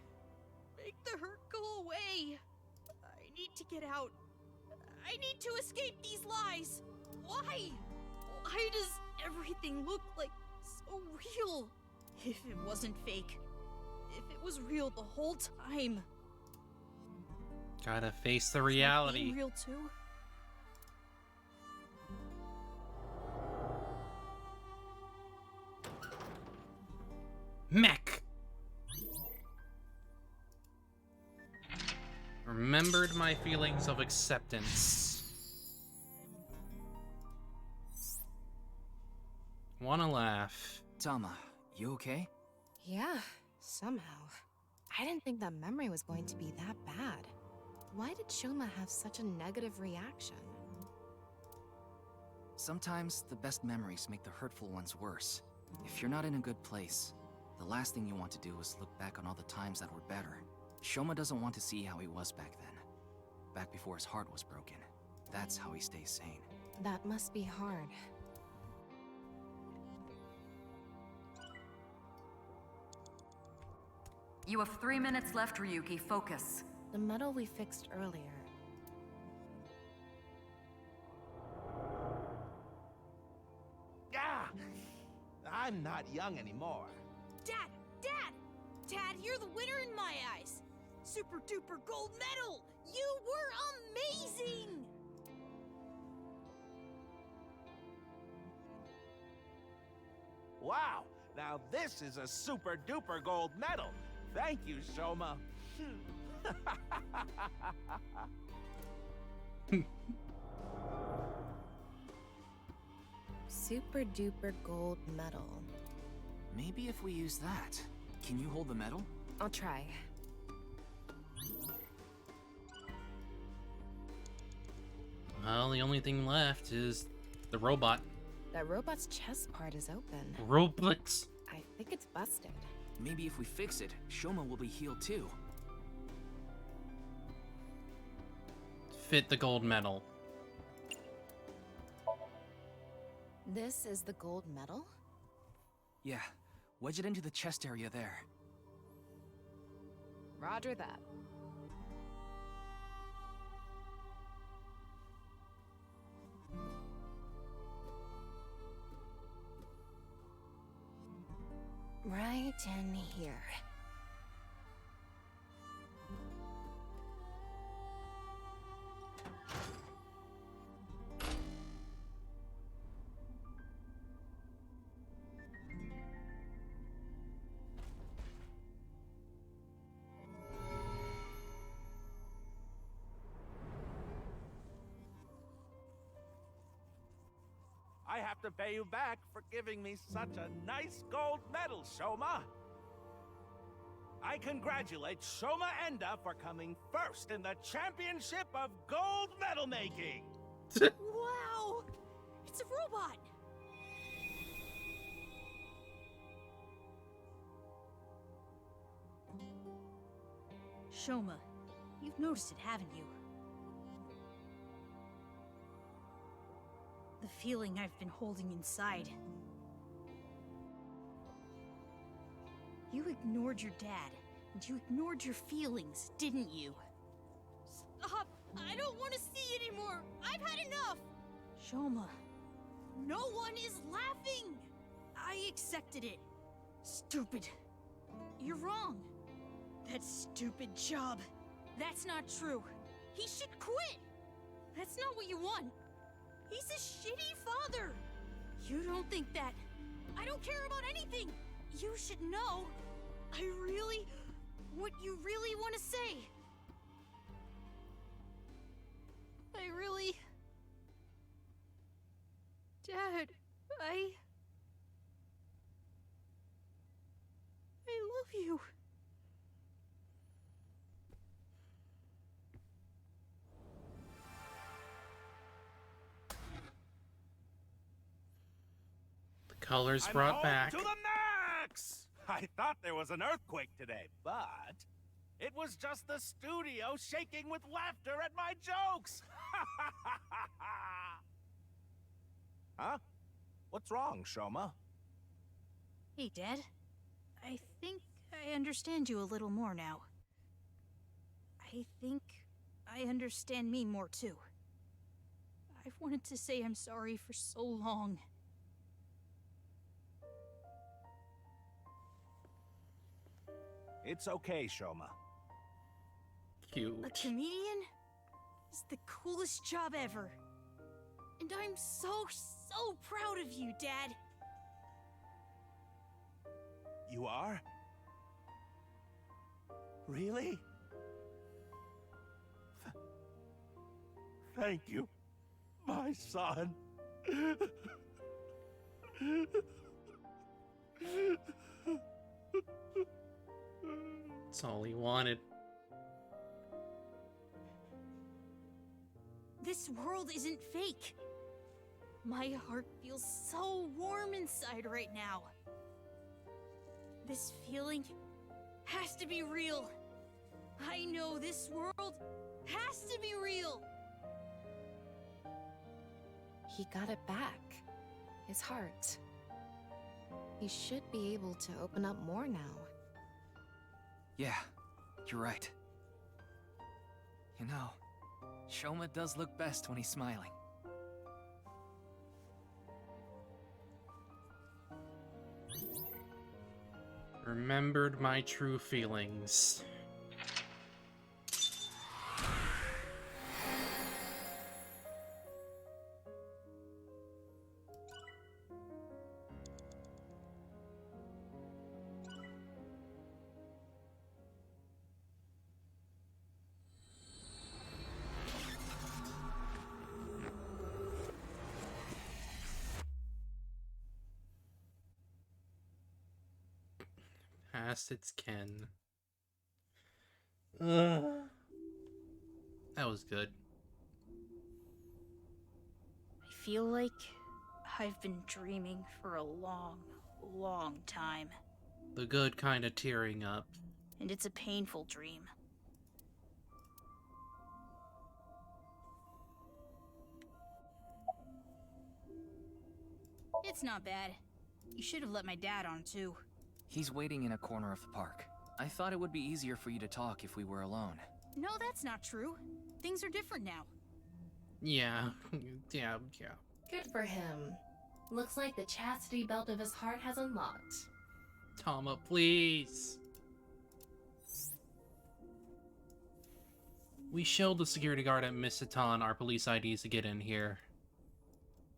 Make the hurt go away. I need to get out. I need to escape these lies. Why? Why does everything look like so real? If it wasn't fake. If it was real the whole time. Gotta face the Is that reality. being real too? Mech. Remembered my feelings of acceptance. Wanna laugh. Tama, you okay? Yeah, somehow. I didn't think that memory was going to be that bad. Why did Shoma have such a negative reaction? Sometimes the best memories make the hurtful ones worse. If you're not in a good place, the last thing you want to do is look back on all the times that were better. Shoma doesn't want to see how he was back then. Back before his heart was broken. That's how he stays sane. That must be hard. You have 3 minutes left, Ryuki. Focus. The medal we fixed earlier. Ah! I'm not young anymore. Dad! Dad! Dad, you're the winner in my eyes! Super duper gold medal! You were amazing! Wow, now this is a super duper gold medal. Thank you, Shoma. Super duper gold medal. Maybe if we use that. Can you hold the medal? I'll try. Well, the only thing left is the robot. That robot's chest part is open. Robots. I think it's busted. Maybe if we fix it, Shoma will be healed too. Fit the gold medal. This is the gold medal? Yeah, wedge it into the chest area there. Roger that. Right in here. I have to pay you back for giving me such a nice gold medal, Shoma. I congratulate Shoma Enda for coming first in the championship of gold medal making. Wow! It's a robot! Shoma, you've noticed it, haven't you? The feeling I've been holding inside. You ignored your dad, and you ignored your feelings, didn't you? I don't want to see anymore. I've had enough. Shoma, no one is laughing. I accepted it. Stupid. You're wrong. That stupid job. That's not true. He should quit. That's not what you want. He's a shitty father. You don't think that. I don't care about anything. You should know. What you really want to say. Dad, I love you. The colors I'm brought home back. to the max! I thought there was an earthquake today, but it was just the studio shaking with laughter at my jokes! Huh? What's wrong, Shoma? Hey, Dad. I think I understand you a little more now. I think I understand me more too. I've wanted to say I'm sorry for so long. It's okay, Shoma. Cute. A comedian is the coolest job ever. And I'm so proud of you, Dad. You are? Really? Thank you, my son. That's all he wanted. This world isn't fake. My heart feels so warm inside right now. This feeling has to be real. I know this world has to be real. He got it back. His heart. He should be able to open up more now. Yeah, you're right. You know, Shoma does look best when he's smiling. Remembered my true feelings. Past its ken. That was good. I feel like I've been dreaming for a long time. The good kind of tearing up. And it's a painful dream. It's not bad. You should have let my dad on too. He's waiting in a corner of the park. I thought it would be easier for you to talk if we were alone. No, that's not true. Things are different now. Yeah. yeah. Good for him. Looks like the chastity belt of his heart has unlocked. Tama, please. We showed the security guard at Misatan our police IDs to get in here.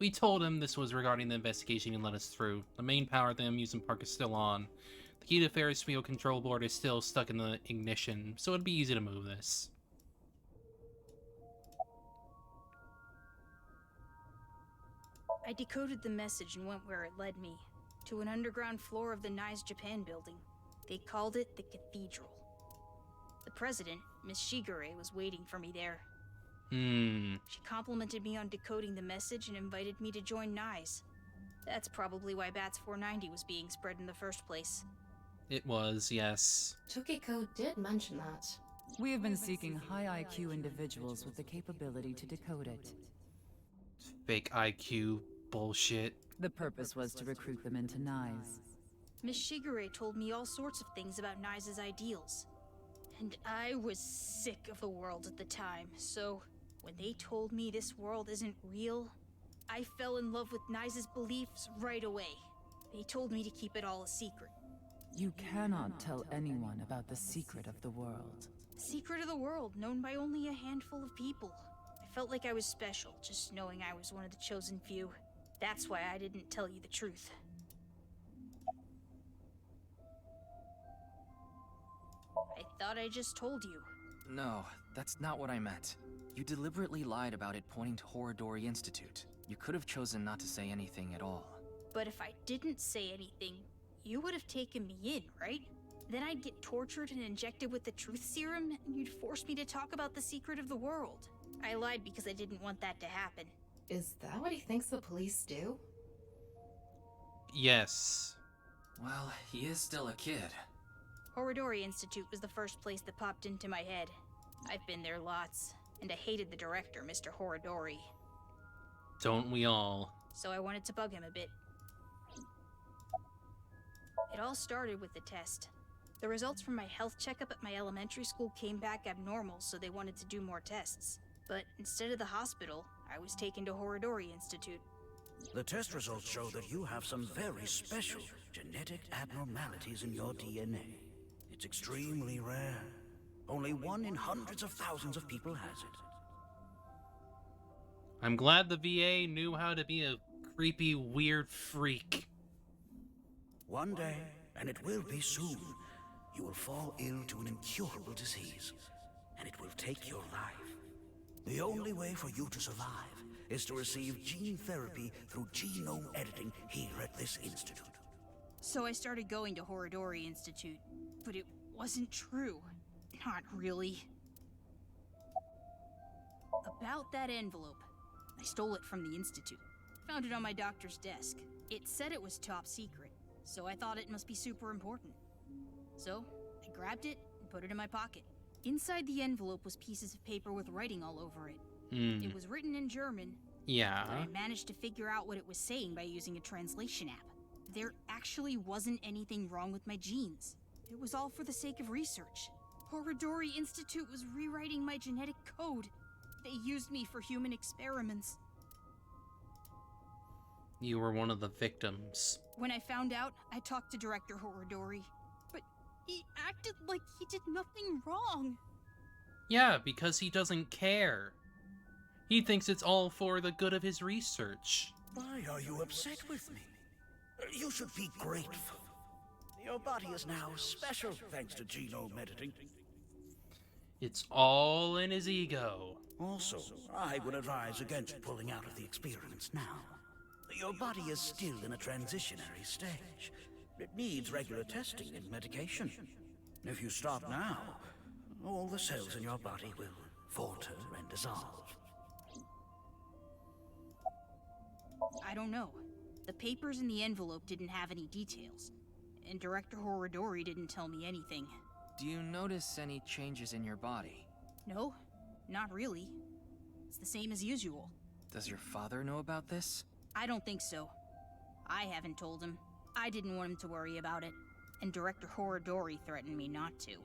We told him this was regarding the investigation and let us through. The main power of the amusement park is still on. The key to the Ferris wheel control board is still stuck in the ignition, so it'd be easy to move this. I decoded the message and went where it led me. To an underground floor of the Nice Japan building. They called it the Cathedral. The president, Miss Shigure, was waiting for me there. She complimented me on decoding the message and invited me to join NICE. That's probably why Bats 490 was being spread in the first place. It was, yes. Tukiko did mention that. We have been seeking high IQ individuals with the capability to decode it. Fake IQ bullshit. The purpose was to recruit them into NICE. Miss Shigure told me all sorts of things about NICE's ideals. And I was sick of the world at the time, so when they told me this world isn't real, I fell in love with Nysa's beliefs right away. They told me to keep it all a secret. You cannot tell anyone about the secret of the world. Secret of the world, known by only a handful of people. I felt like I was special, just knowing I was one of the chosen few. That's why I didn't tell you the truth. I thought I just told you. No, that's not what I meant. You deliberately lied about it pointing to Horadori Institute. You could have chosen not to say anything at all. But if I didn't say anything, you would have taken me in, right? Then I'd get tortured and injected with the truth serum, and you'd force me to talk about the secret of the world. I lied because I didn't want that to happen. Is that what he thinks the police do? Yes. Well, he is still a kid. Horadori Institute was the first place that popped into my head. I've been there lots, and I hated the director, Mr. Horadori. Don't we all? So I wanted to bug him a bit. It all started with the test. The results from my health checkup at my elementary school came back abnormal, so they wanted to do more tests. But instead of the hospital, I was taken to Horadori Institute. The test results show that you have some very special genetic abnormalities in your DNA. It's extremely rare. Only 1 in hundreds of thousands of people has it. I'm glad the VA knew how to be a creepy, weird freak. One day, and it will be soon, you will fall ill to an incurable disease, and it will take your life. The only way for you to survive is to receive gene therapy through genome editing here at this institute. So I started going to Horadori Institute, but it wasn't true. Not really. About that envelope. I stole it from the institute. Found it on my doctor's desk. It said it was top secret, so I thought it must be super important. So, I grabbed it and put it in my pocket. Inside the envelope was pieces of paper with writing all over it. It was written in German. Yeah. But I managed to figure out what it was saying by using a translation app. There actually wasn't anything wrong with my genes. It was all for the sake of research. Horadori Institute was rewriting my genetic code. They used me for human experiments. You were one of the victims. When I found out, I talked to Director Horadori. But he acted like he did nothing wrong. Yeah, because he doesn't care. He thinks it's all for the good of his research. Why are you upset with me? You should be grateful. Your body is now special thanks to genome editing. It's all in his ego. Also, I would advise against pulling out of the experiments now. Your body is still in a transitionary stage. It needs regular testing and medication. If you stop now, all the cells in your body will falter and dissolve. I don't know. The papers in the envelope didn't have any details, and Director Horadori didn't tell me anything. Do you notice any changes in your body? No, not really. It's the same as usual. Does your father know about this? I don't think so. I haven't told him. I didn't want him to worry about it, and Director Horadori threatened me not to.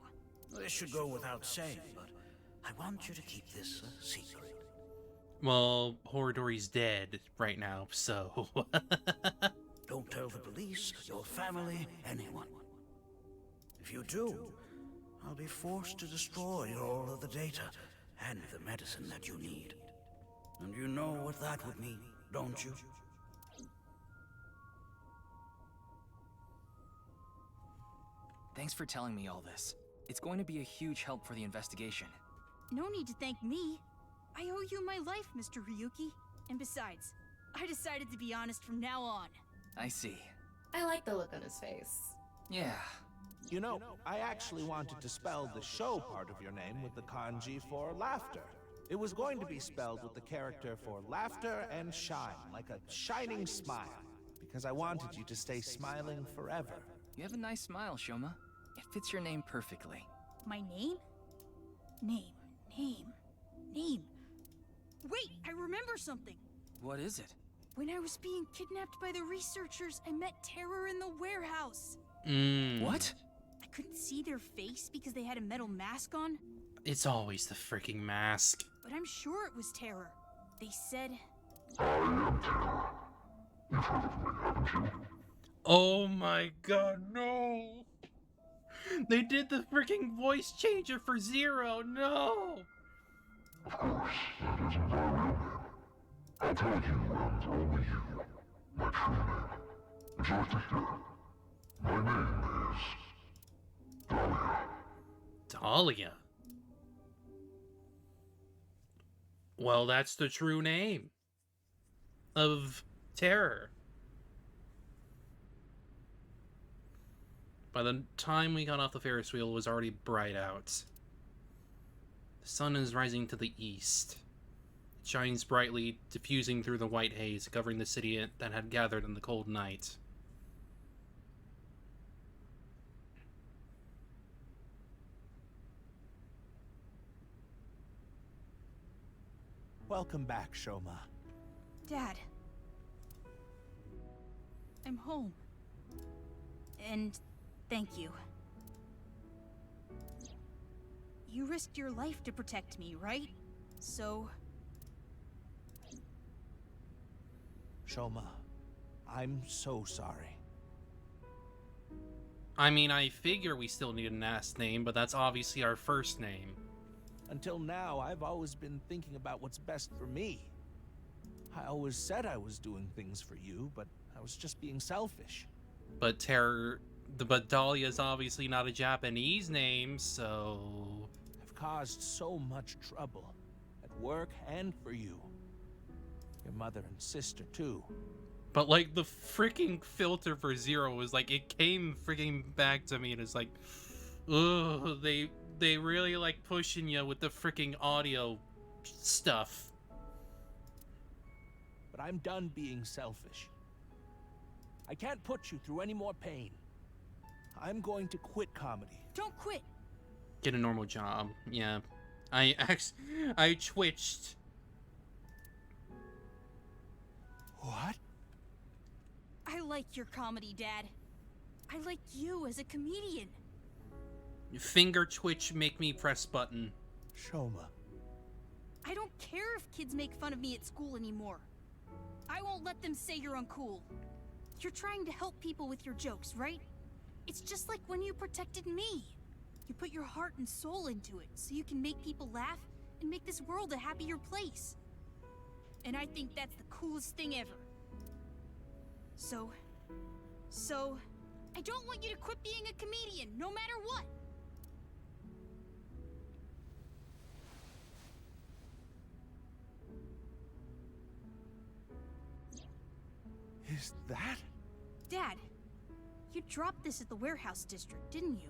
This should go without saying, but I want you to keep this a secret. Well, Horadori's dead right now, so... Don't tell the police, your family, anyone. If you do, I'll be forced to destroy all of the data and the medicine that you need. And you know what that would mean, don't you? Thanks for telling me all this. It's going to be a huge help for the investigation. No need to thank me. I owe you my life, Mr. Ryuki. And besides, I decided to be honest from now on. I see. I like the look on his face. Yeah. You know, I actually wanted to spell the show part of your name with the kanji for laughter. It was going to be spelled with the character for laughter and shine, like a shining smile, because I wanted you to stay smiling forever. You have a nice smile, Shoma. It fits your name perfectly. My name? Name. Wait, I remember something. What is it? When I was being kidnapped by the researchers, I met Terror in the warehouse. What? I couldn't see their face because they had a metal mask on? It's always the freaking mask. But I'm sure it was Terror. They said... I am Terror. You've heard of me, haven't you? Oh my god, no! They did the freaking voice changer for Zero, no! Of course, that isn't my real name. I'll tell you and only you my true name. Would you like to hear? My name is... Dahlia. Dahlia? Well, that's the true name of Terror. By the time we got off the Ferris wheel, it was already bright out. The sun is rising to the east. It shines brightly, diffusing through the white haze, covering the city that had gathered in the cold night. Welcome back, Shoma. Dad. I'm home. And thank you. You risked your life to protect me, right? So... Shoma, I'm so sorry. I mean, I figure we still need an last name, but that's obviously our first name. Until now, I've always been thinking about what's best for me. I always said I was doing things for you, but I was just being selfish. But but Dahlia's obviously not a Japanese name, so... I've caused so much trouble. At work and for you. Your mother and sister, too. But, like, the freaking filter for Zero was, like, it came freaking back to me, and it's like... Ugh, they really like pushing you with the freaking audio stuff. But I'm done being selfish. I can't put you through any more pain. I'm going to quit comedy. Don't quit! Get a normal job. Yeah. I twitched. What? I like your comedy, Dad. I like you as a comedian. Finger twitch, make me press button. Shoma. I don't care if kids make fun of me at school anymore. I won't let them say you're uncool. You're trying to help people with your jokes, right? It's just like when you protected me. You put your heart and soul into it so you can make people laugh and make this world a happier place. And I think that's the coolest thing ever. So, I don't want you to quit being a comedian, no matter what. Is that? Dad, you dropped this at the warehouse district, didn't you?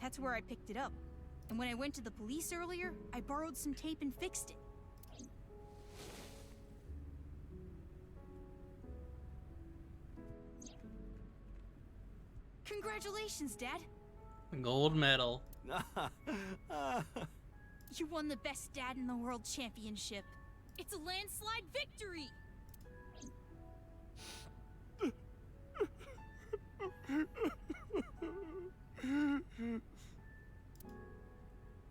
That's where I picked it up. And when I went to the police earlier, I borrowed some tape and fixed it. Congratulations, Dad. Gold medal. You won the Best Dad in the World Championship. It's a landslide victory!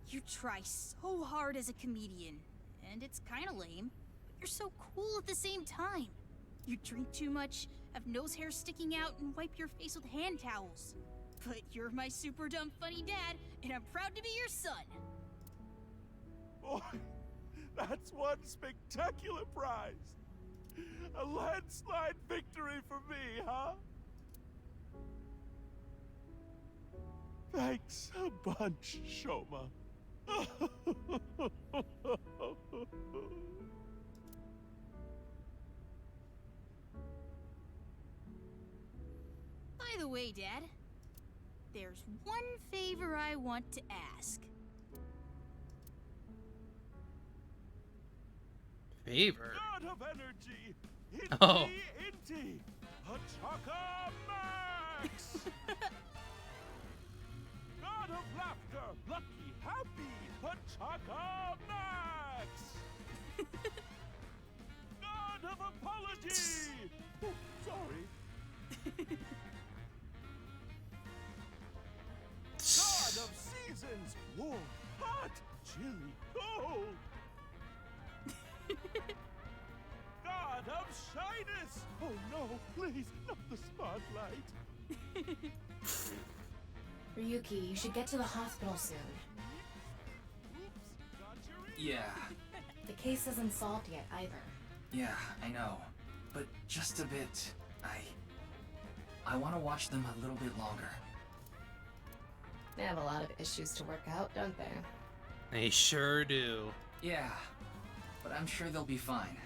You try so hard as a comedian, and it's kinda lame, but you're so cool at the same time. You drink too much, have nose hair sticking out, and wipe your face with hand towels. But you're my super dumb funny dad, and I'm proud to be your son. Boy, that's one spectacular prize. A landslide victory for me, huh? Thanks a bunch, Shoma. By the way, Dad, there's one favor I want to ask. Favor? God of energy! Oh. Inti! Hachaka Max! God of laughter! Lucky, happy! Hachaka Max! God of apology! Oh, sorry. mountains, warm, hot, chilly, cold. God of shyness! Oh no, please, not the spotlight. Ryuki, you should get to the hospital soon. Yeah, The case isn't solved yet either. yeah, I know. But just a bit. I want to watch them a little bit longer. They have a lot of issues to work out, don't they? They sure do. Yeah, but I'm sure they'll be fine.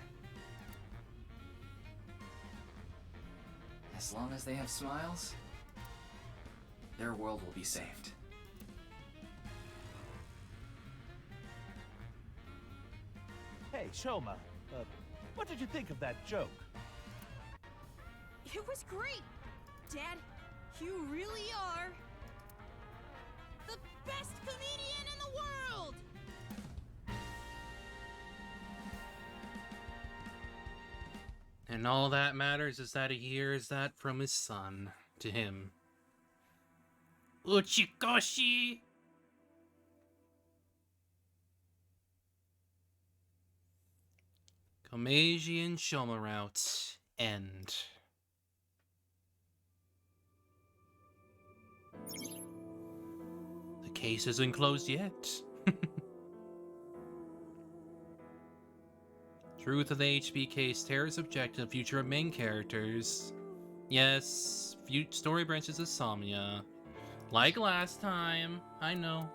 As long as they have smiles, their world will be saved. Hey, Shoma, what did you think of that joke? It was great! Dad, you really are the best comedian in the world! And all that matters is that he hears that from his son to him. Uchikoshi! Komeiji and Shoma route end. The case isn't closed yet. Truth of the HB case, terrorist objective, future of main characters. Yes, story branches of Somnia. Like last time. I know.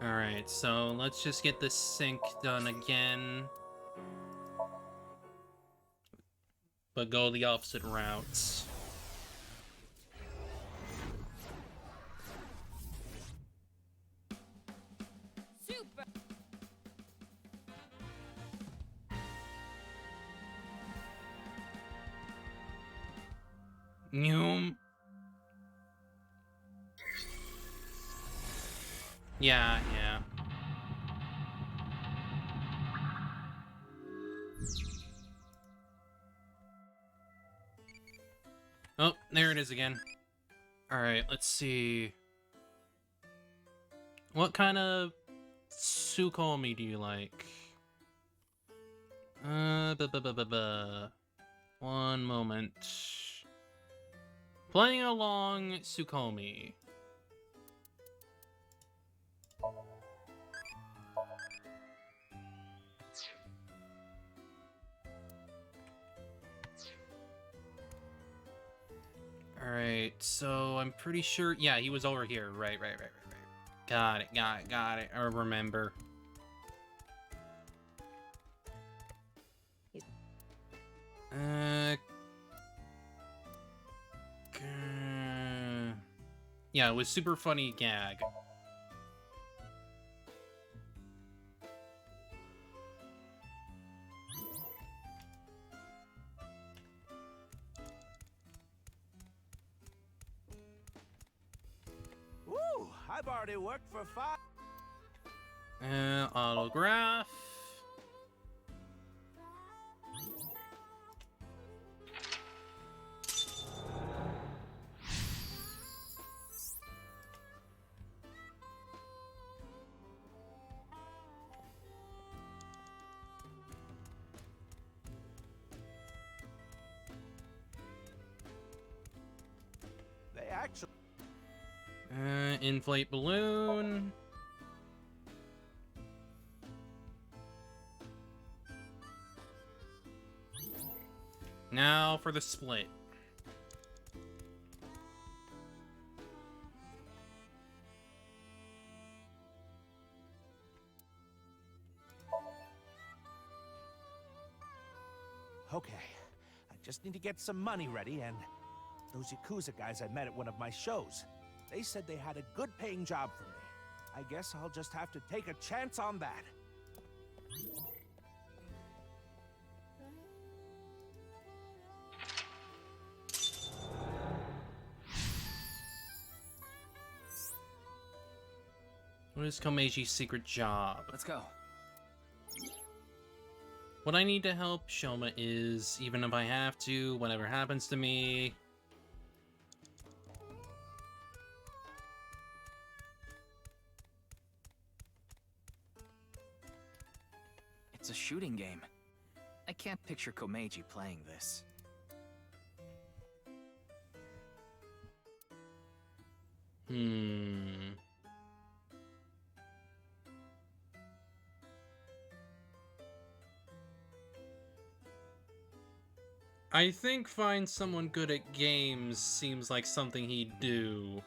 Alright, so let's just get this sync done again. But go the opposite routes. Super! Noom. Yeah. Oh, there it is again. Alright, let's see. What kind of Tsukomi do you like? One moment. Playing along Tsukomi. Alright, so I'm pretty sure... Yeah, he was over here. Right. Got it. I remember. Yeah, it was super funny gag. Ooh, I've already worked for 5. Autograph. They actually... Inflate balloon. Now for the split. Okay, I just need to get some money ready, and those Yakuza guys I met at one of my shows, they said they had a good-paying job for me. I guess I'll just have to take a chance on that. What is Komeji's secret job? Let's go. What I need to help Shoma is, even if I have to, whatever happens to me. It's a shooting game. I can't picture Komeiji playing this. I think find someone good at games seems like something he'd do.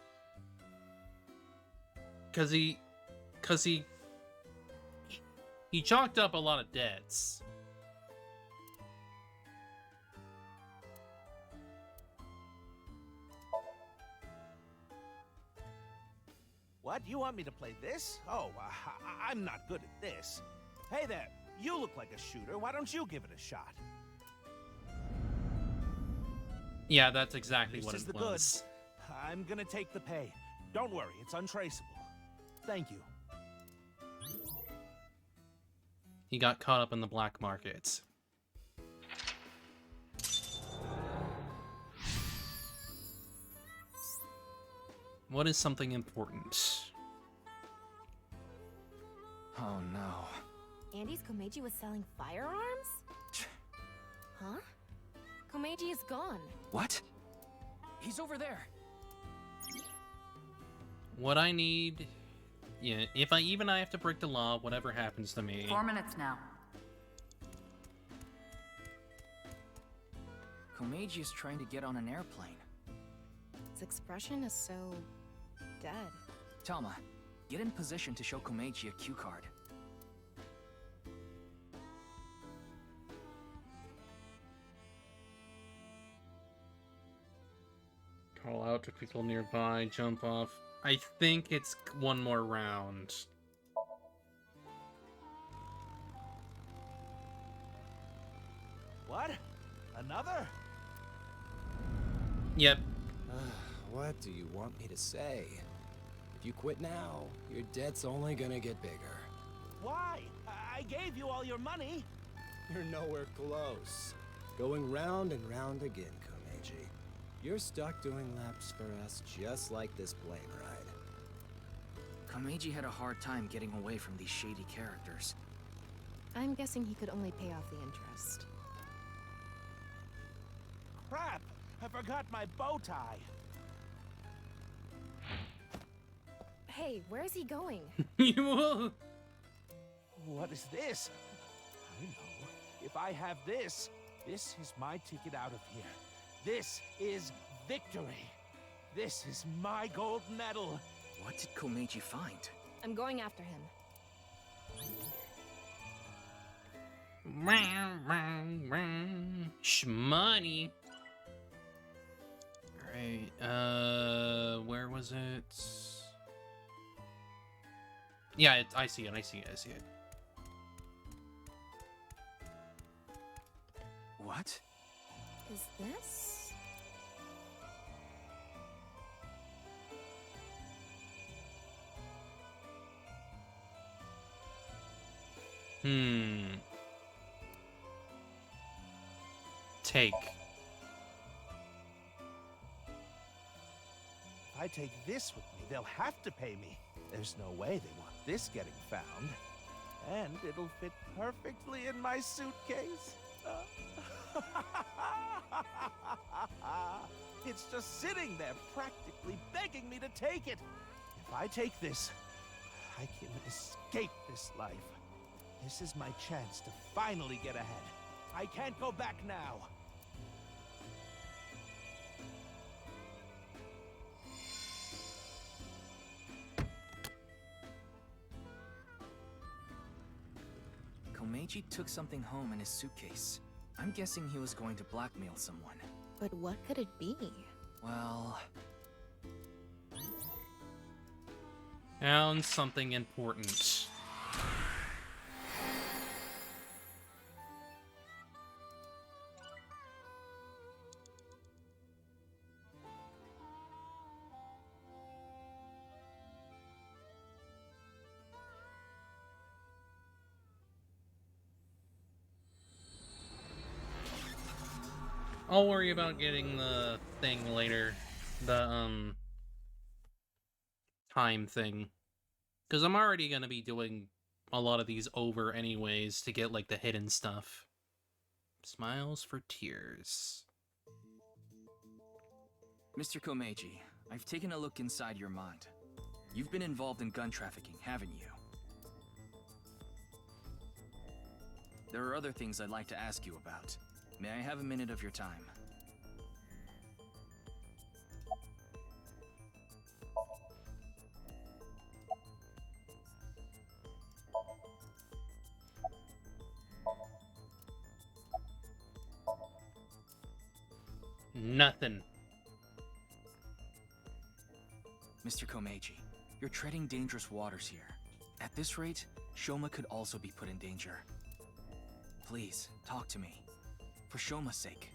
Cause he chalked up a lot of debts. What? You want me to play this? Oh, I'm not good at this. Hey there, you look like a shooter. Why don't you give it a shot? Yeah, that's exactly what This is it the was. goods. I'm gonna take the pay. Don't worry, it's untraceable. Thank you. He got caught up in the black market. What is something important? Oh no. Andy's Komeiji was selling firearms? Huh? Komeiji is gone. What? He's over there. What I need... Yeah, if I have to break the law, whatever happens to me... 4 minutes now. Komeiji is trying to get on an airplane. His expression is so... dead. Talma, get in position to show Komeiji a cue card. Call out to people nearby, jump off. I think it's one more round. What? Another? Yep. What do you want me to say? If you quit now, your debt's only gonna get bigger. Why? I gave you all your money. You're nowhere close. Going round and round again, Komeiji. You're stuck doing laps for us just like this plane ride. Komeiji had a hard time getting away from these shady characters. I'm guessing he could only pay off the interest. Crap! I forgot my bow tie. Hey, where is he going? What is this? I know. If I have this, this is my ticket out of here. This is victory. This is my gold medal. What did Komeiji find? I'm going after him. Shmoney. Alright, where was it? Yeah, I see it. What? Is this? Take. If I take this with me, they'll have to pay me. There's no way they want this getting found. And it'll fit perfectly in my suitcase. It's just sitting there, practically begging me to take it. If I take this, I can escape this life. This is my chance to finally get ahead. I can't go back now. Komeiji took something home in his suitcase. I'm guessing he was going to blackmail someone. But what could it be? Well... Found something important. I'll worry about getting the thing later. The, time thing. Because I'm already gonna be doing a lot of these over anyways to get, like, the hidden stuff. Smiles for tears. Mr. Komeiji, I've taken a look inside your mind. You've been involved in gun trafficking, haven't you? There are other things I'd like to ask you about. May I have a minute of your time? Nothing. Mr. Komeiji, you're treading dangerous waters here. At this rate, Shoma could also be put in danger. Please, talk to me. For Shoma's sake.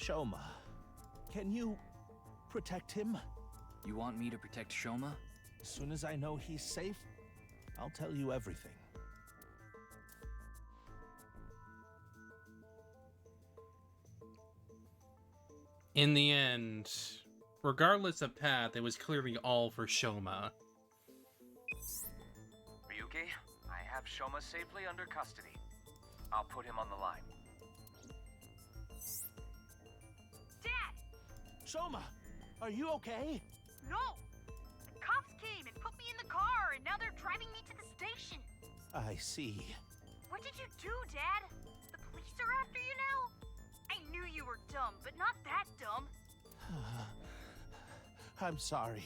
Shoma, can you protect him? You want me to protect Shoma? As soon as I know he's safe, I'll tell you everything. In the end, regardless of path, it was clearly all for Shoma. Ryuki, I have Shoma safely under custody. I'll put him on the line. Dad! Shoma, are you okay? No! The cops came and put me in the car, and now they're driving me to the station. I see. What did you do, Dad? The police are after you now? I knew you were dumb, but not that dumb. I'm sorry.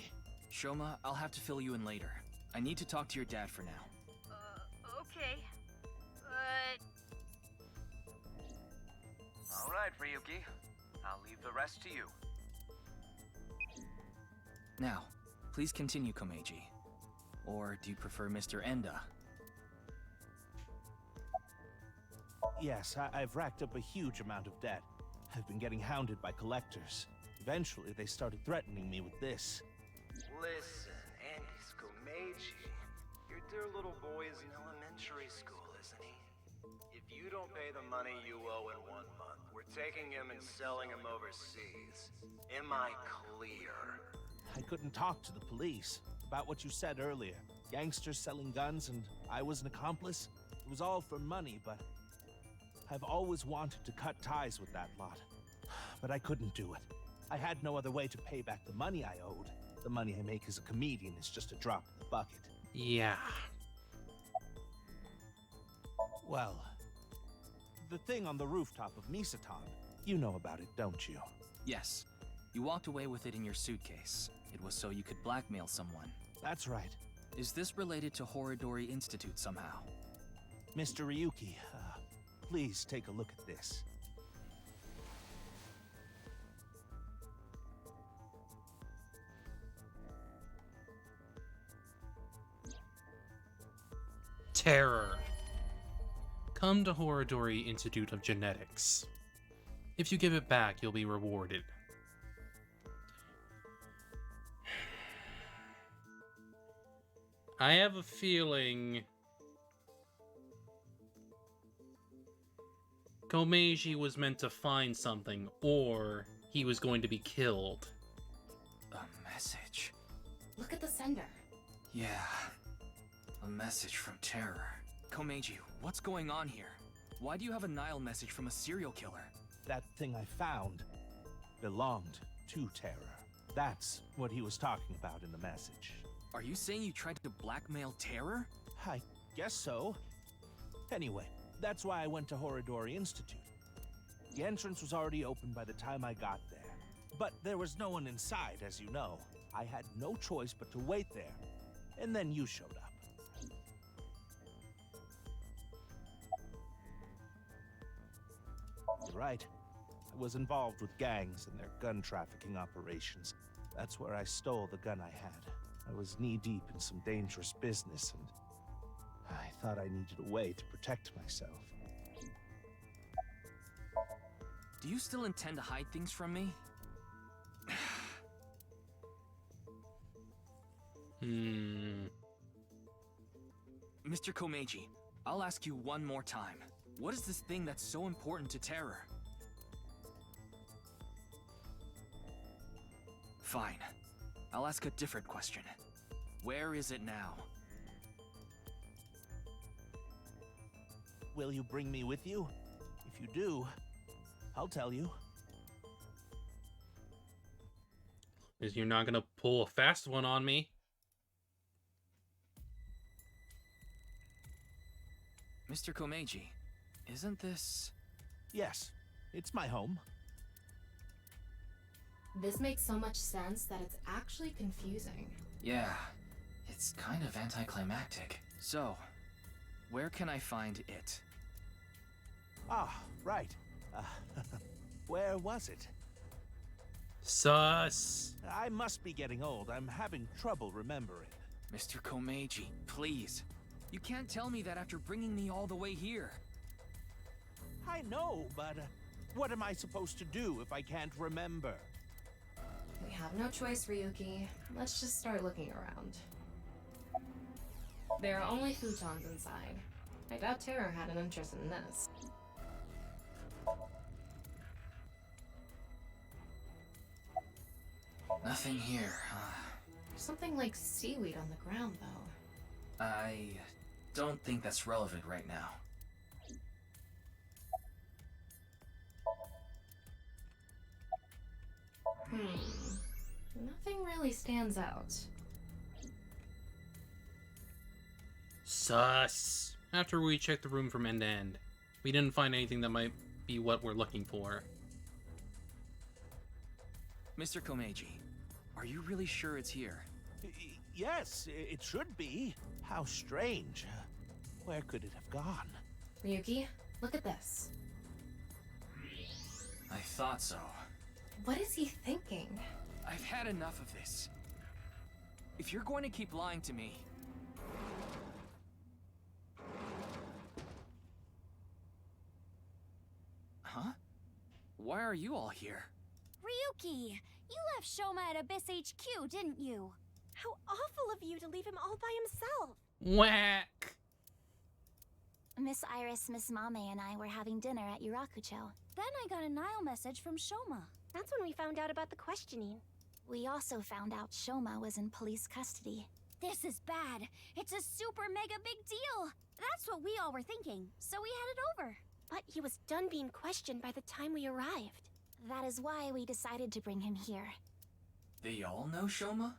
Shoma, I'll have to fill you in later. I need to talk to your dad for now. Okay. But... All right, Ryuki. I'll leave the rest to you. Now, please continue, Komeiji. Or do you prefer Mr. Enda? Yes, I've racked up a huge amount of debt. I've been getting hounded by collectors. Eventually, they started threatening me with this. Listen, Andy's Komeiji. Your dear little boy is in elementary school, isn't he? If you don't pay the money you owe in 1 month, we're taking him and selling him overseas. Am I clear? I couldn't talk to the police about what you said earlier. Gangsters selling guns and I was an accomplice. It was all for money, but I've always wanted to cut ties with that lot. But I couldn't do it. I had no other way to pay back the money I owed. The money I make as a comedian is just a drop in the bucket. Yeah. Well, the thing on the rooftop of Misatan, you know about it, don't you? Yes. You walked away with it in your suitcase. It was so you could blackmail someone. That's right. Is this related to Horodori Institute somehow? Mr. Ryuki, please take a look at this. Terror. Come to Horodori Institute of Genetics. If you give it back, you'll be rewarded. I have a feeling Komeiji was meant to find something, or he was going to be killed. A message. Look at the sender. Yeah. A message from Terror. Komeiji, what's going on here? Why do you have a Nile message from a serial killer? That thing I found belonged to Terror. That's what he was talking about in the message. Are you saying you tried to blackmail Terror? I guess so. Anyway, that's why I went to Horodori Institute. The entrance was already open by the time I got there. But there was no one inside, as you know. I had no choice but to wait there. And then you showed up. You're right. I was involved with gangs and their gun trafficking operations. That's where I stole the gun I had. I was knee-deep in some dangerous business, and I thought I needed a way to protect myself. Do you still intend to hide things from me? Mr. Komeiji, I'll ask you one more time. What is this thing that's so important to Terror? Fine. I'll ask a different question. Where is it now? Will you bring me with you? If you do, I'll tell you. Is you're not gonna pull a fast one on me? Mr. Komeiji, isn't this... Yes, it's my home. This makes so much sense that it's actually confusing. Yeah, it's kind of anticlimactic. So, where can I find it? Ah, right. Where was it? Sus. I must be getting old. I'm having trouble remembering. Mr. Komeiji, please. You can't tell me that after bringing me all the way here. I know, but what am I supposed to do if I can't remember? We have no choice, Ryuki. Let's just start looking around. There are only futons inside. I doubt Terror had an interest in this. Nothing here. Something like seaweed on the ground, though. I don't think that's relevant right now. Nothing really stands out. Sus. After we checked the room from end to end, we didn't find anything that might be what we're looking for. Mr. Komeiji, are you really sure it's here? Yes, it should be. How strange. Where could it have gone? Ryuki, look at this. I thought so. What is he thinking? I've had enough of this. If you're going to keep lying to me... Huh? Why are you all here? Ryuki, you left Shoma at Abyss HQ, didn't you? How awful of you to leave him all by himself. Whack! Miss Iris, Miss Mame, and I were having dinner at Yurakucho. Then I got a Nile message from Shoma. That's when we found out about the questioning. We also found out Shoma was in police custody. This is bad. It's a super mega big deal. That's what we all were thinking, so we headed over. But he was done being questioned by the time we arrived. That is why we decided to bring him here. They all know Shoma?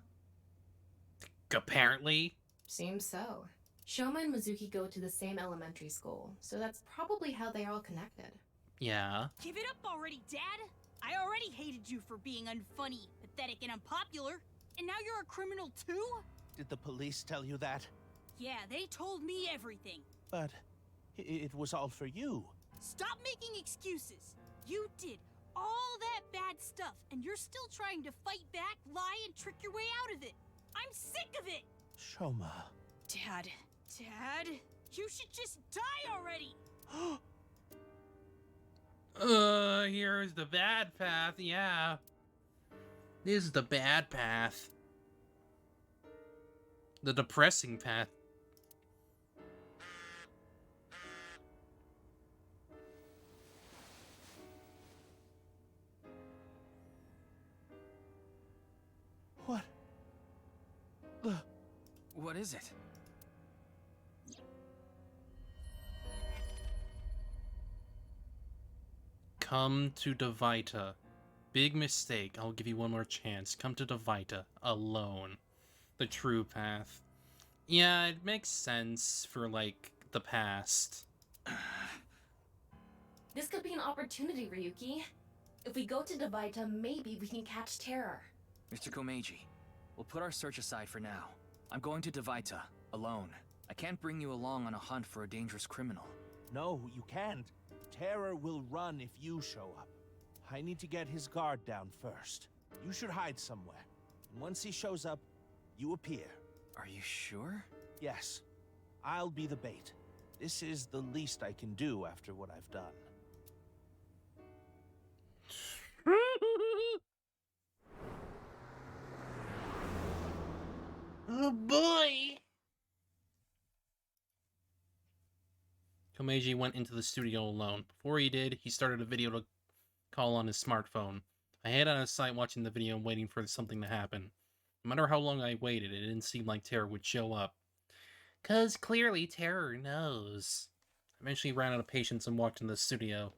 Apparently. Seems so. Shoma and Mizuki go to the same elementary school, so that's probably how they are all connected. Yeah. Give it up already, Dad! I already hated you for being unfunny, pathetic, and unpopular, and now you're a criminal too? Did the police tell you that? Yeah, they told me everything. But it was all for you. Stop making excuses! You did all that bad stuff, and you're still trying to fight back, lie, and trick your way out of it! I'm sick of it! Shoma. Dad, you should just die already! Here's the bad path, yeah. This is the bad path. The depressing path. What? What is it? Come to Devita. Big mistake. I'll give you one more chance. Come to Devita. Alone. The true path. Yeah, it makes sense for, like, the past. This could be an opportunity, Ryuki. If we go to Devita, maybe we can catch Terror. Mr. Komeiji, we'll put our search aside for now. I'm going to Devita, alone. I can't bring you along on a hunt for a dangerous criminal. No, you can't. Terror will run if you show up. I need to get his guard down first. You should hide somewhere. And once he shows up, you appear. Are you sure? Yes. I'll be the bait. This is the least I can do after what I've done. Oh boy! Komeiji went into the studio alone. Before he did, he started a video to call on his smartphone. I had out of sight watching the video and waiting for something to happen. No matter how long I waited, it didn't seem like Terror would show up. 'Cause clearly Terror knows. I eventually ran out of patience and walked into the studio.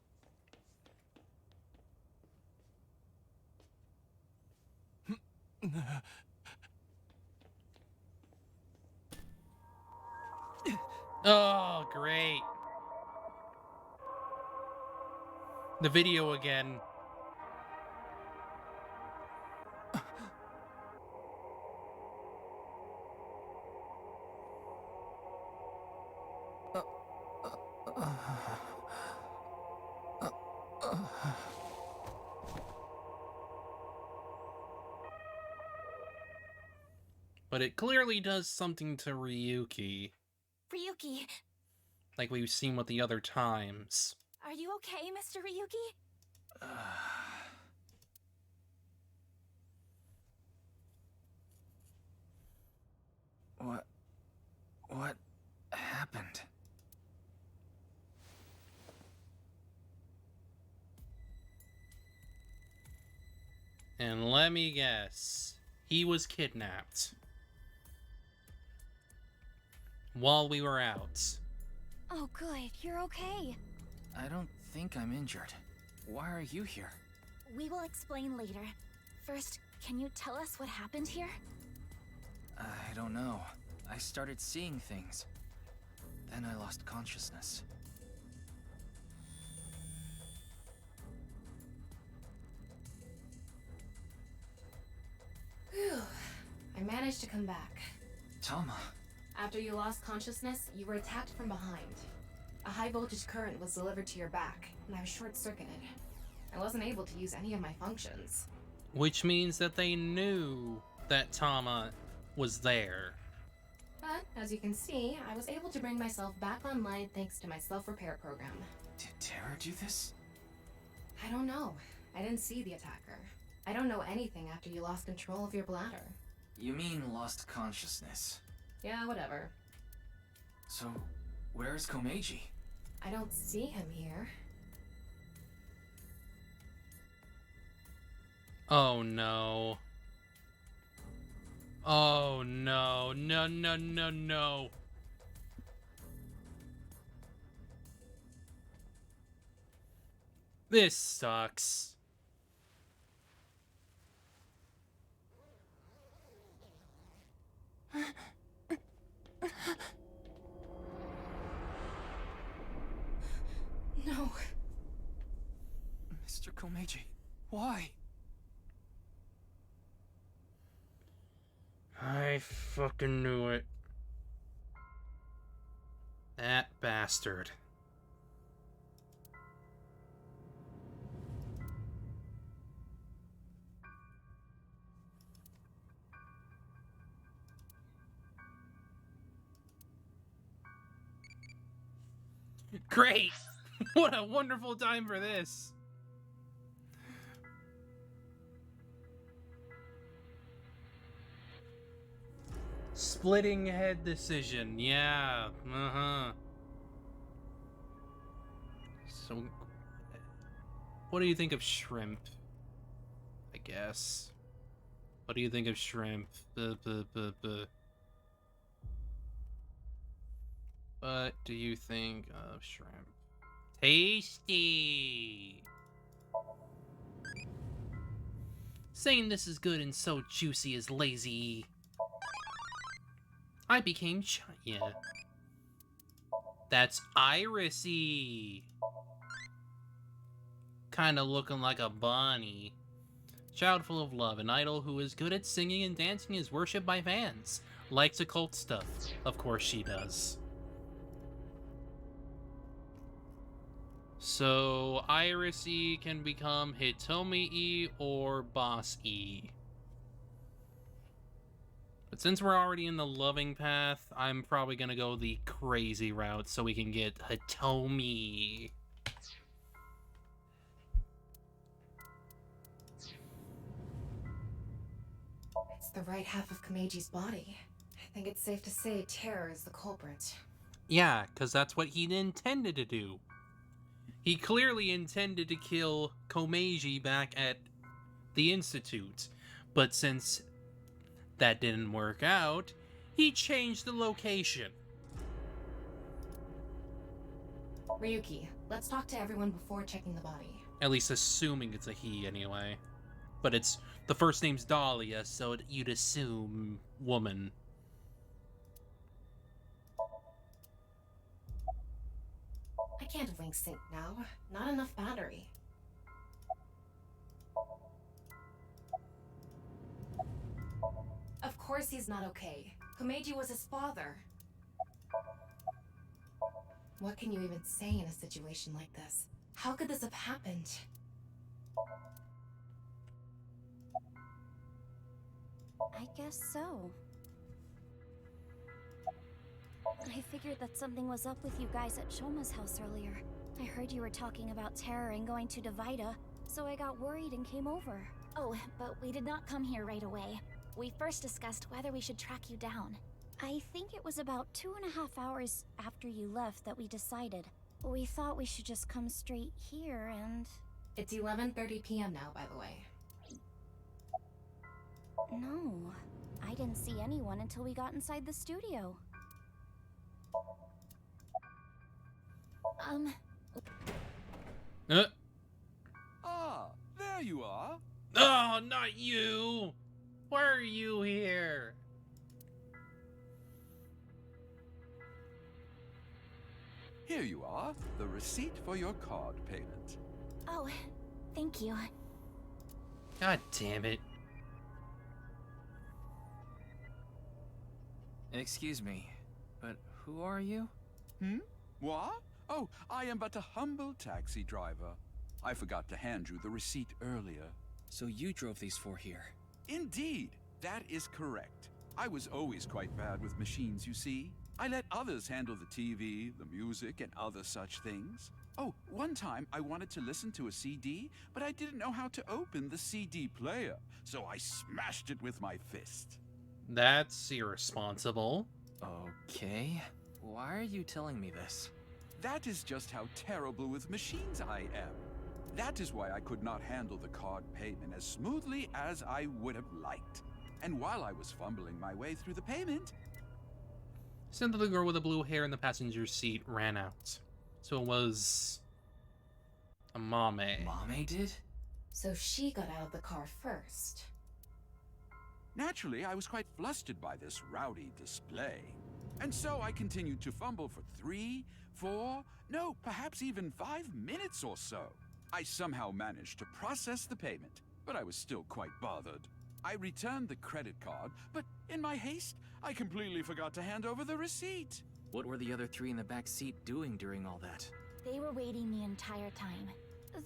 Oh, great. The video again. But it clearly does something to Ryuki. Ryuki, Like we've seen with the other times. are you okay, Mr. Ryuki? What happened? And let me guess. He was kidnapped. While we were out. Oh, good. You're okay. I don't think I'm injured. Why are you here? We will explain later. First, can you tell us what happened here? I don't know. I started seeing things. Then I lost consciousness. Whew. I managed to come back. Tama. After you lost consciousness, you were attacked from behind. A high voltage current was delivered to your back, and I was short-circuited. I wasn't able to use any of my functions. Which means that they knew that Tama was there. But, as you can see, I was able to bring myself back online thanks to my self-repair program. Did Terra do this? I don't know. I didn't see the attacker. I don't know anything after you lost control of your bladder. You mean lost consciousness? Yeah, whatever. So, where's Komeiji? I don't see him here. Oh no. Oh no. No, no, no, no. This sucks. No. Mr. Komeiji, why? I fucking knew it. That bastard. Great! What a wonderful time for this! Splitting head decision, yeah, So, what do you think of Shrimp? I guess. What do you think of Shrimp? What do you think of Shrimp? Tasty! Saying this is good and so juicy is lazy. I became yeah. That's Irisy. Kinda looking like a bunny. Child full of love, an idol who is good at singing and dancing is worshipped by fans. Likes occult stuff. Of course she does. So, Iris-E can become Hitomi-E or Boss-E. But since we're already in the loving path, I'm probably gonna go the crazy route so we can get Hitomi. It's the right half of Komeiji's body. think it's safe to say Terror is the culprit. Yeah, because that's what he intended to do. He clearly intended to kill Komeiji back at the Institute, but since that didn't work out, he changed the location. Ryuki, let's talk to everyone before checking the body. At least assuming it's a he, anyway. But the first name's Dahlia, so you'd assume woman. I can't link sync now. Not enough battery. Of course he's not okay. Komeiji was his father. What can you even say in a situation like this? How could this have happened? I guess so. I figured that something was up with you guys at Shoma's house earlier. I heard you were talking about Terror and going to Divida, so I got worried and came over. Oh, but we did not come here right away. We first discussed whether we should track you down. I think it was about 2.5 hours after you left that we decided. We thought we should just come straight here and... It's 11:30 p.m. now, by the way. No, I didn't see anyone until we got inside the studio. Ah, there you are. Oh, not you! Why are you here? Here you are, the receipt for your card payment. Oh, thank you. God damn it. Excuse me, but who are you? What? Oh, I am but a humble taxi driver. I forgot to hand you the receipt earlier. So you drove these four here? Indeed, that is correct. I was always quite bad with machines, you see. I let others handle the TV, the music, and other such things. Oh, one time I wanted to listen to a CD, but I didn't know how to open the CD player, so I smashed it with my fist. That's irresponsible. Okay. Why are you telling me this? That is just how terrible with machines I am. That is why I could not handle the card payment as smoothly as I would have liked. And while I was fumbling my way through the payment... Sent the girl with the blue hair in the passenger seat ran out. So it was... a Mame. Mame did? So she got out of the car first. Naturally, I was quite flustered by this rowdy display. And so I continued to fumble for 3, 4, no, perhaps even 5 minutes or so. I somehow managed to process the payment, but I was still quite bothered. I returned the credit card, but in my haste, I completely forgot to hand over the receipt. What were the other three in the back seat doing during all that? They were waiting the entire time.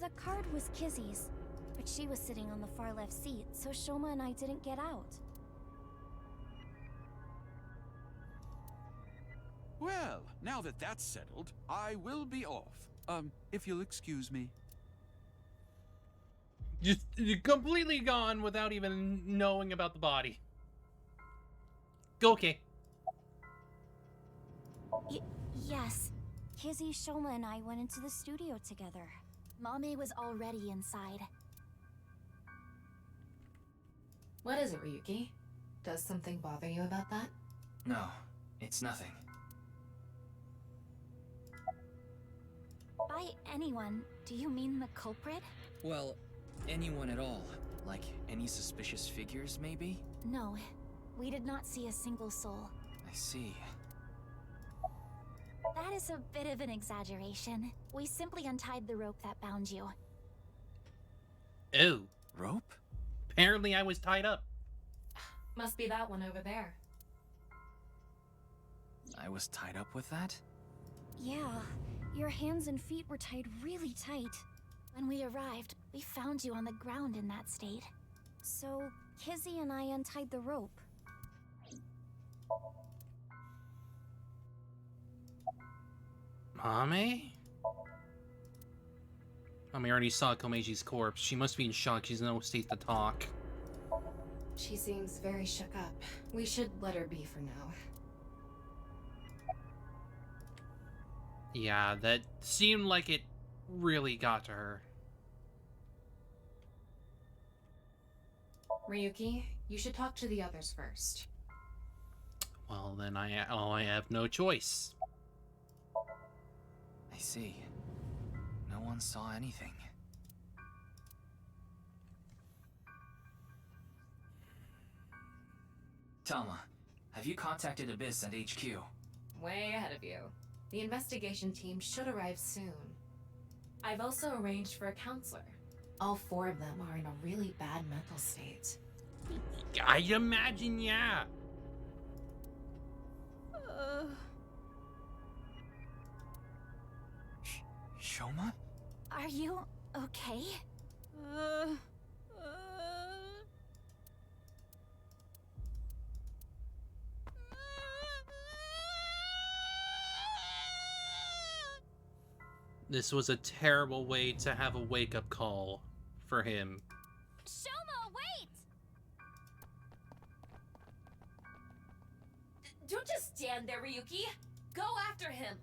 The card was Kizzy's, but she was sitting on the far left seat, so Shoma and I didn't get out. Well, now that that's settled, I will be off. If you'll excuse me. Just completely gone without even knowing about the body. Okay. Yes. Kizzy, Shoma, and I went into the studio together. Mame was already inside. What is it, Ryuki? Does something bother you about that? No, it's nothing. By anyone, do you mean the culprit? Well, anyone at all. Like, any suspicious figures, maybe? No, we did not see a single soul. I see. That is a bit of an exaggeration. We simply untied the rope that bound you. Oh. Rope? Apparently I was tied up. Must be that one over there. I was tied up with that? Yeah, your hands and feet were tied really tight. When we arrived, we found you on the ground in that state. So, Kizzy and I untied the rope. Mame? Mame already saw Komeiji's corpse. She must be in shock. She's in no state to talk. She seems very shook up. We should let her be for now. Yeah, that seemed like it really got to her. Ryuki, you should talk to the others first. Well, then I have no choice. I see. No one saw anything. Tama, have you contacted Abyss at HQ? Way ahead of you. The investigation team should arrive soon. I've also arranged for a counselor. All 4 of them are in a really bad mental state. I imagine, yeah. Shoma? Are you okay? This was a terrible way to have a wake-up call for him. Shoma, wait! Don't just stand there, Ryuki. Go after him.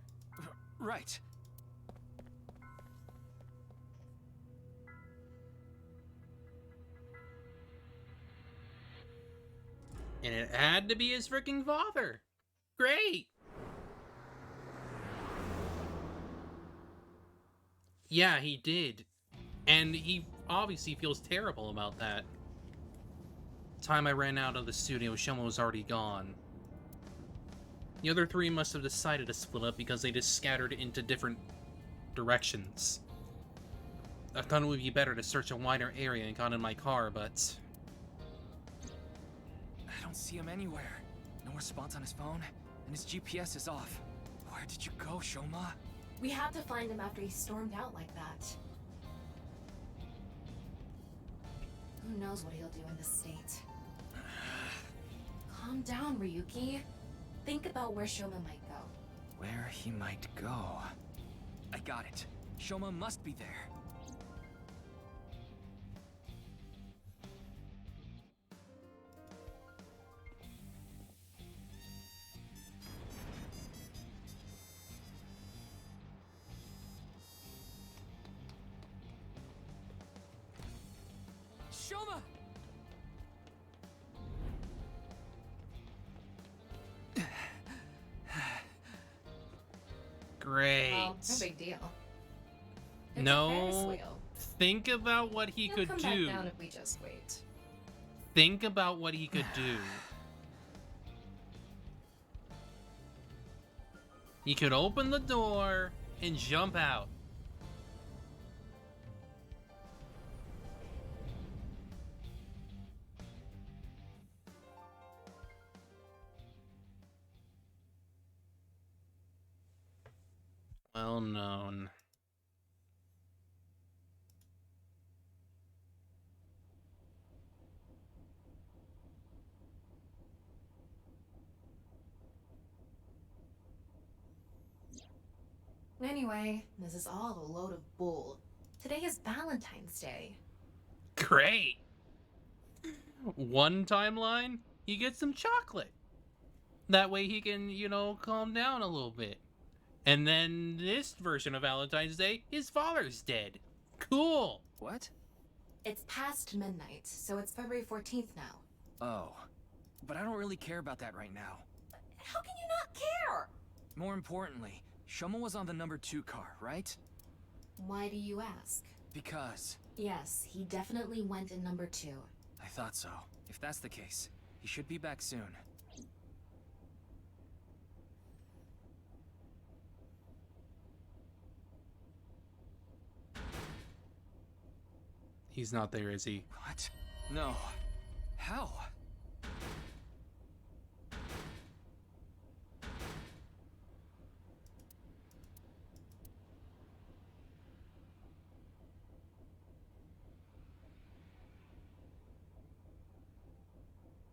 Right. And it had to be his freaking father. Great. Yeah, he did. And he obviously feels terrible about that. Time I ran out of the studio, Shoma was already gone. The other 3 must have decided to split up because they just scattered into different directions. I thought it would be better to search a wider area and got in my car, but... I don't see him anywhere. No response on his phone, and his GPS is off. Where did you go, Shoma? We had to find him after he stormed out like that. Who knows what he'll do in this state? Calm down, Ryuki. Think about where Shoma might go. Where he might go. I got it. Shoma must be there. Shoma! Great. Well, no big deal. It's a Ferris No. wheel. Think about what he He'll could come do. back down if we just wait. Think about what he could do. He could open the door and jump out. Well known. Anyway, this is all a load of bull. Today is Valentine's Day. Great. One timeline, he gets some chocolate. That way he can, you know, calm down a little bit. And then this version of Valentine's Day, his father's dead. Cool. What? It's past midnight, so it's February 14th now. Oh. But I don't really care about that right now. How can you not care? More importantly, Shoma was on the number 2 car, right? Why do you ask? Because... Yes, he definitely went in number 2. I thought so. If that's the case, he should be back soon. He's not there, is he? What? No. How?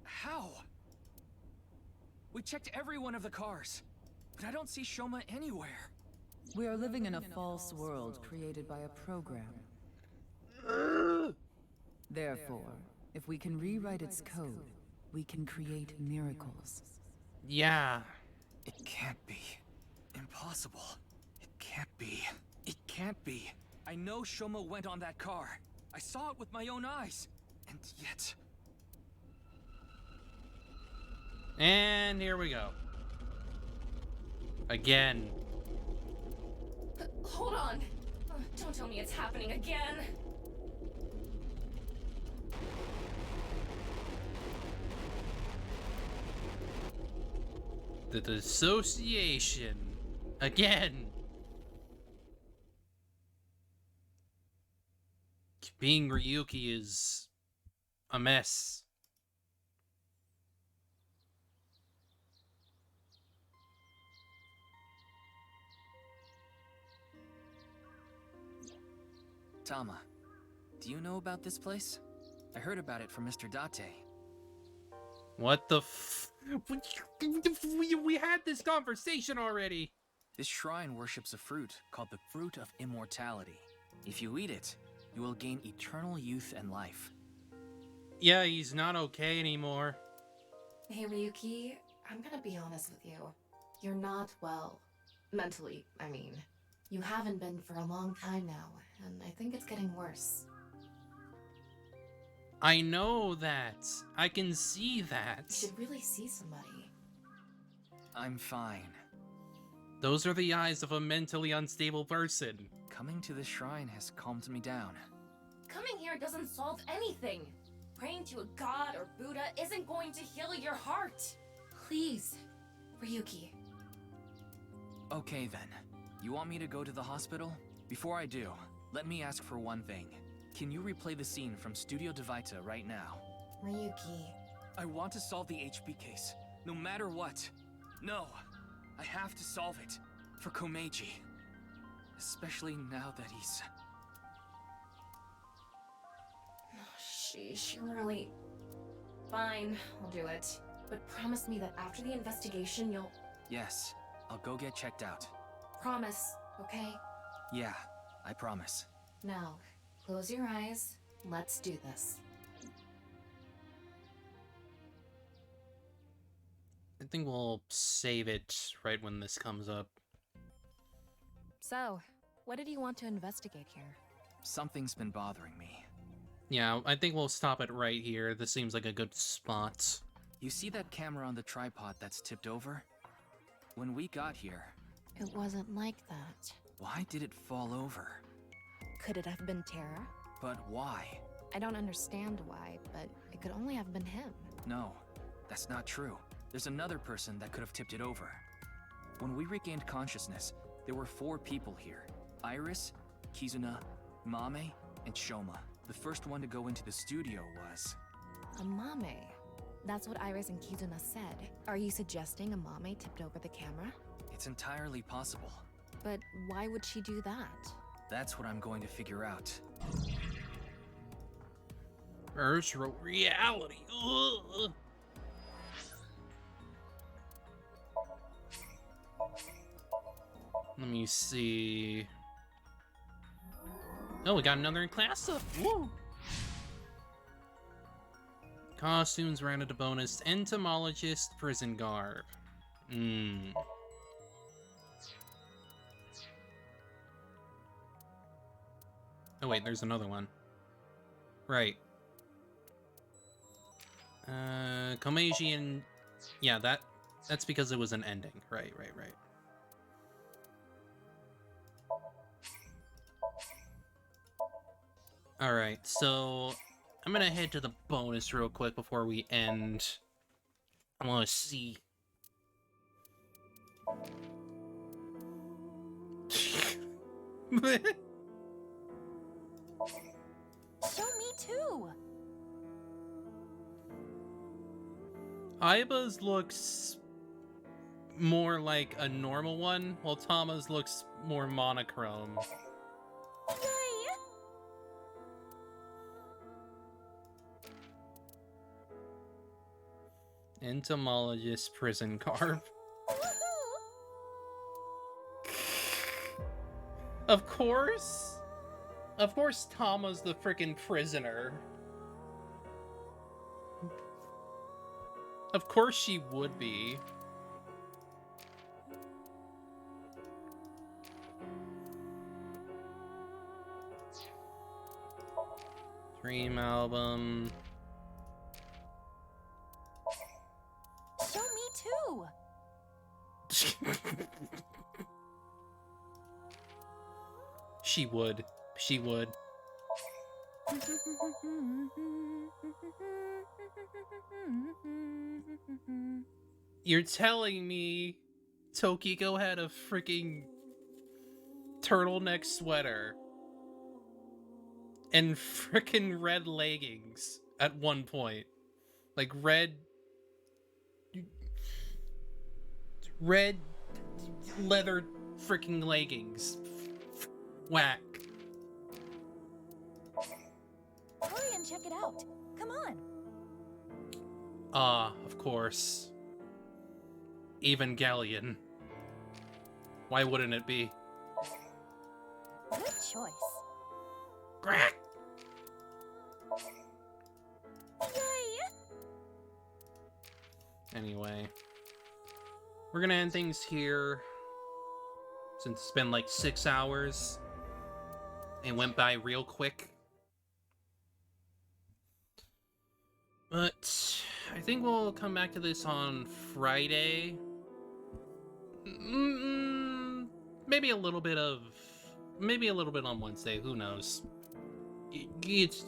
How? We checked every one of the cars, but I don't see Shoma anywhere. We are living in a false world created by a program. Therefore, If we can rewrite its code, we can create miracles. Yeah. It can't be. Impossible. It can't be. It can't be. I know Shoma went on that car. I saw it with my own eyes. And yet... And here we go. Again. Hold on. Don't tell me it's happening again. The dissociation. Again. Being Ryuki is a mess. Tama, do you know about this place? I heard about it from Mr. Date. What the f... We had this conversation already! This shrine worships a fruit called the Fruit of Immortality. If you eat it, you will gain eternal youth and life. Yeah, he's not okay anymore. Hey Ryuki, I'm gonna be honest with you. You're not well. Mentally, I mean. You haven't been for a long time now, and I think it's getting worse. I know that. I can see that. You should really see somebody. I'm fine. Those are the eyes of a mentally unstable person. Coming to this shrine has calmed me down. Coming here doesn't solve anything. Praying to a god or Buddha isn't going to heal your heart. Please, Ryuki. Okay then. You want me to go to the hospital? Before I do, let me ask for one thing. Can you replay the scene from Studio Devita right now? Ryuki. I want to solve the HP case, no matter what. No, I have to solve it. For Komeiji. Especially now that he's... Sheesh, really... Fine, I'll do it. But promise me that after the investigation you'll... Yes, I'll go get checked out. Promise, okay? Yeah, I promise. Now, close your eyes. Let's do this. I think we'll save it right when this comes up. So, what did you want to investigate here? Something's been bothering me. Yeah, I think we'll stop it right here. This seems like a good spot. You see that camera on the tripod that's tipped over? When we got here... It wasn't like that. Why did it fall over? Could it have been Terra? But why? I don't understand why, but it could only have been him. No, that's not true. There's another person that could have tipped it over. When we regained consciousness, there were 4 people here. Iris, Kizuna, Mame, and Shoma. The first one to go into the studio was... Amame. That's what Iris and Kizuna said. Are you suggesting Amame tipped over the camera? It's entirely possible. But why would she do that? That's what I'm going to figure out. Virtual reality. Ugh. Let me see. Oh, we got another class up. Woo! Costumes rounded to bonus. Entomologist, prison garb. Oh wait, there's another one. Right. Komeiji and... Yeah, that's because it was an ending. Right. Alright, so... I'm gonna head to the bonus real quick before we end. I wanna see... Show me too. Aiba's looks more like a normal one, while Tama's looks more monochrome. Entomologist prison garb. Of course! Of course Tama's the frickin' prisoner. Of course she would be. Dream album. Show me too. She would. She would. You're telling me Tokiko had a freaking turtleneck sweater and freaking red leggings at one point? Like red leather freaking leggings. Whack. Hurry and check it out. Come on. Ah, of course. Evangelion. Why wouldn't it be? Good choice. Crack! Yay! Anyway. We're gonna end things here. Since it's been like 6 hours. It went by real quick. But I think we'll come back to this on Friday. Maybe a little bit on Wednesday. Who knows?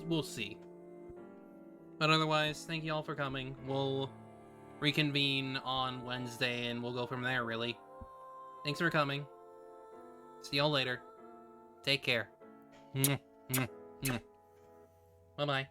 We'll see. But otherwise, thank you all for coming. We'll reconvene on Wednesday and we'll go from there, really. Thanks for coming. See y'all later. Take care. Bye-bye.